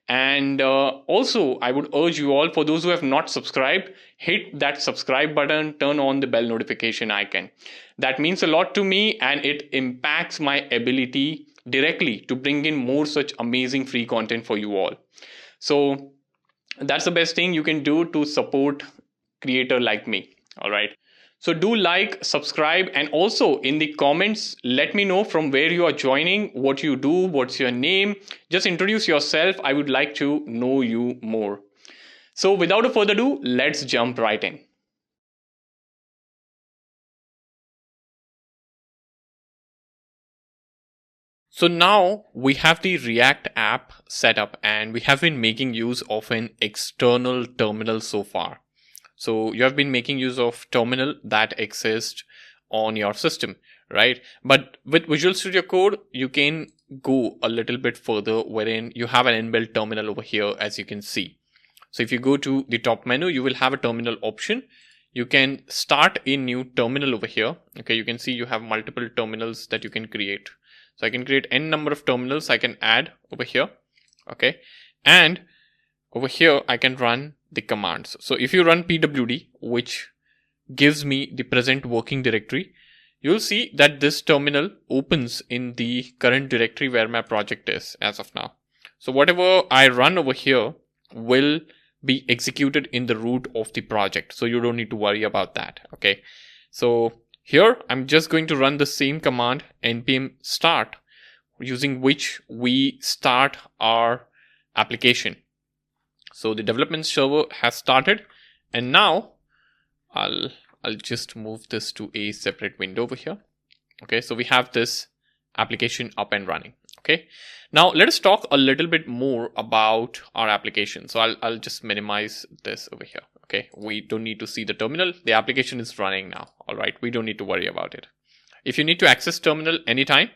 Speaker 1: And also, I would urge you all, for those who have not subscribed, hit that subscribe button, turn on the bell notification icon. That means a lot to me, and it impacts my ability directly to bring in more such amazing free content for you all. So that's the best thing you can do to support creator like me. All right. So do like, subscribe, and also in the comments, let me know from where you are joining, what you do, what's your name. Just introduce yourself. I would like to know you more. So without a further ado, let's jump right in. So now we have the React app set up, and we have been making use of an external terminal so far. So you have been making use of terminal that exists on your system, right? But with Visual Studio Code, you can go a little bit further, wherein you have an inbuilt terminal over here, as you can see. So if you go to the top menu, you will have a terminal option. You can start a new terminal over here. Okay, you can see you have multiple terminals that you can create. So I can create n number of terminals I can add over here. Okay, and over here I can run the commands. So if you run pwd, which gives me the present working directory, you'll see that this terminal opens in the current directory where my project is as of now. So whatever I run over here will be executed in the root of the project. So you don't need to worry about that. Okay. So here I'm just going to run the same command, npm start, using which we start our application. So the development server has started, and now I'll just move this to a separate window over here. Okay, so we have this application up and running. Okay, now let us talk a little bit more about our application. So I'll just minimize this over here. Okay, we don't need to see the terminal. The application is running now. All right, we don't need to worry about it. If you need to access terminal anytime,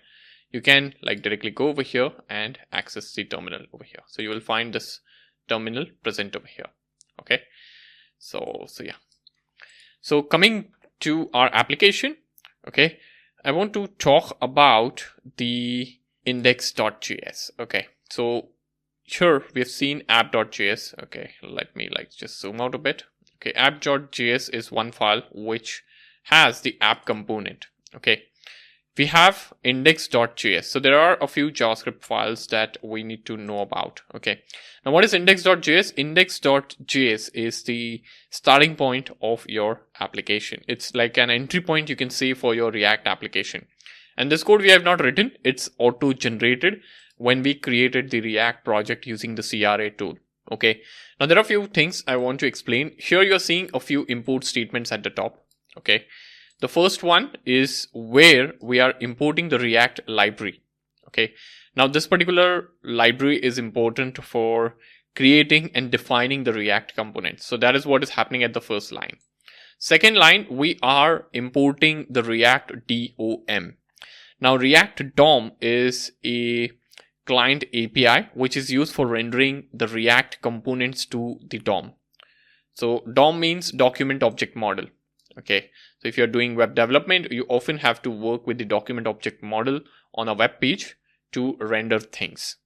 Speaker 1: you can directly go over here and access the terminal over here. So you will find this terminal present over here. Okay, so yeah. So coming to our application, okay, I want to talk about the index.js. Okay, so here we have seen app.js. Okay, let me just zoom out a bit. Okay, app.js is one file which has the app component. Okay, we have index.js. So there are a few JavaScript files that we need to know about. Okay, now what is index.js? Index.js is the starting point of your application. It's like an entry point, you can say, for your React application. And this code we have not written, it's auto generated when we created the React project using the CRA tool. Okay, now there are a few things I want to explain. Here you're seeing a few import statements at the top. Okay, the first one is where we are importing the React library. Okay, now this particular library is important for creating and defining the React components. So that is what is happening at the first line. Second line, we are importing the React DOM. Now React DOM is a client API which is used for rendering the React components to the DOM. So DOM means document object model. Okay, so if you're doing web development, you often have to work with the document object model on a web page to render things.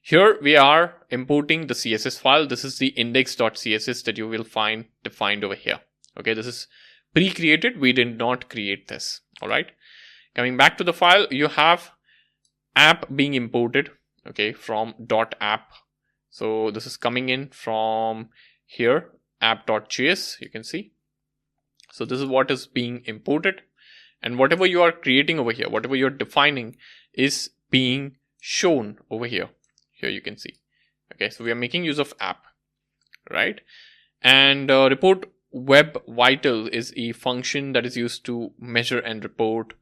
Speaker 1: Here we are importing the CSS file. This is the index.css that you will find defined over here. Okay, this is pre-created. We did not create this. All right, coming back to the file, you have app being imported. Okay, from .app. So this is coming in from here, app.js, you can see. So this is what is being imported, and whatever you are creating over here, whatever you're defining, is being shown over here. Here you can see. Okay, so we are making use of app, right? And report web vital is a function that is used to measure and report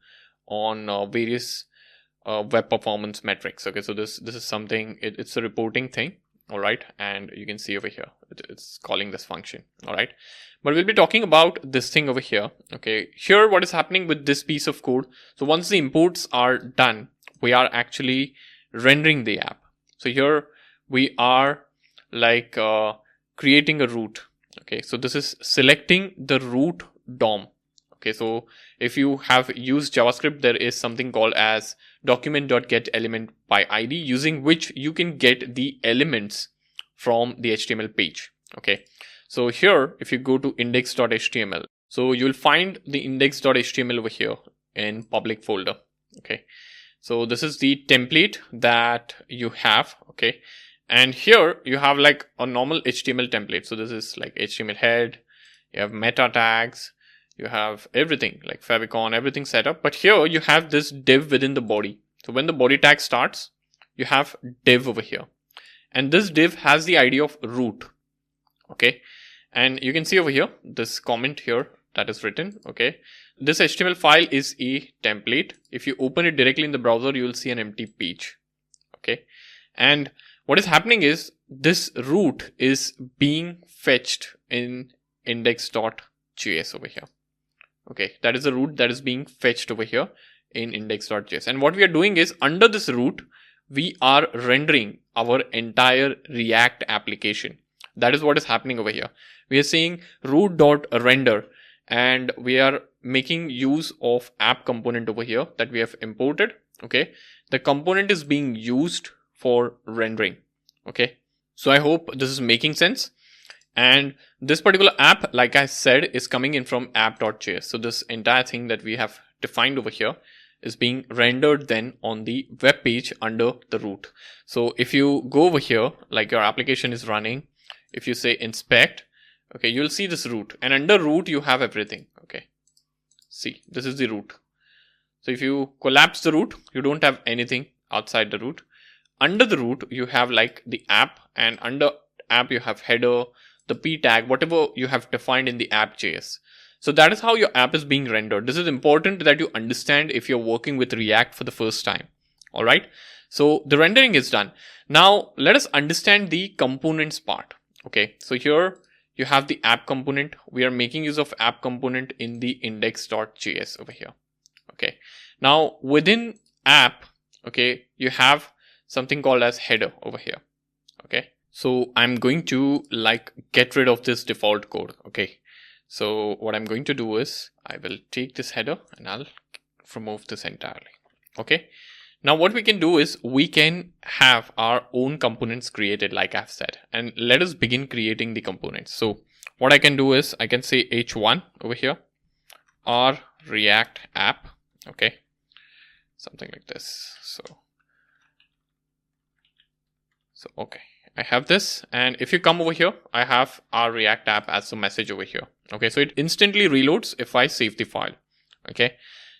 Speaker 1: on various web performance metrics. Okay, so this is something, it's a reporting thing. All right, and you can see over here it's calling this function. All right, but we'll be talking about this thing over here. Okay, here what is happening with this piece of code? So once the imports are done, we are actually rendering the app. So here we are creating a root. Okay, so this is selecting the root DOM. Okay, so if you have used JavaScript, there is something called as document.getElement by ID, using which you can get the elements from the HTML page. Okay, so here if you go to index.html, so you'll find the index.html over here in public folder. Okay, so this is the template that you have. Okay, and here you have like a normal HTML template. So this is like HTML head, you have meta tags, you have everything like favicon, everything set up. But here you have this div within the body. So when the body tag starts, you have div over here, and this div has the ID of root. Okay, and you can see over here this comment here that is written. Okay, this HTML file is a template. If you open it directly in the browser, you will see an empty page. Okay, and what is happening is this root is being fetched in index.js over here. Okay, that is the root that is being fetched over here in index.js. And what we are doing is under this root, we are rendering our entire React application. That is what is happening over here. We are saying root.render, and we are making use of app component over here that we have imported. Okay, the component is being used for rendering. Okay, so I hope this is making sense. And this particular app, like I said, is coming in from app.js. So this entire thing that we have defined over here is being rendered then on the web page under the root. So if you go over here, like your application is running, if you say inspect, okay, you'll see this root, and under root you have everything. Okay, see, this is the root. So if you collapse the root, you don't have anything outside the root. Under the root, you have like the app, and under app you have header, the p tag, whatever you have defined in the app.js. So that is how your app is being rendered. This is important that you understand if you're working with React for the first time. All right. So the rendering is done. Now let us understand the components part. Okay. So here you have the app component. We are making use of app component in the index.js over here. Okay. Now within app, okay, you have something called as header over here. Okay. So I'm going to like get rid of this default code. Okay. So what I'm going to do is I will take this header and I'll remove this entirely. Okay. Now what we can do is we can have our own components created, like I've said, and let us begin creating the components. So what I can do is I can say h1 over here, or React app. Okay. Something like this. So okay. I have this, and if you come over here, I have our React app as a message over here. Okay, so it instantly reloads if I save the file. Okay,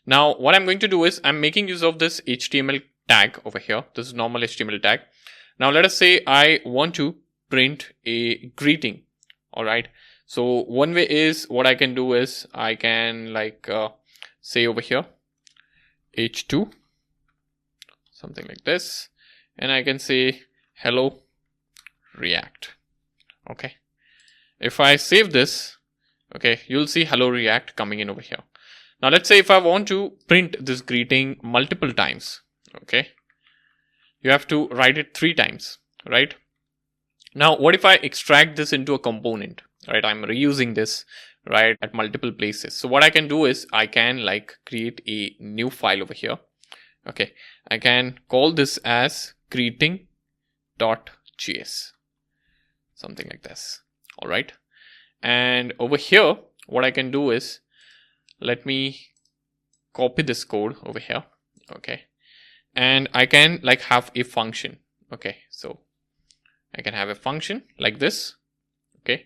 Speaker 1: now what I'm going to do is I'm making use of this HTML tag over here. This is normal HTML tag. Now let us say I want to print a greeting. All right, so one way is what I can do is I can like say over here h2, something like this, and I can say hello React. Okay, if I save this, okay, you'll see hello React coming in over here. Now let's say if I want to print this greeting multiple times, okay, you have to write it 3 times, right? Now what if I extract this into a component, right? I'm reusing this right at multiple places. So what I can do is I can like create a new file over here. Okay, I can call this as greeting.js, something like this. All right, and over here what I can do is let me copy this code over here. Okay, and I can like have a function. Okay, so I can have a function like this. Okay,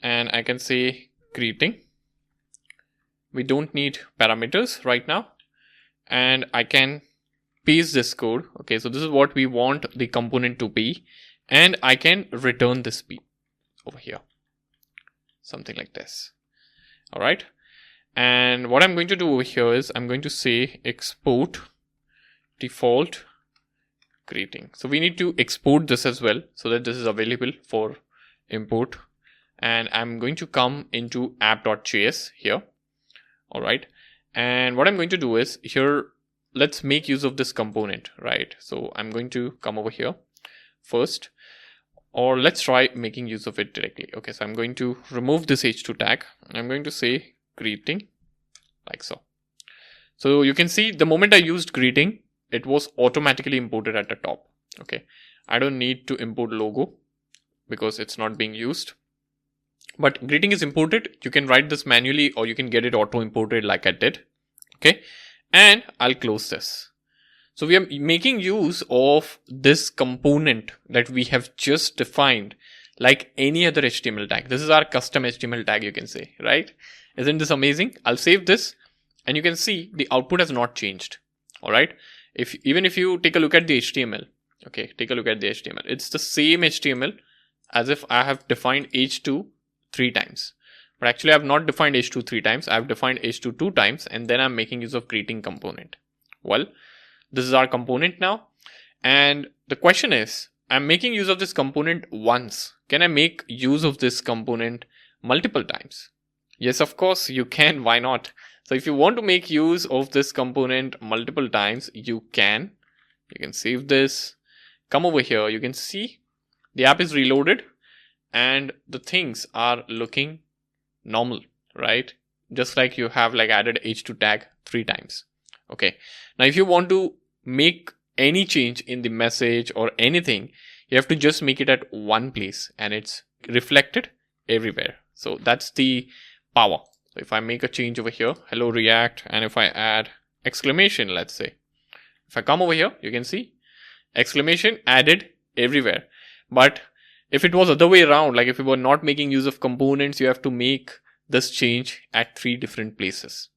Speaker 1: and I can say greeting. We don't need parameters right now, and I can paste this code. Okay, so this is what we want the component to be, and I can return this p over here, something like this. All right, and what I'm going to do over here is I'm going to say export default greeting. So we need to export this as well so that this is available for import, and I'm going to come into app.js here. All right, and what I'm going to do is here, let's make use of this component, right? So I'm going to come over here first. or let's try making use of it directly. Okay, so I'm going to remove this h2 tag. I'm going to say greeting like so. So you can see the moment I used greeting, it was automatically imported at the top. Okay, I don't need to import logo because it's not being used. But greeting is imported. You can write this manually or you can get it auto imported like I did. Okay, and I'll close this. So we are making use of this component that we have just defined like any other HTML tag. This is our custom HTML tag, you can say, right? Isn't this amazing? I'll save this and you can see the output has not changed. All right. Even if you take a look at the HTML, okay, take a look at the HTML. It's the same HTML as if I have defined h2 3 times. But actually I have not defined h2 3 times. I have defined h2 2 times and then I'm making use of greeting component. Well, this is our component now. And the question is, I'm making use of this component once. Can I make use of this component multiple times? Yes, of course you can. Why not? So if you want to make use of this component multiple times, you can. You can save this. Come over here. You can see the app is reloaded and the things are looking normal, right? Just like you have like added h2 tag 3 times. Okay. Now if you want to make any change in the message or anything, you have to just make it at one place and it's reflected everywhere. So that's the power. So if I make a change over here, hello React, and if I add exclamation, let's say, if I come over here, you can see exclamation added everywhere. But if it was other way around, like if you were not making use of components, you have to make this change at 3 different places,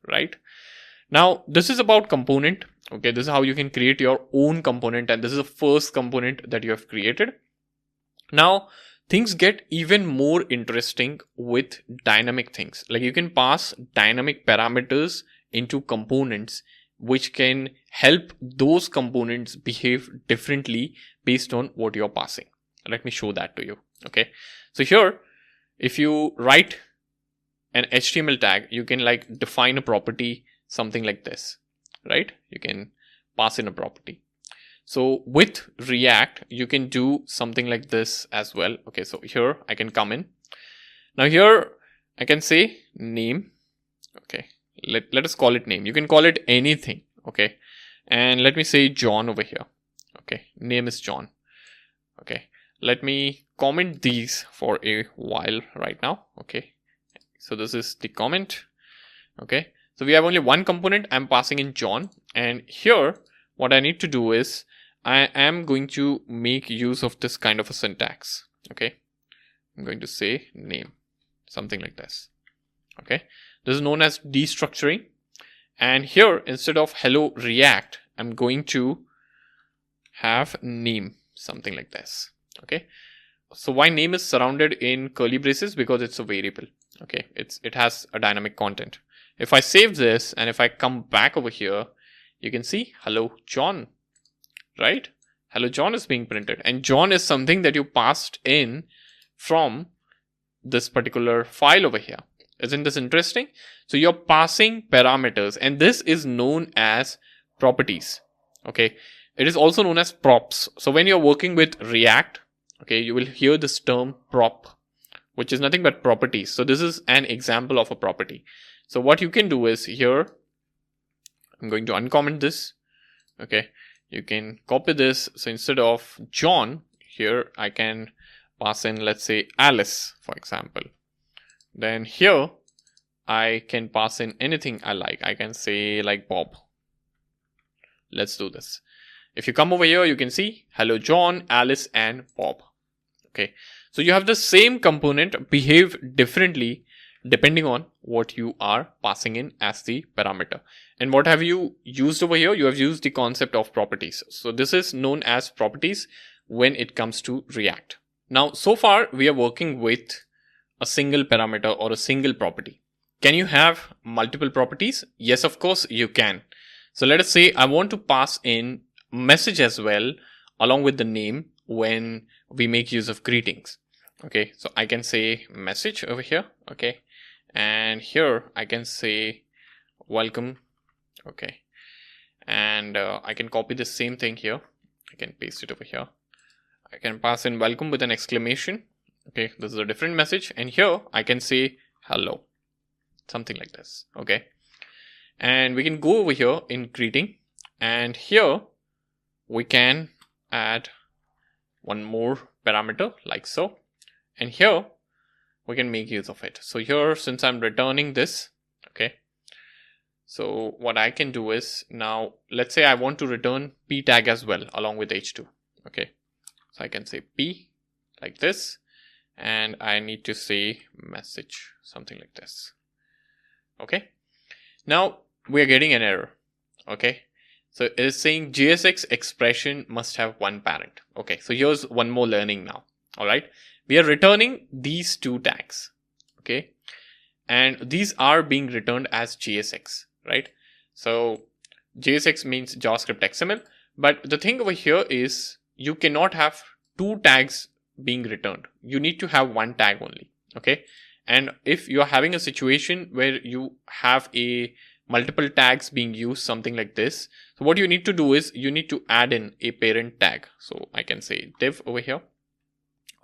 Speaker 1: right? Now, this is about component. Okay, this is how you can create your own component, and this is the first component that you have created. Now, things get even more interesting with dynamic things. Like you can pass dynamic parameters into components, which can help those components behave differently based on what you're passing. Let me show that to you. Okay, so here, if you write an HTML tag, you can like define a property, something like this, right? You can pass in a property. So with React, you can do something like this as well. Okay, so here I can come in. Now here I can say name. Okay, let us call it name. You can call it anything. Okay, and let me say John over here. Okay, name is John. Okay, let me comment these for a while right now. Okay, so this is the comment. Okay, so we have only one component. I'm passing in John, and here what I need to do is I am going to make use of this kind of a syntax. Okay, I'm going to say name, something like this. Okay, this is known as destructuring, and here instead of hello React, I'm going to have name, something like this. Okay, so why name is surrounded in curly braces? Because it's a variable. Okay, it has a dynamic content. If I save this and if I come back over here, you can see hello John, right? Hello John is being printed, and John is something that you passed in from this particular file over here. Isn't this interesting? So you're passing parameters, and this is known as properties. Okay, it is also known as props. So when you're working with React, okay, you will hear this term prop, which is nothing but properties. So this is an example of a property. So what you can do is here, I'm going to uncomment this. Okay, you can copy this. So instead of John here, I can pass in, let's say, Alice, for example. Then here, I can pass in anything I like. I can say like Bob. Let's do this. If you come over here, you can see hello John, Alice, and Bob. Okay, so you have the same component behave differently depending on what you are passing in as the parameter. And what have you used over here? You have used the concept of properties. So this is known as properties when it comes to React. Now, so far we are working with a single parameter or a single property. Can you have multiple properties? Yes, of course you can. So let us say I want to pass in message as well along with the name when we make use of greetings. Okay, so I can say message over here. Okay, and here I can say welcome. Okay, and I can copy the same thing here. I can paste it over here. I can pass in welcome with an exclamation. Okay, this is a different message. And here I can say hello, something like this. Okay. And we can go over here in greeting, and here we can add one more parameter like so. And here we can make use of it. So here, since I'm returning this, okay, so what I can do is, now let's say I want to return p tag as well along with h2. Okay, so I can say p like this, and I need to say message, something like this. Okay, now we are getting an error. Okay, so it is saying JSX expression must have one parent. Okay, so here's one more learning now. All right, we are returning these two tags. Okay, and these are being returned as JSX, right? So JSX means JavaScript XML, but the thing over here is you cannot have two tags being returned. You need to have one tag only. Okay, and if you are having a situation where you have a multiple tags being used, something like this, so what you need to do is you need to add in a parent tag. So I can say div over here.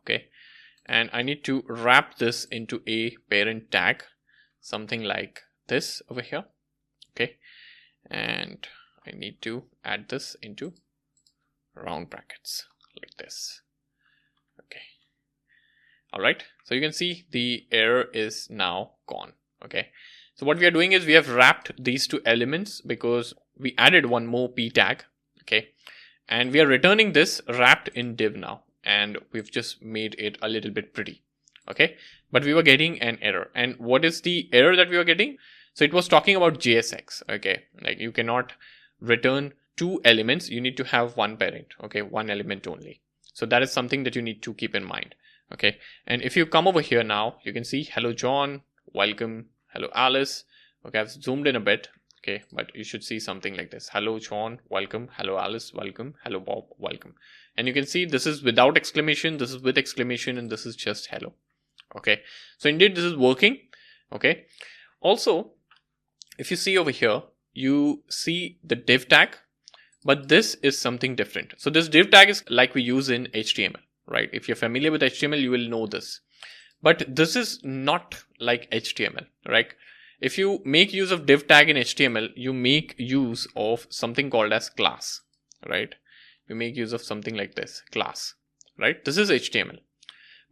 Speaker 1: Okay, and I need to wrap this into a parent tag, something like this over here. Okay, and I need to add this into round brackets like this. Okay, all right, so you can see the error is now gone. Okay, so what we are doing is we have wrapped these two elements because we added one more p tag. Okay, and we are returning this wrapped in div now, and we've just made it a little bit pretty. Okay, but we were getting an error. And what is the error that we were getting? So it was talking about JSX. Okay, like you cannot return two elements, you need to have one parent. Okay, one element only. So that is something that you need to keep in mind. Okay, and if you come over here now, you can see hello John, welcome, hello Alice. Okay, I've zoomed in a bit. Okay, but you should see something like this. Hello John, welcome, hello Alice, welcome, hello Bob, welcome. And you can see this is without exclamation, this is with exclamation, and this is just hello. Okay, so indeed this is working. Okay, also if you see over here, you see the div tag, but this is something different. So this div tag is like we use in HTML, right? If you're familiar with HTML, you will know this, but this is not like HTML, right? If you make use of div tag in HTML, you make use of something called as class, right? You make use of something like this, class, right? This is HTML.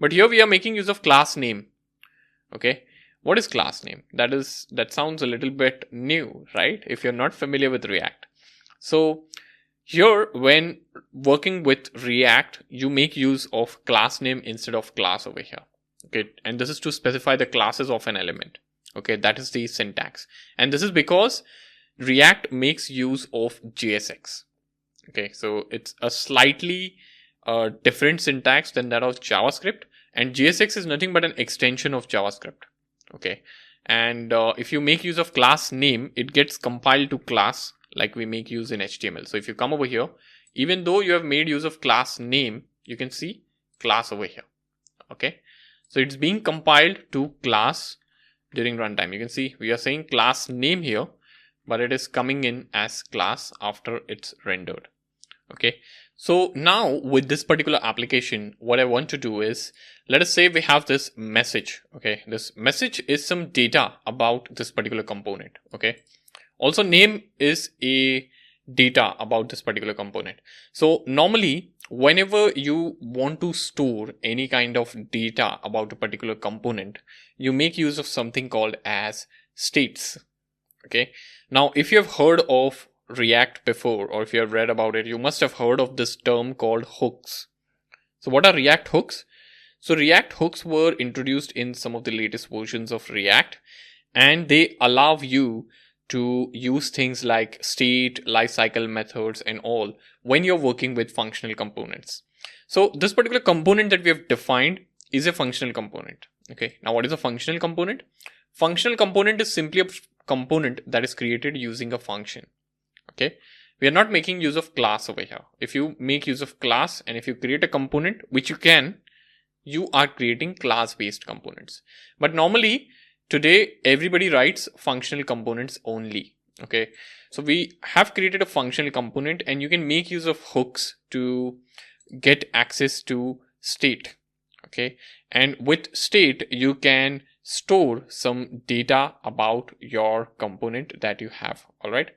Speaker 1: But here we are making use of class name. Okay, what is class name? That sounds a little bit new, right? If you're not familiar with React. So here, when working with React, you make use of class name instead of class over here. Okay, and this is to specify the classes of an element. Okay, that is the syntax. And this is because React makes use of JSX. Okay, so it's a slightly different syntax than that of JavaScript, and JSX is nothing but an extension of JavaScript. Okay, and if you make use of class name, it gets compiled to class like we make use in HTML. So if you come over here, even though you have made use of class name, you can see class over here. Okay, so it's being compiled to class during runtime. You can see we are saying class name here, but it is coming in as class after it's rendered. Okay, so now with this particular application, what I want to do is, let us say we have this message. Okay, this message is some data about this particular component. Okay, also name is a data about this particular component. So normally, whenever you want to store any kind of data about a particular component, you make use of something called as states. Okay, now if you have heard of React before, or if you have read about it, you must have heard of this term called hooks. So what are React hooks? So React hooks were introduced in some of the latest versions of React, and they allow you to use things like state, lifecycle methods and all when you're working with functional components. So this particular component that we have defined is a functional component. Okay, now what is a functional component? Functional component is simply a component that is created using a function. Okay, we are not making use of class over here. If you make use of class and if you create a component, which you can, you are creating class based components. But normally today everybody writes functional components only. Okay, so we have created a functional component and you can make use of hooks to get access to state. Okay, and with state you can store some data about your component that you have. All right,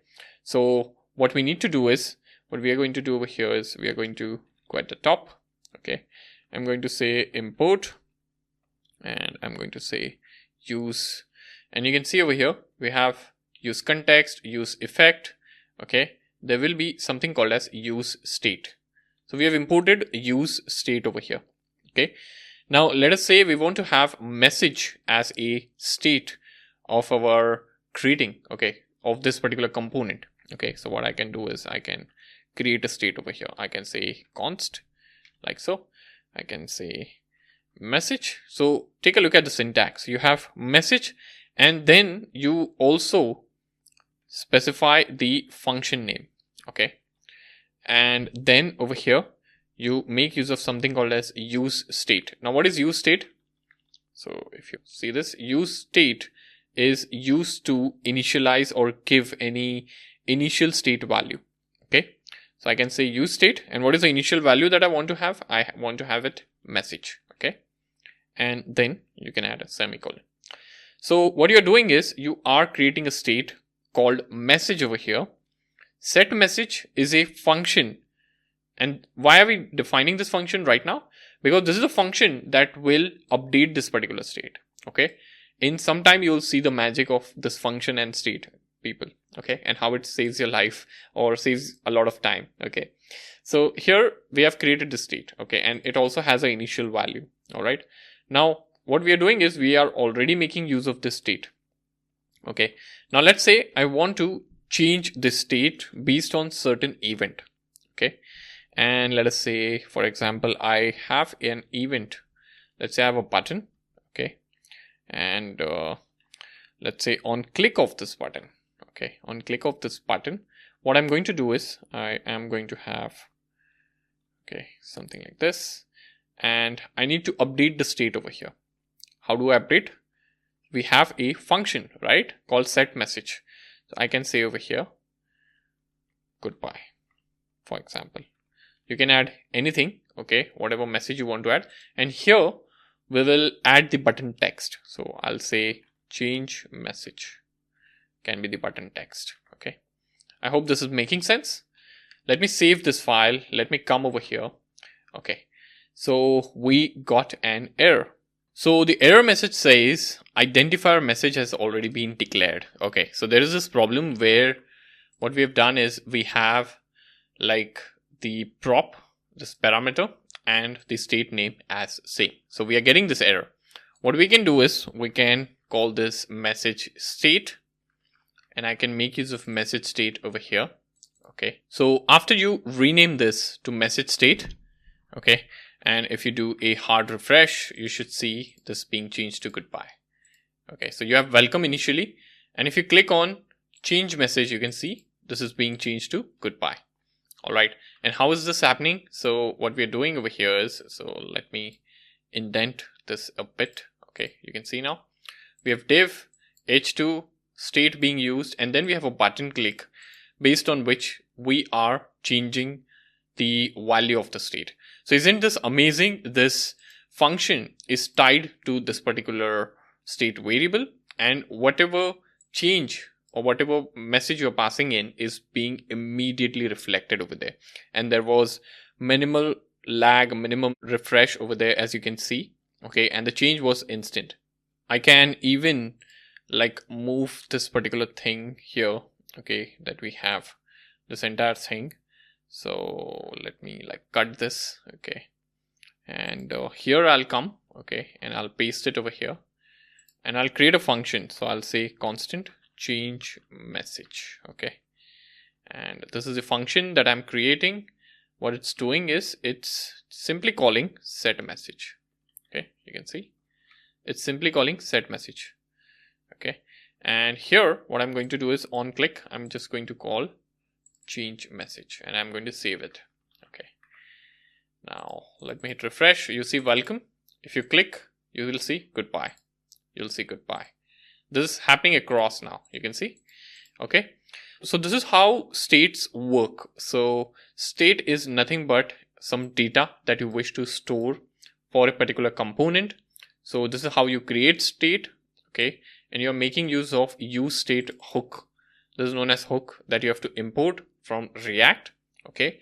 Speaker 1: so what we need to do is, what we are going to do over here is we are going to go at the top. Okay, I'm going to say import, and I'm going to say use, and you can see over here we have use context, use effect. Okay, there will be something called as use state. So we have imported use state over here. Okay, now let us say we want to have message as a state of our creating, okay, of this particular component. Okay, so what I can do is I can create a state over here. I can say const, like so. I can say message. So take a look at the syntax. You have message, and then you also specify the function name. Okay, and then over here you make use of something called as use state. Now what is use state? So if you see this, use state is used to initialize or give any initial state value. Okay, so I can say use state, and what is the initial value that I want to have? I want to have it message. Okay, and then you can add a semicolon. So what you're doing is you are creating a state called message over here. Set message is a function. And why are we defining this function right now? Because this is a function that will update this particular state. Okay, in some time you'll see the magic of this function and state, people. Okay, and how it saves your life or saves a lot of time. Okay, so here we have created the state. Okay, and it also has an initial value. All right, now what we are doing is we are already making use of this state. Okay, now let's say I want to change this state based on certain event. Okay, and let us say, for example, I have an event. Let's say I have a button. Okay, and let's say on click of this button. Okay, on click of this button, what I'm going to do is I am going to have, okay, something like this, and I need to update the state over here. How do I update? We have a function, right, called set message. So I can say over here goodbye, for example. You can add anything, okay, whatever message you want to add, and here we will add the button text. So I'll say change message can be the button text. Okay, I hope this is making sense. Let me save this file. Let me come over here. Okay, so we got an error. So the error message says identifier message has already been declared. Okay, so there is this problem where what we have done is we have like the prop, this parameter, and the state name as same. So we are getting this error. What we can do is we can call this message state, and I can make use of message state over here. Okay, so after you rename this to message state, okay, and if you do a hard refresh, you should see this being changed to goodbye. Okay, so you have welcome initially, and if you click on change message, you can see this is being changed to goodbye. All right, and how is this happening? So what we are doing over here is, so let me indent this a bit. Okay, you can see now we have div h2 state being used, and then we have a button click based on which we are changing the value of the state. So isn't this amazing? This function is tied to this particular state variable, and whatever change or whatever message you're passing in is being immediately reflected over there. And there was minimal lag, minimum refresh over there, as you can see. Okay, and the change was instant. I can even like move this particular thing here, okay, that we have this entire thing. So let me like cut this, okay, and here I'll come, okay, and I'll paste it over here, and I'll create a function. So I'll say constant change message, okay, and this is a function that I'm creating. What it's doing is it's simply calling set message. Okay, you can see it's simply calling set message. Okay, and here what I'm going to do is on click, I'm just going to call change message, and I'm going to save it. Okay, now let me hit refresh. You see welcome. If you click, you will see goodbye. You'll see goodbye. This is happening across now, you can see. Okay, so this is how states work. So state is nothing but some data that you wish to store for a particular component. So this is how you create state, okay? And you're making use of useState hook. This is known as hook that you have to import from React, okay?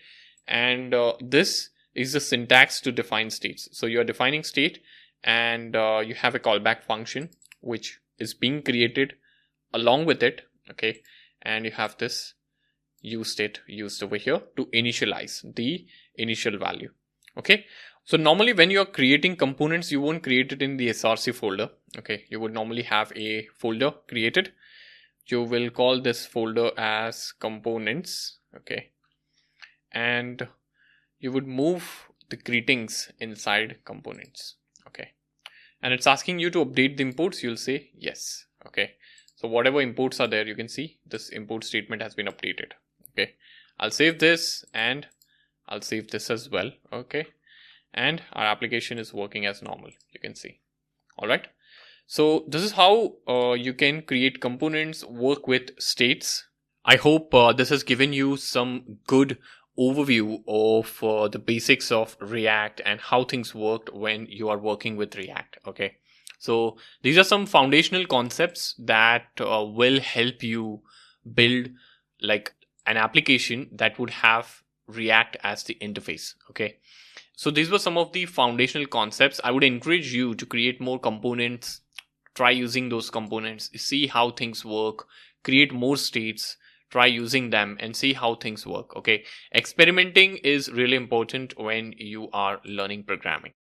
Speaker 1: And this is the syntax to define states. So you're defining state, and you have a callback function which is being created along with it, okay? And you have this useState used over here to initialize the initial value, okay? So normally when you're creating components, you won't create it in the src folder, okay? You would normally have a folder created. You will call this folder as components, okay? And you would move the greetings inside components, okay? And it's asking you to update the imports. You'll say yes, okay? So whatever imports are there, you can see this import statement has been updated, okay? I'll save this and I'll save this as well, okay? And our application is working as normal, you can see. All right. So this is how you can create components, work with states. I hope this has given you some good overview of the basics of React and how things worked when you are working with React, okay? So these are some foundational concepts that will help you build like an application that would have React as the interface, okay? So these were some of the foundational concepts. I would encourage you to create more components, try using those components, see how things work, create more states, try using them and see how things work, okay? Experimenting is really important when you are learning programming.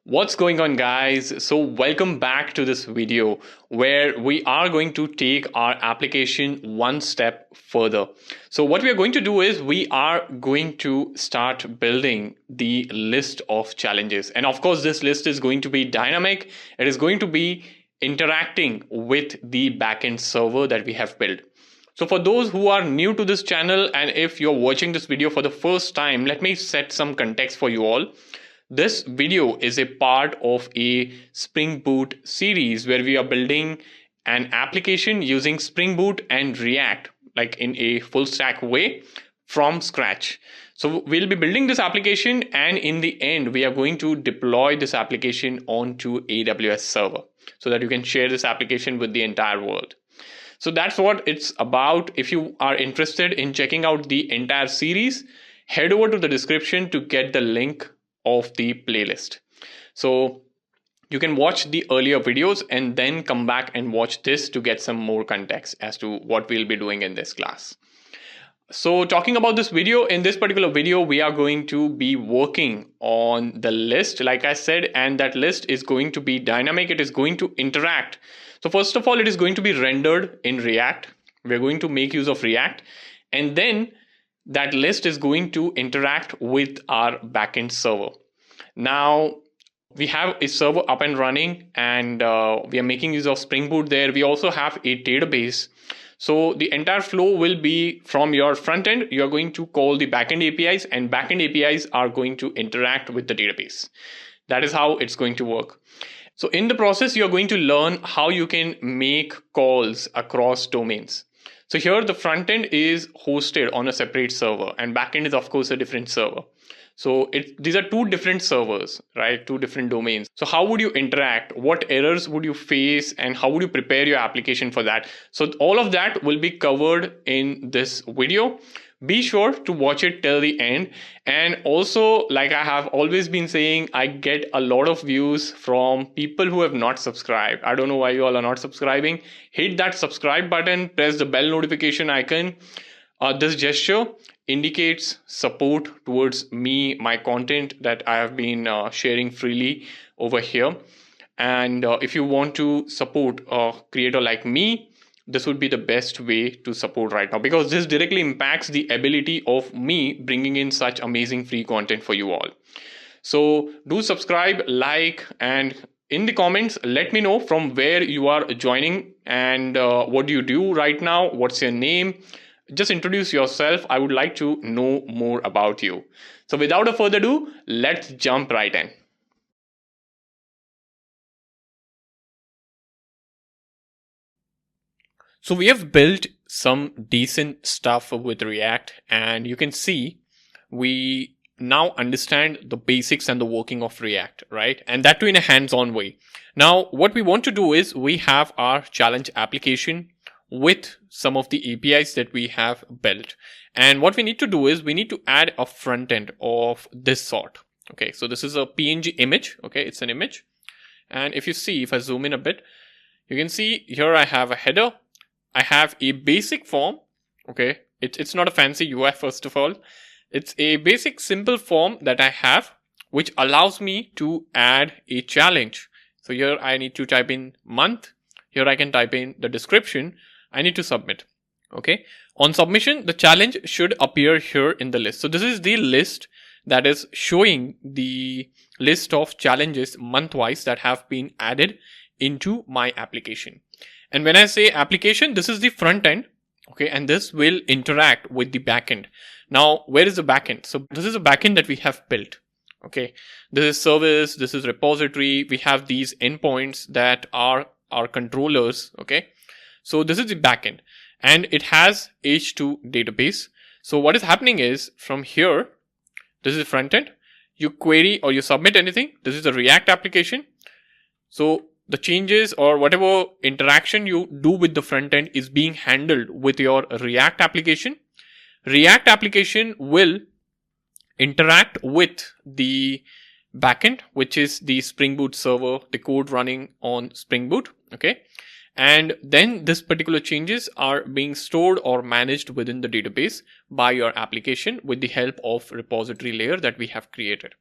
Speaker 1: What's going on, guys? So welcome back to this video where we are going to take our application one step further. So what we are going to do is we are going to start building the list of challenges. And of course, this list is going to be dynamic. It is going to be interacting with the backend server that we have built. So for those who are new to this channel, and if you're watching this video for the first time, let me set some context for you all. This video is a part of a Spring Boot series where we are building an application using Spring Boot and React, like in a full stack way from scratch. So we'll be building this application, and in the end, we are going to deploy this application onto AWS server so that you can share this application with the entire world. So that's what it's about. If you are interested in checking out the entire series, head over to the description to get the link of the playlist. So you can watch the earlier videos and then come back and watch this to get some more context as to what we'll be doing in this class. So talking about this video, in this particular video, we are going to be working on the list, like I said, and that list is going to be dynamic. It is going to interact. So first of all, it is going to be rendered in React. We're going to make use of React, and then that list is going to interact with our backend server. Now, we have a server up and running, and we are making use of Spring Boot there. We also have a database. So the entire flow will be from your front end. You're going to call the backend APIs, and backend APIs are going to interact with the database. That is how it's going to work. So in the process, you're going to learn how you can make calls across domains. So here the front end is hosted on a separate server, and backend is of course a different server. So these are two different servers, right? Two different domains. So how would you interact? What errors would you face? And how would you prepare your application for that? So all of that will be covered in this video. Be sure to watch it till the end. And also, like I have always been saying, I get a lot of views from people who have not subscribed. I don't know why you all are not subscribing. Hit that subscribe button, press the bell notification icon. This gesture indicates support towards me, my content that I have been sharing freely over here. And if you want to support a creator like me, this would be the best way to support right now, because this directly impacts the ability of me bringing in such amazing free content for you all. So do subscribe, like, and in the comments, let me know from where you are joining and what do you do right now? What's your name? Just introduce yourself. I would like to know more about you. So without a further ado, let's jump right in. So we have built some decent stuff with React, and you can see we now understand the basics and the working of React, right? And that too in a hands-on way. Now, what we want to do is we have our challenge application with some of the APIs that we have built. And what we need to do is we need to add a front end of this sort. Okay, so this is a PNG image. Okay, it's an image. And if you see, if I zoom in a bit, you can see here I have a header. I have a basic form. Okay, it's not a fancy UI first of all. It's a basic simple form that I have, which allows me to add a challenge. So here I need to type in month. Here I can type in the description. I need to submit. Okay. On submission, the challenge should appear here in the list. So this is the list that is showing the list of challenges month-wise that have been added into my application. And when I say application, this is the front end. Okay. And this will interact with the backend. Now, where is the backend? So this is a backend that we have built. Okay. This is service. This is repository. We have these endpoints that are our controllers. Okay. So this is the backend and it has H2 database. So what is happening is from here, this is the front end. You query or you submit anything. This is the React application. So the changes or whatever interaction you do with the front end is being handled with your React application. React application will interact with the backend, which is the Spring Boot server, the code running on Spring Boot. Okay. And then this particular changes are being stored or managed within the database by your application with the help of repository layer that we have created.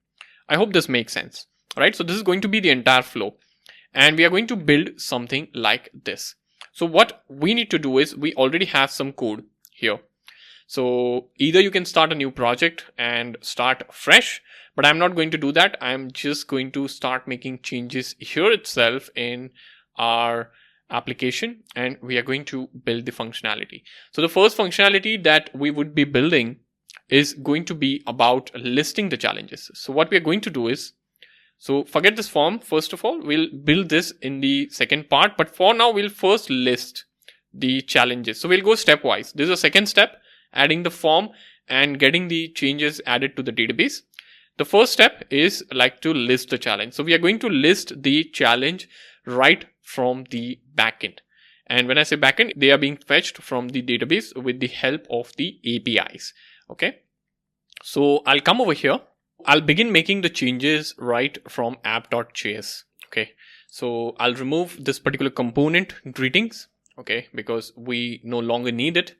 Speaker 1: I hope this makes sense. All right. So this is going to be the entire flow and we are going to build something like this. So what we need to do is we already have some code here. So either you can start a new project and start fresh, but I'm not going to do that. I'm just going to start making changes here itself in our application and we are going to build the functionality. So the first functionality that we would be building is going to be about listing the challenges. So what we are going to do is, so forget this form. First of all, we'll build this in the second part, but for now we'll first list the challenges. So we'll go stepwise. This is a second step, adding the form and getting the changes added to the database. The first step is like to list the challenge. So we are going to list the challenge right from the backend. And when I say backend, they are being fetched from the database with the help of the APIs. Okay. So I'll come over here. I'll begin making the changes right from app.js. Okay. So I'll remove this particular component greetings. Okay. Because we no longer need it.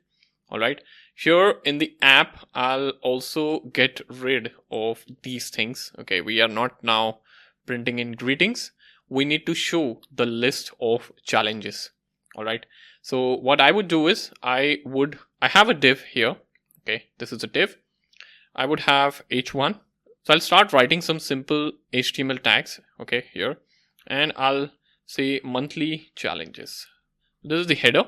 Speaker 1: All right. Here in the app, I'll also get rid of these things. Okay. We are not now printing in greetings. We need to show the list of challenges. All right. So what I would do is I have a div here. Okay. This is a div. I would have h1. So I'll start writing some simple HTML tags. Okay. Here. And I'll say monthly challenges. This is the header.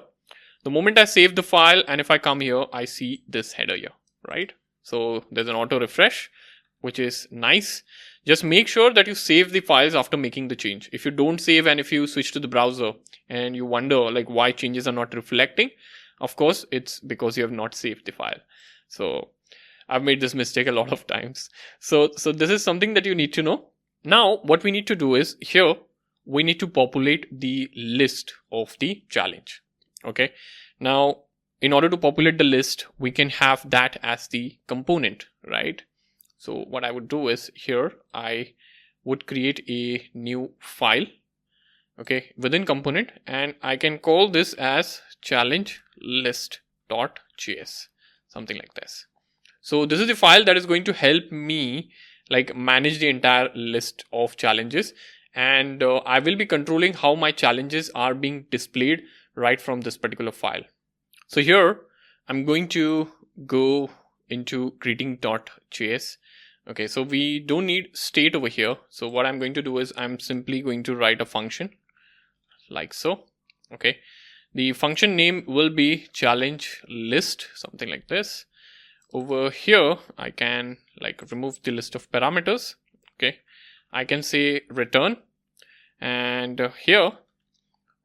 Speaker 1: The moment I save the file and if I come here, I see this header here, right? So there's an auto refresh, which is nice. Just make sure that you save the files after making the change. If you don't save and if you switch to the browser and you wonder like why changes are not reflecting, of course, it's because you have not saved the file. So I've made this mistake a lot of times. So this is something that you need to know. Now, what we need to do is here, we need to populate the list of the challenge. Okay. Now, in order to populate the list, we can have that as the component, right? So what I would do is here, I would create a new file, okay, within component, and I can call this as challenge list.js, something like this. So this is the file that is going to help me like manage the entire list of challenges. And I will be controlling how my challenges are being displayed right from this particular file. So here I'm going to go into greeting.js. Okay, so we don't need state over here. So what I'm going to do is I'm simply going to write a function like so. Okay, the function name will be challenge list, something like this. Over here I can like remove the list of parameters. Okay, I can say return, and here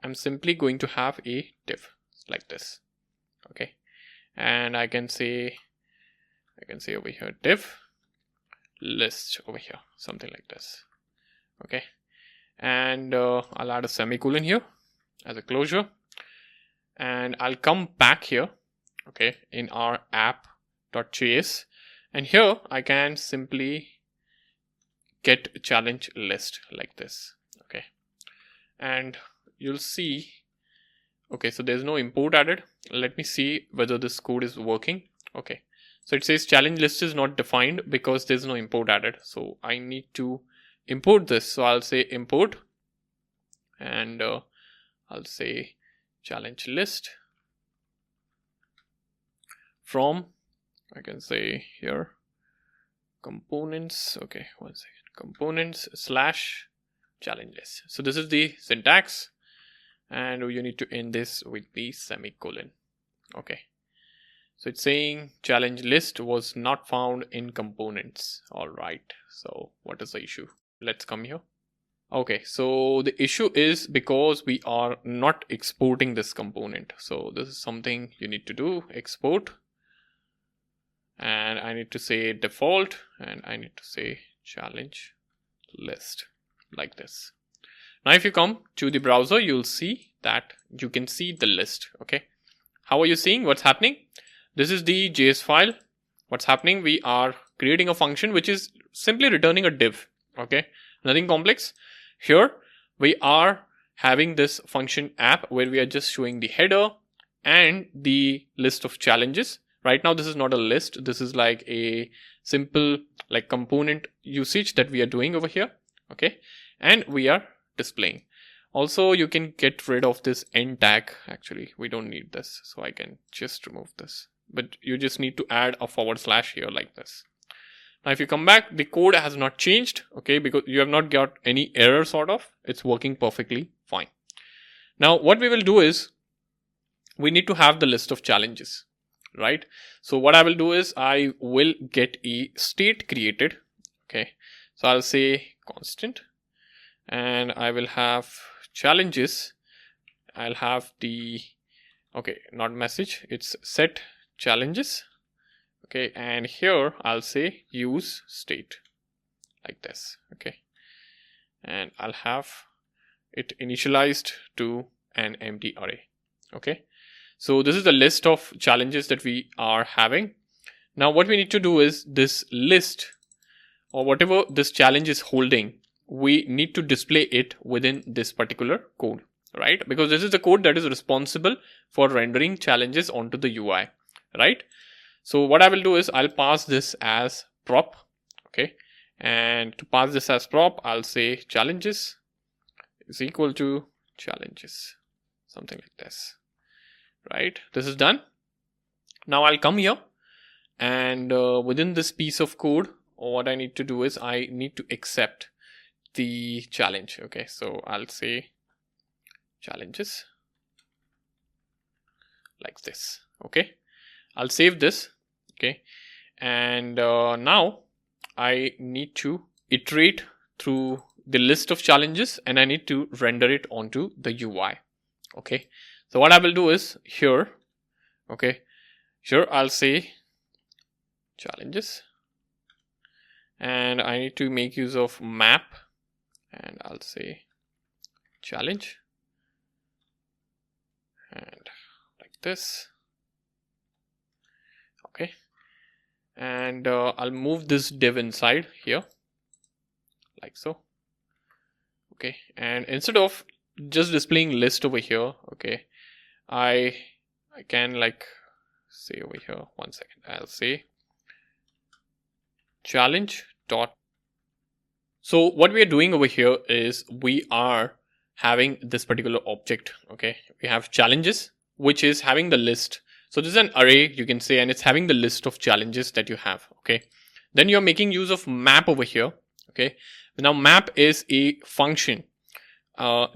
Speaker 1: I'm simply going to have a div like this. Okay, and I can say over here div list over here, something like this. Okay, and I'll add a semicolon here as a closure, and I'll come back here, okay, in our app.js, and here I can simply get challenge list like this. Okay, and you'll see, okay, so there's no import added. Let me see whether this code is working. Okay, so it says challenge list is not defined because there's no import added, so I need to import this. So I'll say import, and I'll say challenge list from, I can say here, components. Okay, one second, components / challenge list. So this is the syntax, and you need to end this with the semicolon. Okay, so it's saying challenge list was not found in components. All right, so what is the issue? Let's come here. Okay, so the issue is because we are not exporting this component. So this is something you need to do, export, and I need to say default, and I need to say challenge list like this. Now if you come to the browser, you'll see that you can see the list. Okay, how are you seeing what's happening? This is the JS file. What's happening? We are creating a function which is simply returning a div. Okay, nothing complex. Here we are having this function app where we are just showing the header and the list of challenges. Right now this is not a list, this is like a simple like component usage that we are doing over here. Okay, and we are displaying. Also you can get rid of this end tag. Actually we don't need this, so I can just remove this, but you just need to add a / here like this. Now if you come back, the code has not changed, okay, because you have not got any error sort of. It's working perfectly fine. Now what we will do is we need to have the list of challenges, right? So what I will do is I will get a state created. Okay, so I'll say constant, and I will have challenges. I'll have the, okay, not message, it's set challenges. Okay, and here I'll say use state like this. Okay, and I'll have it initialized to an empty array. Okay, so this is the list of challenges that we are having. Now what we need to do is this list, or whatever this challenge is holding, we need to display it within this particular code, right? Because this is the code that is responsible for rendering challenges onto the UI, right? So what I will do is I'll pass this as prop. Okay, and to pass this as prop, I'll say challenges is equal to challenges, something like this, right? This is done. Now I'll come here, and within this piece of code, what I need to do is I need to accept the challenge. Okay, so I'll say challenges like this. Okay, I'll save this. Okay, and now I need to iterate through the list of challenges, and I need to render it onto the UI. Okay, so what I will do is here, okay, here I'll say challenges, and I need to make use of map, and I'll say challenge, and like this. Okay, and I'll move this div inside here like so. Okay, and instead of just displaying list over here, okay, I can like say over here, one second, I'll say challenge dot. So what we are doing over here is we are having this particular object. Okay, we have challenges, which is having the list. So this is an array, you can say, and it's having the list of challenges that you have. Okay, then you're making use of map over here. Okay, now map is a function.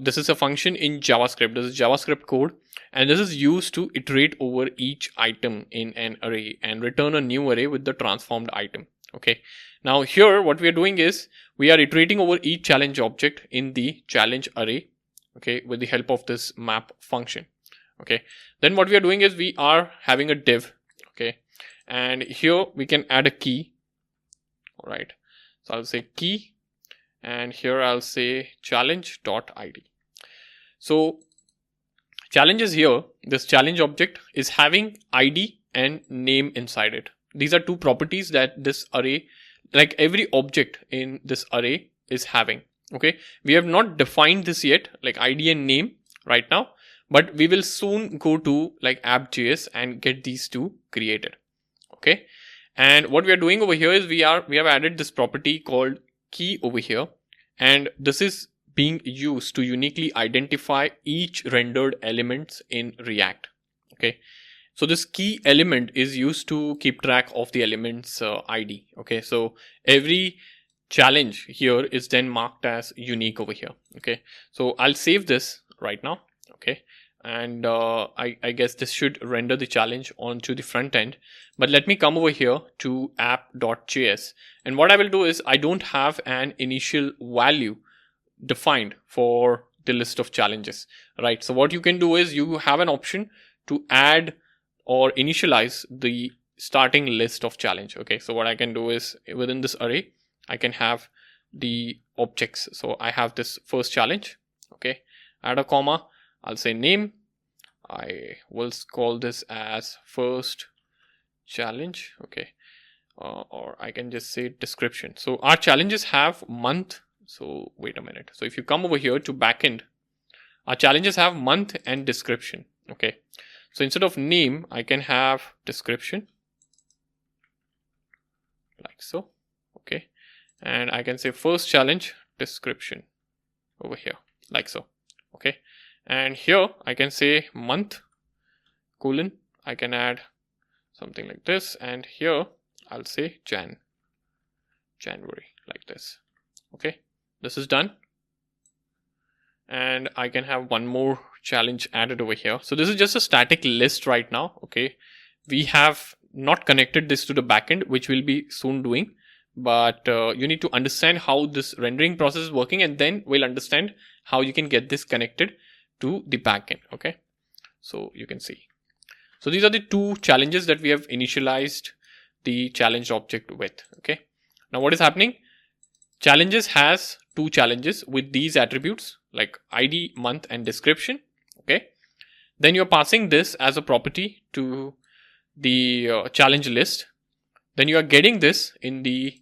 Speaker 1: This is a function in JavaScript. This is JavaScript code, and this is used to iterate over each item in an array and return a new array with the transformed item. Okay, now here what we are doing is we are iterating over each challenge object in the challenge array, okay, with the help of this map function. Okay, then what we are doing is we are having a div. Okay, and here we can add a key. All right, so I'll say key, and here I'll say challenge.id. So challenge is here. This challenge object is having ID and name inside it. These are two properties that this array, like every object in this array, is having. Okay, we have not defined this yet, like ID and name right now, but we will soon go to like app.js and get these two created. Okay, and what we are doing over here is we have added this property called key over here, and this is being used to uniquely identify each rendered elements in React. Okay, so this key element is used to keep track of the elements ID. Okay, so every challenge here is then marked as unique over here. Okay, so I'll save this right now. Okay, and I guess this should render the challenge onto the front end. But let me come over here to app.js, and what I will do is I don't have an initial value defined for the list of challenges, right? So what you can do is you have an option to add or initialize the starting list of challenge. Okay, so what I can do is within this array I can have the objects. So I have this first challenge. Okay, add a comma, I'll say name, I will call this as first challenge. Okay, or I can just say description. So our challenges have month. So wait a minute. So if you come over here to backend, our challenges have month and description. Okay, so instead of name, I can have description like so. Okay, and I can say first challenge description over here like so. Okay, and here I can say month colon, I can add something like this, and here I'll say January like this. Okay, this is done, and I can have one more challenge added over here. So this is just a static list right now. Okay, we have not connected this to the backend, which we'll be soon doing, but you need to understand how this rendering process is working, and then we'll understand how you can get this connected to the backend. Okay, so you can see, so these are the two challenges that we have initialized the challenge object with. Okay, now what is happening? Challenges has two challenges with these attributes like ID, month, and description. Okay, then you're passing this as a property to the challenge list. Then you are getting this in the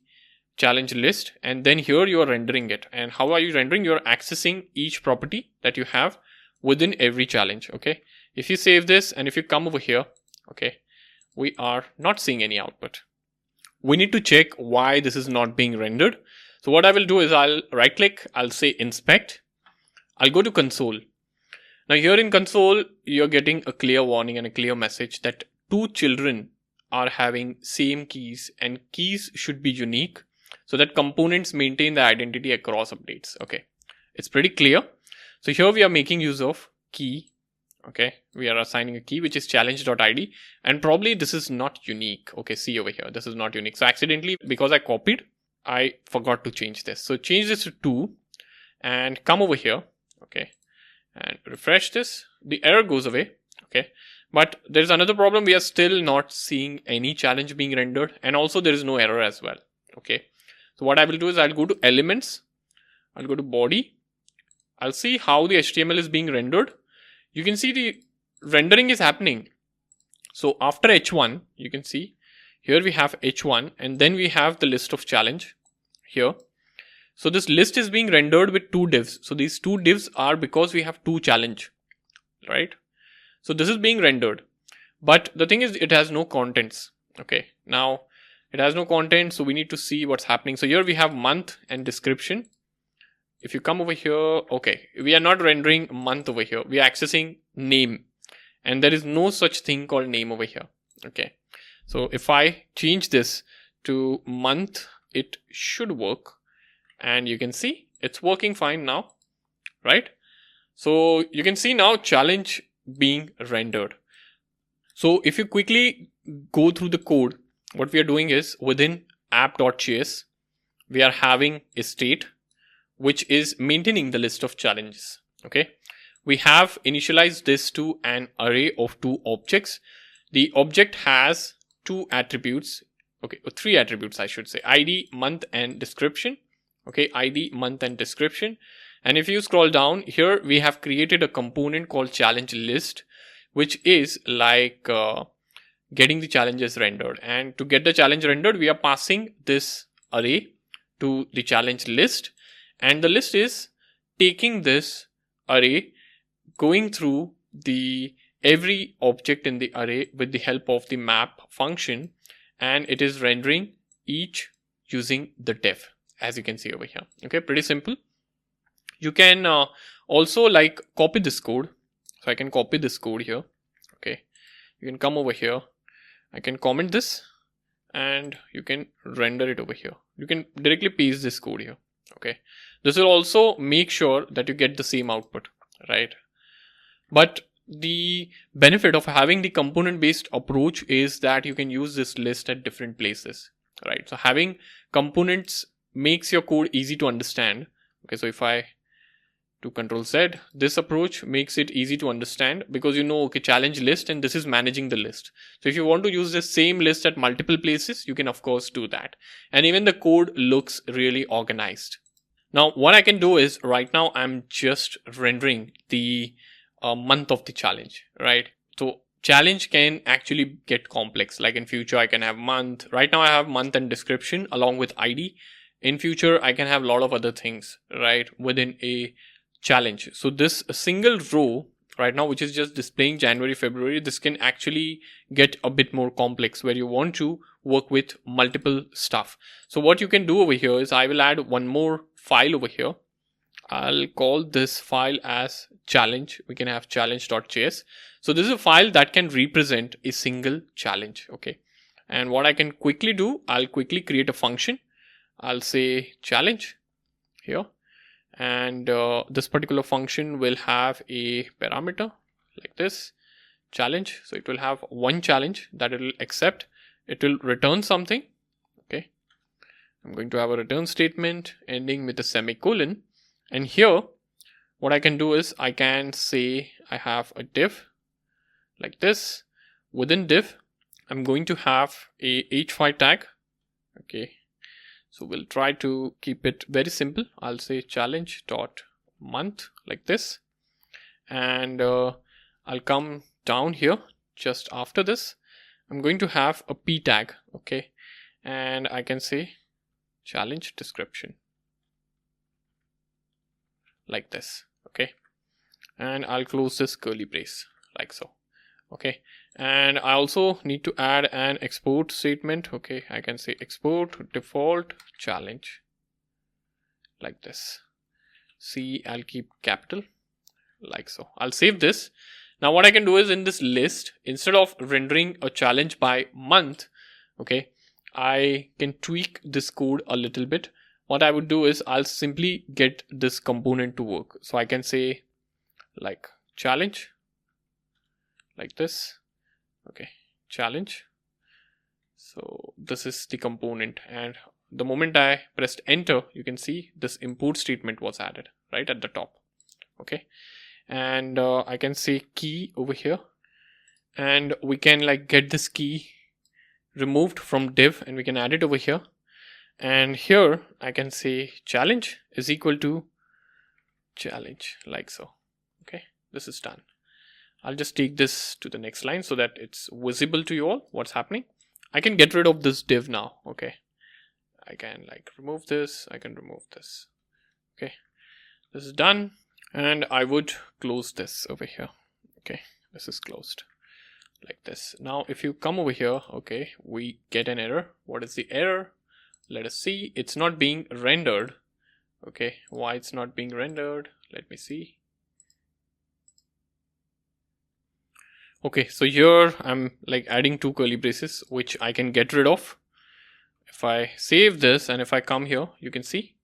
Speaker 1: challenge list, and then here you are rendering it. And how are you rendering? You're accessing each property that you have within every challenge. Okay, if you save this and if you come over here, okay, we are not seeing any output. We need to check why this is not being rendered. So what I will do is I'll right click, I'll say inspect, I'll go to console. Now here in console, you're getting a clear warning and a clear message that two children are having same keys, and keys should be unique so that components maintain the identity across updates. Okay, it's pretty clear. So here we are making use of key. Okay, we are assigning a key which is challenge.id, and probably this is not unique. Okay, see over here, this is not unique. So accidentally, because I copied, I forgot to change this. So change this to 2 and come over here. Okay, and refresh this. The error goes away. Okay, but there's another problem. We are still not seeing any challenge being rendered, and also there is no error as well. Okay, so what I will do is I'll go to elements, I'll go to body, I'll see how the HTML is being rendered. You can see the rendering is happening. So after H1, you can see here we have H1, and then we have the list of challenge here. So this list is being rendered with two divs. So these two divs are because we have two challenge, right? So this is being rendered, but the thing is it has no contents. Okay, now it has no content, so we need to see what's happening. So here we have month and description. If you come over here, okay, we are not rendering month over here. We are accessing name, and there is no such thing called name over here. Okay, so if I change this to month, it should work, and you can see it's working fine now, right? So you can see now challenge being rendered. So if you quickly go through the code, what we are doing is within app.js, we are having a state which is maintaining the list of challenges. Okay, we have initialized this to an array of 2 objects. The object has 2 attributes, okay, or 3 attributes I should say, ID, month and description. Okay, ID, month and description. And if you scroll down here, we have created a component called challenge list, which is like getting the challenges rendered. And to get the challenge rendered, we are passing this array to the challenge list, and the list is taking this array, going through the every object in the array with the help of the map function, and it is rendering each using the div, as you can see over here. Okay, pretty simple. You can also like copy this code. So I can copy this code here. Okay, you can come over here, I can comment this, and you can render it over here. You can directly paste this code here. Okay, this will also make sure that you get the same output, right? But the benefit of having the component based approach is that you can use this list at different places, right? So having components makes your code easy to understand. Okay, so if I do Control Z, this approach makes it easy to understand, because you know, okay, challenge list, and this is managing the list. So if you want to use the same list at multiple places, you can of course do that. And even the code looks really organized. Now what I can do is, right now I'm just rendering the month of the challenge, right? So challenge can actually get complex. Like in future I can have month. Right now I have month and description along with ID. In future I can have a lot of other things, right, within a challenge. So this single row right now, which is just displaying January, February, this can actually get a bit more complex, where you want to work with multiple stuff. So what you can do over here is, I will add one more file over here. I'll call this file as challenge. We can have challenge.js. So this is a file that can represent a single challenge. Okay, and what I can quickly do, I'll quickly create a function. I'll say challenge here, and this particular function will have a parameter like this, challenge. So it will have one challenge that it will accept. It will return something. Okay, I'm going to have a return statement ending with a semicolon. And here what I can do is, I can say I have a div like this. Within div I'm going to have a h5 tag. Okay, so we'll try to keep it very simple. I'll say challenge.month like this, and I'll come down here just after this. I'm going to have a p tag. Okay, and I can say challenge description like this. Okay, and I'll close this curly brace like so. Okay, and I also need to add an export statement. Okay, I can say export default challenge like this. See, I'll keep capital like so. I'll save this. Now what I can do is, in this list, instead of rendering a challenge by month, okay, I can tweak this code a little bit. What I would do is, I'll simply get this component to work. So I can say like challenge like this. Okay, challenge. So this is the component, and the moment I pressed enter, you can see this import statement was added right at the top. Okay, and I can say key over here, and we can like get this key removed from div, and we can add it over here. And here I can say challenge is equal to challenge like so. Okay, this is done. I'll just take this to the next line so that it's visible to you all what's happening. I can get rid of this div now. Okay, I can like remove this, I can remove this. Okay, this is done, and I would close this over here. Okay, this is closed like this. Now if you come over here, okay, we get an error. What is the error? Let us see. It's not being rendered. Okay, why it's not being rendered? Let me see. Okay, so here I'm like adding 2 curly braces, which I can get rid of. If I save this and if I come here, you can see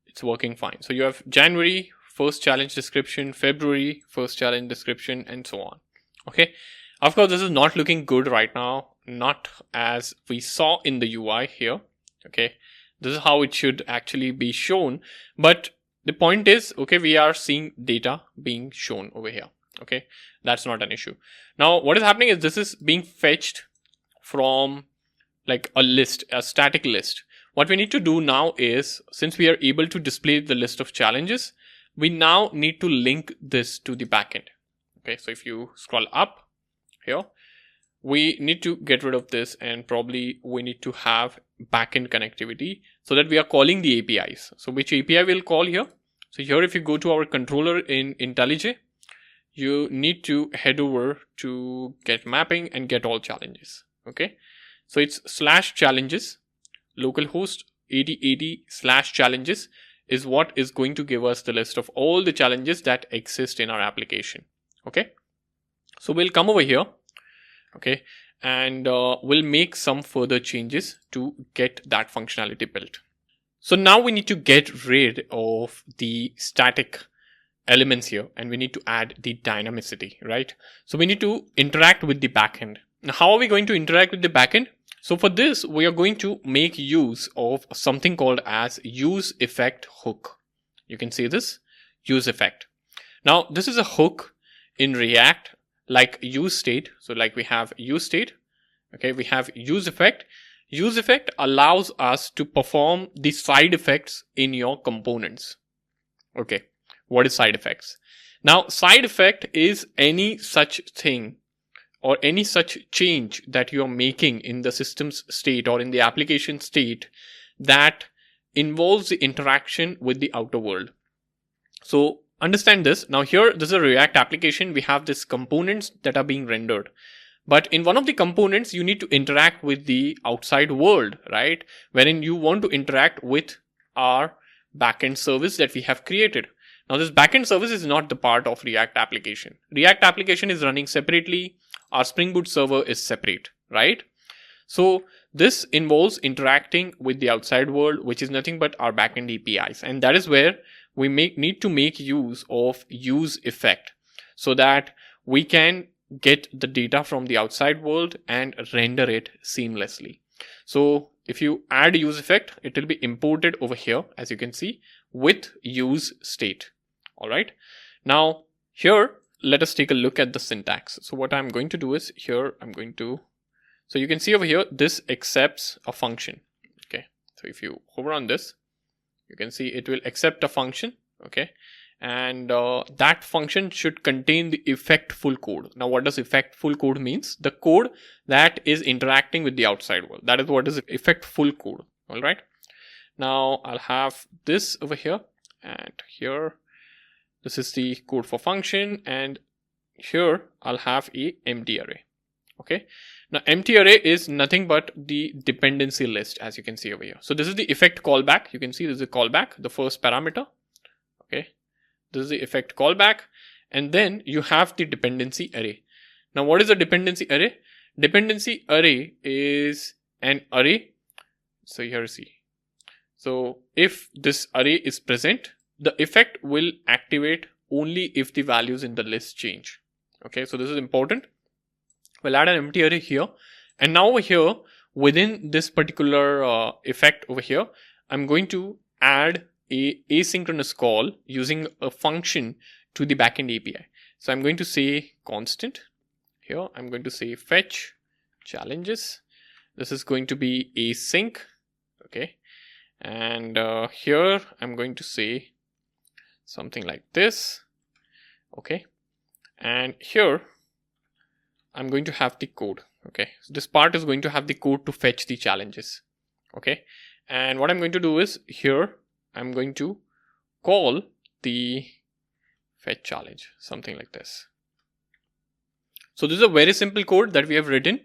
Speaker 1: it's working fine. So you have January, first challenge description, February, first challenge description, and so on. Okay, of course, this is not looking good right now, not as we saw in the UI here. Okay, this is how it should actually be shown, but the point is, okay, we are seeing data being shown over here. Okay, that's not an issue. Now what is happening is this is being fetched from like a list, a static list. What we need to do now is, since we are able to display the list of challenges, we now need to link this to the backend. Okay, so if you scroll up here, we need to get rid of this, and probably we need to have backend connectivity so that we are calling the APIs. So which API we'll call here? So here, if you go to our controller in IntelliJ, you need to head over to get mapping and get all challenges. Okay, so it's /challenges, localhost 8080/challenges is what is going to give us the list of all the challenges that exist in our application. Okay, so we'll come over here. Okay, and we'll make some further changes to get that functionality built. So now we need to get rid of the static elements here, and we need to add the dynamicity, right? So we need to interact with the backend. Now, how are we going to interact with the backend? So for this, we are going to make use of something called as use effect hook. You can see this use effect. Now, this is a hook in React like use state. So like we have use state. Okay, we have use effect. Use effect allows us to perform the side effects in your components. Okay, what is side effects? Now, side effect is any such thing or any such change that you are making in the system's state or in the application state that involves the interaction with the outer world. So understand this. Now here, this is a React application. We have these components that are being rendered. But in one of the components, you need to interact with the outside world, right? Wherein you want to interact with our backend service that we have created. Now this backend service is not the part of React application. React application is running separately. Our Spring Boot server is separate, right? So this involves interacting with the outside world, which is nothing but our backend APIs. And that is where we need to make use of use effect so that we can get the data from the outside world and render it seamlessly. So if you add use effect, it will be imported over here, as you can see, with use state. All right. Now here, let us take a look at the syntax. So what I'm going to do is here, so you can see over here, this accepts a function. Okay. So if you hover on this, you can see it will accept a function. Okay. And that function should contain the effectful code. Now, what does effectful code means? The code that is interacting with the outside world. That is what is effectful code. All right. Now I'll have this over here, and here, this is the code for function, and here I'll have a empty array. Okay. Now empty array is nothing but the dependency list, as you can see over here. So this is the effect callback. You can see this is a callback, the first parameter. Okay. This is the effect callback, and then you have the dependency array. Now what is a dependency array? Dependency array is an array. So here see. So if this array is present, the effect will activate only if the values in the list change. Okay, so this is important. We'll add an empty array here, and now over here within this particular effect over here, I'm going to add a asynchronous call using a function to the backend API. So I'm going to say constant here. I'm going to say fetch challenges. This is going to be async. Okay. And here I'm going to say something like this. Okay. And here I'm going to have the code. Okay. So this part is going to have the code to fetch the challenges. Okay. And what I'm going to do is here, I'm going to call the fetch challenge, something like this. So this is a very simple code that we have written.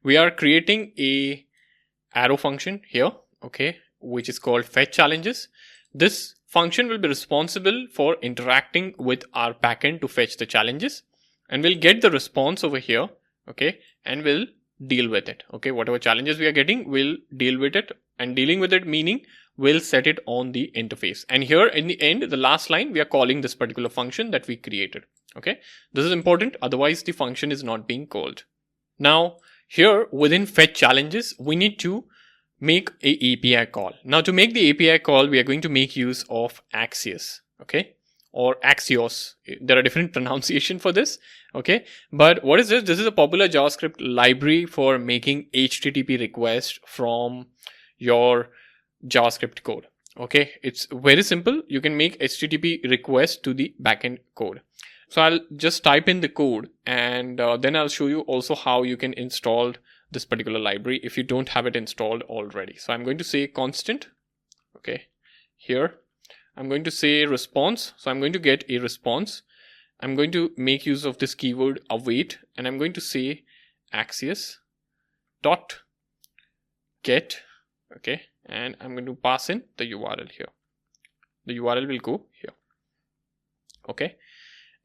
Speaker 1: We are creating a arrow function here, okay, which is called fetch challenges. This function will be responsible for interacting with our backend to fetch the challenges, and we'll get the response over here, okay, and we'll deal with it. Okay, whatever challenges we are getting, we'll deal with it, and dealing with it meaning we'll set it on the interface. And here in the end, the last line, we are calling this particular function that we created. Okay, this is important, otherwise the function is not being called. Now here within fetch challenges, we need to make a API call. Now to make the API call, we are going to make use of Axios, okay, or Axios. There are different pronunciation for this, okay. But what is this? This is a popular JavaScript library for making HTTP requests from your JavaScript code. Okay, it's very simple. You can make HTTP requests to the backend code. So I'll just type in the code, and then I'll show you also how you can install this particular library if you don't have it installed already. So I'm going to say constant. Okay, here I'm going to say response. So I'm going to get a response. I'm going to make use of this keyword await, and I'm going to say Axios dot get. Okay, and I'm going to pass in the URL here. The URL will go here. Okay,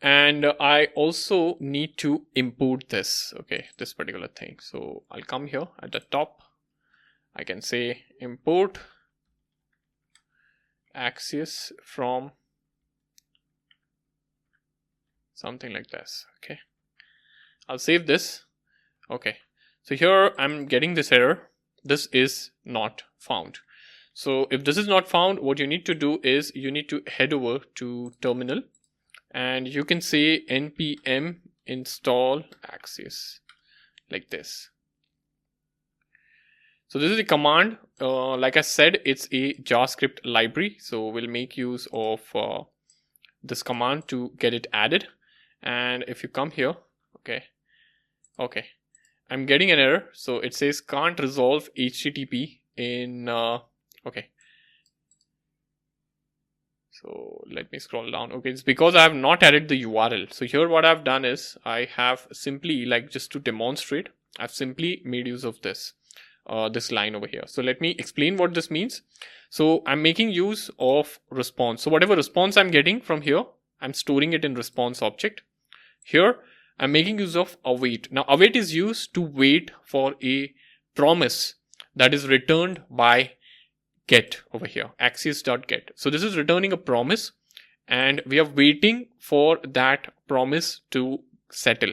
Speaker 1: and I also need to import this, okay, this particular thing. So I'll come here at the top. I can say import Axios from something like this. Okay, I'll save this. Okay, so here I'm getting this error. This is not found. So if this is not found, what you need to do is you need to head over to terminal, and you can say npm install Axios like this. So this is the command. Like I said, it's a JavaScript library. So we'll make use of this command to get it added. And if you come here, okay, I'm getting an error. So it says can't resolve HTTP in, okay. So let me scroll down. Okay, it's because I have not added the URL. So here what I've done is I have simply, like, just to demonstrate, I've simply made use of this, this line over here. So let me explain what this means. So I'm making use of response. So whatever response I'm getting from here, I'm storing it in response object. Here, I'm making use of await. Now await is used to wait for a promise that is returned by get over here, Axios.get. So this is returning a promise, and we are waiting for that promise to settle.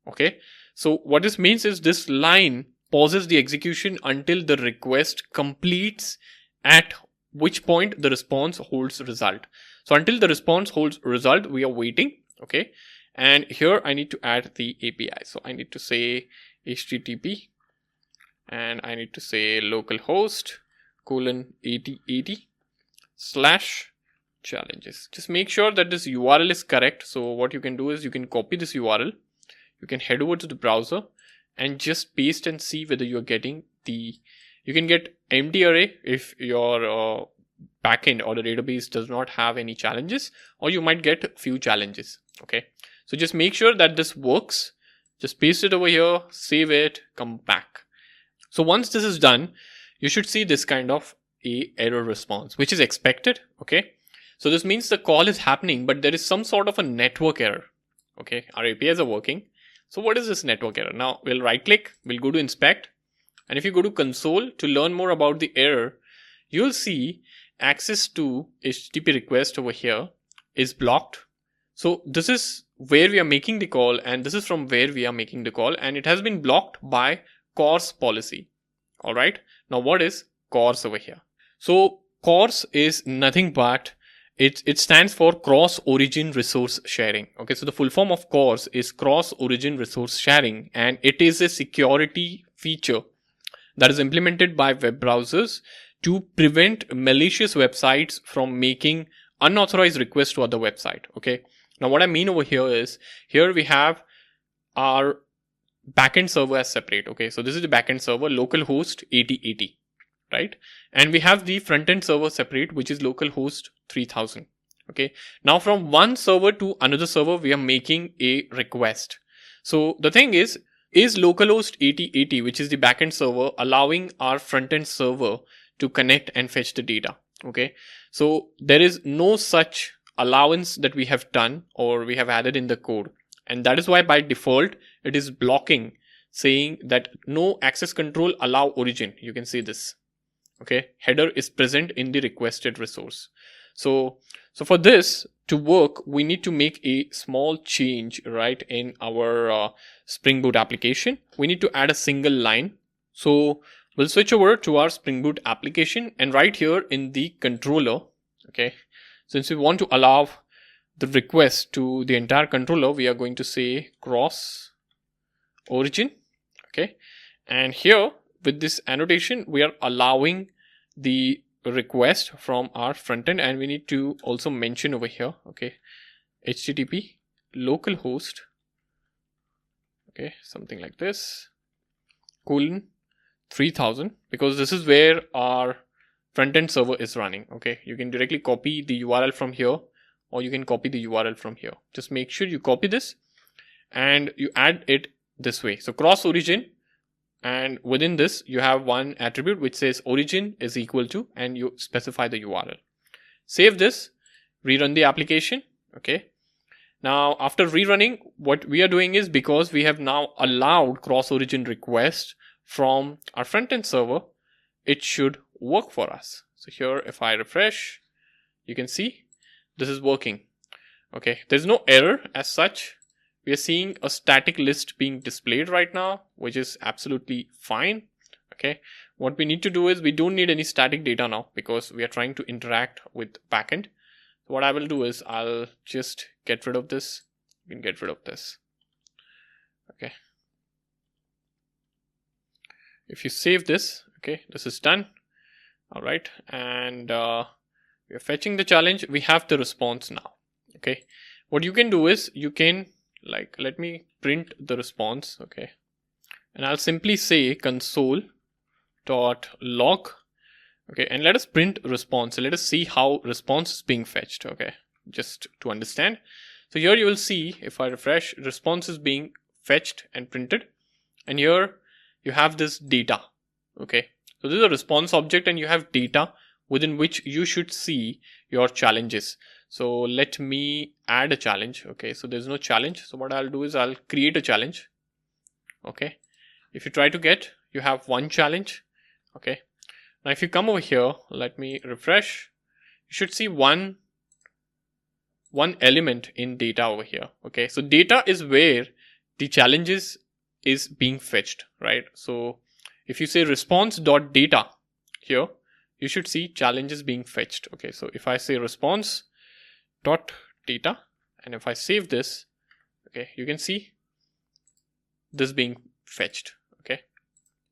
Speaker 1: Okay, so what this means is this line pauses the execution until the request completes, at which point the response holds result. So until the response holds result, we are waiting. Okay, and here I need to add the API. So I need to say HTTP, and I need to say localhost :8080 / challenges. Just make sure that this URL is correct. So what you can do is you can copy this URL, you can head over to the browser and just paste and see whether you're getting the, you can get empty array if your backend or the database does not have any challenges, or you might get a few challenges. Okay, so just make sure that this works. Just paste it over here, save it, come back. So once this is done, you should see this kind of a error response, which is expected. Okay, so this means the call is happening, but there is some sort of a network error. Okay, our APIs are working. So what is this network error? Now we'll right click, we'll go to inspect, and if you go to console to learn more about the error, you'll see access to HTTP request over here is blocked. So this is where we are making the call, and this is from where we are making the call, and it has been blocked by CORS policy. All right, now what is CORS over here? So CORS is nothing but it stands for cross origin resource sharing. Okay, so the full form of CORS is cross origin resource sharing, and it is a security feature that is implemented by web browsers to prevent malicious websites from making unauthorized requests to other website. Okay, now what I mean over here is, here we have our backend server as separate. Okay, so this is the backend server, localhost 8080, right? And we have the frontend server separate, which is localhost 3000. Okay, now from one server to another server, we are making a request. So the thing is localhost 8080, which is the backend server, allowing our frontend server to connect and fetch the data. Okay, so there is no such allowance that we have done or we have added in the code, and that is why by default it is blocking, saying that no access control allow origin. You can see this. Okay, header is present in the requested resource. So for this to work, we need to make a small change, right, in our Spring Boot application. We need to add a single line. So We'll switch over to our Spring Boot application, and right here in the controller, okay, since we want to allow the request to the entire controller, we are going to say cross origin, okay, and here with this annotation we are allowing the request from our front end, and we need to also mention over here, okay, HTTP localhost, okay, something like this, colon 3000, because this is where our front end server is running. Okay, you can directly copy the URL from here, or you can copy the URL from here. Just make sure you copy this and you add it this way. So cross origin, and within this you have one attribute which says origin is equal to, and you specify the URL. Save this, rerun the application. Okay, now after rerunning, what we are doing is, because we have now allowed cross origin request from our front end server, it should work for us. So here if I refresh, you can see this is working. Okay, there's no error as such. We are seeing a static list being displayed right now, which is absolutely fine. Okay, what we need to do is, we don't need any static data now because we are trying to interact with backend. So what I will do is, I'll just get rid of this. You can get rid of this. Okay, if you save this, okay, this is done. All right, and we are fetching the challenge. We have the response now. Okay, what you can do is, you can, like, let me print the response. Okay, and I'll simply say console.log. Okay, and let us print response. So let us see how response is being fetched. Okay, just to understand. So here you will see, if I refresh, response is being fetched and printed, and here you have this data. Okay, so this is a response object, and you have data within which you should see your challenges. So let me add a challenge. Okay, so there's no challenge. So what I'll do is, I'll create a challenge. Okay, if you try to get, you have one challenge. Okay, now if you come over here, let me refresh, you should see one element in data over here. Okay, so data is where the challenges is being fetched, right? So if you say response.data here, you should see challenges being fetched. Okay, so if I say response.data, and if I save this, okay, you can see this being fetched. Okay,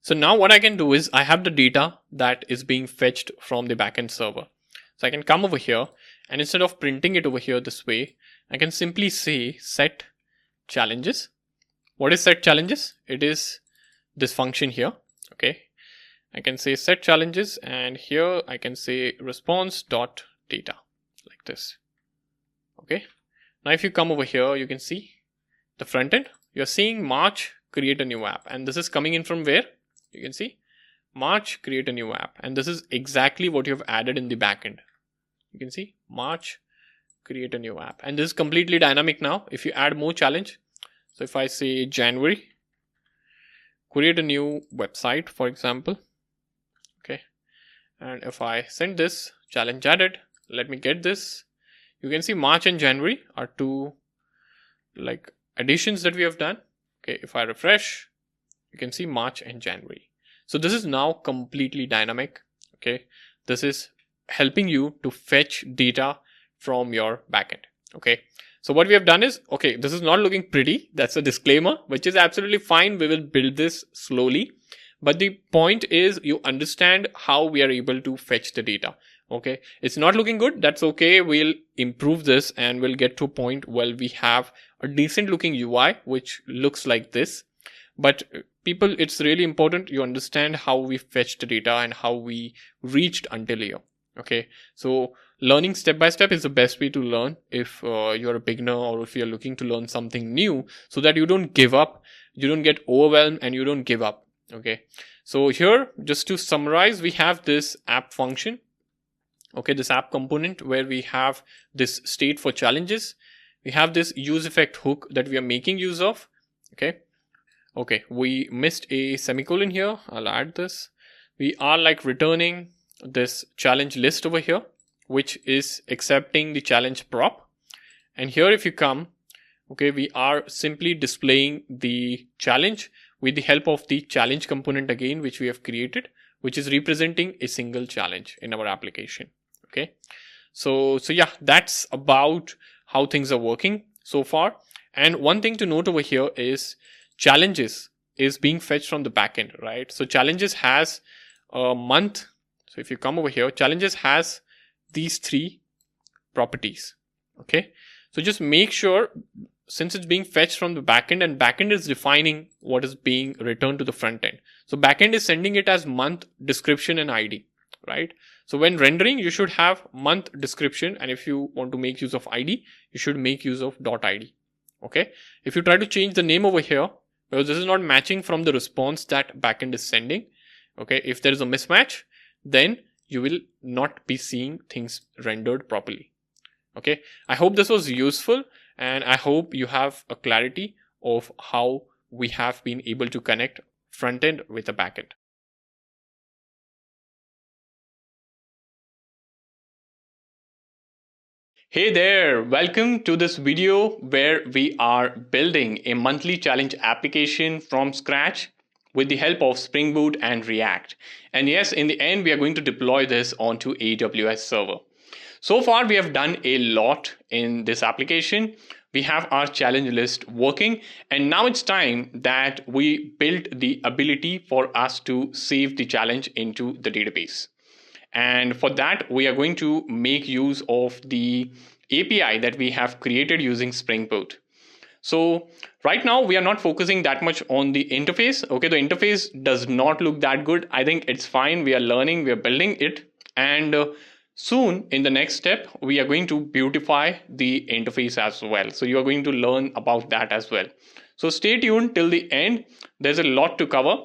Speaker 1: so now what I can do is, I have the data that is being fetched from the backend server. So I can come over here, and instead of printing it over here this way, I can simply say set challenges. What is set challenges? It is this function here. Okay, I can say set challenges, and here I can say response.data, like this. Okay, now if you come over here, you can see the front end. You're seeing March create a new app, and this is coming in from where? You can see March create a new app, and this is exactly what you have added in the backend. You can see March create a new app, and this is completely dynamic now. If you add more challenge, so if I say January create a new website, for example. Okay, and if I send this challenge added, let me get this. You can see March and January are two like additions that we have done. Okay, if I refresh, you can see March and January. So this is now completely dynamic. Okay, this is helping you to fetch data from your backend. Okay, so what we have done is, okay, this is not looking pretty. That's a disclaimer, which is absolutely fine. We will build this slowly. But the point is, you understand how we are able to fetch the data. Okay, it's not looking good. That's okay. We'll improve this, and we'll get to a point where we have a decent looking UI, which looks like this. But people, it's really important you understand how we fetched the data and how we reached until here. Okay, so learning step by step is the best way to learn if you're a beginner, or if you're looking to learn something new, so that you don't give up, you don't get overwhelmed, and you don't give up. Okay, so here, just to summarize, we have this app function. Okay, this app component where we have this state for challenges. We have this use effect hook that we are making use of. Okay, we missed a semicolon here. I'll add this. We are like returning this challenge list over here, which is accepting the challenge prop. And here if you come, okay, we are simply displaying the challenge with the help of the challenge component again, which we have created, which is representing a single challenge in our application. Okay. So yeah, that's about how things are working so far. And one thing to note over here is challenges is being fetched from the backend, right? So challenges has a month. So if you come over here, challenges has these three properties. Okay. So just make sure, since it's being fetched from the backend and backend is defining what is being returned to the front end. So backend is sending it as month, description and ID, right? So when rendering, you should have month, description, and if you want to make use of ID, you should make use of .id. Okay. If you try to change the name over here, because this is not matching from the response that backend is sending. Okay. If there is a mismatch, then you will not be seeing things rendered properly. Okay. I hope this was useful, and I hope you have a clarity of how we have been able to connect front end with a backend. Hey there, welcome to this video where we are building a monthly challenge application from scratch with the help of Spring Boot and React. And yes, in the end, we are going to deploy this onto AWS server. So far, we have done a lot in this application. We have our challenge list working, and now it's time that we build the ability for us to save the challenge into the database. And for that, we are going to make use of the API that we have created using Spring Boot. So right now, we are not focusing that much on the interface. Okay, the interface does not look that good. I think it's fine. We are learning, we are building it. And soon, in the next step, we are going to beautify the interface as well. So you are going to learn about that as well. So stay tuned till the end. There's a lot to cover.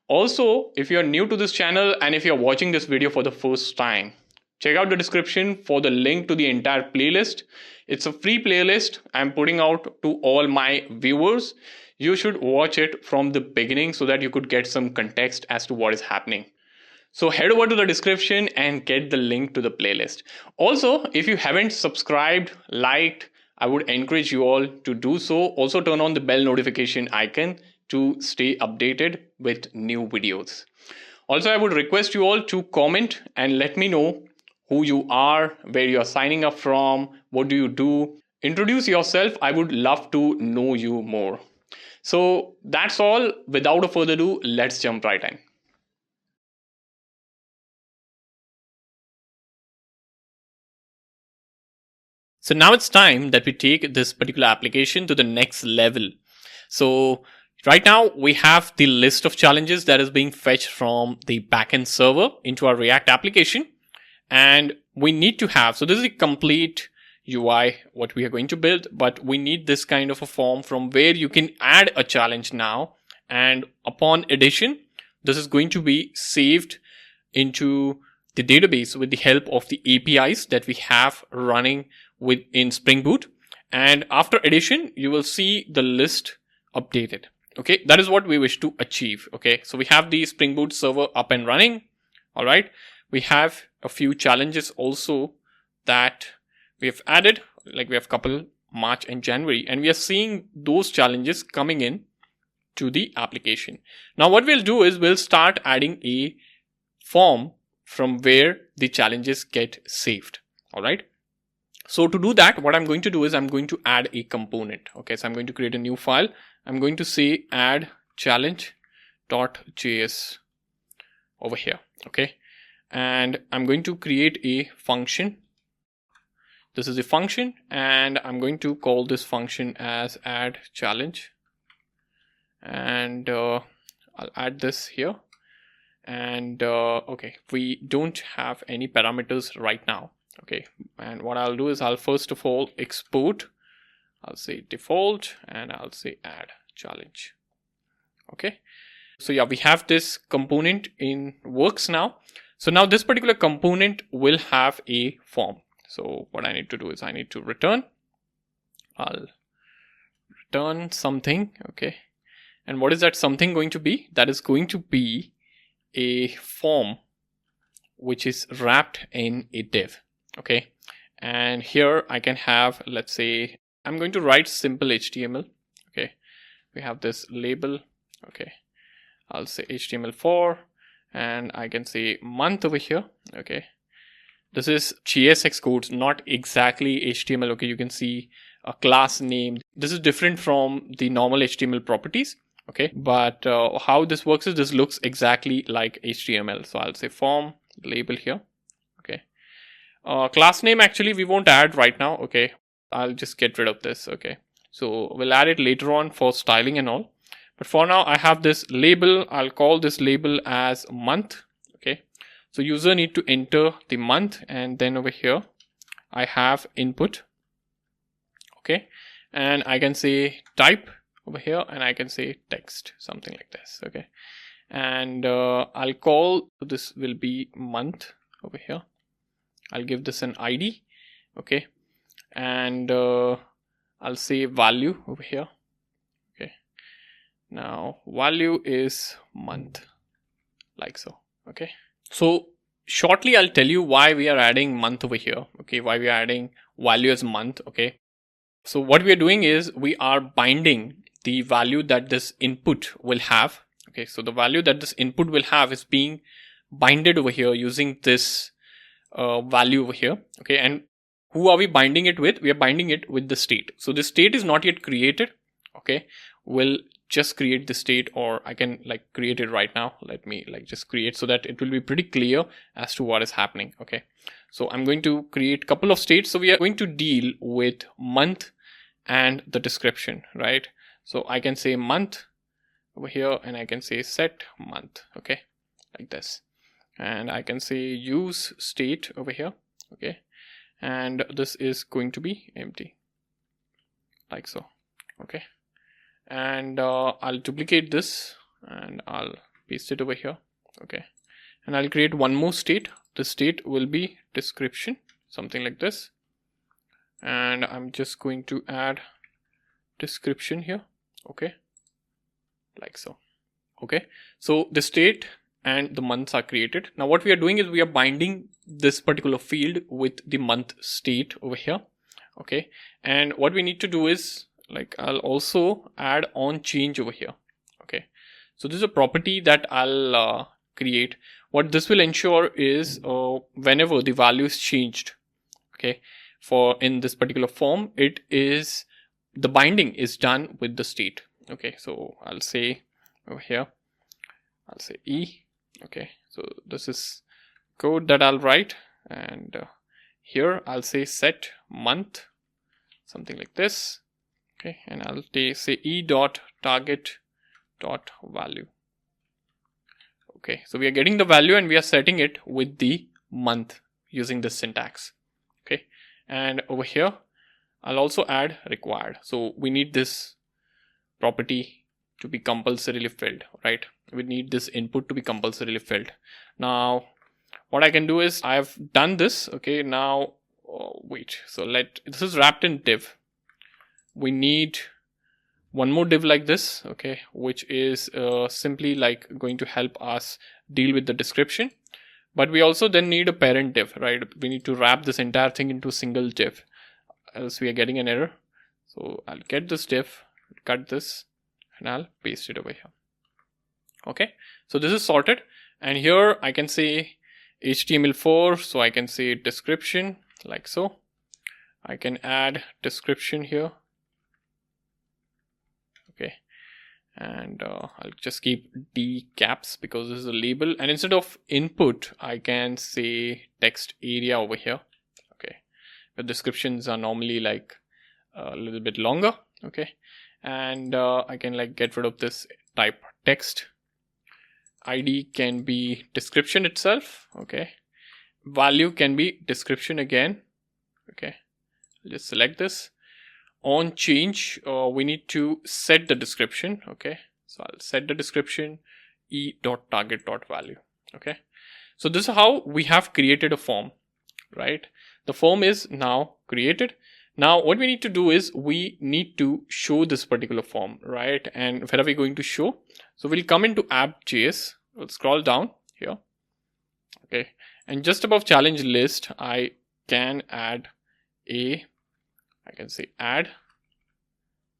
Speaker 1: Also, if you're new to this channel and if you're watching this video for the first time, check out the description for the link to the entire playlist. It's a free playlist I'm putting out to all my viewers. You should watch it from the beginning so that you could get some context as to what is happening. So head over to the description and get the link to the playlist. Also, if you haven't subscribed, liked, I would encourage you all to do so. Also turn on the bell notification icon to stay updated with new videos. Also, I would request you all to comment and let me know who you are, where you are signing up from, what do you do. Introduce yourself. I would love to know you more. So that's all. Without a further ado, let's jump right in. So now it's time that we take this particular application to the next level. So right now we have the list of challenges that is being fetched from the backend server into our React application. And we need to have, so this is a complete UI, what we are going to build, but we need this kind of a form from where you can add a challenge now. And upon addition, this is going to be saved into the database with the help of the APIs that we have running within Spring Boot. And after addition, you will see the list updated. Okay, that is what we wish to achieve. Okay, so we have the Spring Boot server up and running. All right, we have a few challenges also that we have added, like we have couple March and January, and we are seeing those challenges coming in to the application. Now what we'll do is we'll start adding a form from where the challenges get saved. All right. So to do that, what I'm going to do is I'm going to add a component. Okay, so I'm going to create a new file. I'm going to say add challenge.js over here. Okay, and I'm going to create a function. This is a function, and I'm going to call this function as add challenge, and I'll add this here. And okay, we don't have any parameters right now. Okay, and what I'll do is I'll first of all export. I'll say default and I'll say add challenge. Okay, so yeah, we have this component in works now. So now this particular component will have a form. So what I need to do is I need to return. I'll return something. Okay, and what is that something going to be? That is going to be a form which is wrapped in a div. Okay, and here I can have, let's say I'm going to write simple HTML. Okay, we have this label. Okay, I'll say HTML4, and I can say month over here. Okay, this is JSX codes, not exactly HTML. Okay, you can see a class name. This is different from the normal HTML properties. Okay, but how this works is this looks exactly like HTML. So I'll say form label here. Okay, class name actually we won't add right now. Okay, I'll just get rid of this. Okay, so we'll add it later on for styling and all. But for now, I have this label. I'll call this label as month. Okay, so user need to enter the month, and then over here I have input. Okay, and I can say type over here, and I can say text, something like this. Okay, and I'll call this will be month over here. I'll give this an ID. Okay, and I'll say value over here. Okay, now value is month, like so. Okay, so shortly I'll tell you why we are adding month over here. Okay, why we are adding value as month. Okay, so what we are doing is we are binding the value that this input will have. Okay, so the value that this input will have is being binded over here using this value over here. Okay, and who are we binding it with? We are binding it with the state. So the state is not yet created. Okay, we'll just create the state, or I can like create it right now. Let me like just create so that it will be pretty clear as to what is happening. Okay, so I'm going to create a couple of states. So we are going to deal with month and the description, right? So I can say month over here, and I can say set month. Okay, like this, and I can say use state over here. Okay, and this is going to be empty, like so. Okay, and I'll duplicate this and I'll paste it over here. Okay, and I'll create one more state. The state will be description, something like this, and I'm just going to add description here. Okay, like so. Okay, so the state and the months are created. Now what we are doing is we are binding this particular field with the month state over here. Okay, and what we need to do is like I'll also add on change over here. Okay, so this is a property that I'll create. What this will ensure is whenever the value is changed, okay, for in this particular form, it is the binding is done with the state. Okay, so I'll say over here, I'll say E. Okay, so this is code that I'll write, and here I'll say set month, something like this. Okay, and I'll say E dot target dot value. Okay, so we are getting the value and we are setting it with the month using this syntax. Okay, and over here I'll also add required. So we need this property to be compulsorily filled, right? We need this input to be compulsorily filled. Now what I can do is I've done this. Okay, now wait, so this is wrapped in div. We need one more div like this, okay, which is simply like going to help us deal with the description. But we also then need a parent div, right? We need to wrap this entire thing into a single div, else we are getting an error. So I'll get this div, cut this, and I'll paste it over here. Okay, so this is sorted, and here I can say HTML4, so I can say description, like so. I can add description here. Okay, and I'll just keep D caps because this is a label, and instead of input I can say text area over here. Okay, the descriptions are normally like a little bit longer. Okay, and I can like get rid of this type text. ID can be description itself. Okay, value can be description again. Okay, I'll just select this. On change, we need to set the description. Okay, so I'll set the description e.target.value. Okay, so this is how we have created a form, right? The form is now created. Now what we need to do is we need to show this particular form, right? And where are we going to show? So we'll come into app.js. We'll scroll down here. Okay, and just above challenge list, I can add I can say add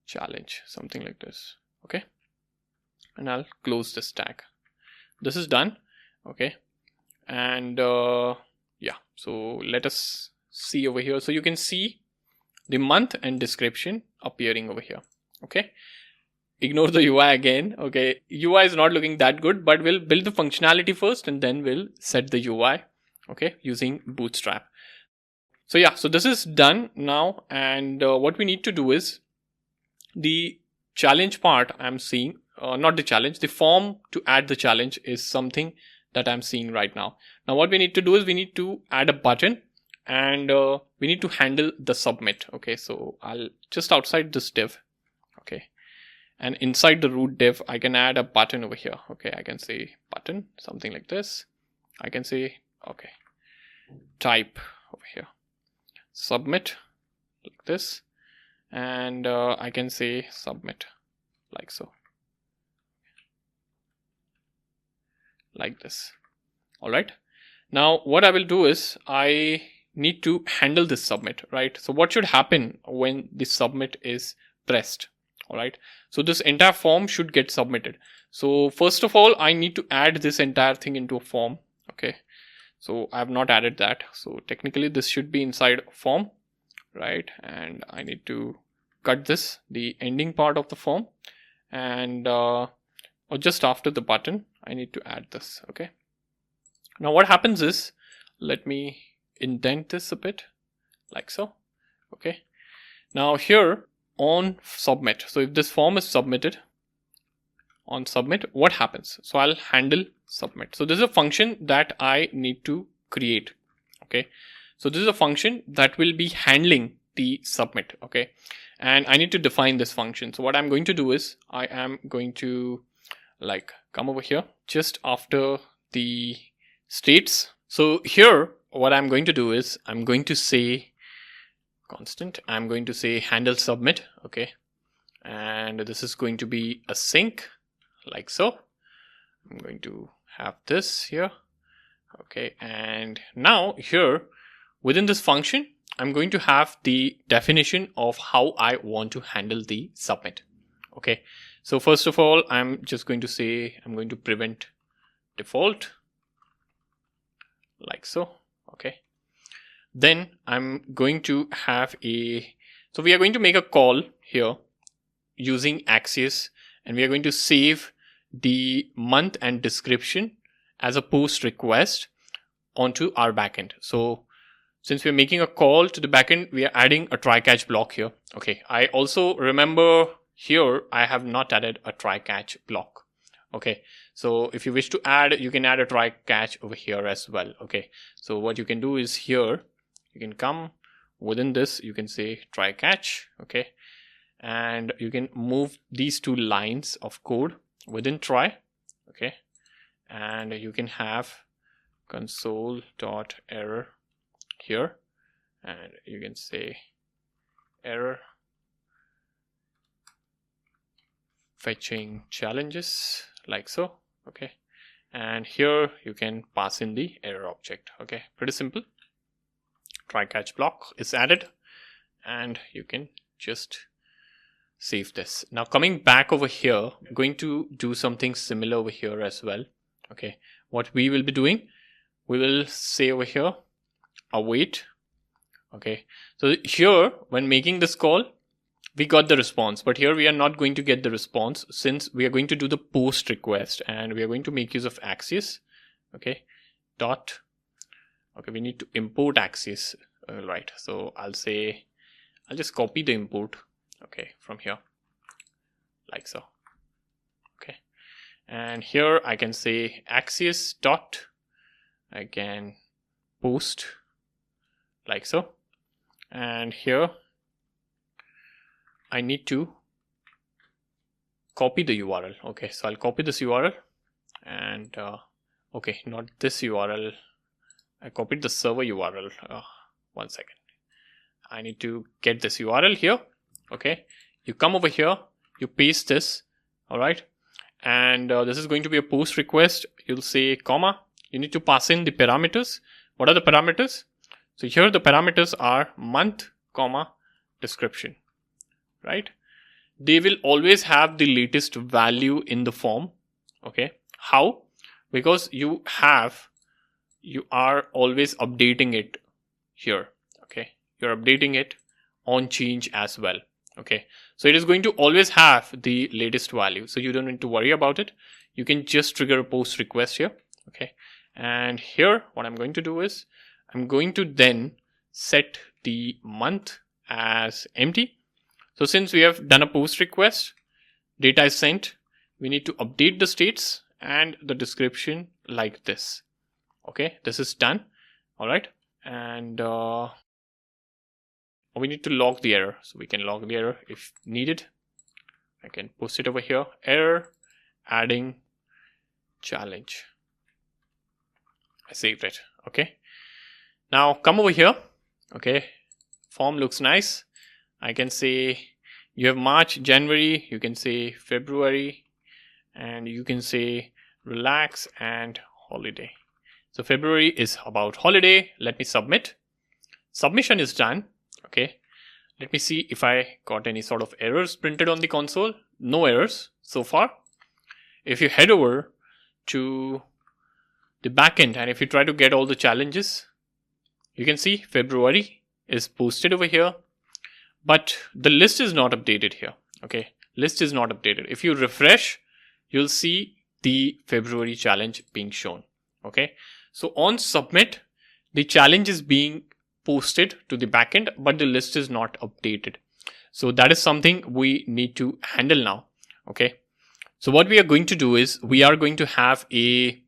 Speaker 1: challenge, something like this. Okay, and I'll close this tag. This is done. Okay. And yeah, so let us see over here. So you can see the month and description appearing over here. Okay. Ignore the UI again. Okay. UI is not looking that good, but we'll build the functionality first and then we'll set the UI. Okay. Using Bootstrap. So yeah, so this is done now. And what we need to do is the challenge part I'm seeing, not the challenge, the form to add the challenge is something that I'm seeing right now. Now what we need to do is we need to add a button and we need to handle the submit. Okay, so I'll just outside this div. Okay, and inside the root div, I can add a button over here. Okay, I can say button, something like this. I can say, okay, type over here, submit like this. And I can say submit like so, like this. All right. Now what I will do is I need to handle this submit, right? So what should happen when the submit is pressed? All right. So this entire form should get submitted. So first of all, I need to add this entire thing into a form. Okay. So I have not added that. So technically this should be inside form, right? And I need to cut this, the ending part of the form, and or just after the button, I need to add this. Okay. Now what happens is, let me indent this a bit like so. Okay. Now here on submit. So if this form is submitted on submit, what happens? So I'll handle submit. So this is a function that I need to create. Okay. So this is a function that will be handling the submit. Okay. And I need to define this function. So what I'm going to do is I am going to like come over here just after the states. So here what I'm going to do is I'm going to say constant. I'm going to say handle submit. Okay. And this is going to be a sync like so. I'm going to have this here. Okay. And now here within this function, I'm going to have the definition of how I want to handle the submit. Okay. So first of all, I'm just going to say, I'm going to prevent default like so. Okay. Then I'm going to have so we are going to make a call here using Axios, and we are going to save the month and description as a post request onto our backend. So since we're making a call to the backend, we are adding a try catch block here. Okay. I also remember here, I have not added a try catch block. Okay. So if you wish to add, you can add a try catch over here as well. Okay. So what you can do is here, you can come within this, you can say try catch. Okay. And you can move these two lines of code within try. Okay. And you can have console.error here, and you can say error fetching challenges like so. Okay. And here you can pass in the error object. Okay. Pretty simple. Try catch block is added, and you can just save this. Now coming back over here, I'm going to do something similar over here as well. Okay. What we will be doing, we will say over here await. Okay. So here when making this call, we got the response, but here we are not going to get the response since we are going to do the post request, and we are going to make use of Axios. Okay. Dot. Okay. We need to import Axios. Right. So I'll just copy the import. Okay. From here like so. Okay. And here I can say Axios dot again post like so. And here I need to copy the URL. Okay, so I'll copy this URL, and okay, not this URL. I copied the server URL. 1 second. I need to get this URL here. Okay, you come over here, you paste this. All right, and this is going to be a post request. You'll say comma. You need to pass in the parameters. What are the parameters? So here the parameters are month, comma, description, right? they will always have the latest value in the form. Okay, how? Because you are always updating it here. Okay, you're updating it on change as well. Okay, so it is going to always have the latest value, so you don't need to worry about it. You can just trigger a post request here. Okay, and here what I'm going to do is I'm going to then set the month as empty. So since we have done a post request, data is sent, we need to update the states and the description like this. Okay, this is done. All right, and we need to log the error, so we can log the error if needed. I can post it over here. Error adding challenge. I saved it. Okay, now come over here. Okay, form looks nice. I can say you have March, January, you can say February, and you can say relax and holiday. So February is about holiday. Let me submit. Submission is done. Okay, let me see if I got any sort of errors printed on the console. No errors so far. If you head over to the backend and if you try to get all the challenges, you can see February is posted over here, but the list is not updated here. Okay, list is not updated. If you refresh, you'll see the February challenge being shown. Okay, so on submit, the challenge is being posted to the backend, but the list is not updated. So that is something we need to handle now. Okay, so what we are going to do is we are going to have a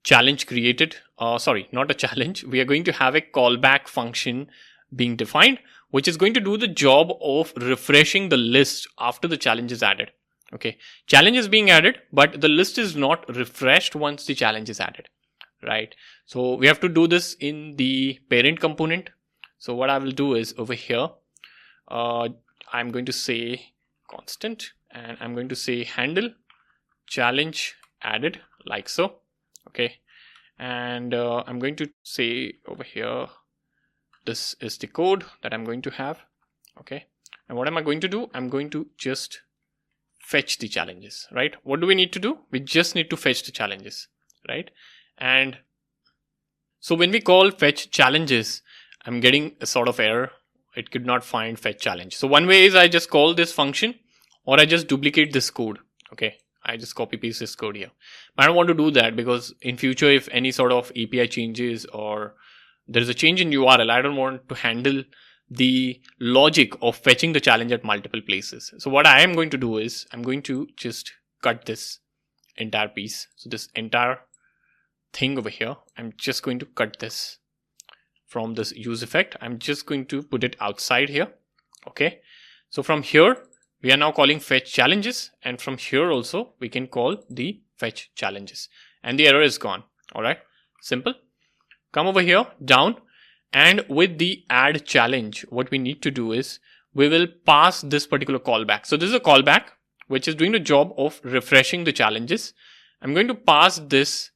Speaker 1: challenge created. Sorry, not a challenge. We are going to have a callback function being defined, which is going to do the job of refreshing the list after the challenge is added. Okay, challenge is being added, but the list is not refreshed once the challenge is added. Right, so we have to do this in the parent component. So what I will do is over here, I'm going to say constant, and I'm going to say handle challenge added like so. Okay, and I'm going to say over here, this is the code that I'm going to have. Okay, and what am I going to do? I'm going to just fetch the challenges. Right, what do we need to do? We just need to fetch the challenges. Right, and so when we call fetch challenges, I'm getting a sort of error. It could not find fetch challenge. So one way is I just call this function, or I just duplicate this code. Okay, I just copy paste this code here. But I don't want to do that because in future, if any sort of API changes or there is a change in URL, I don't want to handle the logic of fetching the challenge at multiple places. So what I am going to do is I'm going to just cut this entire piece. So this entire thing over here, I'm just going to cut this from this use effect. I'm just going to put it outside here. Okay, so from here we are now calling fetch challenges, and from here also we can call the fetch challenges, and the error is gone. All right, simple. Come over here down, and with the add challenge, what we need to do is we will pass this particular callback. So this is a callback which is doing the job of refreshing the challenges. I'm going to pass this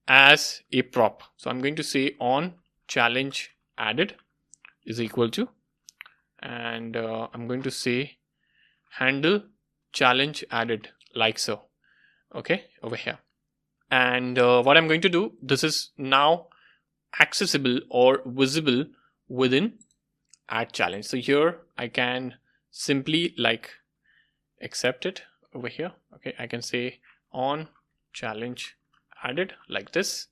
Speaker 1: as a prop. So I'm going to say on challenge added is equal to, and I'm going to say handle challenge added like so. Okay, over here. And what I'm going to do, this is now accessible or visible within add challenge. So here I can simply like accept it over here. Okay, I can say on challenge added like this.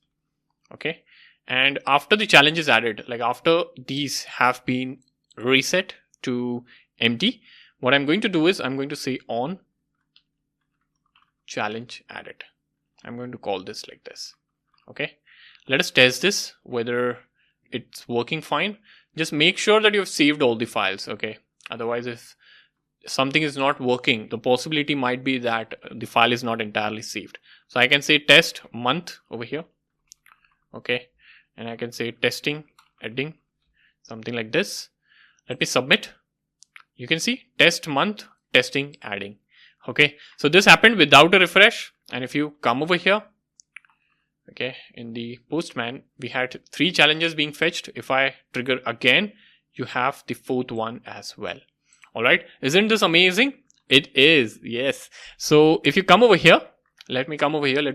Speaker 1: Okay, and after the challenge is added, like after these have been reset to empty, what I'm going to do is I'm going to say on challenge added. I'm going to call this like this. Okay, let us test this whether it's working fine. Just make sure that you've saved all the files. Okay, otherwise if something is not working, the possibility might be that the file is not entirely saved. So I can say test month over here. Okay, and I can say testing adding, something like this. Let me submit. You can see test month testing adding. Okay, so this happened without a refresh. And if you come over here, okay, in the postman we had 3 challenges being fetched. If I trigger again, you have the 4th one as well. All right, isn't this amazing? It is, yes. So if you come over here, let me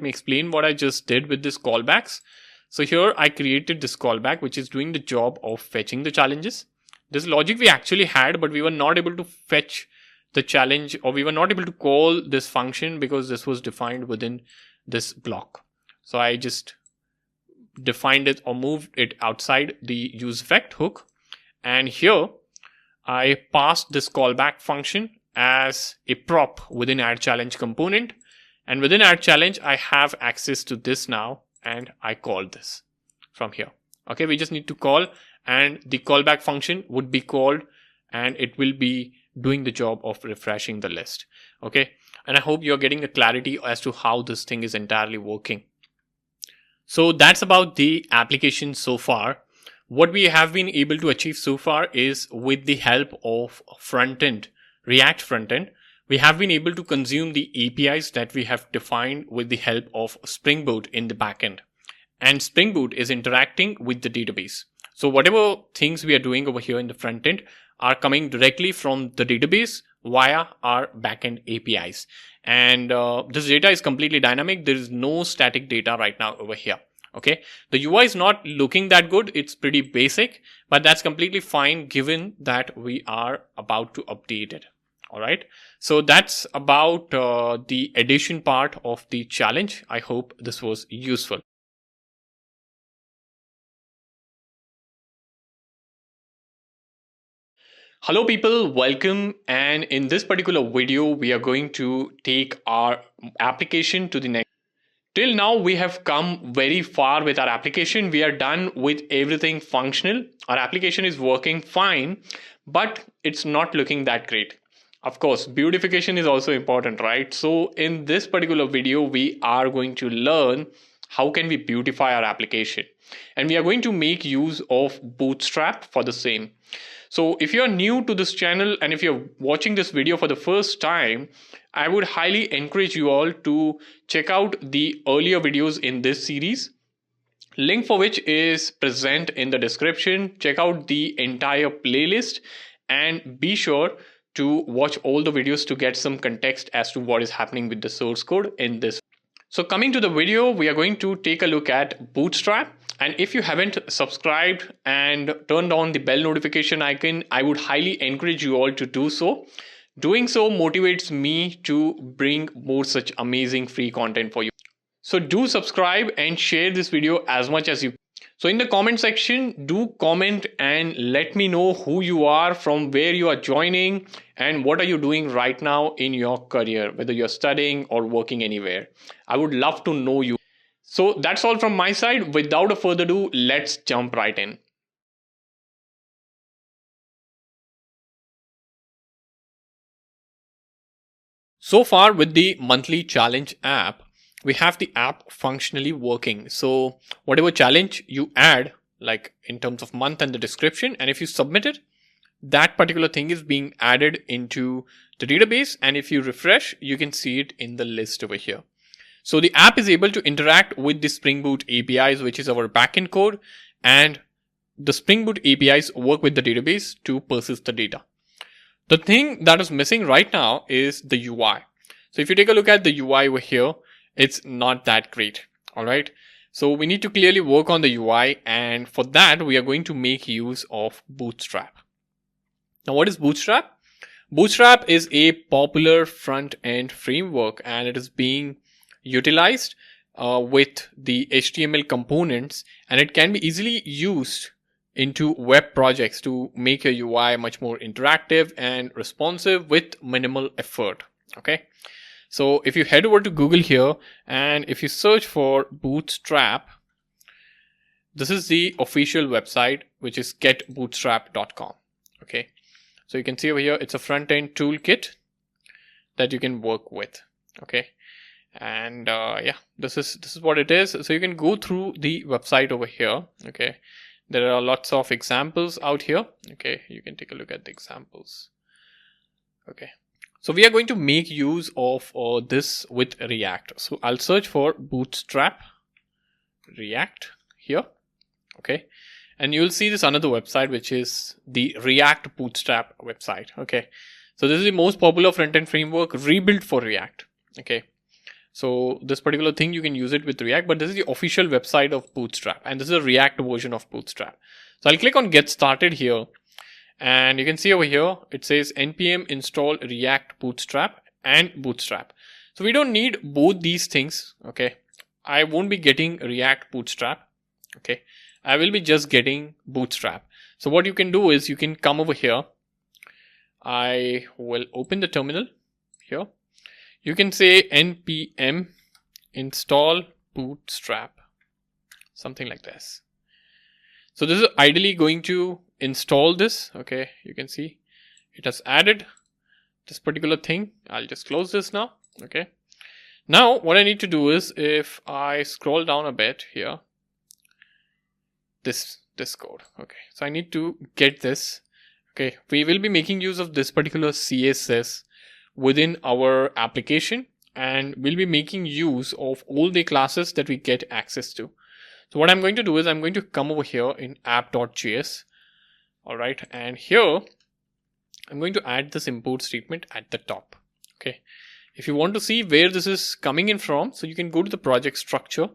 Speaker 1: explain what I just did with this callbacks. So here I created this callback, which is doing the job of fetching the challenges. This logic we actually had, but we were not able to fetch the challenge, or we were not able to call this function because this was defined within this block. So I just defined it or moved it outside the use effect hook. And here I passed this callback function as a prop within add challenge component. And within add challenge, I have access to this now, and I call this from here. Okay, we just need to call, and the callback function would be called, and it will be doing the job of refreshing the list. Okay, and I hope you're getting the clarity as to how this thing is entirely working. So that's about the application so far. What we have been able to achieve so far is, with the help of Frontend, React Frontend, we have been able to consume the APIs that we have defined with the help of Spring Boot in the backend. And Spring Boot is interacting with the database. So whatever things we are doing over here in the front end are coming directly from the database via our backend APIs. And this data is completely dynamic. There is no static data right now over here. Okay, the UI is not looking that good. It's pretty basic, but that's completely fine given that we are about to update it. All right, so that's about the addition part of the challenge. I hope this was useful. Hello people, welcome. And in this particular video, we are going to take our application to the next. Till now, we have come very far with our application. We are done with everything functional. Our application is working fine, but it's not looking that great. Of course, beautification is also important, right? So in this particular video, we are going to learn how can we beautify our application. And we are going to make use of Bootstrap for the same. So if you're new to this channel and if you're watching this video for the first time, I would highly encourage you all to check out the earlier videos in this series, link for which is present in the description. Check out the entire playlist and be sure to watch all the videos to get some context as to what is happening with the source code in this. So coming to the video, we are going to take a look at Bootstrap. And if you haven't subscribed and turned on the bell notification icon, I would highly encourage you all to do so. Doing so motivates me to bring more such amazing free content for you. So do subscribe and share this video as much as you can. So in the comment section, do comment and let me know who you are, from where you are joining, and what are you doing right now in your career, whether you're studying or working anywhere. I would love to know you. So that's all from my side. Without a further ado, let's jump right in. So far with the monthly challenge app, we have the app functionally working. So whatever challenge you add, like in terms of month and the description, and if you submit it, that particular thing is being added into the database. And if you refresh, you can see it in the list over here. So the app is able to interact with the Spring Boot APIs, which is our backend code, and the Spring Boot APIs work with the database to persist the data. The thing that is missing right now is the UI. So if you take a look at the UI over here, it's not that great. All right. So we need to clearly work on the UI. And for that, we are going to make use of Bootstrap. Now, what is Bootstrap? Bootstrap is a popular front-end framework, and it is being utilized with the HTML components, and it can be easily used into web projects to make your UI much more interactive and responsive with minimal effort. Okay. So if you head over to Google here and if you search for Bootstrap, this is the official website, which is getbootstrap.com. Okay. So you can see over here, it's a front-end toolkit that you can work with. Okay. And yeah, this is what it is. So you can go through the website over here. Okay. There are lots of examples out here. Okay. You can take a look at the examples. Okay. So we are going to make use of this with React. So I'll search for Bootstrap React here. Okay. And you'll see this another website, which is the React Bootstrap website. Okay. So this is the most popular front-end framework rebuilt for React. Okay. So this particular thing, you can use it with React, but this is the official website of Bootstrap, and this is a React version of Bootstrap. So I'll click on get started here, and you can see over here, it says npm install React Bootstrap and Bootstrap. So we don't need both these things. Okay. I won't be getting React Bootstrap. Okay. I will be just getting Bootstrap. So what you can do is you can come over here. I will open the terminal here. You can say npm install Bootstrap, something like this. So this is ideally going to install this. Okay, you can see it has added this particular thing. I'll just close this now. Okay. Now what I need to do is, if I scroll down a bit here, this code. Okay, so I need to get this. Okay, we will be making use of this particular CSS within our application, and we'll be making use of all the classes that we get access to. So what I'm going to do is I'm going to come over here in app.js. All right, and here I'm going to add this import statement at the top. Okay, if you want to see where this is coming in from, so you can go to the project structure,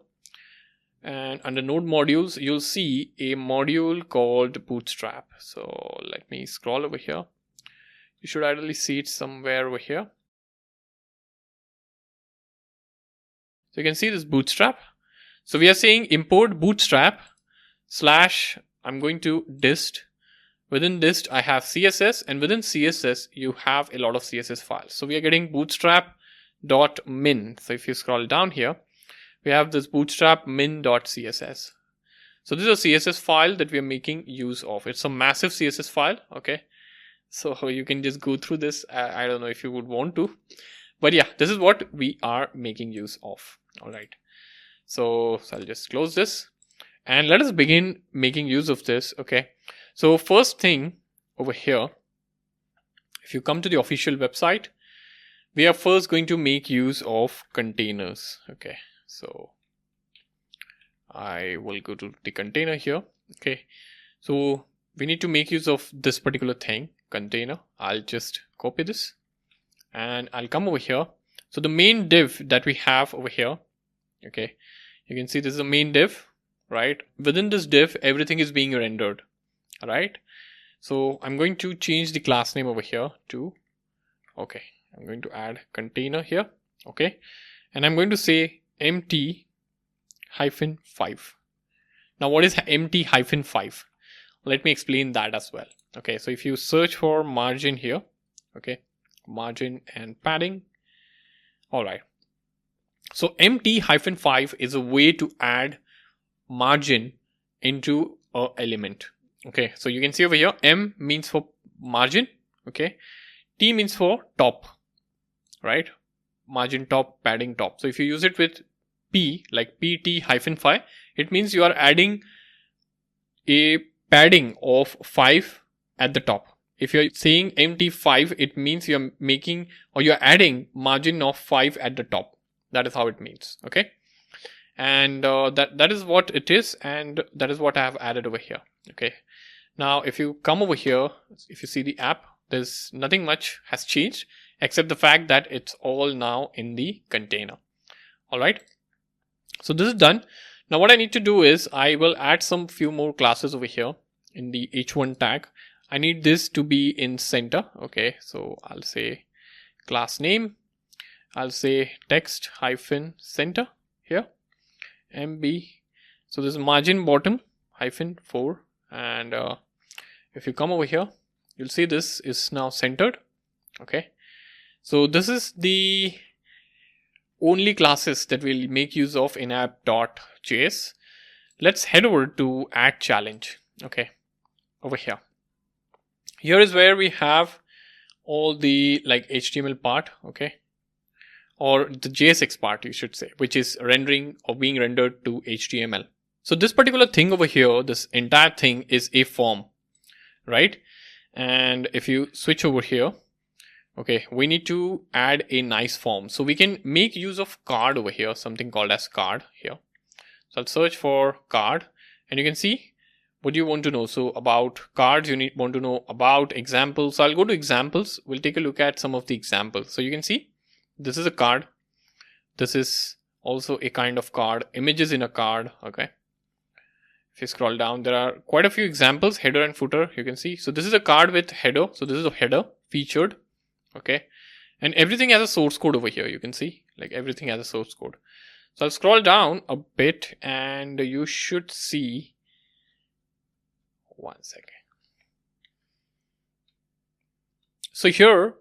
Speaker 1: and under node modules you'll see a module called Bootstrap. So let me scroll over here. You should ideally see it somewhere over here. So you can see this Bootstrap. So we are saying import Bootstrap / I'm going to dist. Within dist I have CSS, and within CSS you have a lot of CSS files. So we are getting bootstrap.min. So if you scroll down here, we have this bootstrap min.css. So this is a CSS file that we are making use of. It's a massive CSS file. Okay. So you can just go through this. I don't know if you would want to, but yeah, this is what we are making use of. All right. So I'll just close this and let us begin making use of this. Okay. So first thing over here, if you come to the official website, we are first going to make use of containers. Okay. So I will go to the container here. Okay. So we need to make use of this particular thing, container. I'll just copy this and I'll come over here. So the main div that we have over here, okay, you can see this is a main div, right? Within this div, everything is being rendered. All right. So I'm going to change the class name over here to, okay, I'm going to add container here. Okay. And I'm going to say empty -5. Now what is empty -5? Let me explain that as well. Okay, so if you search for margin here, okay, margin and padding. All right. So empty -5 is a way to add margin into an element. Okay, so you can see over here, M means for margin. Okay, T means for top, right? Margin top, padding top. So if you use it with P, like pt-5, it means you are adding a padding of 5 at the top. If you're saying empty 5, it means you're making or you're adding margin of 5 at the top. That is how it means. Okay. And that is what it is. And that is what I have added over here. Okay. Now, if you come over here, if you see the app, there's nothing much has changed except the fact that it's all now in the container. All right. So this is done. Now what I need to do is I will add some few more classes over here in the h1 tag. I need this to be in center. Okay, so I'll say class name. I'll say text -center here. MB. So this is margin bottom -4. And if you come over here, you'll see this is now centered. Okay, so this is the only classes that we'll make use of in app.js. Let's head over to add challenge. Okay, over here. Here is where we have all the like HTML part, okay, or the JSX part, you should say, which is rendering or being rendered to HTML. So this particular thing over here, this entire thing is a form, right? And if you switch over here, okay, we need to add a nice form. So we can make use of card over here, something called as card here. So I'll search for card and you can see what do you want to know? So about cards, you want to know about examples. So I'll go to examples. We'll take a look at some of the examples. So you can see this is a card. This is also a kind of card. Images in a card. Okay. If you scroll down, there are quite a few examples, header and footer, you can see. So this is a card with header. So this is a header featured. Okay. And everything has a source code over here. You can see like everything has a source code. So I'll scroll down a bit and you should see, one second. So here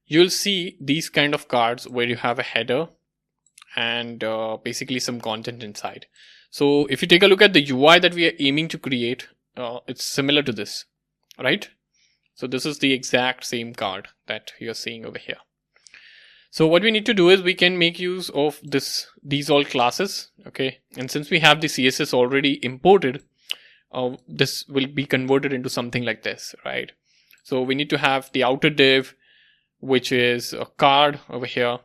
Speaker 1: you'll see these kind of cards where you have a header and basically some content inside. So if you take a look at the UI that we are aiming to create, it's similar to this, right? So this is the exact same card that you're seeing over here. So what we need to do is we can make use of these all classes, okay? And since we have the CSS already imported, this will be converted into something like this, right? So we need to have the outer div, which is a card over here,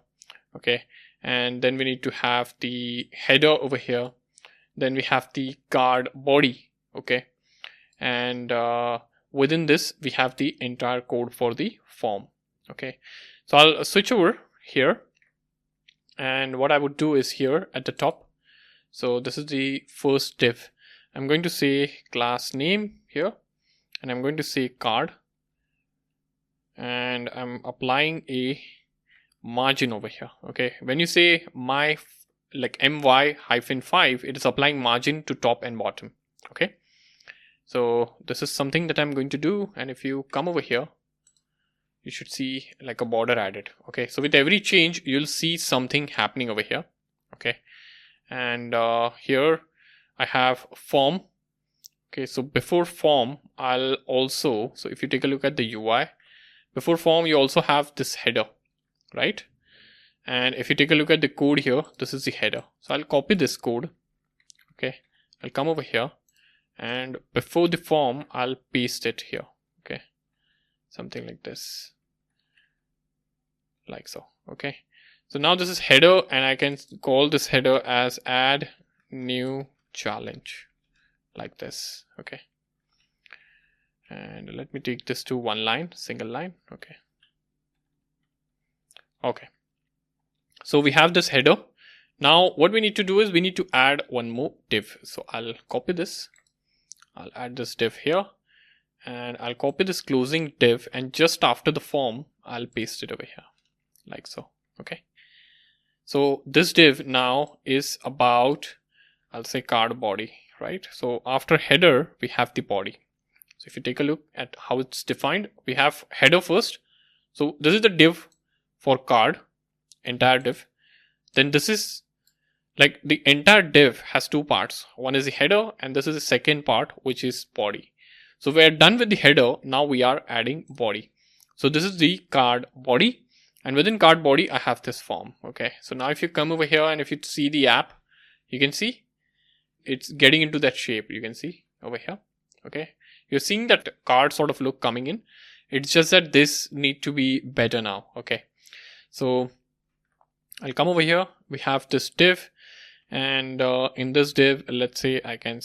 Speaker 1: okay? And then we need to have the header over here. Then we have the card body, okay? And within this, we have the entire code for the form, okay? So I'll switch over here. And what I would do is here at the top. So this is the first div. I'm going to say class name here. And I'm going to say card. And I'm applying a margin over here, okay? When you say my like my-5, it is applying margin to top and bottom, okay? So this is something that I'm going to do, and if you come over here, you should see like a border added, okay? So with every change, you'll see something happening over here, okay? And here I have form, okay? So before form, I'll also, so if you take a look at the UI, before form, you also have this header, right? And if you take a look at the code here, this is the header. So I'll copy this code. Okay. I'll come over here and before the form, I'll paste it here. Okay. Something like this. Like so. Okay. So now this is header and I can call this header as add new challenge. Like this. Okay. And let me take this to one line, single line. Okay. Okay. So we have this header. Now what we need to do is we need to add one more div. So I'll copy this. I'll add this div here and I'll copy this closing div and just after the form, I'll paste it over here like so. Okay. So this div now is about, I'll say card body, right? So after header, we have the body. So if you take a look at how it's defined, we have header first. So this is the div for card. Entire div. Then this is like the entire div has two parts. One is the header and this is the second part, which is body. So we're done with the header. Now we are adding body. So this is the card body and within card body, I have this form. Okay. So now if you come over here and if you see the app, you can see it's getting into that shape. You can see over here. Okay. You're seeing that card sort of look coming in. It's just that this need to be better now. Okay. So I'll come over here. We have this div and in this div, let's say I can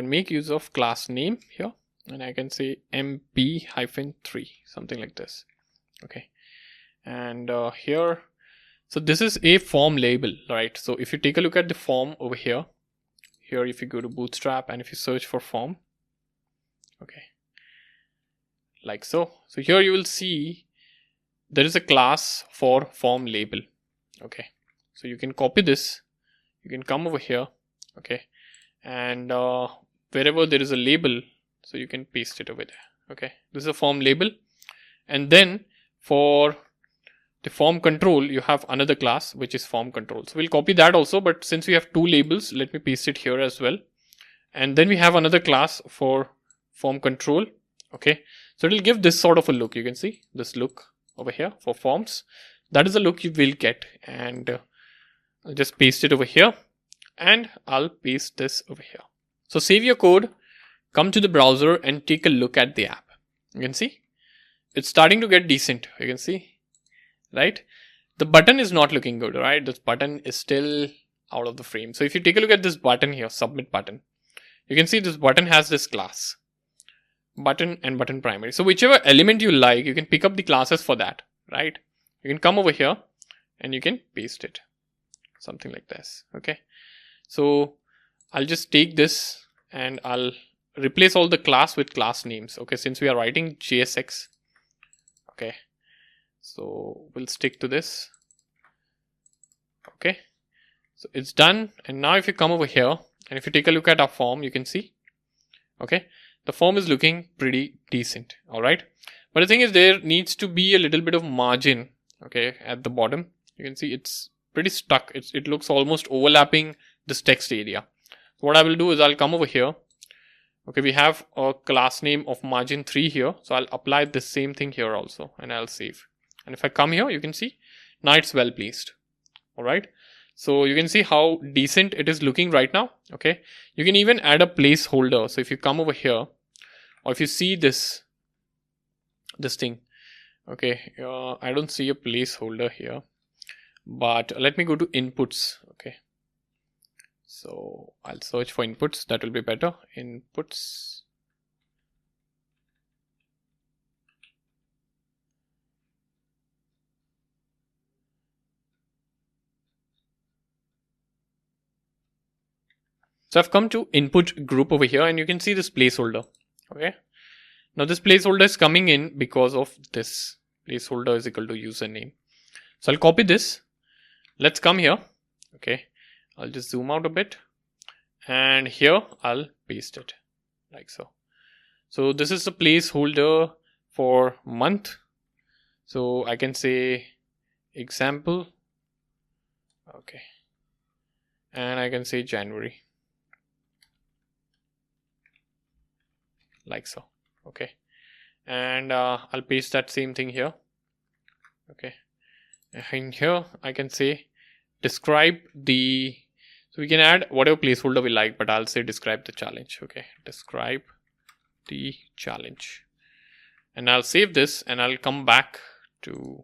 Speaker 1: make use of class name here and I can say mp-3, something like this. Okay. And here, so this is a form label, right? So if you take a look at the form over here, if you go to Bootstrap and if you search for form, okay, like so. So here you will see there is a class for form label. Okay. So you can copy this. You can come over here. Okay. And wherever there is a label, so you can paste it over there. Okay. This is a form label. And then for the form control, you have another class, which is form control. So we'll copy that also. But since we have two labels, let me paste it here as well. And then we have another class for form control. Okay. So it'll give this sort of a look. You can see this look over here for forms. That is the look you will get. And I'll just paste it over here and I'll paste this over here. So save your code, come to the browser and take a look at the app. You can see it's starting to get decent. You can see, right? The button is not looking good, right? This button is still out of the frame. So if you take a look at this button here, submit button, you can see this button has this class, button and button primary. So whichever element you like, you can pick up the classes for that, right? You can come over here and you can paste it, something like this. Okay, so I'll just take this and I'll replace all the class with class names. Okay, since we are writing JSX. Okay, so we'll stick to this. Okay, so it's done. And now if you come over here and if you take a look at our form, you can see, okay, the form is looking pretty decent. All right, but the thing is, there needs to be a little bit of margin. Okay, at the bottom, you can see it's pretty stuck. It looks almost overlapping this text area. So what I will do is I'll come over here. Okay, we have a class name of margin 3 here. So I'll apply the same thing here also and I'll save. And if I come here, you can see now it's well placed. All right. So you can see how decent it is looking right now. Okay. You can even add a placeholder. So if you come over here or if you see this thing, okay, I don't see a placeholder here, but let me go to inputs. Okay. So I'll search for inputs. That will be better. Inputs. So I've come to input group over here and you can see this placeholder. Okay. Now this placeholder is coming in because of this placeholder is equal to username. So I'll copy this. Let's come here. Okay. I'll just zoom out a bit and here I'll paste it like so. So this is the placeholder for month. So I can say example. Okay. And I can say January. Like so. Okay. And I'll paste that same thing here. Okay. And here I can say describe the, so we can add whatever placeholder we like, but I'll say describe the challenge. Okay, describe the challenge. And I'll save this and I'll come back to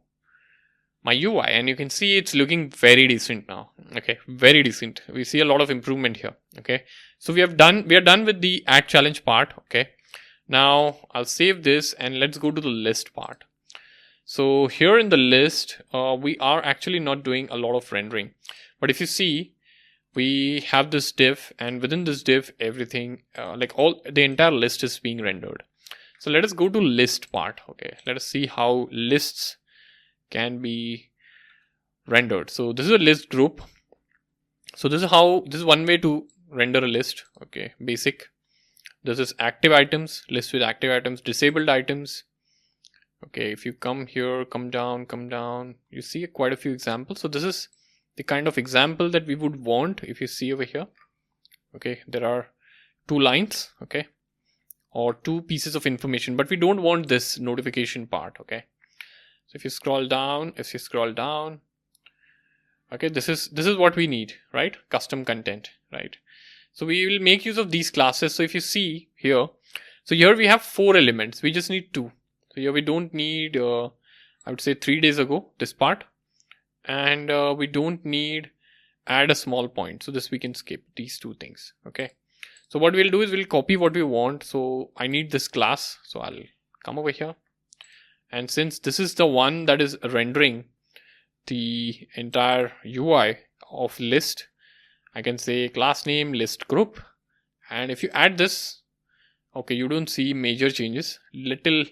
Speaker 1: my UI and you can see it's looking very decent now. Okay, very decent. We see a lot of improvement here. Okay, so we are done with the add challenge part. Okay, now I'll save this and let's go to the list part. So here in the list, we are actually not doing a lot of rendering, but if you see, we have this div and within this div, everything the entire list is being rendered. So let us go to list part. Okay, let us see how lists can be rendered. So this is a list group. So this is one way to render a list. Okay, basic. This is active items, list with active items, disabled items. Okay, if you come here, come down, you see quite a few examples. So this is the kind of example that we would want. If you see over here, okay, there are 2 lines, okay, or 2 pieces of information, but we don't want this notification part. Okay, so if you scroll down, okay, this is what we need, right? Custom content, right? So we will make use of these classes. So if you see here, so here we have 4 elements, we just need 2. So here we don't need, I would say 3 days ago, this part. And we don't need add a small point. So this we can skip these 2 things. Okay. So what we'll do is we'll copy what we want. So I need this class. So I'll come over here. And since this is the one that is rendering the entire UI of list, I can say class name list group. And if you add this, okay, you don't see major changes. Little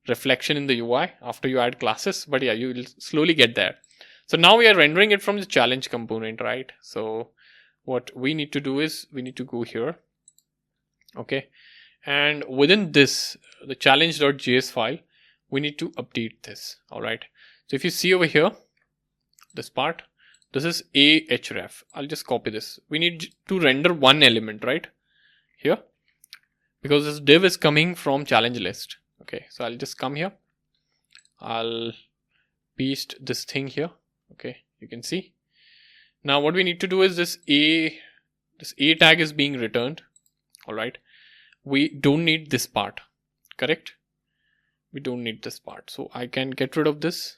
Speaker 1: reflection in the UI after you add classes, but yeah, you will slowly get there. So now we are rendering it from the challenge component, right? So what we need to do is we need to go here. Okay. And within this, the challenge.js file, we need to update this. All right. So if you see over here, this part, this is a href. I'll just copy this. We need to render 1 element, right? Here, because this div is coming from challenge list. Okay, so I'll just come here. I'll paste this thing here. Okay, you can see. Now what we need to do is this a tag is being returned. All right. We don't need this part, correct? We don't need this part. So I can get rid of this.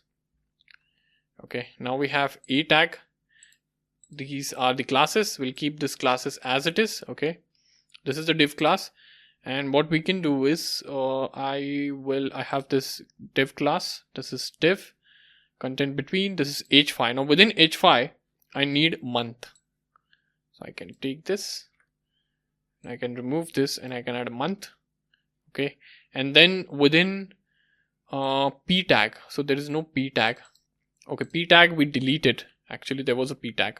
Speaker 1: Okay, now we have a tag. these are the classes. We'll keep this classes as it is. Okay, this is the div class, and what we can do is I have this div class. This is div content between. This is h5. Now within h5 I need month, so I can take this, I can remove this, and I can add a month. Okay, and then within p tag, so there is no p tag. Okay, p tag we deleted. Actually there was a p tag.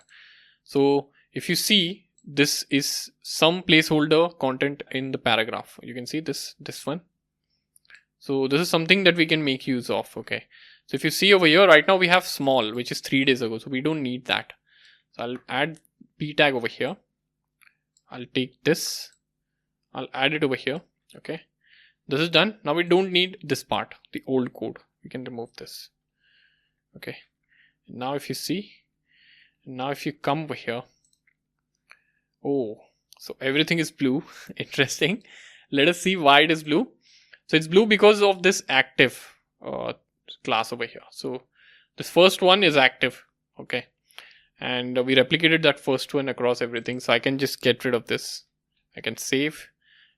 Speaker 1: So if you see, this is some placeholder content in the paragraph. You can see this one. So this is something that we can make use of. Okay, so if you see over here, right now we have small, which is 3 days ago, so we don't need that. So I'll add p tag over here. I'll take this, I'll add it over here. Okay, this is done. Now we don't need this part, the old code. We can remove this. Okay, now if you see, now if you come over here, oh, so everything is blue. Interesting. Let us see why it is blue. So it's blue because of this active class over here. So this first one is active. Okay, and we replicated that first one across everything. So I can just get rid of this. I can save,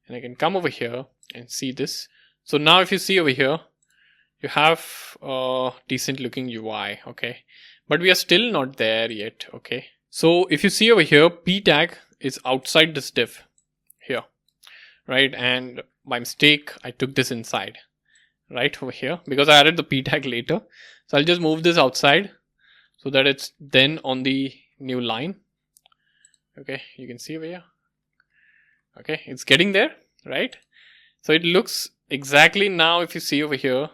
Speaker 1: and I can come over here and see this. So now if you see over here, you have a decent looking UI. Okay, but we are still not there yet. Okay, so if you see over here, p tag is outside this div here, right? And by mistake I took this inside, right over here, because I added the p tag later. So I'll just move this outside so that it's then on the new line. Okay, you can see over here. Okay, it's getting there, right? So it looks exactly, now if you see over here,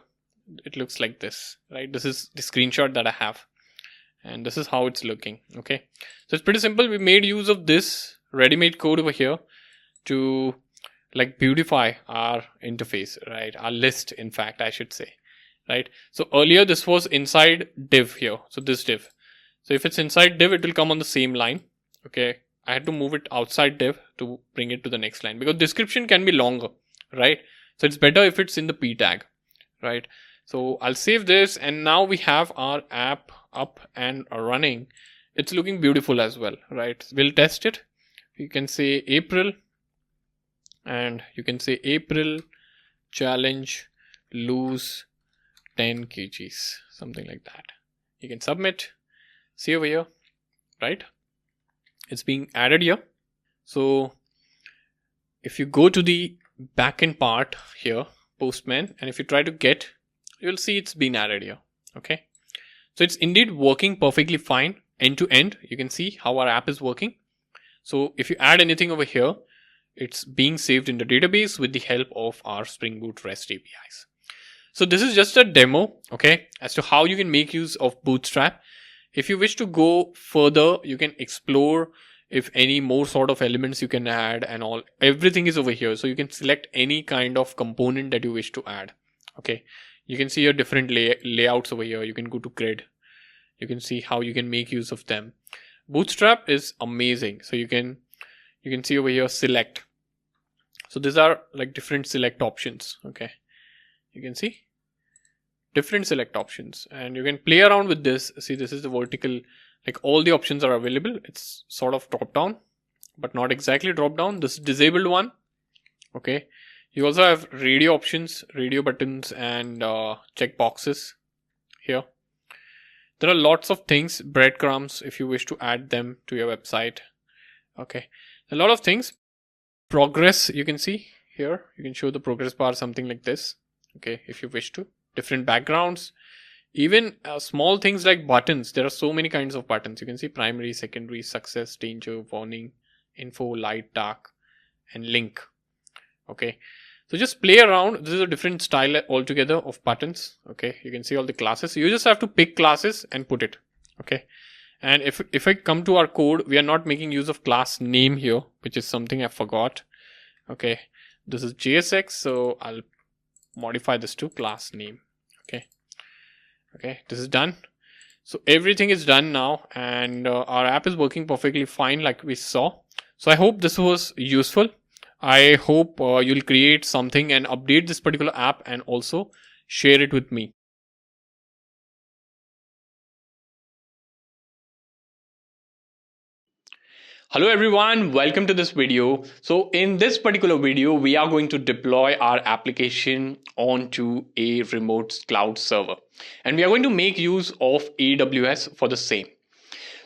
Speaker 1: it looks like this, right? This is the screenshot that I have, and this is how it's looking. Okay, so it's pretty simple. We made use of this ready-made code over here to like beautify our interface, right? Our list, in fact, I should say, right? So earlier this was inside div here, so this div. So if it's inside div, it will come on the same line. Okay, I had to move it outside div to bring it to the next line, because description can be longer, right? So it's better if it's in the p tag, right? So I'll save this, and now we have our app up and running. It's looking beautiful as well, right? We'll test it. You can say April, and you can say April challenge lose 10 kgs, something like that. You can submit. See over here, right? It's being added here. So if you go to the backend part here, Postman, and if you try to get, you'll see it's been added here. Okay, so it's indeed working perfectly fine end to end. You can see how our app is working. So if you add anything over here, it's being saved in the database with the help of our Spring Boot REST APIs. So this is just a demo, okay, as to how you can make use of Bootstrap. If you wish to go further, you can explore if any more sort of elements you can add and all. Everything is over here. So you can select any kind of component that you wish to add. Okay, you can see your different layouts over here. You can go to grid. You can see how you can make use of them. Bootstrap is amazing. So you can see over here select. So these are like different select options. Okay, you can see different select options, and you can play around with this. See, this is the vertical, like all the options are available. It's sort of drop down, but not exactly drop down. This is disabled one. Okay, you also have radio options, radio buttons, and check boxes here. There are lots of things, breadcrumbs if you wish to add them to your website. Okay, a lot of things. Progress, you can see here. You can show the progress bar, something like this. Okay, if you wish to. Different backgrounds, even small things like buttons. There are so many kinds of buttons. You can see primary, secondary, success, danger, warning, info, light, dark, and link. Okay, so just play around. This is a different style altogether of buttons. Okay, you can see all the classes. You just have to pick classes and put it. Okay, and if I come to our code, we are not making use of class name here, which is something I forgot. Okay, this is JSX, so I'll modify this to class name. Okay, this is done. So everything is done now, and our app is working perfectly fine like we saw. So I hope this was useful. I hope you'll create something and update this particular app, and also share it with me. Hello everyone, welcome to this video. So in this particular video, we are going to deploy our application onto a remote cloud server. And we are going to make use of AWS for the same.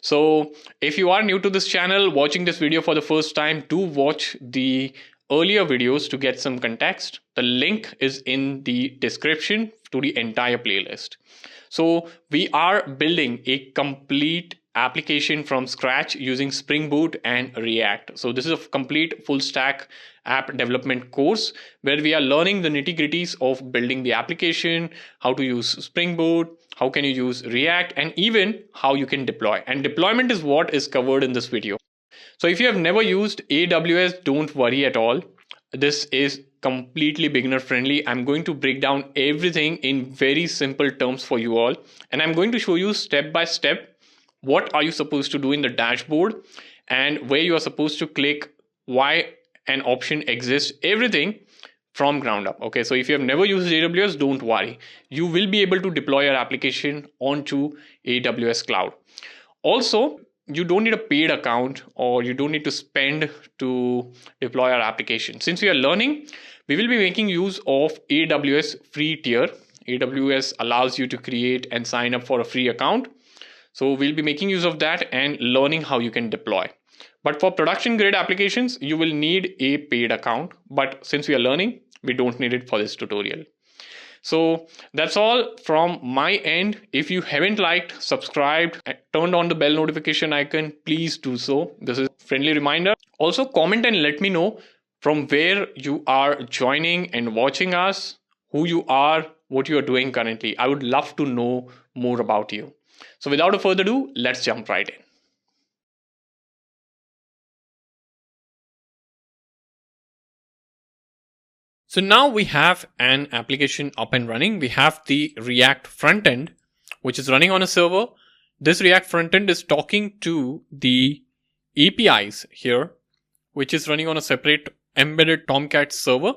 Speaker 1: So if you are new to this channel, watching this video for the first time, do watch the earlier videos to get some context. The link is in the description to the entire playlist. So we are building a complete application from scratch using Spring Boot and React. So this is a complete full stack app development course where we are learning the nitty-gritties of building the application, how to use Spring Boot, how can you use React, and even how you can deploy. And deployment is what is covered in this video. So if you have never used AWS, don't worry at all. This is completely beginner friendly. I'm going to break down everything in very simple terms for you all. And I'm going to show you step by step what are you supposed to do in the dashboard and where you are supposed to click, why an option exists, everything from ground up. Okay, so if you have never used AWS, don't worry. You will be able to deploy your application onto AWS cloud. Also, you don't need a paid account or you don't need to spend to deploy our application. Since we are learning, we will be making use of AWS free tier. AWS allows you to create and sign up for a free account. So we'll be making use of that and learning how you can deploy. But for production grade applications, you will need a paid account. But since we are learning, we don't need it for this tutorial. So that's all from my end. If you haven't liked, subscribed, and turned on the bell notification icon, please do so. This is a friendly reminder. Also comment and let me know from where you are joining and watching us, who you are, what you are doing currently. I would love to know more about you. So without further ado, let's jump right in. So now we have an application up and running. We have the React frontend, which is running on a server. This React frontend is talking to the APIs here, which is running on a separate embedded Tomcat server.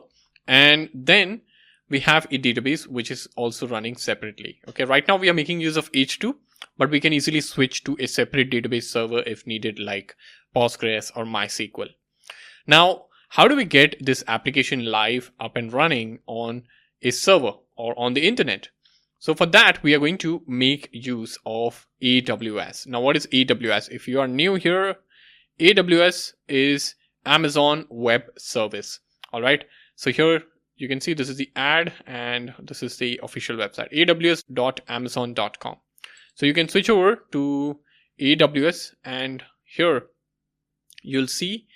Speaker 1: And then we have a database, which is also running separately. Okay, right now we are making use of H2, but we can easily switch to a separate database server if needed, like Postgres or MySQL. Now, how do we get this application live, up and running on a server or on the internet? So for that, we are going to make use of AWS. Now, what is AWS? If you are new here, AWS is Amazon Web Service. All right. So here you can see this is the ad and this is the official website, aws.amazon.com. So you can switch over to AWS and here you'll see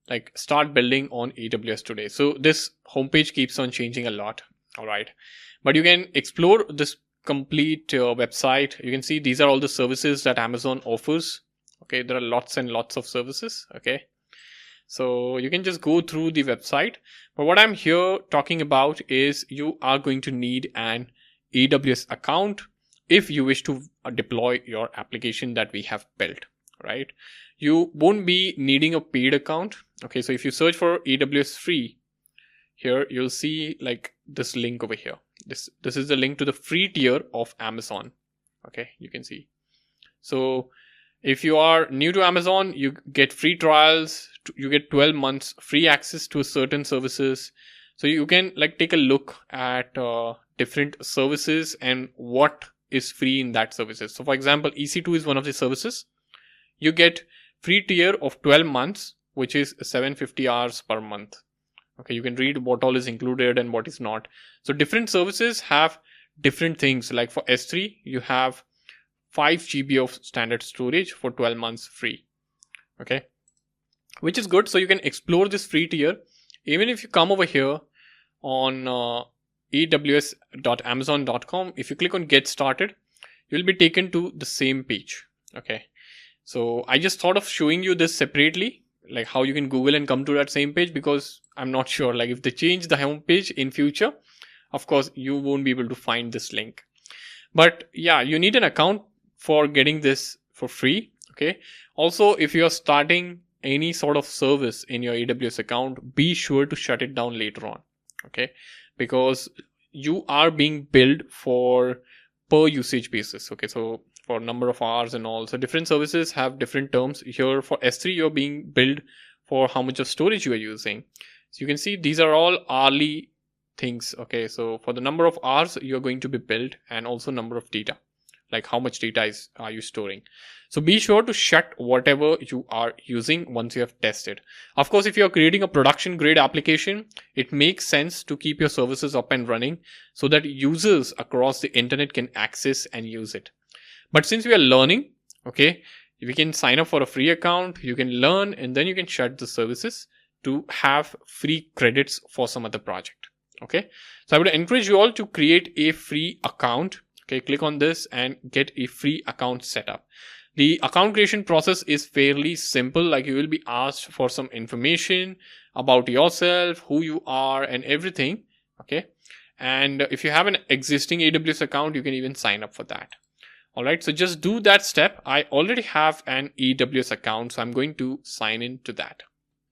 Speaker 1: like start building on AWS today. So this homepage keeps on changing a lot. All right. But you can explore this complete website. You can see these are all the services that Amazon offers. Okay. There are lots and lots of services. Okay. So you can just go through the website. But what I'm here talking about is you are going to need an AWS account if you wish to deploy your application that we have built, right? You won't be needing a paid account. Okay, so if you search for AWS free, here you'll see like this link over here. This is the link to the free tier of Amazon. Okay, you can see. So if you are new to Amazon, you get free trials. You get 12 months free access to certain services. So you can like take a look at different services and what is free in that services. So for example, EC2 is one of the services. You get free tier of 12 months, which is 750 hours per month. Okay, you can read what all is included and what is not. So different services have different things. Like for S3, you have 5 GB of standard storage for 12 months free. Okay, which is good. So you can explore this free tier. Even if you come over here on aws.amazon.com, if you click on get started, you'll be taken to the same page. Okay. So I just thought of showing you this separately, like how you can Google and come to that same page, because I'm not sure, like if they change the home page in future, of course, you won't be able to find this link. But yeah, you need an account for getting this for free. Okay. Also, if you're starting any sort of service in your AWS account, be sure to shut it down later on. Okay. Because you are being billed for per usage basis. Okay. So for number of hours and all. So different services have different terms. Here for S3, you're being billed for how much of storage you are using. So you can see these are all hourly things. Okay, so for the number of hours you're going to be billed, and also number of data, like how much data are you storing. So be sure to shut whatever you are using once you have tested. Of course, if you're creating a production grade application, it makes sense to keep your services up and running so that users across the internet can access and use it. But since we are learning, okay, we can sign up for a free account, you can learn, and then you can shut the services to have free credits for some other project. Okay, so I would encourage you all to create a free account. Okay, click on this and get a free account set up. The account creation process is fairly simple. Like, you will be asked for some information about yourself, who you are, and everything. Okay, and if you have an existing AWS account, you can even sign up for that. All right, so just do that step. I already have an AWS account, so I'm going to sign in to that.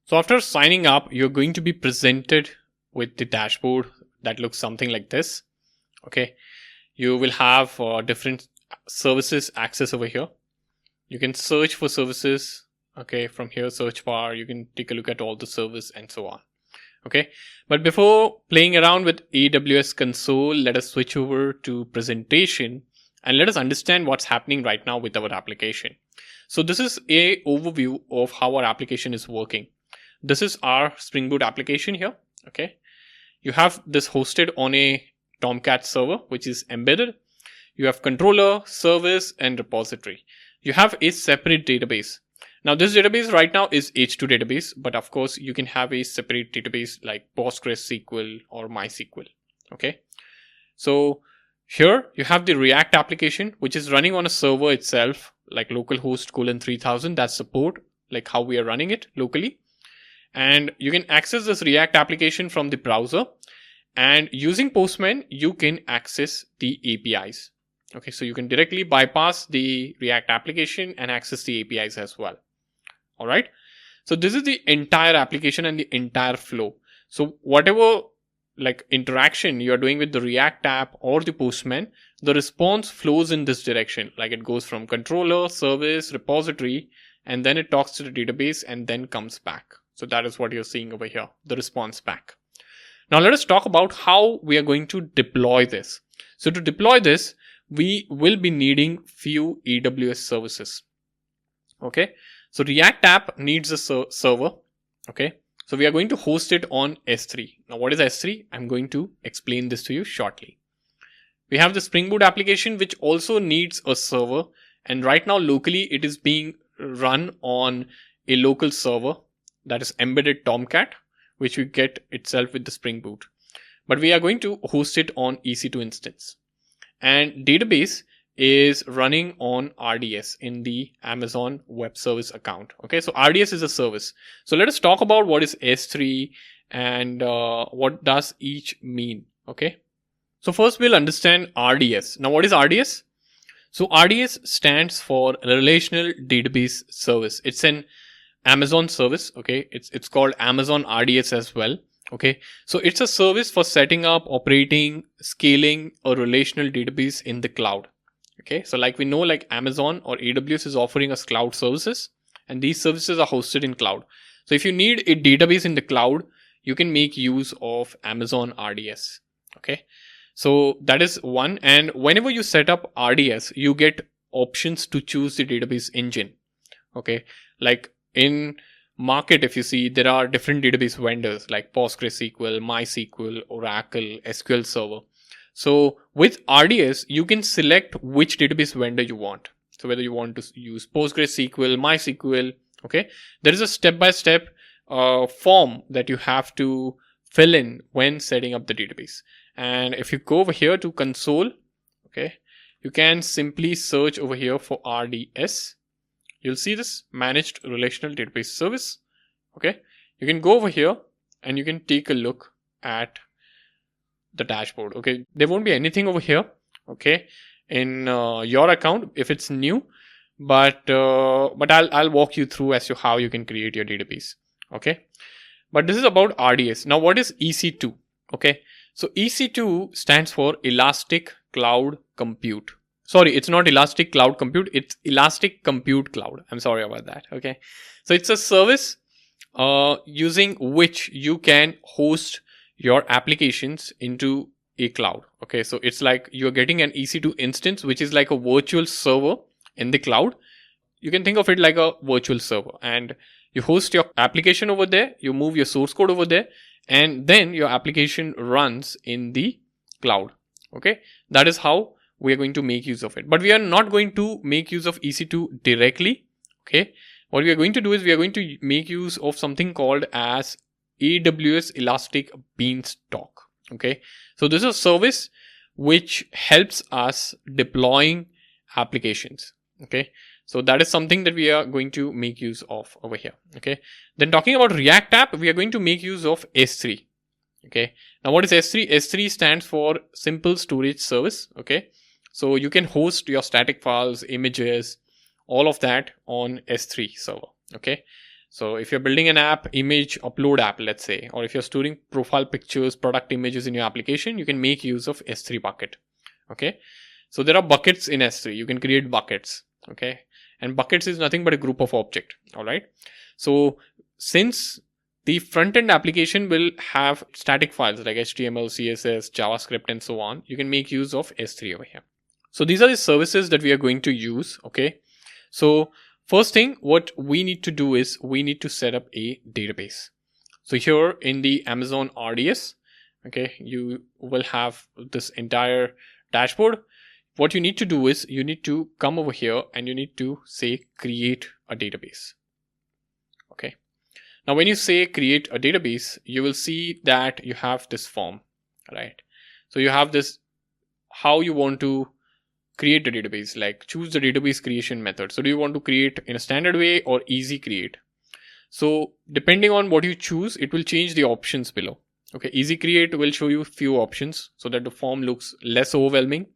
Speaker 1: So after signing up, you're going to be presented with the dashboard that looks something like this. Okay, you will have different services access over here. You can search for services. Okay, from here, search bar, you can take a look at all the service and so on. Okay, but before playing around with AWS console, let us switch over to presentation and let us understand what's happening right now with our application. So this is a overview of how our application is working. This is our Spring Boot application here. Okay, you have this hosted on a Tomcat server, which is embedded. You have controller, service, and repository. You have a separate database. Now this database right now is H2 database, but of course you can have a separate database like PostgreSQL or MySQL. Okay, so here you have the React application, which is running on a server itself, like localhost :3000. That's support, like how we are running it locally. And you can access this React application from the browser, and using Postman you can access the APIs. Okay, so you can directly bypass the React application and access the APIs as well. All right, so this is the entire application and the entire flow. So whatever like interaction you're doing with the React app or the Postman, the response flows in this direction. Like, it goes from controller, service, repository, and then it talks to the database and then comes back. So that is what you're seeing over here, the response back. Now let us talk about how we are going to deploy this. So to deploy this, we will be needing few AWS services. Okay, so React app needs a server. Okay, so we are going to host it on S3. Now what is S3? I'm going to explain this to you shortly. We have the Spring Boot application, which also needs a server, and right now locally it is being run on a local server that is embedded Tomcat, which we get itself with the Spring Boot. But we are going to host it on EC2 instance. And database is running on RDS in the Amazon Web Service account. Okay, so RDS is a service. So let us talk about what is S3 and what does each mean. Okay, so first we'll understand RDS. Now what is RDS? So RDS stands for Relational Database Service. It's an Amazon service. Okay, it's called Amazon RDS as well. Okay, so it's a service for setting up, operating, scaling a relational database in the cloud. Okay, so like we know, like Amazon or AWS is offering us cloud services, and these services are hosted in cloud. So if you need a database in the cloud, you can make use of Amazon RDS. Okay, so that is one. And whenever you set up RDS, you get options to choose the database engine. Okay, like in market, if you see, there are different database vendors like PostgreSQL, MySQL, Oracle, SQL Server. So with RDS, you can select which database vendor you want. So whether you want to use PostgreSQL, MySQL, okay, there is a step-by-step form that you have to fill in when setting up the database. And if you go over here to console, okay, you can simply search over here for RDS. You'll see this managed relational database service. Okay, you can go over here and you can take a look at the dashboard. Okay, there won't be anything over here, okay, in your account if it's new, but I'll walk you through as to how you can create your database. Okay, but this is about RDS. Now what is EC2? Okay, so EC2 stands for Elastic Cloud Compute. Sorry, it's not Elastic Cloud Compute, it's Elastic Compute Cloud. I'm sorry about that. Okay. So it's a service using which you can host your applications into a cloud. Okay. So it's like you're getting an EC2 instance, which is like a virtual server in the cloud. You can think of it like a virtual server, and you host your application over there, you move your source code over there, and then your application runs in the cloud. Okay. That is how we are going to make use of it. But we are not going to make use of EC2 directly. Okay. What we are going to do is we are going to make use of something called as AWS Elastic Beanstalk. Okay. So this is a service which helps us deploying applications. Okay. So that is something that we are going to make use of over here. Okay. Then talking about React app, we are going to make use of S3. Okay. Now what is S3? S3 stands for Simple Storage Service. Okay. So you can host your static files, images, all of that on S3 server. Okay. So if you're building an app, image upload app, let's say, or if you're storing profile pictures, product images in your application, you can make use of S3 bucket. Okay. So there are buckets in S3. You can create buckets. Okay. And buckets is nothing but a group of object. All right. So since the front-end application will have static files like HTML, CSS, JavaScript, and so on, you can make use of S3 over here. So these are the services that we are going to use. Okay. So first thing, what we need to do is we need to set up a database. So here in the Amazon RDS, okay, you will have this entire dashboard. What you need to do is you need to come over here and you need to say create a database. Okay. Now when you say create a database, you will see that you have this form, right? So you have this, how you want to create a database, like choose the database creation method. So do you want to create in a standard way or easy create? So depending on what you choose, it will change the options below. Okay. Easy create will show you few options so that the form looks less overwhelming.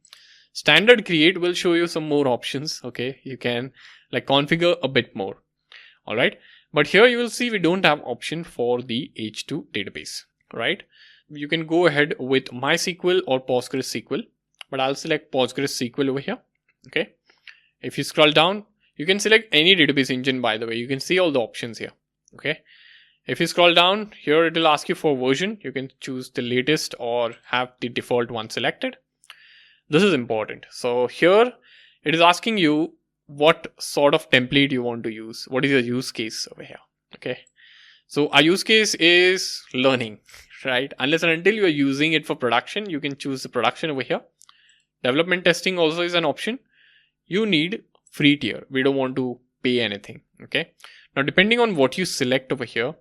Speaker 1: Standard create will show you some more options. Okay. You can like configure a bit more. All right. But here you will see we don't have option for the H2 database, right? You can go ahead with MySQL or PostgreSQL, but I'll select PostgreSQL over here. Okay. If you scroll down, you can select any database engine, by the way. You can see all the options here. Okay. If you scroll down here, it will ask you for version. You can choose the latest or have the default one selected. This is important. So here it is asking you what sort of template you want to use. What is your use case over here? Okay. So our use case is learning, right? Unless and until you are using it for production, you can choose the production over here. Development testing also is an option. You need free tier. We don't want to pay anything. Okay. Now, depending on what you select over here,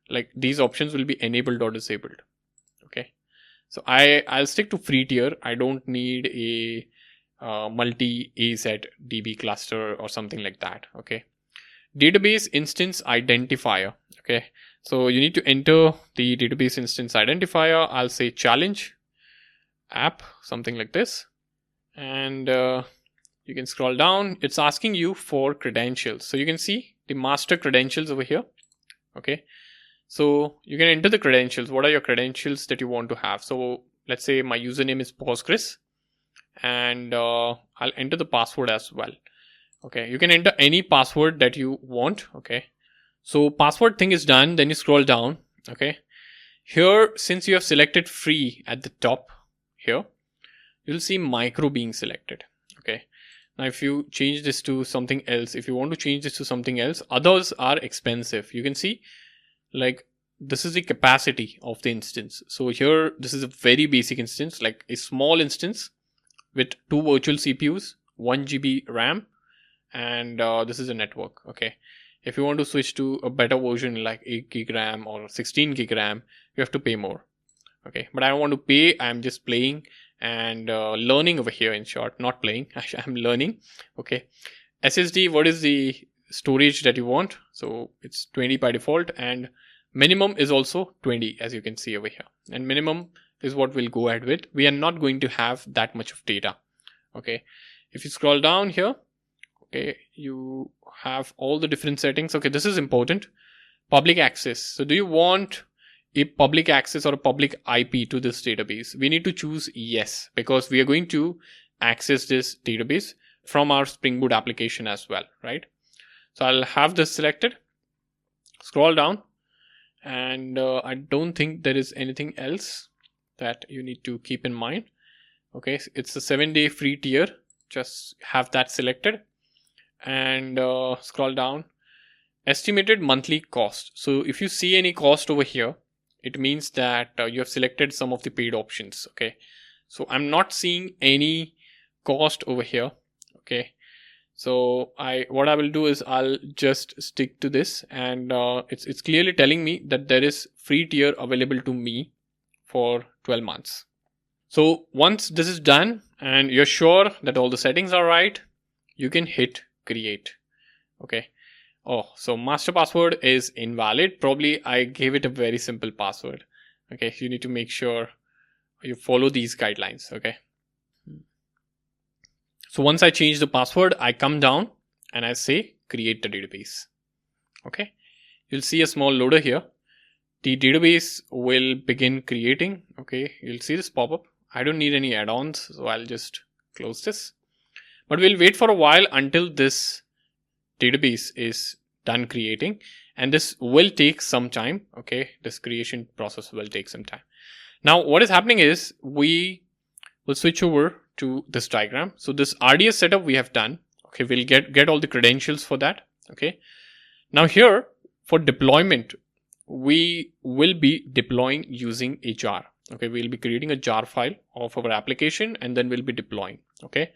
Speaker 1: like these options will be enabled or disabled. Okay. So I'll stick to free tier. I don't need a multi AZ DB cluster or something like that. Okay. Database instance identifier. Okay. So you need to enter the database instance identifier. I'll say challenge app, something like this. And you can scroll down. It's asking you for credentials. So you can see the master credentials over here. Okay. So you can enter the credentials. What are your credentials that you want to have? So let's say my username is Postgres, and I'll enter the password as well. Okay. You can enter any password that you want. Okay. So password thing is done. Then you scroll down. Okay. Here, since you have selected free at the top here, you'll see micro being selected. Okay. Now, if you change this to something else, if you want to change this to something else, others are expensive. You can see like this is the capacity of the instance. So here, this is a very basic instance, like a small instance with 2 virtual CPUs, 1 GB RAM, and this is a network. Okay. If you want to switch to a better version like 8 GB RAM or 16 GB RAM, you have to pay more. Okay. But I don't want to pay. I'm just playing and learning over here, in short. Not playing, I'm learning. Okay. SSD, what is the storage that you want? So it's 20 by default, and minimum is also 20, as you can see over here. And minimum is what we'll go ahead with. We are not going to have that much of data. Okay. If you scroll down here, okay, you have all the different settings. Okay, this is important. Public access. So do you want a public access or a public IP to this database? We need to choose yes, because we are going to access this database from our Spring Boot application as well, right? So I'll have this selected, scroll down, and I don't think there is anything else that you need to keep in mind. Okay, it's a 7-day free tier. Just have that selected and scroll down. Estimated monthly cost. So if you see any cost over here, it means that you have selected some of the paid options. Okay, so I'm not seeing any cost over here. Okay, so what I will do is I'll just stick to this, and it's clearly telling me that there is free tier available to me for 12 months. So once this is done and you're sure that all the settings are right, you can hit create. Okay. Oh, so master password is invalid. Probably I gave it a very simple password. Okay. You need to make sure you follow these guidelines. Okay. So once I change the password, I come down and I say create the database. Okay. You'll see a small loader here. The database will begin creating. Okay. You'll see this pop up. I don't need any add-ons, so I'll just close this. But we'll wait for a while until this database is done creating, and this will take some time. Okay, this creation process will take some time. Now what is happening is we will switch over to this diagram. So this RDS setup we have done. Okay, we'll get all the credentials for that. Okay, now here for deployment, we will be deploying using a jar. Okay, we'll be creating a jar file of our application and then we'll be deploying. Okay,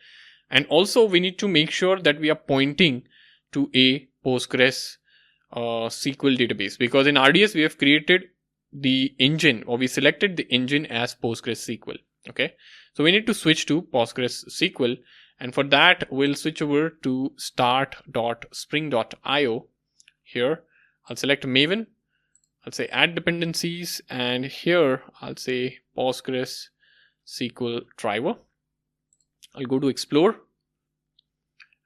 Speaker 1: and also we need to make sure that we are pointing to a Postgres SQL database, because in RDS we have created the engine, or we selected the engine as Postgres SQL. Okay, so we need to switch to Postgres SQL, and for that we'll switch over to start.spring.io. Here I'll select Maven. I'll say add dependencies, and here I'll say Postgres SQL driver. I'll go to explore,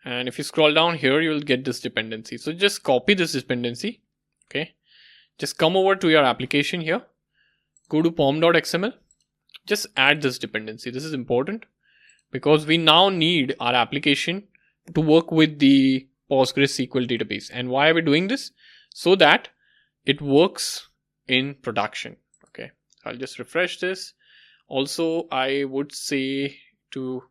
Speaker 1: and if you scroll down here, you'll get this dependency. So just copy this dependency. Okay, just come over to your application here, go to pom.xml, just add this dependency. This is important because we now need our application to work with the Postgres SQL database. And why are we doing this? So that it works in production. Okay, I'll just refresh this. Also, I would say to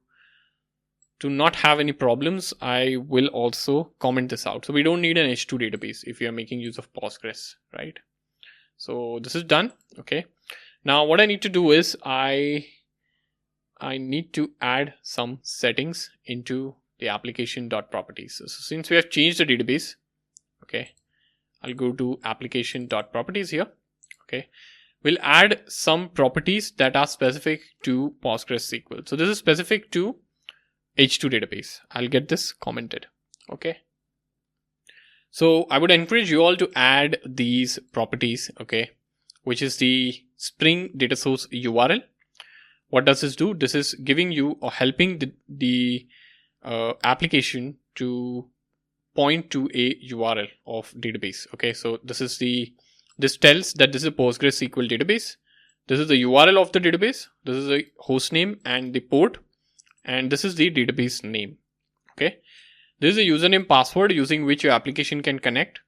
Speaker 1: not have any problems, I will also comment this out. So we don't need an H2 database if you are making use of Postgres, right? So this is done. Okay, now what I need to do is I need to add some settings into the application.properties. So since we have changed the database, okay, I'll go to application.properties here. Okay, we'll add some properties that are specific to Postgres SQL. So this is specific to H2 database. I'll get this commented. Okay, so I would encourage you all to add these properties. Okay, which is the Spring data source URL. What does this do? This is giving you or helping the application to point to a URL of database. Okay, so this tells that this is a Postgres SQL database. This is the URL of the database. This is the host name and the port, and this is the database name. Okay, this is the username password using which your application can connect.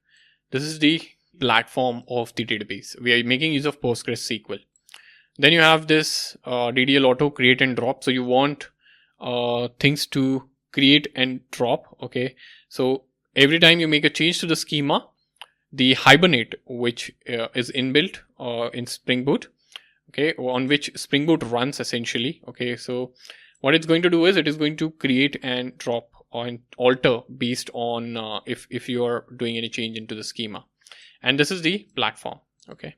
Speaker 1: This is the platform of the database. We are making use of Postgres SQL. Then you have this DDL auto create and drop. So you want things to create and drop. Okay, so every time you make a change to the schema, the Hibernate, which is inbuilt in Spring Boot, okay, on which Spring Boot runs essentially. Okay, so what it's going to do is it is going to create and drop or alter based on if you are doing any change into the schema. And this is the platform. Okay,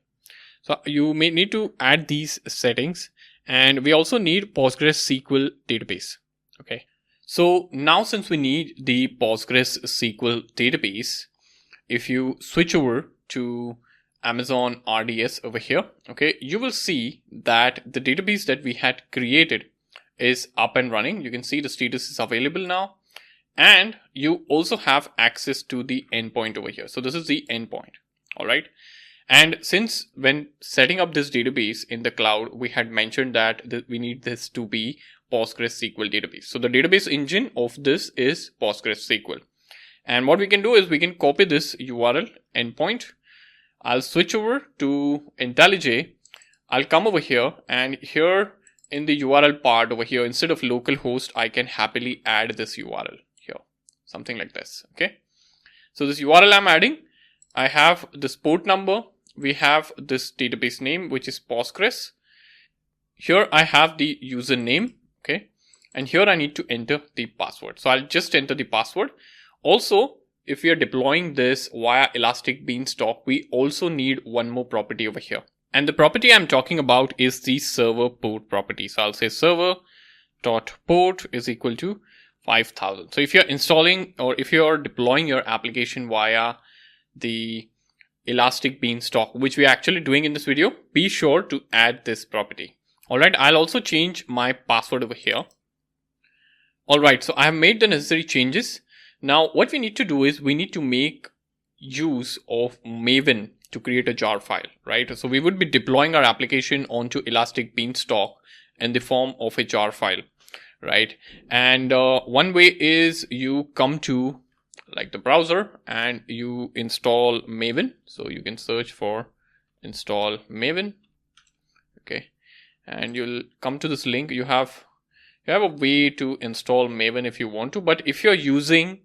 Speaker 1: so you may need to add these settings, and we also need Postgres SQL database. Okay, so now since we need the Postgres SQL database, if you switch over to Amazon RDS over here, okay, you will see that the database that we had created is up and running. You can see the status is available now, and you also have access to the endpoint over here. So this is the endpoint. All right. And since when setting up this database in the cloud, we had mentioned that we need this to be PostgreSQL database. So the database engine of this is PostgreSQL. And what we can do is we can copy this URL endpoint. I'll switch over to IntelliJ. I'll come over here, and here in the URL part over here, instead of localhost, I can happily add this URL here, something like this. Okay. So this URL I'm adding, I have this port number. We have this database name, which is Postgres. Here I have the username. Okay. And here I need to enter the password. So I'll just enter the password. Also, if we are deploying this via Elastic Beanstalk, we also need one more property over here. And the property I'm talking about is the server port property. So I'll say server.port is equal to 5000. So if you're installing or if you're deploying your application via the Elastic Beanstalk, which we are actually doing in this video, be sure to add this property. Alright, I'll also change my password over here. Alright, so I have made the necessary changes. Now what we need to do is we need to make use of Maven to create a jar file, right? So we would be deploying our application onto Elastic Beanstalk in the form of a jar file, right? And one way is you come to like the browser and you install Maven. So you can search for install Maven. Okay. And you'll come to this link. You have a way to install Maven if you want to, but if you're using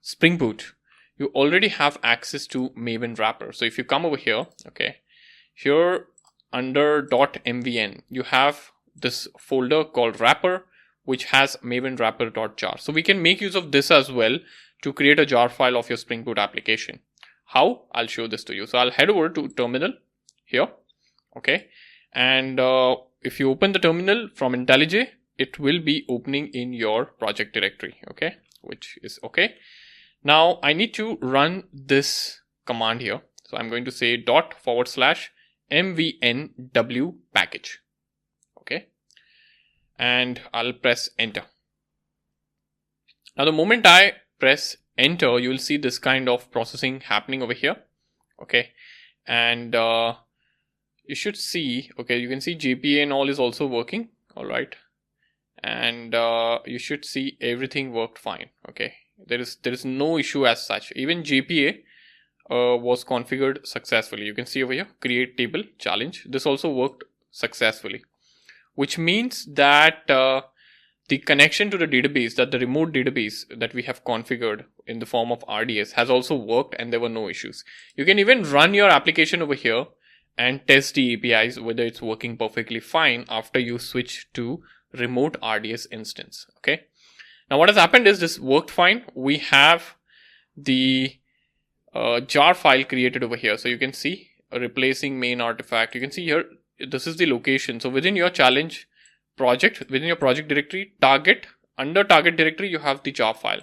Speaker 1: Spring Boot, you already have access to Maven wrapper. So if you come over here, okay, here under .mvn, you have this folder called wrapper, which has Maven wrapper.jar. So we can make use of this as well to create a jar file of your Spring Boot application. How? I'll show this to you. So I'll head over to terminal here, okay, and if you open the terminal from IntelliJ, it will be opening in your project directory, okay, which is okay. Now I need to run this command here. So I'm going to say ./mvnw package. Okay. And I'll press enter. Now the moment I press enter, you will see this kind of processing happening over here. Okay. And you should see, okay, you can see JPA and all is also working. All right. And you should see everything worked fine. Okay. There is no issue as such. Even JPA was configured successfully. You can see over here, create table challenge. This also worked successfully, which means that the connection to the database, that the remote database that we have configured in the form of RDS has also worked and there were no issues. You can even run your application over here and test the APIs whether it's working perfectly fine after you switch to remote RDS instance. Okay. Now what has happened is this worked fine. We have the jar file created over here. So you can see replacing main artifact. You can see here, this is the location. So within your challenge project, within your project directory, target, under target directory, you have the jar file.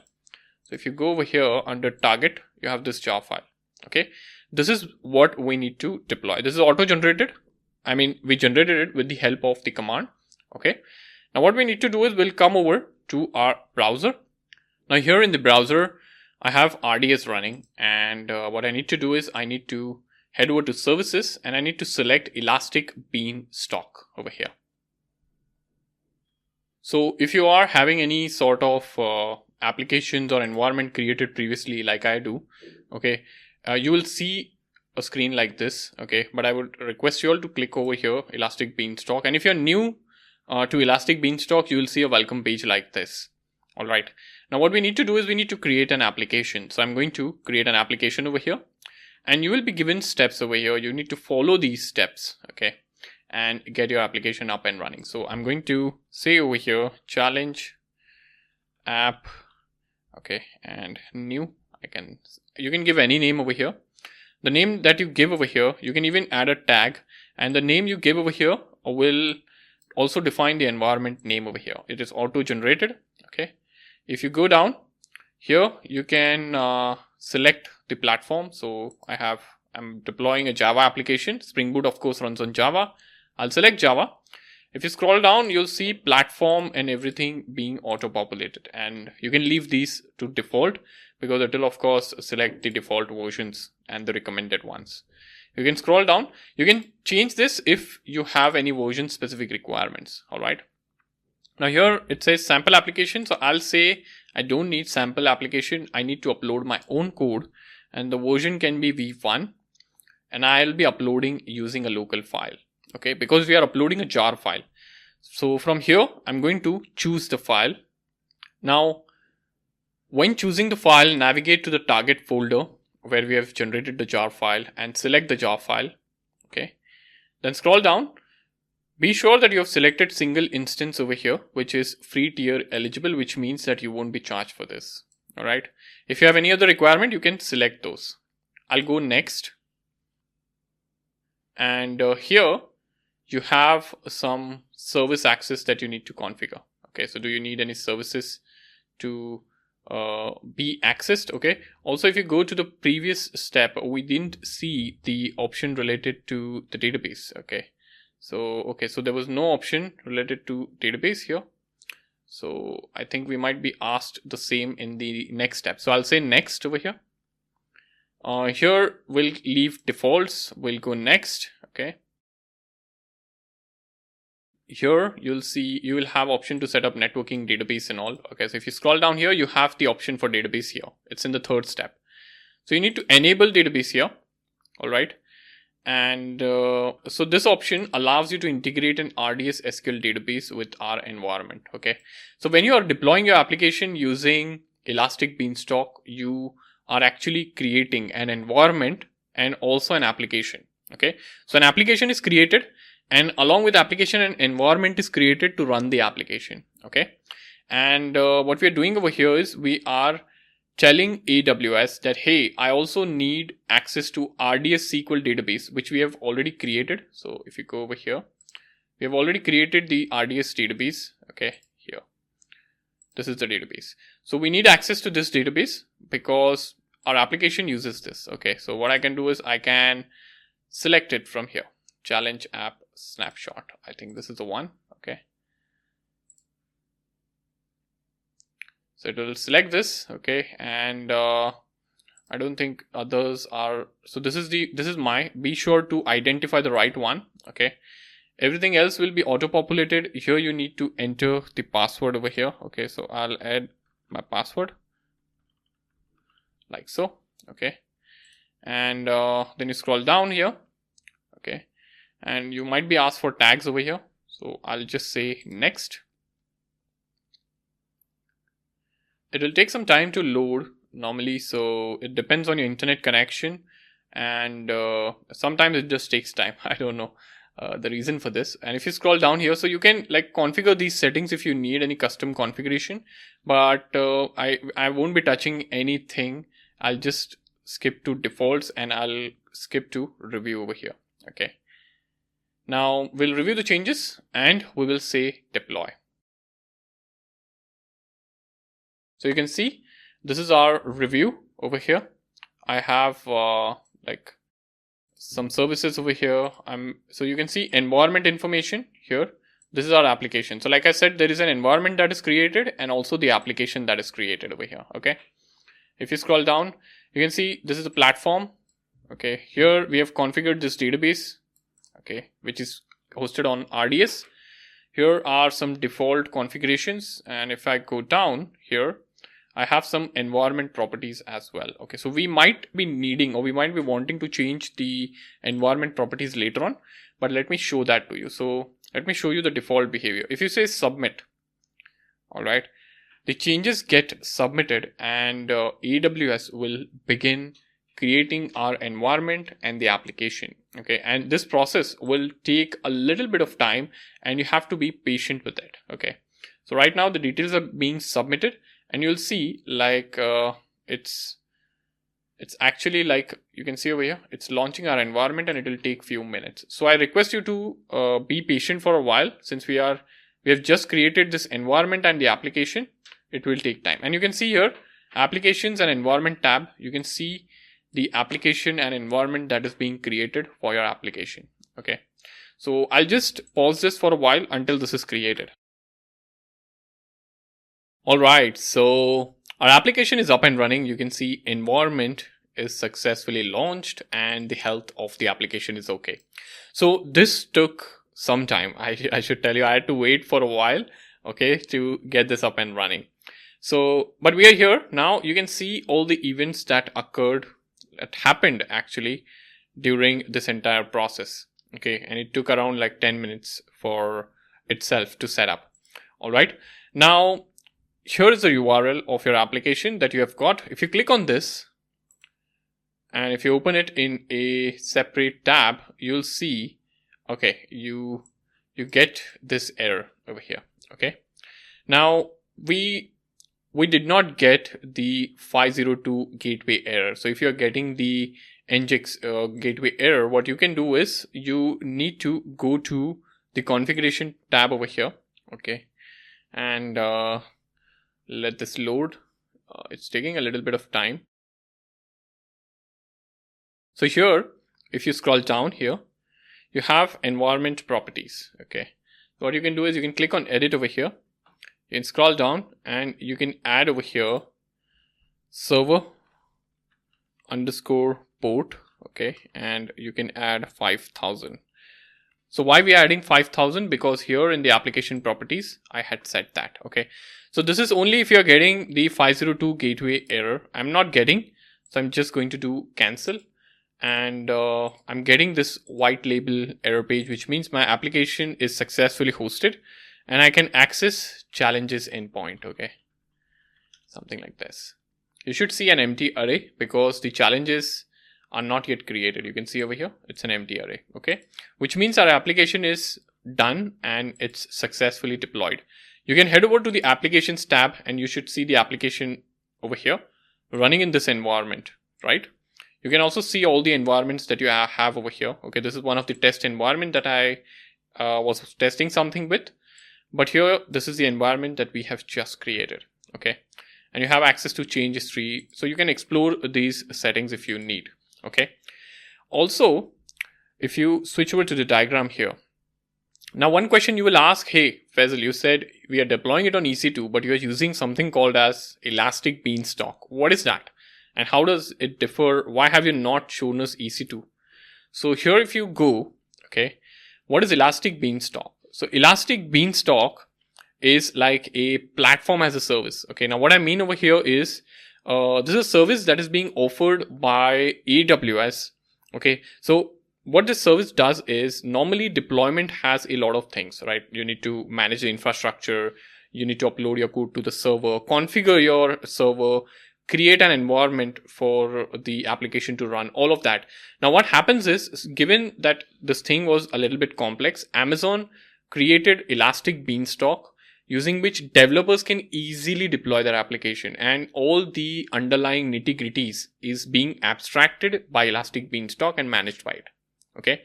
Speaker 1: So if you go over here under target, you have this jar file. Okay. This is what we need to deploy. This is auto generated. I mean, we generated it with the help of the command. Okay. Now what we need to do is we'll come over to our browser. Now here in the browser, I have RDS running, and what I need to do is I need to head over to services and I need to select Elastic Beanstalk over here. So if you are having any sort of applications or environment created previously like I do, okay, you will see a screen like this, okay, but I would request you all to click over here, Elastic Beanstalk, and if you're new to Elastic Beanstalk, you will see a welcome page like this. All right. Now what we need to do is we need to create an application. So I'm going to create an application over here, and you will be given steps over here. You need to follow these steps, okay, and get your application up and running. So I'm going to say over here, challenge app, okay, and new. You can give any name over here. The name that you give over here, you can even add a tag, and the name you give over here will also define the environment name over here. It is auto generated. Okay. If you go down here, you can select the platform. So I'm deploying a Java application. Spring Boot, of course, runs on Java. I'll select Java. If you scroll down, you'll see platform and everything being auto populated, and you can leave these to default because it will of course select the default versions and the recommended ones. You can scroll down. You can change this if you have any version specific requirements. All right. Now here it says sample application. So I'll say I don't need sample application. I need to upload my own code, and the version can be v1, and I'll be uploading using a local file. Okay, because we are uploading a jar file. So from here, I'm going to choose the file. Now, when choosing the file, navigate to the target folder where we have generated the jar file and select the jar file. Okay, then scroll down. Be sure that you have selected single instance over here, which is free tier eligible, which means that you won't be charged for this. All right. If you have any other requirement, you can select those. I'll go next. And here you have some service access that you need to configure. Okay. So do you need any services to be accessed? Okay. Also, if you go to the previous step, we didn't see the option related to the database. Okay. So there was no option related to database here. So I think we might be asked the same in the next step. So I'll say next over here. Here we'll leave defaults. We'll go next. Okay. Here you'll see you will have option to set up networking, database and all. Okay. So if you scroll down here, you have the option for database here. It's in the third step. So you need to enable database here. All right. And so this option allows you to integrate an RDS SQL database with our environment. Okay. So when you are deploying your application using Elastic Beanstalk, you are actually creating an environment and also an application. Okay. So an application is created, and along with application, an environment is created to run the application. Okay. And what we are doing over here is we are telling AWS that, hey, I also need access to RDS SQL database, which we have already created. So if you go over here, we have already created the RDS database. Okay, here. This is the database. So we need access to this database because our application uses this. Okay, so what I can do is I can select it from here. Challenge app snapshot. I think this is the one. Okay. So it will select this, okay, and I don't think others are. So this is my. Be sure to identify the right one, okay. Everything else will be auto-populated. Here you need to enter the password over here, okay. So I'll add my password like so, okay, and then you scroll down here, okay, and you might be asked for tags over here. So I'll just say next. It will take some time to load normally, so it depends on your internet connection, and sometimes it just takes time. I don't know the reason for this. And if you scroll down here, so you can like configure these settings if you need any custom configuration, but I won't be touching anything. I'll just skip to defaults and I'll skip to review over here. Okay. Now we'll review the changes and we will say deploy. So you can see this is our review over here. I have like some services over here. So you can see environment information here. This is our application. So like I said, there is an environment that is created and also the application that is created over here. Okay. If you scroll down, you can see this is the platform. Okay. Here we have configured this database. Okay. Which is hosted on RDS. Here are some default configurations. And if I go down here, I have some environment properties as well. Okay, so we might be needing or we might be wanting to change the environment properties later on, but let me show that to you. So let me show you the default behavior. If you say submit, all right, the changes get submitted and AWS will begin creating our environment and the application. Okay, and this process will take a little bit of time and you have to be patient with it. Okay, so right now the details are being submitted. And you'll see like it's actually like you can see over here, it's launching our environment and it will take few minutes. So I request you to be patient for a while since we have just created this environment and the application. It will take time. And you can see here applications and environment tab. You can see the application and environment that is being created for your application. Okay. So I'll just pause this for a while until this is created. Alright, so our application is up and running. You can see environment is successfully launched and the health of the application is okay. So this took some time. I should tell you, I had to wait for a while, okay, to get this up and running. So, but we are here now. You can see all the events that happened actually during this entire process. Okay, and it took around like 10 minutes for itself to set up. All right. Now, here is the URL of your application that you have got. If you click on this, and if you open it in a separate tab, you'll see, okay, you get this error over here. Okay. Now, we did not get the 502 gateway error. So if you're getting the Nginx gateway error, what you can do is you need to go to the configuration tab over here. Okay. And let this load. It's taking a little bit of time. So here, if you scroll down here, you have environment properties. Okay. So what you can do is you can click on edit over here. You can scroll down and you can add over here server underscore port. Okay. And you can add 5000. So why we are adding 5000? Because here in the application properties, I had set that. Okay. So this is only if you're getting the 502 gateway error. I'm not getting. So I'm just going to do cancel. And I'm getting this white label error page, which means my application is successfully hosted and I can access challenges endpoint. Okay. Something like this. You should see an empty array because the challenges are not yet created. You can see over here, it's an empty array. Okay. Which means our application is done and it's successfully deployed. You can head over to the applications tab and you should see the application over here running in this environment, right? You can also see all the environments that you have over here. Okay, this is one of the test environment that I was testing something with. But here, this is the environment that we have just created. Okay, and you have access to change history. So you can explore these settings if you need. Okay. Also, if you switch over to the diagram here. Now, one question you will ask, hey, Faisal, you said we are deploying it on EC2, but you are using something called as Elastic Beanstalk. What is that? And how does it differ? Why have you not shown us EC2? So here, if you go, okay, what is Elastic Beanstalk? So Elastic Beanstalk is like a platform as a service. Okay, now what I mean over here is this is a service that is being offered by AWS. Okay, so what this service does is normally deployment has a lot of things, right? You need to manage the infrastructure. You need to upload your code to the server, configure your server, create an environment for the application to run, all of that. Now, what happens is, given that this thing was a little bit complex, Amazon created Elastic Beanstalk, using which developers can easily deploy their application, and all the underlying nitty-gritties is being abstracted by Elastic Beanstalk and managed by it. Okay.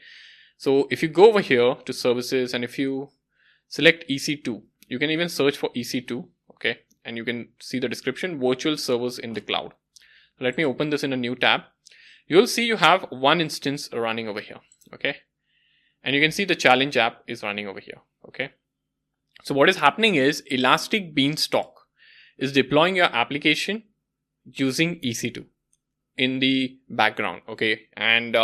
Speaker 1: So if you go over here to services and if you select EC2, you can even search for EC2. Okay. And you can see the description, virtual servers in the cloud. Let me open this in a new tab. You'll see you have one instance running over here. Okay. And you can see the challenge app is running over here. Okay. So what is happening is Elastic Beanstalk is deploying your application using EC2 in the background. Okay. And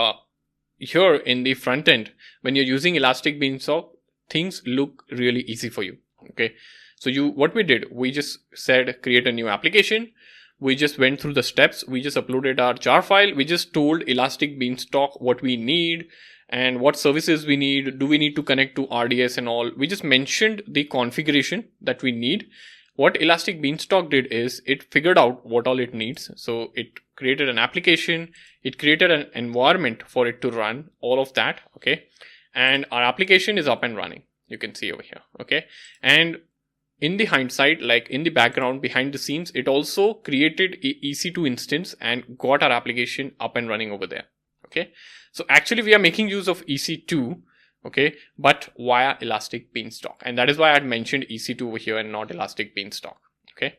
Speaker 1: here in the front end, when you're using Elastic Beanstalk, things look really easy for you. Okay. So what we did, we just said, create a new application. We just went through the steps. We just uploaded our jar file. We just told Elastic Beanstalk what we need and what services we need. Do we need to connect to RDS and all? We just mentioned the configuration that we need. What Elastic Beanstalk did is it figured out what all it needs. So it created an application. It created an environment for it to run all of that. Okay. And our application is up and running. You can see over here. Okay. And in the hindsight, like in the background, behind the scenes, it also created a EC2 instance and got our application up and running over there. Okay. So actually we are making use of EC2, okay, but via Elastic Beanstalk. And that is why I had mentioned EC2 over here and not Elastic Beanstalk. Okay.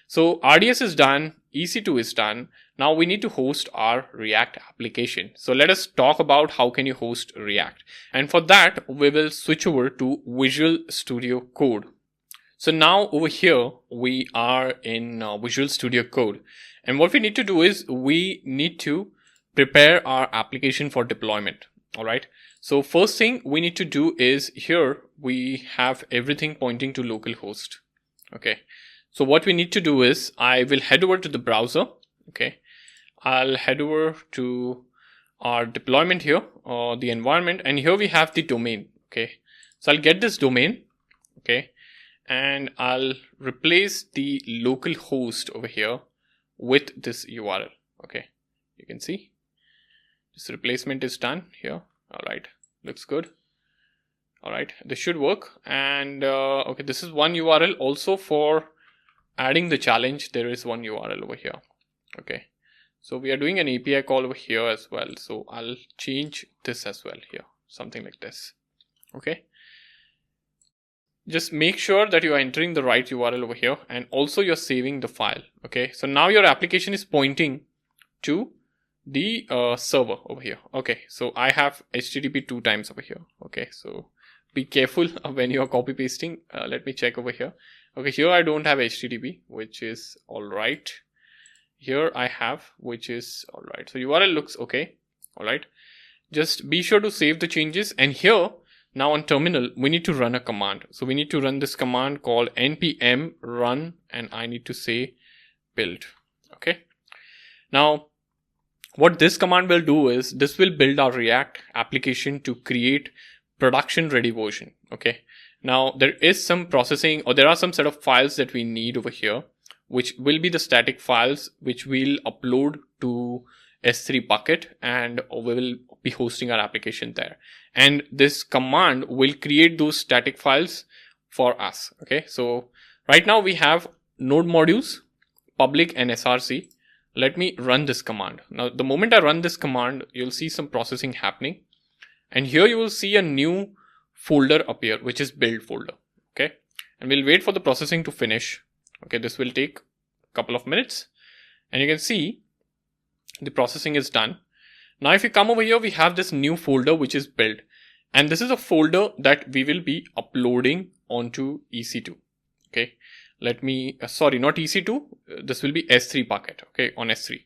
Speaker 1: So RDS is done. EC2 is done. Now we need to host our React application. So let us talk about how can you host React. And for that, we will switch over to Visual Studio Code. So now over here, we are in Visual Studio Code. And what we need to do is we need to prepare our application for deployment. All right. So first thing we need to do is here we have everything pointing to localhost. Okay. So what we need to do is I will head over to the browser. Okay. I'll head over to our deployment here, or the environment, and here we have the domain. Okay. So I'll get this domain. Okay. And I'll replace the local host over here with this URL. Okay, you can see this replacement is done here. All right, looks good. All right, this should work. And okay, this is one URL. Also for adding the challenge, there is one URL over here. Okay, so we are doing an API call over here as well. So I'll change this as well here, something like this. Okay. Just make sure that you are entering the right URL over here, and also you're saving the file. Okay, so now your application is pointing to the server over here. Okay, so I have HTTP 2 times over here. Okay, so be careful when you're copy pasting. Let me check over here. Okay, here I don't have HTTP, which is all right. Here I have, which is all right. So URL looks okay. All right, just be sure to save the changes. And here, now on terminal, we need to run a command. So we need to run this command called npm run, and I need to say build. Okay. Now, what this command will do is this will build our React application to create production ready version. Okay. Now there is some processing, or there are some set of files that we need over here, which will be the static files, which we'll upload to S3 bucket, and we will be hosting our application there. And this command will create those static files for us. Okay, so right now we have node modules, public and src. Let me run this command. Now the moment I run this command, you'll see some processing happening, and here you will see a new folder appear, which is build folder. Okay, and we'll wait for the processing to finish. Okay, this will take a couple of minutes, and you can see the processing is done. Now if you come over here, we have this new folder which is built, and this is a folder that we will be uploading onto EC2. Okay, let me sorry, not EC2, this will be S3 bucket. Okay, on S3.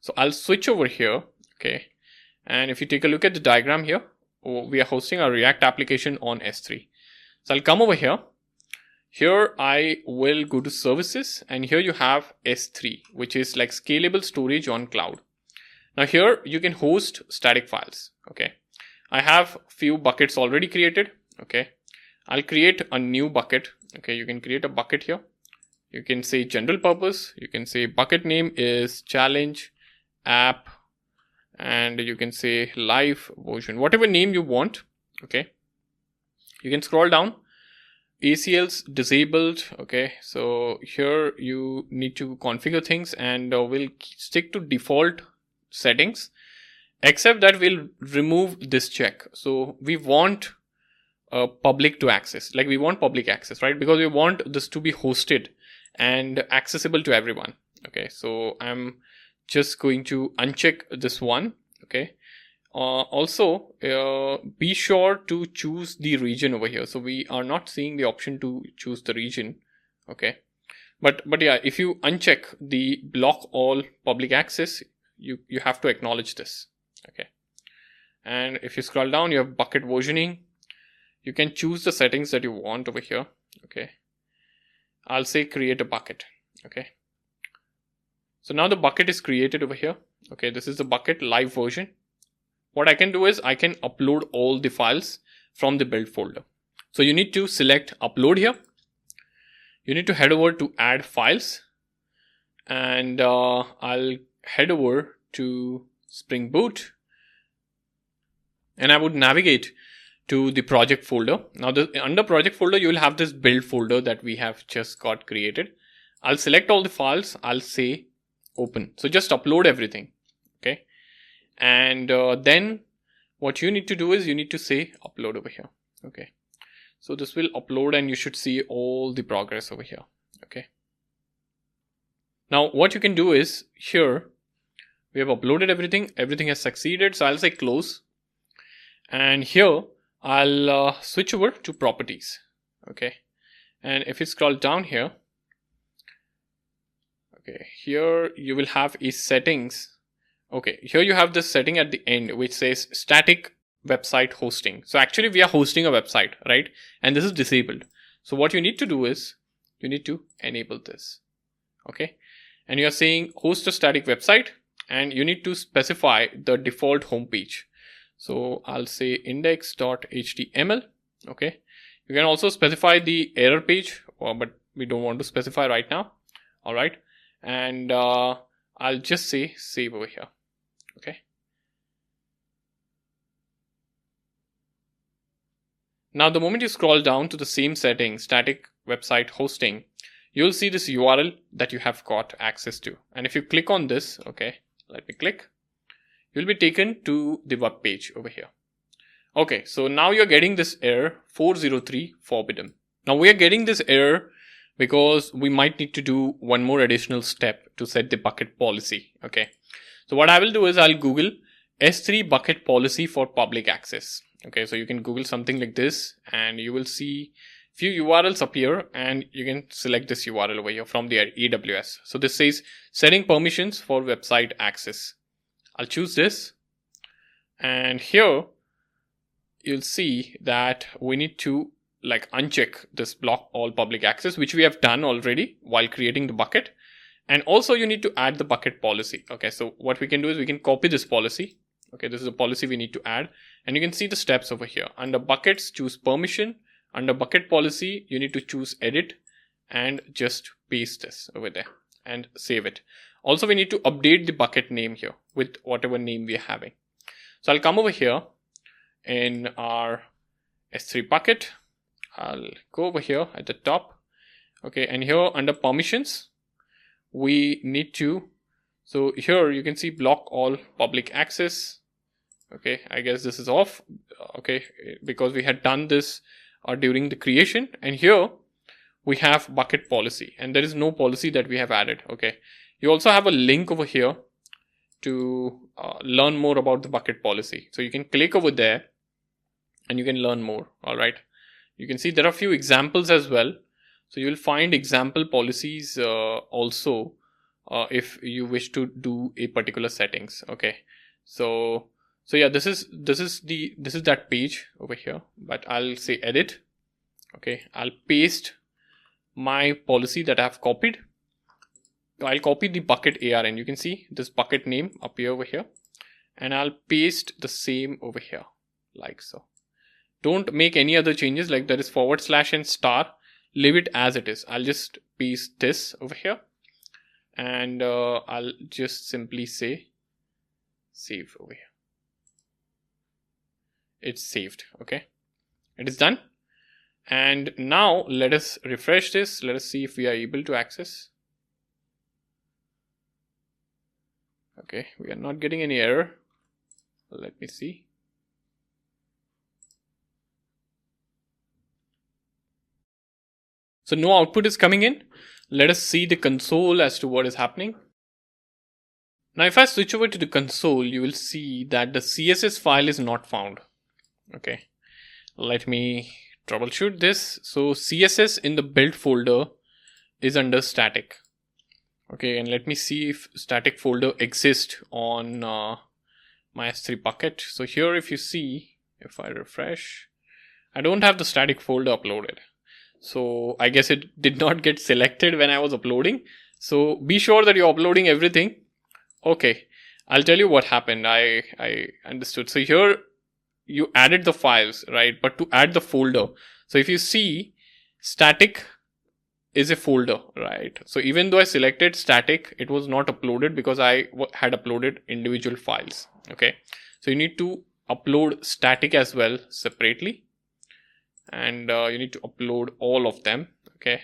Speaker 1: So I'll switch over here. Okay, and if you take a look at the diagram here, we are hosting our React application on S3. So I'll come over here. Here I will go to services, and here you have S3, which is like scalable storage on cloud. Now here you can host static files. Okay, I have few buckets already created. Okay, I'll create a new bucket. Okay, you can create a bucket here. You can say general purpose. You can say bucket name is challenge app, and you can say live version, whatever name you want. Okay, you can scroll down. ACLs disabled. Okay, so here you need to configure things, and we'll stick to default settings, except that we'll remove this check. So we want public to access, like we want public access, right? Because we want this to be hosted and accessible to everyone. Okay, so I'm just going to uncheck this one. Okay, also be sure to choose the region over here. So we are not seeing the option to choose the region. Okay, but yeah, if you uncheck the block all public access, you have to acknowledge this. Okay, and if you scroll down, you have bucket versioning. You can choose the settings that you want over here. Okay, I'll say create a bucket. Okay, so now the bucket is created over here. Okay, this is the bucket live version. What I can do is I can upload all the files from the build folder. So you need to select upload here. You need to head over to add files, and I'll head over to Spring Boot, and I would navigate to the project folder. Now under project folder, you will have this build folder that we have just got created. I'll select all the files. I'll say open. So just upload everything. Okay. And then what you need to do is you need to say upload over here. Okay. So this will upload, and you should see all the progress over here. Okay. Now what you can do is here we have uploaded everything. Everything has succeeded. So I'll say close. And here I'll switch over to properties. Okay. And if you scroll down here, okay, here you will have a settings. Okay, here you have this setting at the end which says static website hosting. So actually we are hosting a website, right? And this is disabled. So what you need to do is you need to enable this. Okay. And you are saying host a static website, and you need to specify the default home page. So I'll say index.html. Okay. You can also specify the error page, but we don't want to specify right now. All right. And I'll just say save over here. Okay. Now, the moment you scroll down to the same setting, static website hosting, you'll see this URL that you have got access to. And if you click on this, okay, let me click, you'll be taken to the web page over here. Okay, so now you're getting this error 403 forbidden. Now we are getting this error because we might need to do one more additional step to set the bucket policy. Okay, so what I will do is I'll Google S3 bucket policy for public access. Okay, so you can Google something like this and you will see few URLs appear, and you can select this URL over here from the AWS. So this says setting permissions for website access. I'll choose this, and here you'll see that we need to uncheck this block all public access, which we have done already while creating the bucket. And also you need to add the bucket policy. Okay, so what we can do is we can copy this policy. Okay, this is a policy we need to add, and you can see the steps over here. Under buckets, choose permission. Under bucket policy, you need to choose edit and just paste this over there and save it. Also, we need to update the bucket name here with whatever name we are having. So I'll come over here in our S3 bucket. I'll go over here at the top. Okay, and here under permissions, we need to, so here you can see block all public access. Okay, I guess this is off. Okay, because we had done this during the creation, and here we have bucket policy, and there is no policy that we have added. Okay, you also have a link over here to learn more about the bucket policy. So you can click over there and you can learn more. All right, you can see there are a few examples as well. So you will find example policies also if you wish to do a particular settings. Okay, so yeah, this is that page over here, but I'll say edit. Okay, I'll paste my policy that I have copied. I'll copy the bucket ARN. You can see this bucket name appear over here, and I'll paste the same over here like so. Don't make any other changes, like there is / and star. Leave it as it is. I'll just paste this over here, and I'll just simply say save over here. It's saved. Okay, it is done. And now let us refresh this. Let us see if we are able to access. Okay, we are not getting any error. Let me see. So no output is coming in. Let us see the console as to what is happening. Now if I switch over to the console, you will see that the CSS file is not found. Okay, let me troubleshoot this. So CSS in the build folder is under static. Okay, and let me see if static folder exists on my S3 bucket. So here, if you see, if I refresh, I don't have the static folder uploaded. So I guess it did not get selected when I was uploading. So be sure that you're uploading everything. Okay, I'll tell you what happened. I understood. So here you added the files, right? But to add the folder, so if you see, static is a folder, right? So even though I selected static, it was not uploaded because I had uploaded individual files. Okay, so you need to upload static as well separately, and you need to upload all of them. Okay,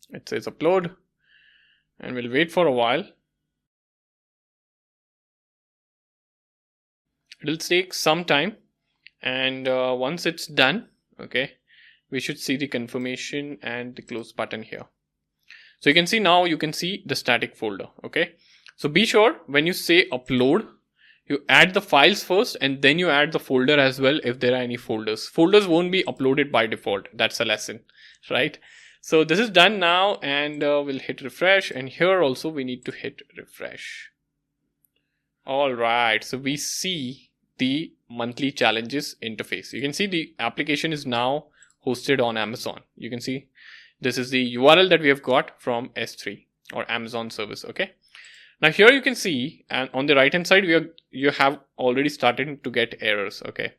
Speaker 1: it says upload, and we'll wait for a while. It'll take some time, and once it's done, okay, we should see the confirmation and the close button here. So you can see now, you can see the static folder. Okay, so be sure when you say upload, you add the files first and then you add the folder as well if there are any folders. Folders won't be uploaded by default. That's a lesson, right? So this is done now, and we'll hit refresh, and here also we need to hit refresh. All right, so we see the monthly challenges interface. You can see the application is now hosted on Amazon. You can see this is the URL that we have got from S3 or Amazon service. Okay. Now here you can see, and on the right hand side, you have already started to get errors. Okay.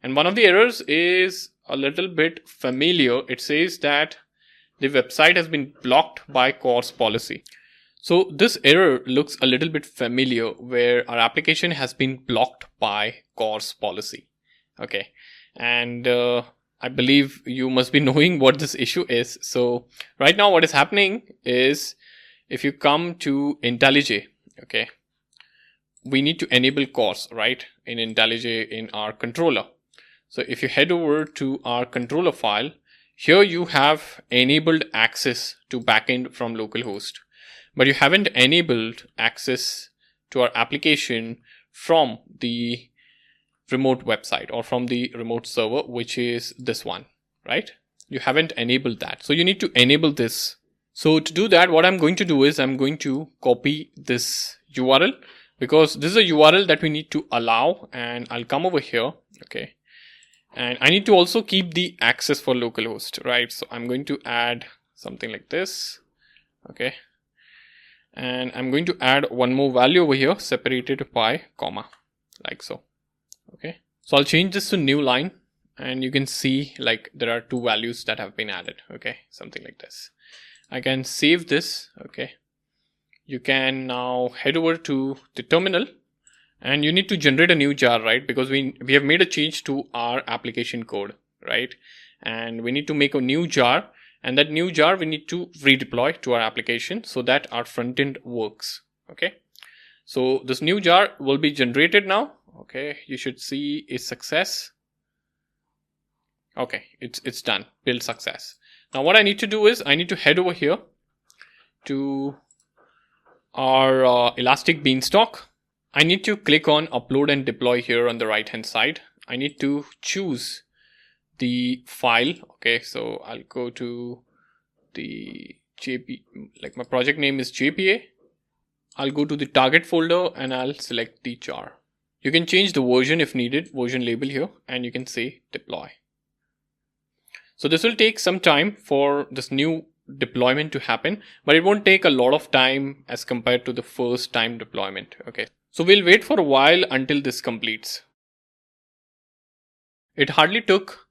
Speaker 1: And one of the errors is a little bit familiar. It says that the website has been blocked by CORS policy. So this error looks a little bit familiar, where our application has been blocked by CORS policy. Okay. And I believe you must be knowing what this issue is. So right now what is happening is, if you come to IntelliJ, okay, we need to enable CORS, right, in IntelliJ in our controller. So if you head over to our controller file, here you have enabled access to backend from localhost, but you haven't enabled access to our application from the remote website or from the remote server, which is this one, right? You haven't enabled that. So you need to enable this. So to do that, what I'm going to do is I'm going to copy this URL, because this is a URL that we need to allow, and I'll come over here. Okay. And I need to also keep the access for localhost, right? So I'm going to add something like this. Okay. And I'm going to add one more value over here, separated by comma, like so. Okay. So I'll change this to new line, and you can see like there are two values that have been added. Okay. Something like this. I can save this. Okay. You can now head over to the terminal, and you need to generate a new jar, right? Because we have made a change to our application code, right? And we need to make a new jar, and that new jar we need to redeploy to our application so that our front end works. Okay. So this new jar will be generated now. Okay. You should see a success. Okay. It's done. Build success. Now what I need to do is I need to head over here to our Elastic Beanstalk. I need to click on upload and deploy here on the right hand side. I need to choose the file. Okay, so I'll go to the like my project name is JPA. I'll go to the target folder and I'll select the jar. You can change the version if needed, version label here, and you can say deploy. So this will take some time for this new deployment to happen, but it won't take a lot of time as compared to the first time deployment. Okay. So we'll wait for a while until this completes. It hardly took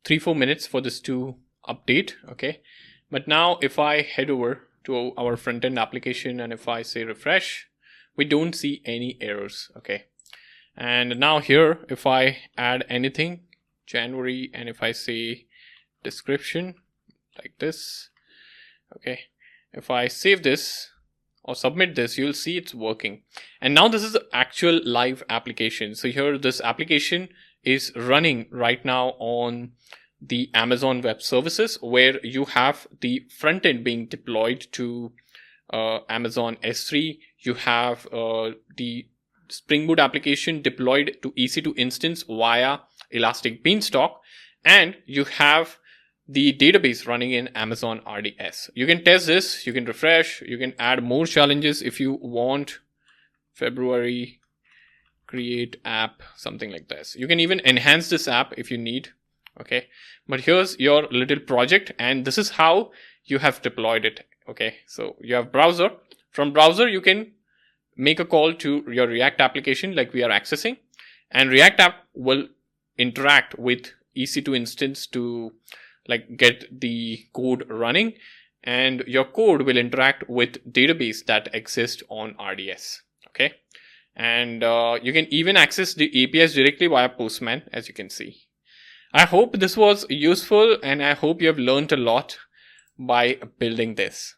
Speaker 1: 3-4 minutes for this to update. Okay. But now if I head over to our front-end application and if I say refresh, we don't see any errors. Okay. And now here, if I add anything, January, and if I say description like this, okay, if I save this or submit this, you'll see it's working. And now this is the actual live application. So here this application is running right now on the Amazon Web Services, where you have the front end being deployed to Amazon S3. You have the Spring Boot application deployed to EC2 instance via Elastic Beanstalk, and you have the database running in Amazon RDS. You can test this, you can refresh, you can add more challenges if you want. February, create app, something like this. You can even enhance this app if you need. Okay, but here's your little project, and this is how you have deployed it. Okay, so you have browser. From browser, you can make a call to your React application like we are accessing, and React app will interact with EC2 instance to like get the code running, and your code will interact with database that exists on RDS. Okay, and you can even access the APIs directly via Postman, as you can see. I hope this was useful, and I hope you have learned a lot by building this.